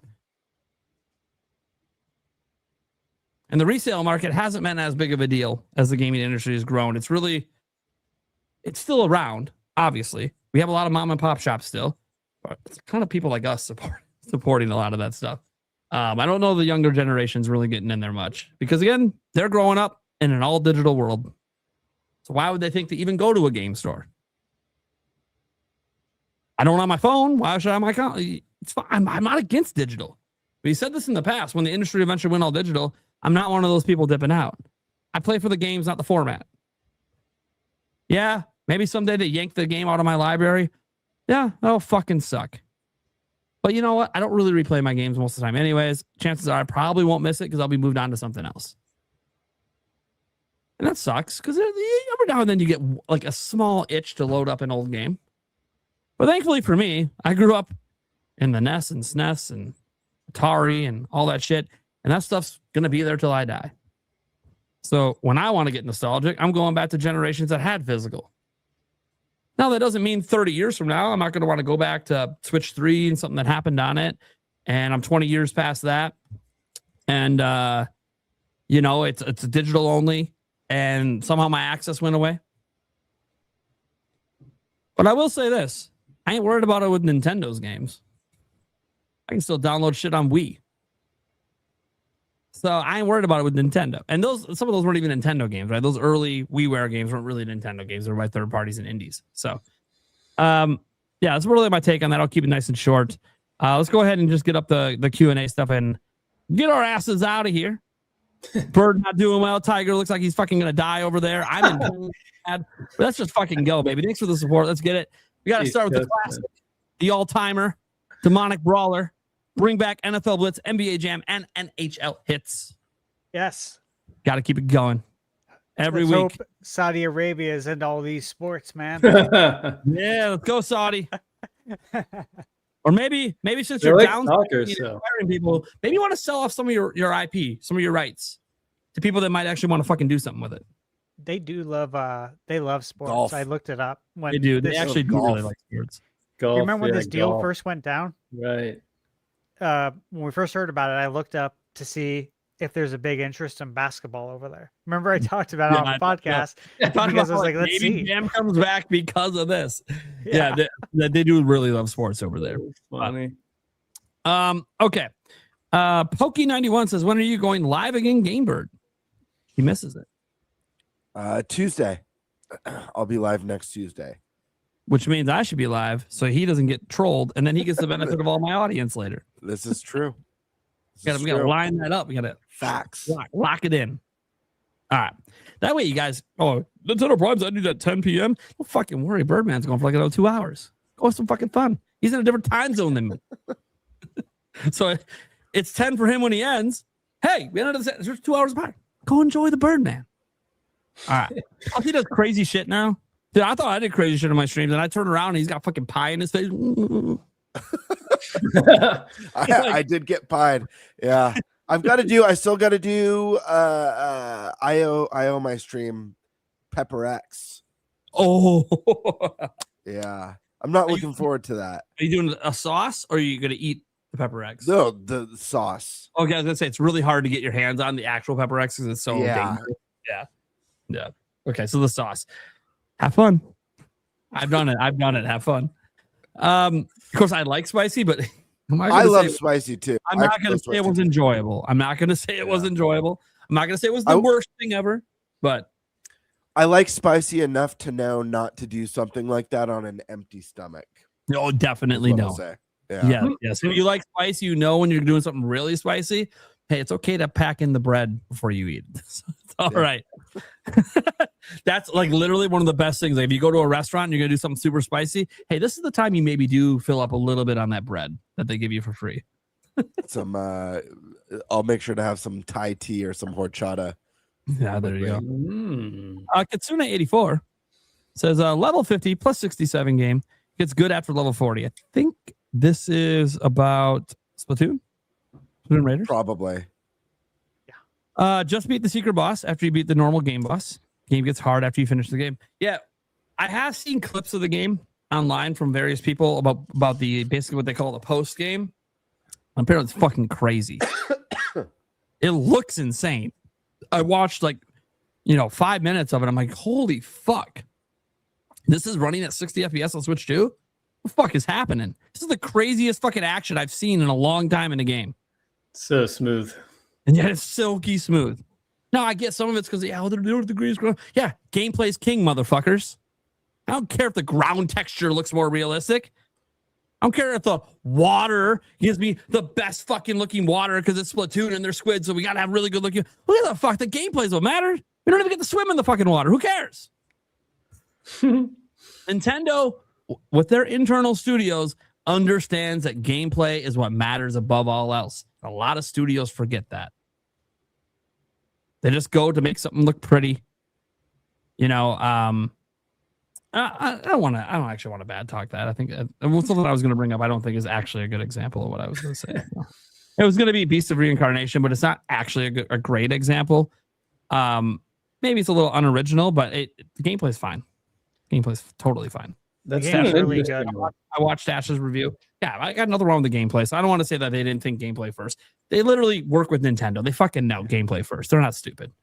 And the resale market hasn't been as big of a deal as the gaming industry has grown. It's still around, obviously. We have a lot of mom and pop shops still. But it's kind of people like us supporting a lot of that stuff. I don't know the younger generation's really getting in there much. Because, again, they're growing up in an all-digital world. So why would they think to even go to a game store? I don't have my phone. Why should I have my account? It's fine. I'm not against digital. We said this in the past. When the industry eventually went all digital, I'm not one of those people dipping out. I play for the games, not the format. Yeah, maybe someday they yank the game out of my library. Yeah, that'll fucking suck. But you know what? I don't really replay my games most of the time anyways. Chances are I probably won't miss it because I'll be moved on to something else. And that sucks because every now and then you get like a small itch to load up an old game. But thankfully for me, I grew up in the NES and SNES and Atari and all that shit. And that stuff's going to be there till I die. So when I want to get nostalgic, I'm going back to generations that had physical. Now, that doesn't mean 30 years from now, I'm not going to want to go back to Switch 3 and something that happened on it. And I'm 20 years past that. And, it's digital only. And somehow my access went away. But I will say this. I ain't worried about it with Nintendo's games. I can still download shit on Wii. So I ain't worried about it with Nintendo. And some of those weren't even Nintendo games, right? Those early WiiWare games weren't really Nintendo games. They were by third parties and indies. So yeah, that's really my take on that. I'll keep it nice and short. Let's go ahead and just get up the Q&A stuff and get our asses out of here. Bird not doing well. Tiger looks like he's fucking gonna die over there. I'm in bad. But let's just fucking go, baby. Thanks for the support. Let's get it. We got to start with the classic, the all-timer, demonic brawler. Bring back NFL Blitz, NBA Jam, and NHL hits. Yes. Got to keep it going every Let's week. hope Saudi Arabia is into all these sports, man. Yeah, let's go, Saudi. Or maybe since you're down inspiring people, maybe you want to sell off some of your IP, some of your rights to people that might actually want to fucking do something with it. They do love sports. Golf. I looked it up. When They do. They actually do really like sports. Golf, you remember when this deal first went down? Right. When we first heard about it, I looked up to see if there's a big interest in basketball over there. Remember I talked about it on the podcast because I was like, let's see. Jam comes back because of this. Yeah, they do really love sports over there. Funny. Okay. Pokey91 says, when are you going live again, GameBird? He misses it. Tuesday. I'll be live next Tuesday. Which means I should be live so he doesn't get trolled and then he gets the benefit of all my audience later. This is true. We gotta line that up. We gotta facts. Lock it in. All right. That way you guys, Nintendo Prime's I need at 10 p.m. Don't fucking worry. Birdman's going for like another 2 hours. Go have some fucking fun. He's in a different time zone than me. So it's 10 for him when he ends. Hey, we ended there's 2 hours apart. Go enjoy the Birdman. All right. He does crazy shit now. Dude, I thought I did crazy shit on my streams, and I turned around and he's got fucking pie in his face. I did get pied. Yeah. I still got to do I owe my stream Pepper X. Oh. Yeah. I'm not looking forward to that. Are you doing a sauce or are you going to eat the Pepper X? No, the sauce. Okay, I was going to say it's really hard to get your hands on the actual Pepper X because it's so dangerous. Yeah. Okay, so the sauce. Have fun. I've done it. Have fun. Of course, I like spicy, but I love spicy too. I'm not going to say it was enjoyable. I'm not going to say it was enjoyable. I'm not going to say it was the worst thing ever, but I like spicy enough to know not to do something like that on an empty stomach. No, definitely don't. Yeah. So if you like spicy, you know when you're doing something really spicy, hey, it's okay to pack in the bread before you eat. It's all right. That's like literally one of the best things. Like if you go to a restaurant and you're gonna do something super spicy, hey, this is the time you maybe do fill up a little bit on that bread that they give you for free. I'll make sure to have some Thai tea or some horchata. Yeah, there you go. Kitsune84 says level 50 plus 67 game gets good after level 40. I think this is about Splatoon Raiders. Probably. Just beat the secret boss after you beat the normal game boss. Game gets hard after you finish the game. Yeah, I have seen clips of the game online from various people about the basically what they call the post game. Apparently, it's fucking crazy. It looks insane. I watched 5 minutes of it. I'm like, holy fuck! This is running at 60 FPS on Switch 2. What the fuck is happening? This is the craziest fucking action I've seen in a long time in the game. So smooth. And yet it's silky smooth. Now, I get some of it's because, the greens grow. Yeah, gameplay's king, motherfuckers. I don't care if the ground texture looks more realistic. I don't care if the water gives me the best fucking looking water because it's Splatoon and they're squid, so we got to have really good looking. Look at the fuck. The gameplay's what matters. We don't even get to swim in the fucking water. Who cares? Nintendo, with their internal studios, understands that gameplay is what matters above all else. A lot of studios forget that. They just go to make something look pretty. I don't actually want to bad talk that. I think something I was going to bring up, I don't think is actually a good example of what I was going to say. It was going to be Beast of Reincarnation, but it's not actually a great example. Maybe it's a little unoriginal, but the gameplay is fine. Gameplay's totally fine. That's really good. I watched Ash's review. Yeah, I got nothing wrong with the gameplay, so I don't want to say that they didn't think gameplay first. They literally work with Nintendo. They fucking know gameplay first. They're not stupid.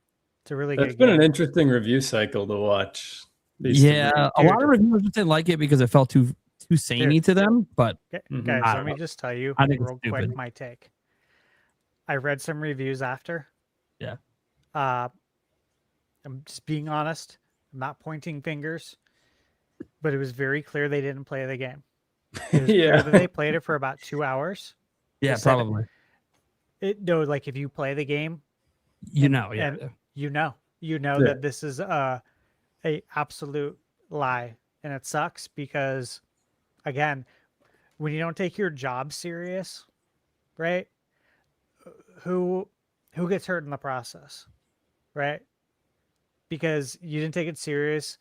It's a really That's good been game. an interesting review cycle to watch. Yeah, a lot of reviewers didn't like it because it felt too samey to them. But Guys, let me just tell you I think real quick my take. I read some reviews after. Yeah. I'm just being honest. I'm not pointing fingers, but it was very clear they didn't play the game. It was clear that they played it for about 2 hours. Yeah, probably. Like if you play the game, you and know that this is a absolute lie, and it sucks because, again, when you don't take your job serious, right? Who gets hurt in the process, right? Because you didn't take it serious.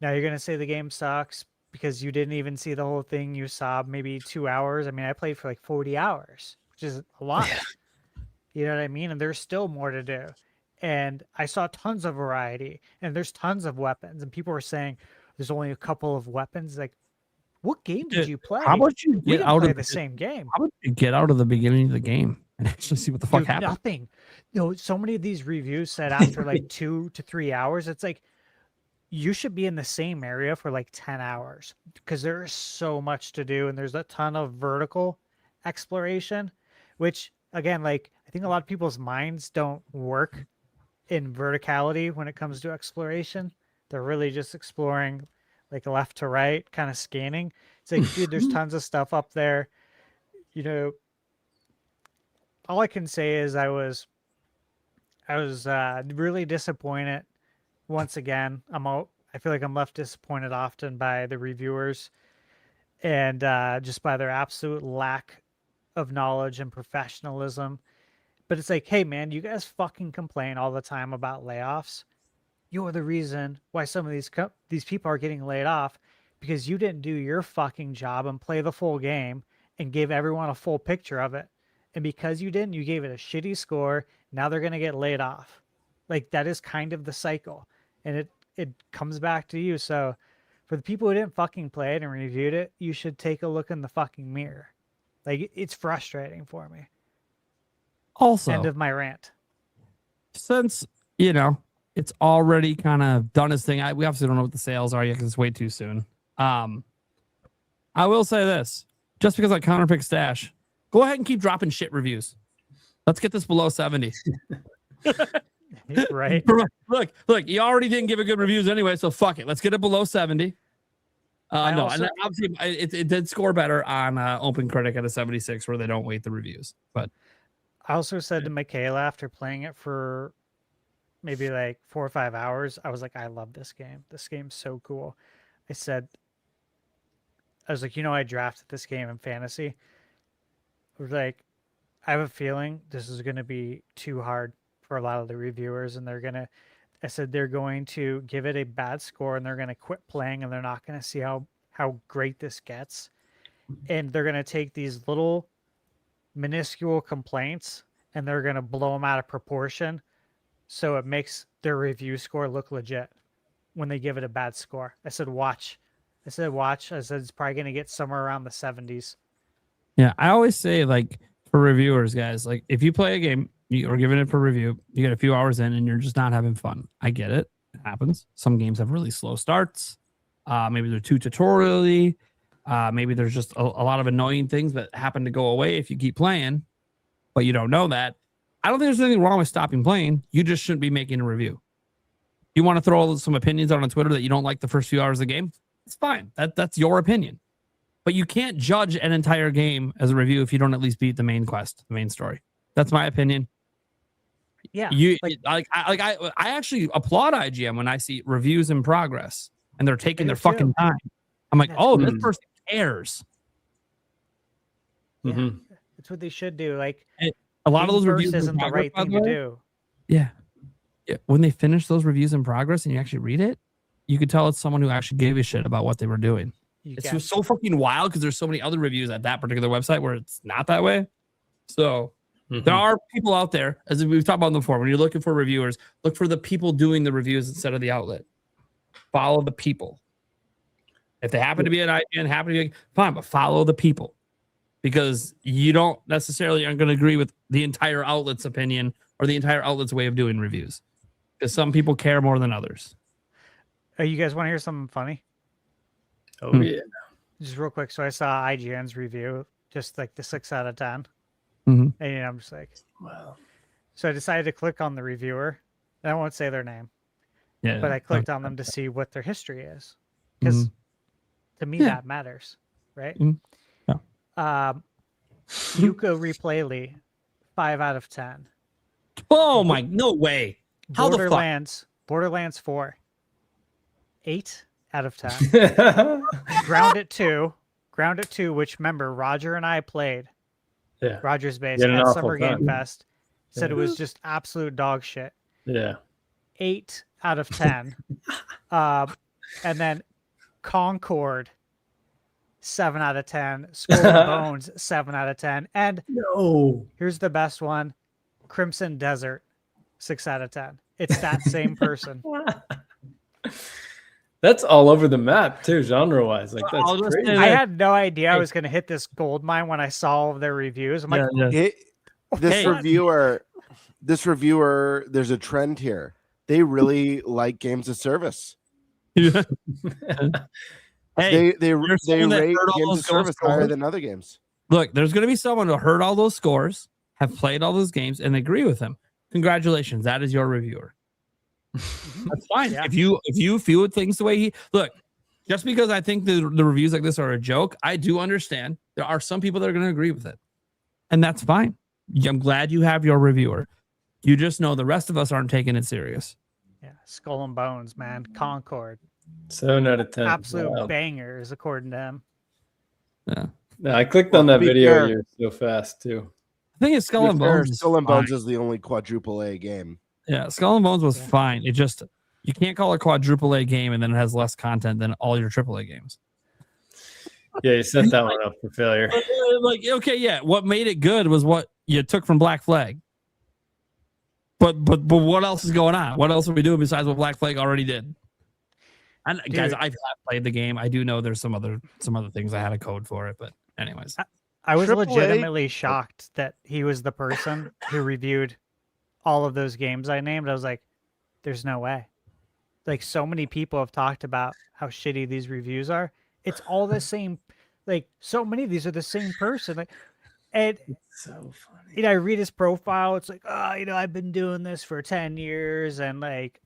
Now you're gonna say the game sucks because you didn't even see the whole thing. You saw maybe 2 hours. I mean, I played for like 40 hours, which is a lot. Yeah. You know what I mean? And there's still more to do. And I saw tons of variety, and there's tons of weapons. And people were saying there's only a couple of weapons. Like, what game did you play? How about you We get didn't out play of the same game? How about you get out of the beginning of the game and actually see what the fuck Dude, happened? Nothing. So many of these reviews said after like 2 to 3 hours, it's like you should be in the same area for like 10 hours because there is so much to do, and there's a ton of vertical exploration, which again, like I think a lot of people's minds don't work in verticality when it comes to exploration. They're really just exploring like left to right, kind of scanning. It's like, dude, there's tons of stuff up there. You know, all I can say is I was really disappointed. Once again, I feel like I'm left disappointed often by the reviewers and just by their absolute lack of knowledge and professionalism. But it's like, hey, man, you guys fucking complain all the time about layoffs. You're the reason why some of these people are getting laid off because you didn't do your fucking job and play the full game and give everyone a full picture of it. And because you didn't, you gave it a shitty score. Now they're going to get laid off. Like, that is kind of the cycle. And it comes back to you. So for the people who didn't fucking play it and reviewed it, you should take a look in the fucking mirror. Like, it's frustrating for me. Also, end of my rant. Since, it's already kind of done its thing. We obviously don't know what the sales are yet because it's way too soon. I will say this. Just because I counterpick Stash, go ahead and keep dropping shit reviews. Let's get this below 70. Right. Look, you already didn't give it good reviews anyway, so fuck it. Let's get it below 70. And obviously it did score better on OpenCritic at a 76 where they don't weight the reviews. But I also said to Michaela after playing it for maybe like 4 or 5 hours, I was like, I love this game. This game's so cool. I was like, I drafted this game in fantasy. I was like, I have a feeling this is going to be too hard for a lot of the reviewers, and they're going to give it a bad score, and they're going to quit playing, and they're not going to see how great this gets. And they're going to take these little minuscule complaints, and they're going to blow them out of proportion. So it makes their review score look legit when they give it a bad score. I said, watch. I said, it's probably going to get somewhere around the 70s. Yeah, I always say, like, for reviewers, guys, like, if you play a game, you're giving it for review, you get a few hours in and you're just not having fun. I get it. It happens. Some games have really slow starts. Maybe they're too tutorially. Maybe there's just a lot of annoying things that happen to go away if you keep playing, but you don't know that. I don't think there's anything wrong with stopping playing. You just shouldn't be making a review. You want to throw some opinions out on Twitter that you don't like the first few hours of the game? It's fine. That's your opinion. But you can't judge an entire game as a review if you don't at least beat the main quest, the main story. That's my opinion. Yeah. I actually applaud IGN when I see reviews in progress and they're taking their fucking time. I'm like, this person cares. Yeah, that's what they should do. Like, a lot of those reviews isn't the right thing to do. Yeah. When they finish those reviews in progress and you actually read it, you could tell it's someone who actually gave a shit about what they were doing. It's just so fucking wild because there's so many other reviews at that particular website where it's not that way. So there are people out there, as we've talked about before, when you're looking for reviewers, look for the people doing the reviews instead of the outlet. Follow the people. If they happen to be an IGN, fine, but follow the people. Because you don't necessarily aren't going to agree with the entire outlet's opinion or the entire outlet's way of doing reviews. Because some people care more than others. You guys want to hear something funny? Oh, yeah. Just real quick. So I saw IGN's review, just like the 6 out of 10. Mm-hmm. And I'm just like, wow. So I decided to click on the reviewer. And I won't say their name. But I clicked on them to see what their history is. Because to me, that matters. right? Yeah. Yuka Replay 5 out of 10. Oh my, no way. How the fuck? Borderlands 4. 8 out of 10. Grounded 2, which remember Roger and I played. Yeah. Roger's base You had an at awful Summer Game time. Fest. Said Yeah. it was just absolute dog shit. Yeah. 8 out of 10. And then Concord, 7 out of 10. Skull and Bones, 7 out of 10. And No. here's the best one, Crimson Desert, 6 out of 10. It's that same person. That's all over the map too, genre-wise. Like that's crazy. I had no idea I was going to hit this gold mine when I saw all of their reviews. I'm like, This reviewer, there's a trend here. They really like games of service. Hey, they rate someone that games heard all of those service scores. higher than other games. Look, there's going to be someone who heard all those scores, have played all those games, and agree with him. Congratulations, that is your reviewer. That's fine. Yeah. If you feel things the way he look, just because I think the reviews like this are a joke, I do understand there are some people that are going to agree with it, and that's fine. I'm glad you have your reviewer. You just know the rest of us aren't taking it serious. yeah, Skull and Bones, man. Concord. 7 out of 10. Absolute Wow. bangers, according to him. Yeah, No, I clicked on that be video fair. here so fast too. I think it's Skull and Bones. is Skull and Bones fine. is the only quadruple A game. Yeah, Skull and Bones was fine. It just you can't call it a quadruple A game and then it has less content than all your triple A games. Yeah, you set that one up for failure. Like, okay, yeah. What made it good was what you took from Black Flag. But what else is going on? What else are we doing besides what Black Flag already did? And guys, I've not played the game. I do know there's some other things I had a code for it, but anyways. I was AAA legitimately shocked that he was the person who reviewed all of those games I named. I was like, there's no way. Like, so many people have talked about how shitty these reviews are. It's all the same. Like, so many of these are the same person. Like, and So funny. you know, I read his profile. It's like, oh, you know, I've been doing this for 10 years, and like,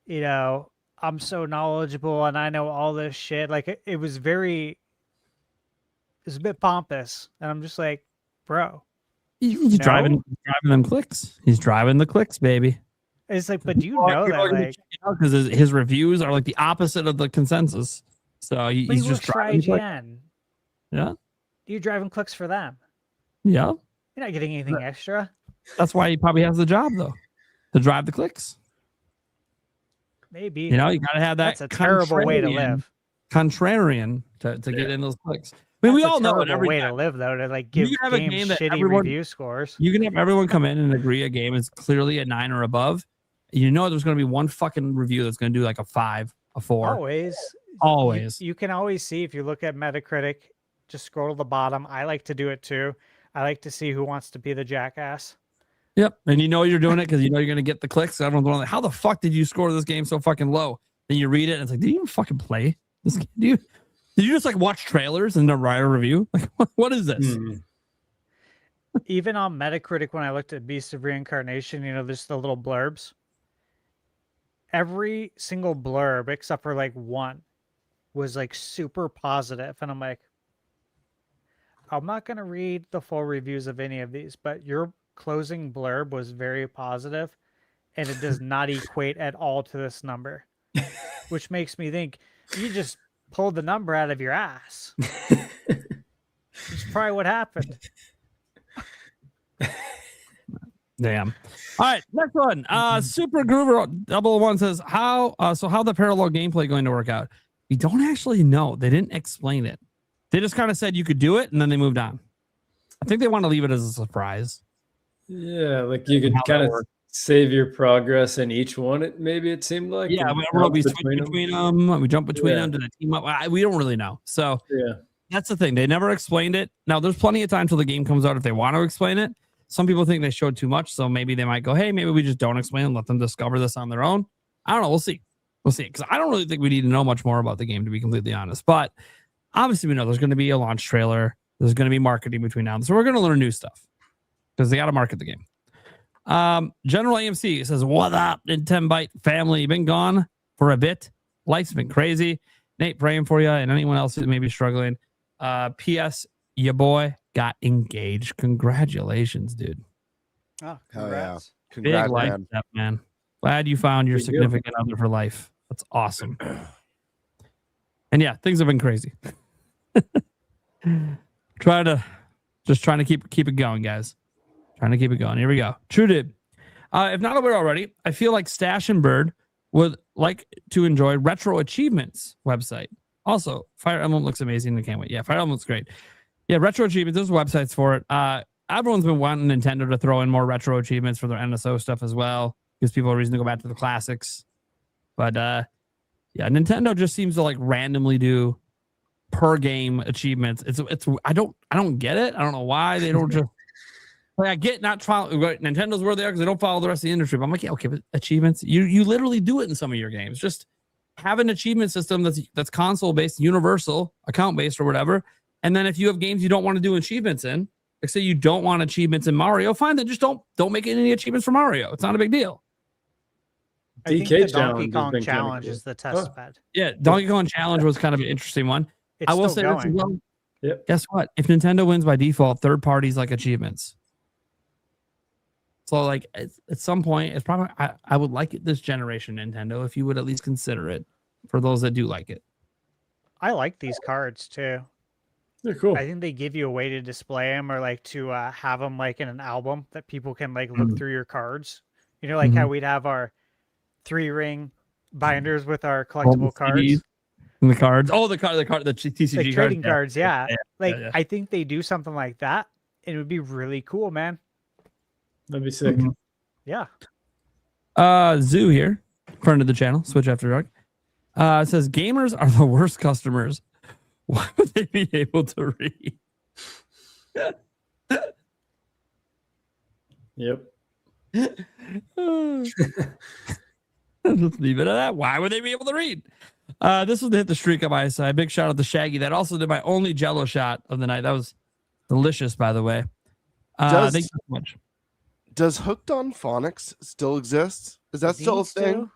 you know, I'm so knowledgeable and I know all this shit. Like, it was a bit pompous, and I'm just like, bro. He's driving them clicks. He's driving the clicks, baby. It's like, but do you know that, like, because his reviews are like the opposite of the consensus. So he's just driving. IGN. Yeah, You're driving clicks for them. yeah. You're not getting anything extra. That's why he probably has the job though, to drive the clicks. Maybe. You know, you gotta have that. That's a terrible way to live. Contrarian to get in those clicks. I mean, we all know it. Every way time. to live, though, to like give can have a games game that shitty everyone- review scores. You can have everyone come in and agree a game is clearly a 9 or above. You know, there's going to be one fucking review that's going to do like a 5, a 4. Always. You can always see if you look at Metacritic, just scroll to the bottom. I like to do it too. I like to see who wants to be the jackass. Yep. And you know you're doing it because you know you're going to get the clicks. Everyone's going like, how the fuck did you score this game so fucking low? Then you read it and it's like, did you even fucking play this game? Did you just like watch trailers and then write a review? Like, what is this? Even on Metacritic, when I looked at Beast of Reincarnation, you know, there's the little blurbs. Every single blurb, except for like one, was like super positive. And I'm like, I'm not going to read the full reviews of any of these, but your closing blurb was very positive, and it does not equate at all to this number, which makes me think you just pulled the number out of your ass. That's probably what happened. Damn. All right, next one. Super Groover 001 says how the parallel gameplay going to work out? We don't actually know. They didn't explain it. They just kind of said you could do it and then they moved on. I think they want to leave it as a surprise. Yeah, like you could kind of save your progress in each one. It seemed like. Yeah, we switch between them. We jump between them to the team up. We don't really know. So yeah, that's the thing. They never explained it. Now there's plenty of time till the game comes out if they want to explain it. Some people think they showed too much, so maybe they might go, hey, maybe we just don't explain it and let them discover this on their own. I don't know. We'll see. Because I don't really think we need to know much more about the game, to be completely honest. But obviously, we know there's going to be a launch trailer. There's going to be marketing between now and then. So we're going to learn new stuff because they got to market the game. General AMC says, what up, NintenByte family? Been gone for a bit. Life's been crazy. Nate, praying for you and anyone else who may be struggling. P.S. Your boy got engaged. Congratulations, dude. Oh, Hell yeah. congrats. Congrats, Big life man. step, man. Glad you found your Big deal. significant other for life. That's awesome. And yeah, things have been crazy. trying to keep it going, guys. Trying to keep it going. Here we go. True dude. If not aware already, I feel like Stash and Bird would like to enjoy Retro Achievements website. Also, Fire Emblem looks amazing. I can't wait. Yeah, Fire Emblem looks great. Yeah, Retro Achievements. There's websites for it. Everyone's been wanting Nintendo to throw in more Retro Achievements for their NSO stuff as well. Gives people a reason to go back to the classics. But yeah, Nintendo just seems to like randomly do per game achievements. It's I don't get it. I don't know why they don't just like I get not follow Nintendo's where they are because they don't follow the rest of the industry. But I'm like, yeah, okay, but achievements, you literally do it in some of your games. Just have an achievement system that's console based, universal, account based, or whatever. And then if you have games you don't want to do achievements in, like say you don't want achievements in Mario, fine, then just don't make any achievements for Mario. It's not a big deal. I think DK the Donkey challenge has Kong been kinda challenge cool. is the test bed. Yeah, Donkey Kong Challenge was kind of an interesting one. It's I will still say this as going. well. Yep. Guess what? If Nintendo wins by default, third parties like achievements. So like at some point, it's probably I would like it this generation, Nintendo, if you would at least consider it for those that do like it. I like these cards too. They're cool. I think they give you a way to display them or like to have them like in an album that people can like look through your cards. You know, like how we'd have our 3-ring binders with our collectible cards. And the cards. Oh, the TCG Like trading cards, yeah. Like yeah. I think they do something like that. It would be really cool, man. That'd be sick. Yeah. Zoo here, friend of the channel, Switch After Dark. It says gamers are the worst customers. Why would they be able to read? Yep. Let's leave it at that. Why would they be able to read? This was to hit the streak on my side. Big shout out to Shaggy. That also did my only Jello shot of the night. That was delicious, by the way. Thank you so much. Does Hooked on Phonics still exist? Is that still a thing?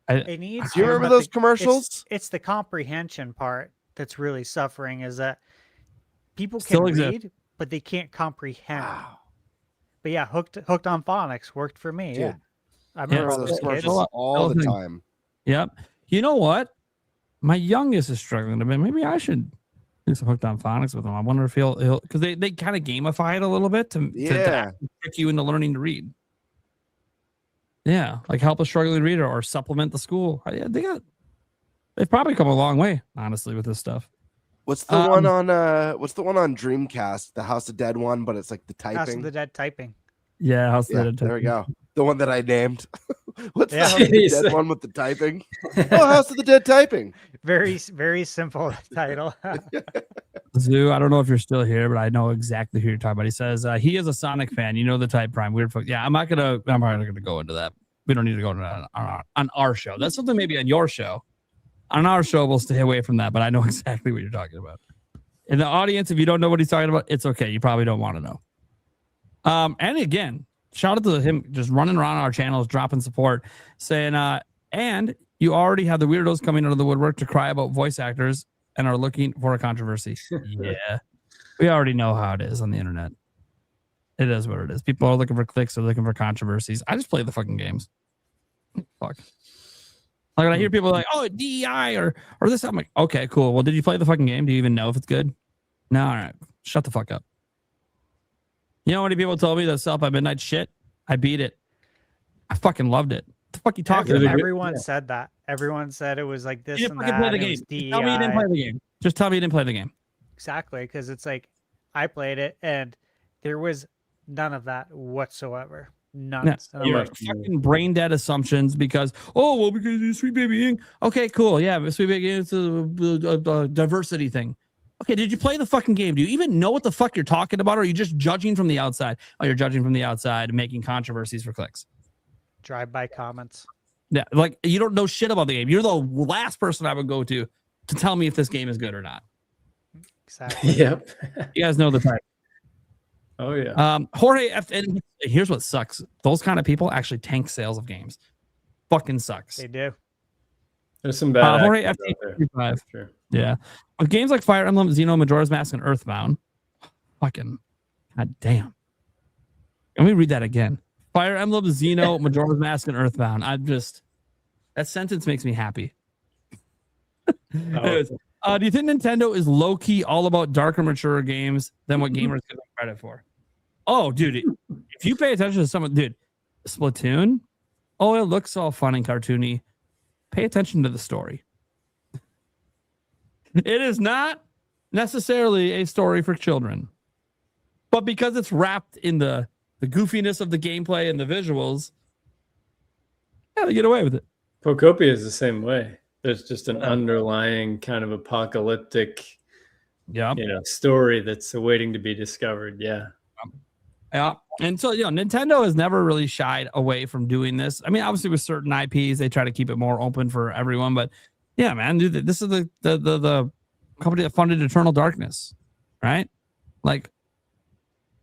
It needs Do you to, remember but those commercials? It's the comprehension part that's really suffering is that people can Still exist. read, but they can't comprehend. But yeah, hooked on phonics worked for me. Dude, Yeah. I I remember remember all those those kids. commercials all the time. Yep. You know what? My youngest is struggling a bit. Maybe I should do some Hooked on Phonics with him. I wonder if he'll because they kind of gamify it a little bit to trick you into learning to read. Yeah, like help a struggling reader or supplement the school. They've probably come a long way, honestly, with this stuff. What's the one on Dreamcast? The House of Dead one, but it's like the typing. House of the Dead typing. Yeah, there we go. The one that I named. What's Yeah. the House of the Dead one with the typing? Oh, House of the Dead typing. Very simple title. Zoo, I don't know if you're still here, but I know exactly who you're talking about. He says he is a Sonic fan. You know the type Prime weird. Yeah, I'm probably not gonna go into that. We don't need to go into that on our show. That's something maybe on your show. On our show, we'll stay away from that. But I know exactly what you're talking about. In the audience, if you don't know what he's talking about, it's okay. You probably don't want to know. And again, shout out to him just running around our channels, dropping support, saying, and you already have the weirdos coming out of the woodwork to cry about voice actors and are looking for a controversy. Yeah. We already know how it is on the internet. It is what it is. People are looking for clicks, they're looking for controversies. I just play the fucking games. Fuck. Like when I hear people like, oh, DEI or this, I'm like, okay, cool. Well, did you play the fucking game? Do you even know if it's good? No, all right. Shut the fuck up. You know how many people told me that South by Midnight shit? I beat it. I fucking loved it. What the fuck you talking about? Everyone said that. Everyone said it was like this and that. Play the game. Tell me you didn't play the game. Just tell me you didn't play the game. Exactly, because it's like I played it and there was none of that whatsoever. None. Yeah, And I'm you're like, fucking brain dead assumptions because because you're Sweet Baby Inc. Okay, cool. Yeah, but Sweet Baby Inc. It's a diversity thing. Okay, did you play the fucking game? Do you even know what the fuck you're talking about? Or are you just judging from the outside? Oh, you're judging from the outside and making controversies for clicks. drive-by comments. Yeah, like you don't know shit about the game. You're the last person I would go to tell me if this game is good or not. Exactly. Yep. You guys know the type. Oh yeah. Jorge F. And here's what sucks: those kind of people actually tank sales of games. Fucking sucks. They do. There's some bad Jorge actors out there, FT35. for sure. Yeah. With games like Fire Emblem, Xeno, Majora's Mask, and Earthbound. Fucking god damn. Let me read that again. Fire Emblem, Xeno, Majora's Mask, and Earthbound. That sentence makes me happy. Anyways, do you think Nintendo is low-key all about darker, mature games than what gamers give them credit for? Oh, dude, if you pay attention to someone, dude, Splatoon, oh, it looks all fun and cartoony. Pay attention to the story. It is not necessarily a story for children, but because it's wrapped in the goofiness of the gameplay and the visuals, yeah, they get away with it. Pocopia is the same way. There's just an underlying kind of apocalyptic, story that's waiting to be discovered. Yeah. Yeah. And so, Nintendo has never really shied away from doing this. I mean, obviously with certain IPs, they try to keep it more open for everyone, but yeah, man, dude, this is the company that funded Eternal Darkness, right? Like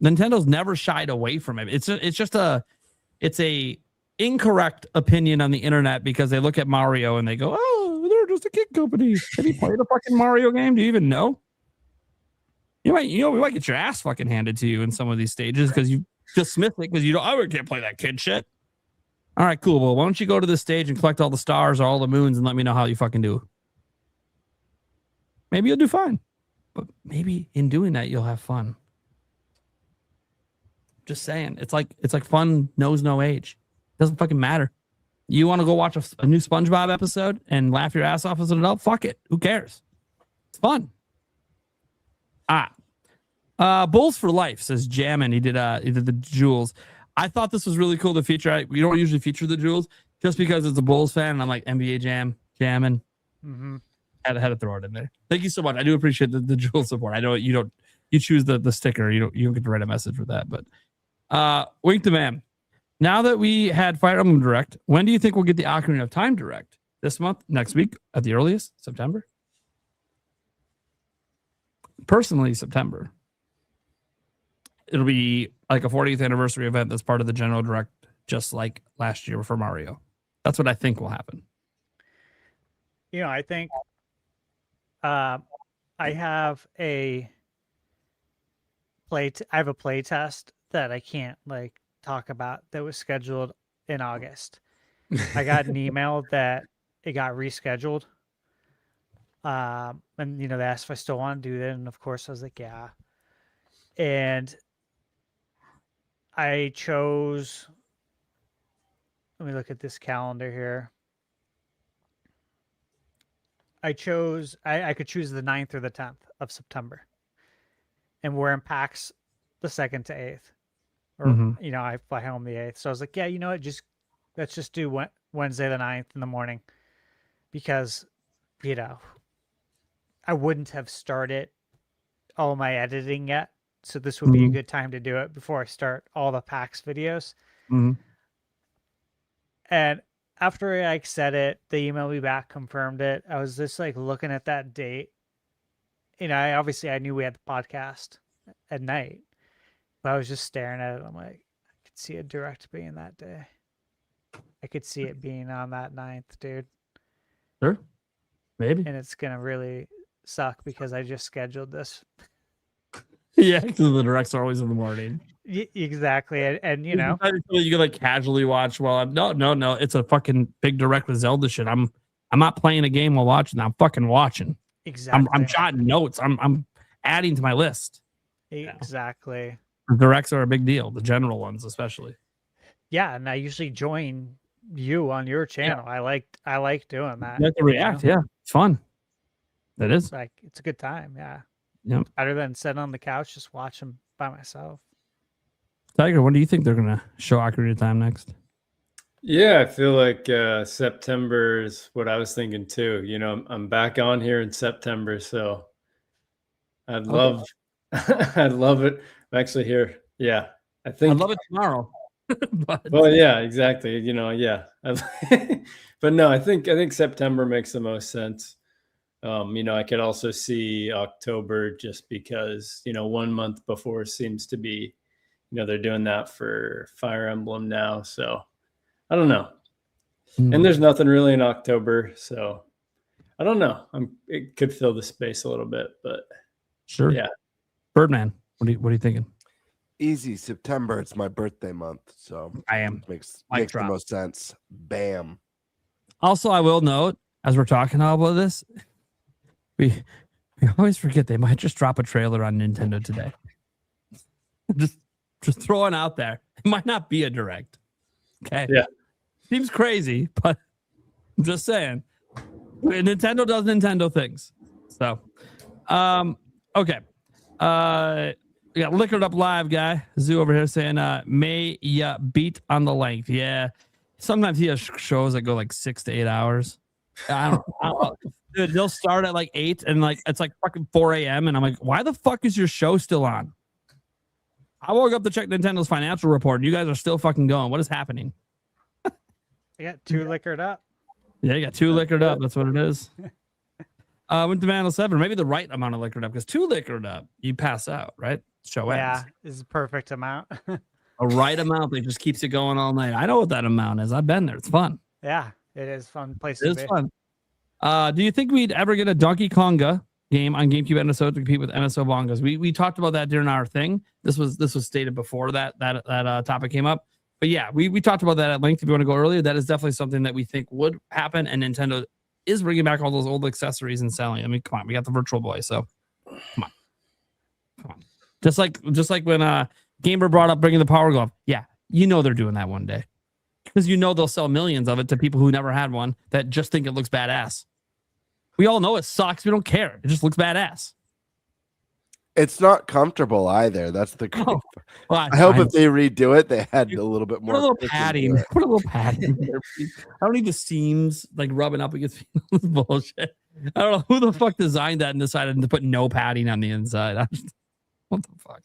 Nintendo's never shied away from it. It's a incorrect opinion on the internet because they look at Mario and they go, oh, they're just a kid company. Have you played a fucking Mario game? Do you even know? We might get your ass fucking handed to you in some of these stages because you dismiss it because I can't play that kid shit. All right, cool. Well, why don't you go to the stage and collect all the stars or all the moons and let me know how you fucking do? Maybe you'll do fine, but maybe in doing that you'll have fun. Just saying, it's like fun knows no age. Doesn't fucking matter. You want to go watch a new SpongeBob episode and laugh your ass off as an adult? Fuck it. Who cares? It's fun. Bulls for Life says Jammin. He did the jewels. I thought this was really cool to feature. We don't usually feature the jewels just because it's a Bulls fan and I'm like NBA jamming. Mm-hmm. Had to throw it in there. Thank you so much. I do appreciate the jewel support. I know you choose the sticker. You don't get to write a message with that. But Wink the Man. Now that we had Fire Emblem Direct, when do you think we'll get the Ocarina of Time Direct? This month? Next week? At the earliest? September? Personally, September. It'll be like a 40th anniversary event that's part of the general direct, just like last year for Mario. That's what I think will happen. I think I have a play test that I can't talk about that was scheduled in August. I got an email that it got rescheduled. And they asked if I still want to do that, and of course I was like, yeah. And I chose, let me look at this calendar here. I could choose the 9th or the 10th of September. And we're in PAX the 2nd to 8th. Or, I fly home the 8th. So I was like, yeah, you know what? Let's just do Wednesday the 9th in the morning. Because, I wouldn't have started all my editing yet. So this would be a good time to do it before I start all the PAX videos. Mm-hmm. And after I said it, they emailed me back, confirmed it. I was just looking at that date. I knew we had the podcast at night, but I was just staring at it. I'm like, I could see a direct being that day. I could see it being on that 9th, dude. Sure. Maybe. And it's going to really suck because I just scheduled this. Yeah, because the directs are always in the morning. Exactly. And you can casually watch while I'm no, it's a fucking big direct with Zelda shit. I'm not playing a game while watching. I'm fucking watching. Exactly. I'm jotting notes. I'm adding to my list. Exactly. The directs are a big deal, the general ones especially. Yeah, and I usually join you on your channel. Yeah. I like doing that. You have to react, yeah. It's fun. It is. It's a good time, yeah. Yep. Better than sitting on the couch just watching by myself. Tiger, when do you think they're gonna show Ocarina of Time next? Yeah, I feel like September is what I was thinking too. I'm back on here in September, so I'd love it. I'm actually here. Yeah, I think I'd love it tomorrow. Well, yeah, exactly. Yeah. But no, I think September makes the most sense. I could also see October just because 1 month before seems to be, they're doing that for Fire Emblem now. So I don't know. And there's nothing really in October, so I don't know. It could fill the space a little bit, but sure. Yeah. Birdman, what are you thinking? Easy. September. It's my birthday month, so makes the most sense. Bam. Also, I will note as we're talking about this, we always forget they might just drop a trailer on Nintendo today. just throwing out there. It might not be a direct. Okay. Yeah. Seems crazy, but I'm just saying. Nintendo does Nintendo things. So, okay. We got Liquored Up Live guy, Zoo over here saying, may ya beat on the length. Yeah. Sometimes he has shows that go like 6 to 8 hours. I don't know. Dude, they'll start at like 8 and like it's like fucking 4 a.m. And I'm like, why the fuck is your show still on? I woke up to check Nintendo's financial report and you guys are still fucking going. What is happening? I got 2 liquored up. Yeah, you got 2 liquored up. That's what it is. Went to Vandal 7. Maybe the right amount of liquored up, because 2 liquored up, you pass out, right? Show ends. Yeah, is the perfect amount. A right amount that just keeps it going all night. I know what that amount is. I've been there. It's fun. Yeah, it is fun place It to is be. fun. Do you think we'd ever get a Donkey Konga game on GameCube NSO to compete with NSO Bongas? We talked about that during our thing. This was stated before that topic came up. But yeah, we talked about that at length. If you want to go earlier, that is definitely something that we think would happen. And Nintendo is bringing back all those old accessories and selling. I mean, come on, we got the Virtual Boy, so come on. Just like when GameBird brought up bringing the Power Glove. Yeah, you know they're doing that one day, because you know they'll sell millions of it to people who never had one that just think it looks badass. We all know it sucks. We don't care. It just looks badass. It's not comfortable either. That's the. Oh, well, I hope if they redo it, they had a little bit more. Put a little padding. Put a little padding there, please. I don't need the seams like rubbing up against this bullshit. I don't know who the fuck designed that and decided to put no padding on the inside. What the fuck?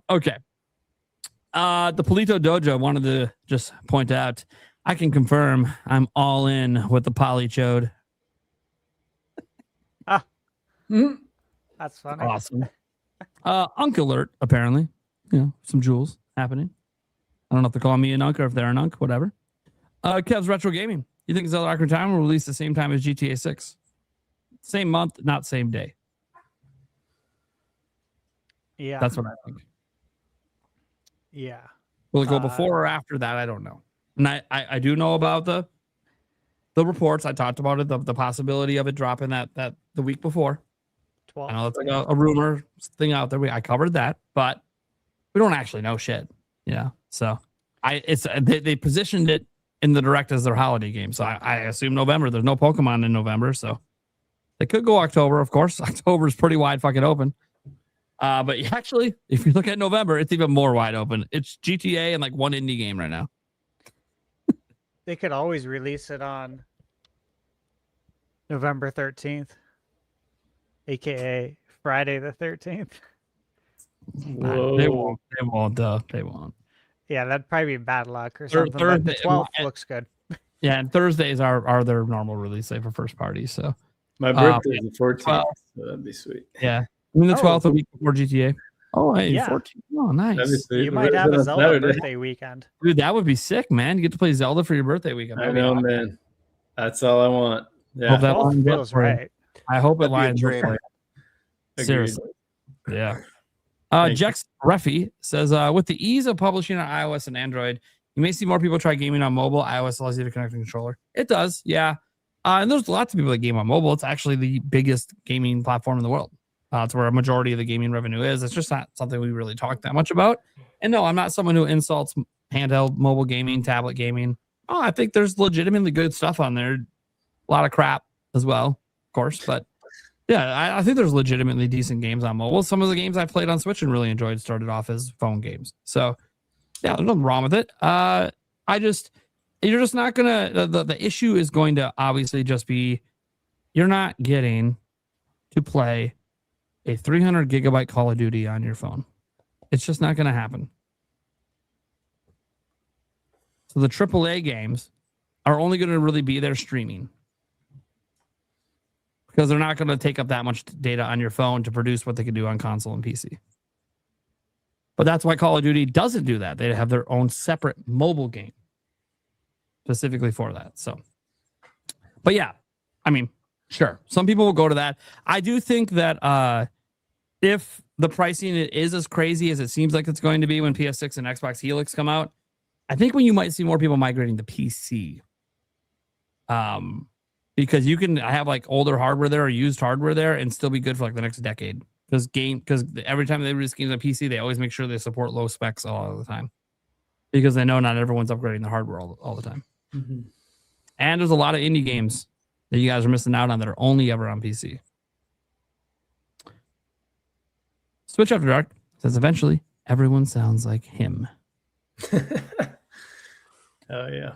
Okay. The Polito Dojo wanted to just point out, I can confirm I'm all in with the Polychode. That's funny. Awesome. Unk alert, apparently. Some jewels happening. I don't know if they're calling me an unk or if they're an unk, whatever. Kev's Retro Gaming. You think Zelda Ocarina of Time will release the same time as GTA 6? Same month, not same day. Yeah. That's what I think. Yeah. Will it go before or after that? I don't know. And I do know about the reports. I talked about it, the possibility of it dropping that the week before. 12. I know it's like a rumor thing out there. I covered that, but we don't actually know shit. So they positioned it in the direct as their holiday game. So I assume November. There's no Pokemon in November, so they could go October. Of course, October is pretty wide fucking open. But actually, if you look at November, it's even more wide open. It's GTA and like one indie game right now. They could always release it on November 13th, aka Friday the 13th. Nah, they won't. They won't. Yeah, that'd probably be bad luck or something. But the 12th looks good. Yeah, and Thursdays are their normal release day for first party. So my birthday is the 14th, so that'd be sweet. Yeah, I mean the 12th, a week before GTA. Oh, hey, Yeah. 14. Oh, nice. You might have a Zelda birthday weekend. Dude, that would be sick, man. You get to play Zelda for your birthday weekend. I know, man. That's all I want. Yeah. Hope that 12th lines up feels for you. right. I hope it That'd be a lines up dream. for you. Agreed. Seriously. Yeah. Thank Jex Reffi says, with the ease of publishing on iOS and Android, you may see more people try gaming on mobile. iOS allows you to connect a controller. It does, yeah. And there's lots of people that game on mobile. It's actually the biggest gaming platform in the world. It's where a majority of the gaming revenue is. It's just not something we really talk that much about. And no, I'm not someone who insults handheld mobile gaming, tablet gaming. I think there's legitimately good stuff on there. A lot of crap as well, of course. But yeah, I think there's legitimately decent games on mobile. Some of the games I played on Switch and really enjoyed started off as phone games. So yeah, there's nothing wrong with it. You're just not gonna. The issue is going to obviously just be you're not getting to play a 300 gigabyte Call of Duty on your phone. It's just not going to happen. So the AAA games are only going to really be there streaming, because they're not going to take up that much data on your phone to produce what they can do on console and PC. But that's why Call of Duty doesn't do that. They have their own separate mobile game. specifically for that. So, but yeah, I mean, sure, some people will go to that. I do think that if the pricing is as crazy as it seems like it's going to be when PS6 and Xbox Helix come out, I think when you might see more people migrating to PC. Because you can have like older hardware there or used hardware there and still be good for like the next decade. Because every time they release games on PC, they always make sure they support low specs all the time. Because they know not everyone's upgrading the hardware all the time. Mm-hmm. And there's a lot of indie games that you guys are missing out on that are only ever on PC. Switch After Dark says eventually everyone sounds like him. Oh, yeah.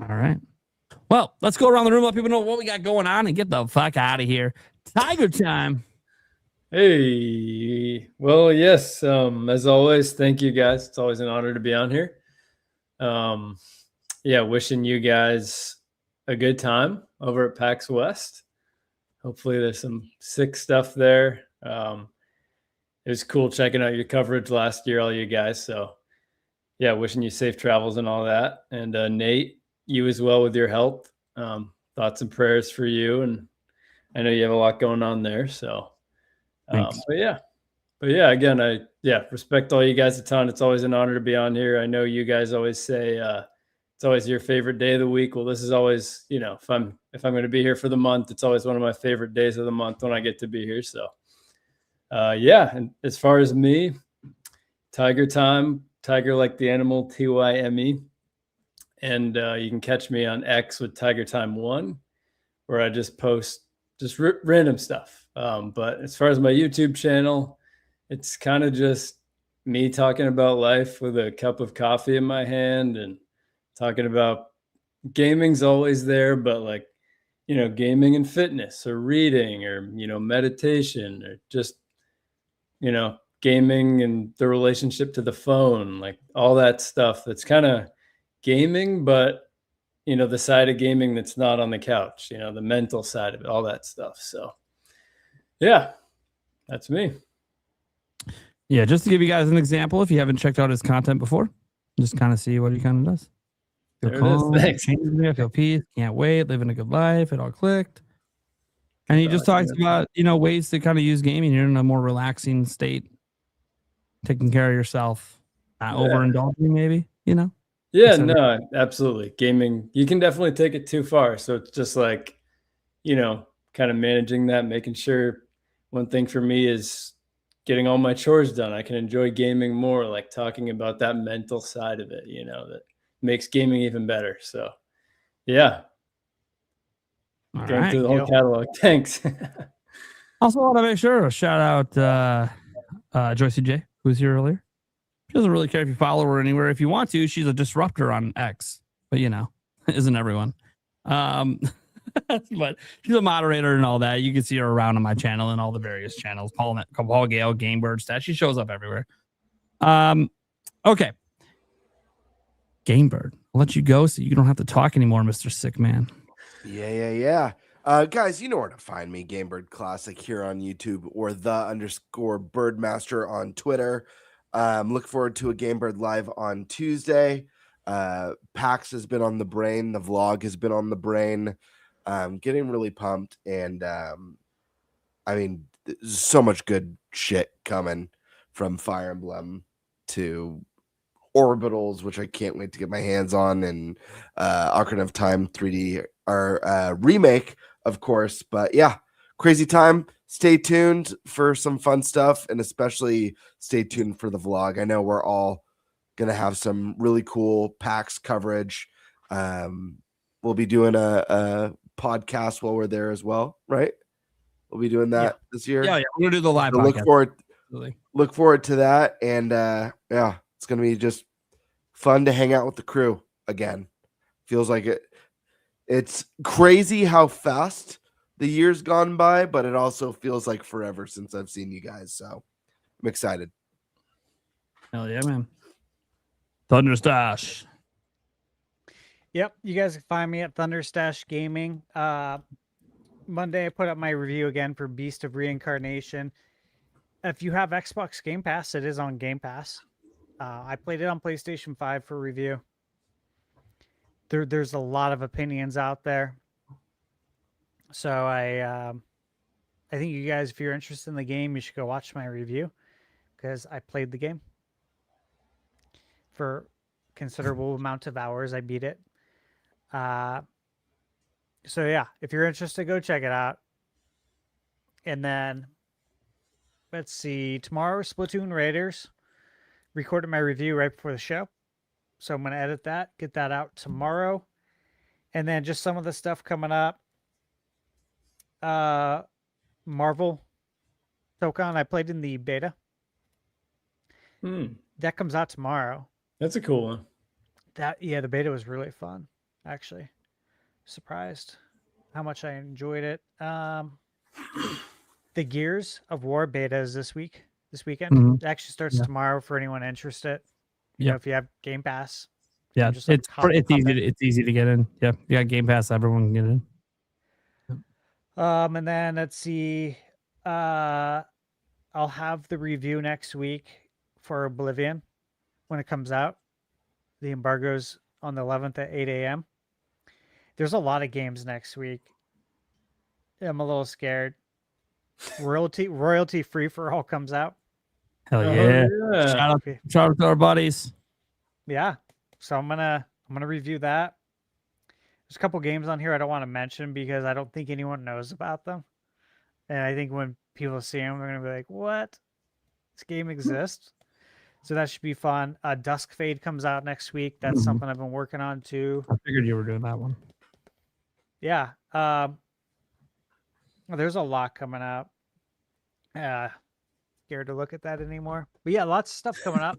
All right. Well, let's go around the room, let people know what we got going on, and get the fuck out of here. TigerTyme. Hey. Well, yes. As always, thank you guys. It's always an honor to be on here. Yeah, wishing you guys a good time over at PAX West. Hopefully there's some sick stuff there. It was cool checking out your coverage last year, all you guys. So yeah, wishing you safe travels and all that. And Nate, you as well with your health. Thoughts and prayers for you. And I know you have a lot going on there. So, but yeah, again, I respect all you guys a ton. It's always an honor to be on here. I know you guys always say it's always your favorite day of the week. Well, this is always, if I'm going to be here for the month, it's always one of my favorite days of the month when I get to be here. So, and as far as me, TigerTyme, Tiger like the animal, TYME. And you can catch me on X with TigerTyme1, where I just post just random stuff. But as far as my YouTube channel, it's kind of just me talking about life with a cup of coffee in my hand and talking about gaming's always there, but like, gaming and fitness or reading or, meditation or just, gaming and the relationship to the phone, like all that stuff that's kind of gaming, but the side of gaming that's not on the couch, the mental side of it, all that stuff. So yeah, that's me. Yeah, just to give you guys an example, if you haven't checked out his content before, just kind of see what he kind of does. Feel calm, changes me, I feel peace, can't wait, living a good life, it all clicked. And he just talks about, ways to kind of use gaming here in a more relaxing state, taking care of yourself, not overindulging maybe, Yeah, no, absolutely. Gaming, you can definitely take it too far. So it's just like, kind of managing that, making sure one thing for me is getting all my chores done. I can enjoy gaming more, like talking about that mental side of it, that makes gaming even better. So yeah. Going through the whole catalog. Thanks. Also want to make sure to shout out Joyce J, who was here earlier. She doesn't really care if you follow her anywhere. If you want to, she's a disruptor on X, but isn't everyone? But she's a moderator and all that. You can see her around on my channel and all the various channels. Paul Gale, GameBird Stat. She shows up everywhere. Okay. GameBird, I'll let you go so you don't have to talk anymore, Mr. Sick Man. Yeah. Guys, you know where to find me, GameBird Classic here on YouTube or _Birdmaster on Twitter. Look forward to a GameBird Live on Tuesday. PAX has been on the brain. The vlog has been on the brain. Getting really pumped. And there's so much good shit coming from Fire Emblem to Orbitals, which I can't wait to get my hands on, and Ocarina of Time 3D or remake, of course. But yeah, crazy time. Stay tuned for some fun stuff, and especially stay tuned for the vlog. I know we're all gonna have some really cool PAX coverage. We'll be doing a podcast while we're there as well, right? We'll be doing that this year. Yeah, we're gonna do the live podcast. Look forward to that, and it's gonna be just fun to hang out with the crew again. Feels like it's crazy how fast the year's gone by, but it also feels like forever since I've seen you guys. So I'm excited. Hell yeah, man. ThunderStash. Yep, you guys can find me at ThunderStash Gaming. Monday I put up my review again for Beast of Reincarnation. If you have Xbox Game Pass, it is on Game Pass. I played it on PlayStation 5 for review. there's a lot of opinions out there. So I think you guys, if you're interested in the game, you should go watch my review because I played the game for considerable amount of hours. I beat it. So yeah, if you're interested, go check it out. And then let's see, tomorrow Splatoon Raiders. Recorded my review right before the show. So I'm going to edit that, get that out tomorrow. And then just some of the stuff coming up. Marvel Tokon, I played in the beta. That comes out tomorrow. That's a cool one. The beta was really fun, actually. Surprised how much I enjoyed it. The Gears of War beta is this weekend. It actually starts tomorrow for anyone interested. You know, if you have Game Pass. Yeah, it's easy to get in. Yeah, you got Game Pass, everyone can get in. And then let's see. I'll have the review next week for Oblivion when it comes out. The embargo's on the 11th at 8 a.m. There's a lot of games next week. I'm a little scared. Royalty free for all comes out. Hell yeah. Shout out to our buddies. Yeah. So I'm gonna review that. There's a couple games on here I don't want to mention because I don't think anyone knows about them. And I think when people see them, they're gonna be like, "What? This game exists?" So that should be fun. Dusk Fade comes out next week. That's something I've been working on too. I figured you were doing that one. Yeah. There's a lot coming up. Scared to look at that anymore. But yeah, lots of stuff coming up.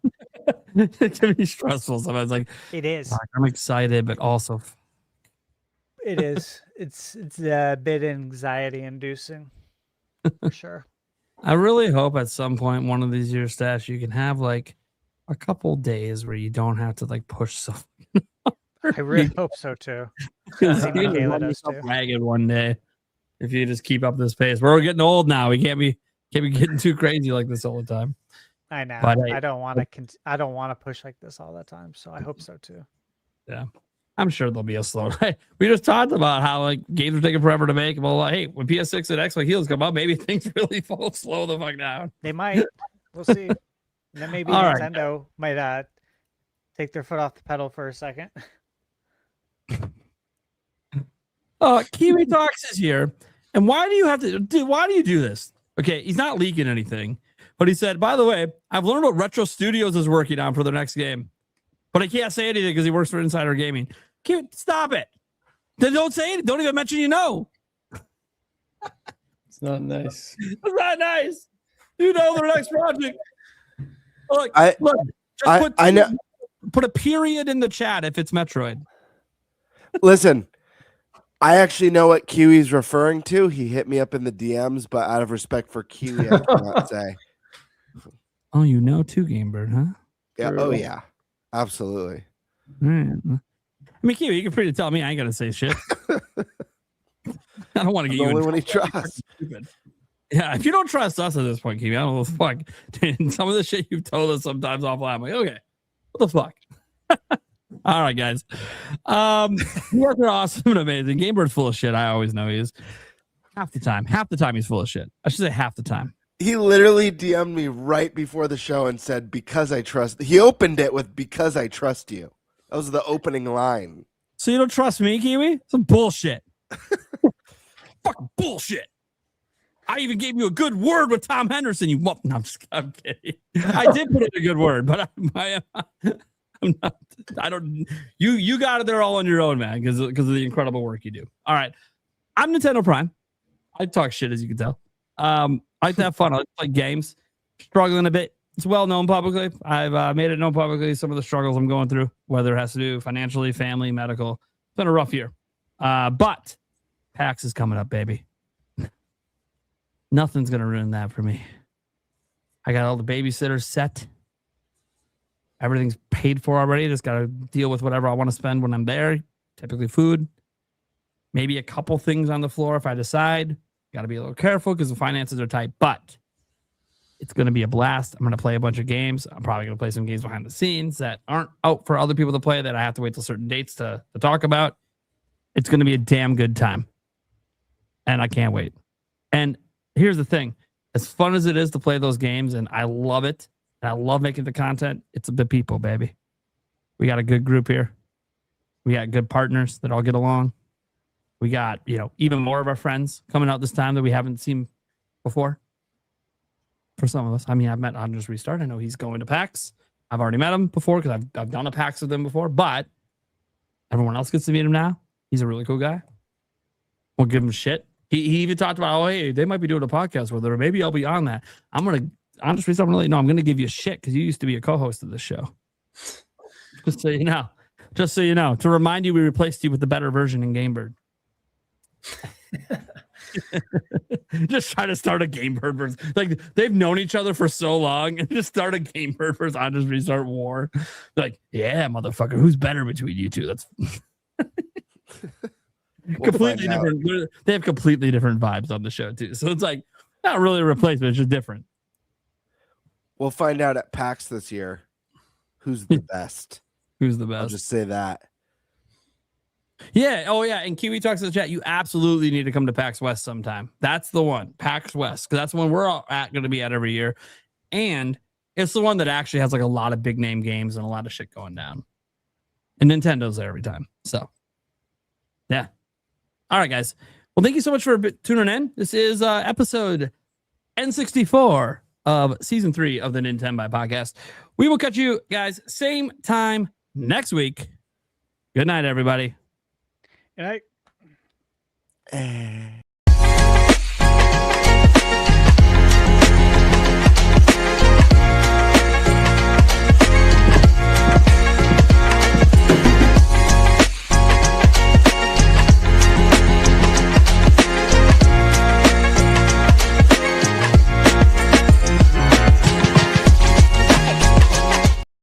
It can be stressful sometimes. Like it is. I'm excited, but also it is. It's a bit anxiety inducing for sure. I really hope at some point one of these years, Stash, you can have like a couple days where you don't have to like push so. I really hope so too. Ragged one day if you just keep up this pace. We're getting old now. We can't be getting too crazy like this all the time. I know. But I don't want to push like this all the time. So I hope so too. Yeah. I'm sure there'll be a slow. We just talked about how like games are taking forever to make. Well, hey, when PS6 and Xbox Heels come out, maybe things really slow the fuck down. They might. We'll see. And then maybe Nintendo might take their foot off the pedal for a second. Kiwi Talks is here. And why do you do this? Okay, he's not leaking anything. But he said, by the way, I've learned what Retro Studios is working on for their next game. But I can't say anything because he works for Insider Gaming. Stop it. Then don't say it. Don't even mention you know. It's not nice. It's not nice. You know their next project. Look, put a period in the chat if it's Metroid. Listen, I actually know what Kiwi's referring to. He hit me up in the DMs, but out of respect for Kiwi, I cannot say. Oh, you know too, GameBird, huh? Yeah. Oh, yeah. Absolutely. I mean, Kiwi, you can pretty tell me I ain't gonna say shit. I don't want to get you only in when he trusts. Yeah, if you don't trust us at this point, Kiwi, I don't know what the fuck. Dude, some of the shit you've told us sometimes offline, I'm like, okay, what the fuck? All right, guys. You guys are awesome and amazing. GameBird's full of shit. I always know he is. Half the time he's full of shit. I should say half the time. He literally DM'd me right before the show and said, because I trust. He opened it with, because I trust you. That was the opening line. So you don't trust me, Kiwi? Some bullshit. Fucking bullshit. I even gave you a good word with Tom Henderson. No, I'm kidding. I did put in a good word, but I'm not. I don't. You got it there all on your own, man, because of the incredible work you do. All right, I'm Nintendo Prime. I talk shit, as you can tell. I like to have fun. I like to play games. Struggling a bit. It's well known publicly. I've made it known publicly some of the struggles I'm going through, whether it has to do financially, family, medical. It's been a rough year. But PAX is coming up, baby. Nothing's going to ruin that for me. I got all the babysitters set. Everything's paid for already. Just got to deal with whatever I want to spend when I'm there. Typically food. Maybe a couple things on the floor if I decide. Got to be a little careful because the finances are tight. But It's going to be a blast. I'm going to play a bunch of games. I'm probably going to play some games behind the scenes that aren't out for other people to play that I have to wait till certain dates to talk about. It's going to be a damn good time. And I can't wait. And here's the thing. As fun as it is to play those games, and I love it, and I love making the content, it's the people, baby. We got a good group here. We got good partners that all get along. We got, even more of our friends coming out this time that we haven't seen before. For some of us. I mean, I've met Andres Restart. I know he's going to PAX. I've already met him before because I've done a PAX with him before, but everyone else gets to meet him now. He's a really cool guy. We'll give him shit. He even talked about, oh, hey, they might be doing a podcast with it, or maybe I'll be on that. Andres Restart, I'm going to give you shit because you used to be a co-host of this show. Just so you know. To remind you, we replaced you with the better version in GameBird. Just try to start a GameBird versus, like, they've known each other for so long, and just start a GameBird versus Andres Restart war. Like, yeah, motherfucker, who's better between you two? That's completely different. They have completely different vibes on the show too, so it's like not really a replacement, it's just different. We'll find out at PAX this year who's the best. Who's the best? I'll just say that. Yeah. Oh, yeah. And Kiwi talks in the chat. You absolutely need to come to PAX West sometime. That's the one. PAX West. Because that's the one we're all going to be at every year. And it's the one that actually has like a lot of big name games and a lot of shit going down. And Nintendo's there every time. So, yeah. All right, guys. Well, thank you so much for tuning in. This is episode N64 of season 3 of the NintenByte Podcast. We will catch you guys same time next week. Good night, everybody. Good night.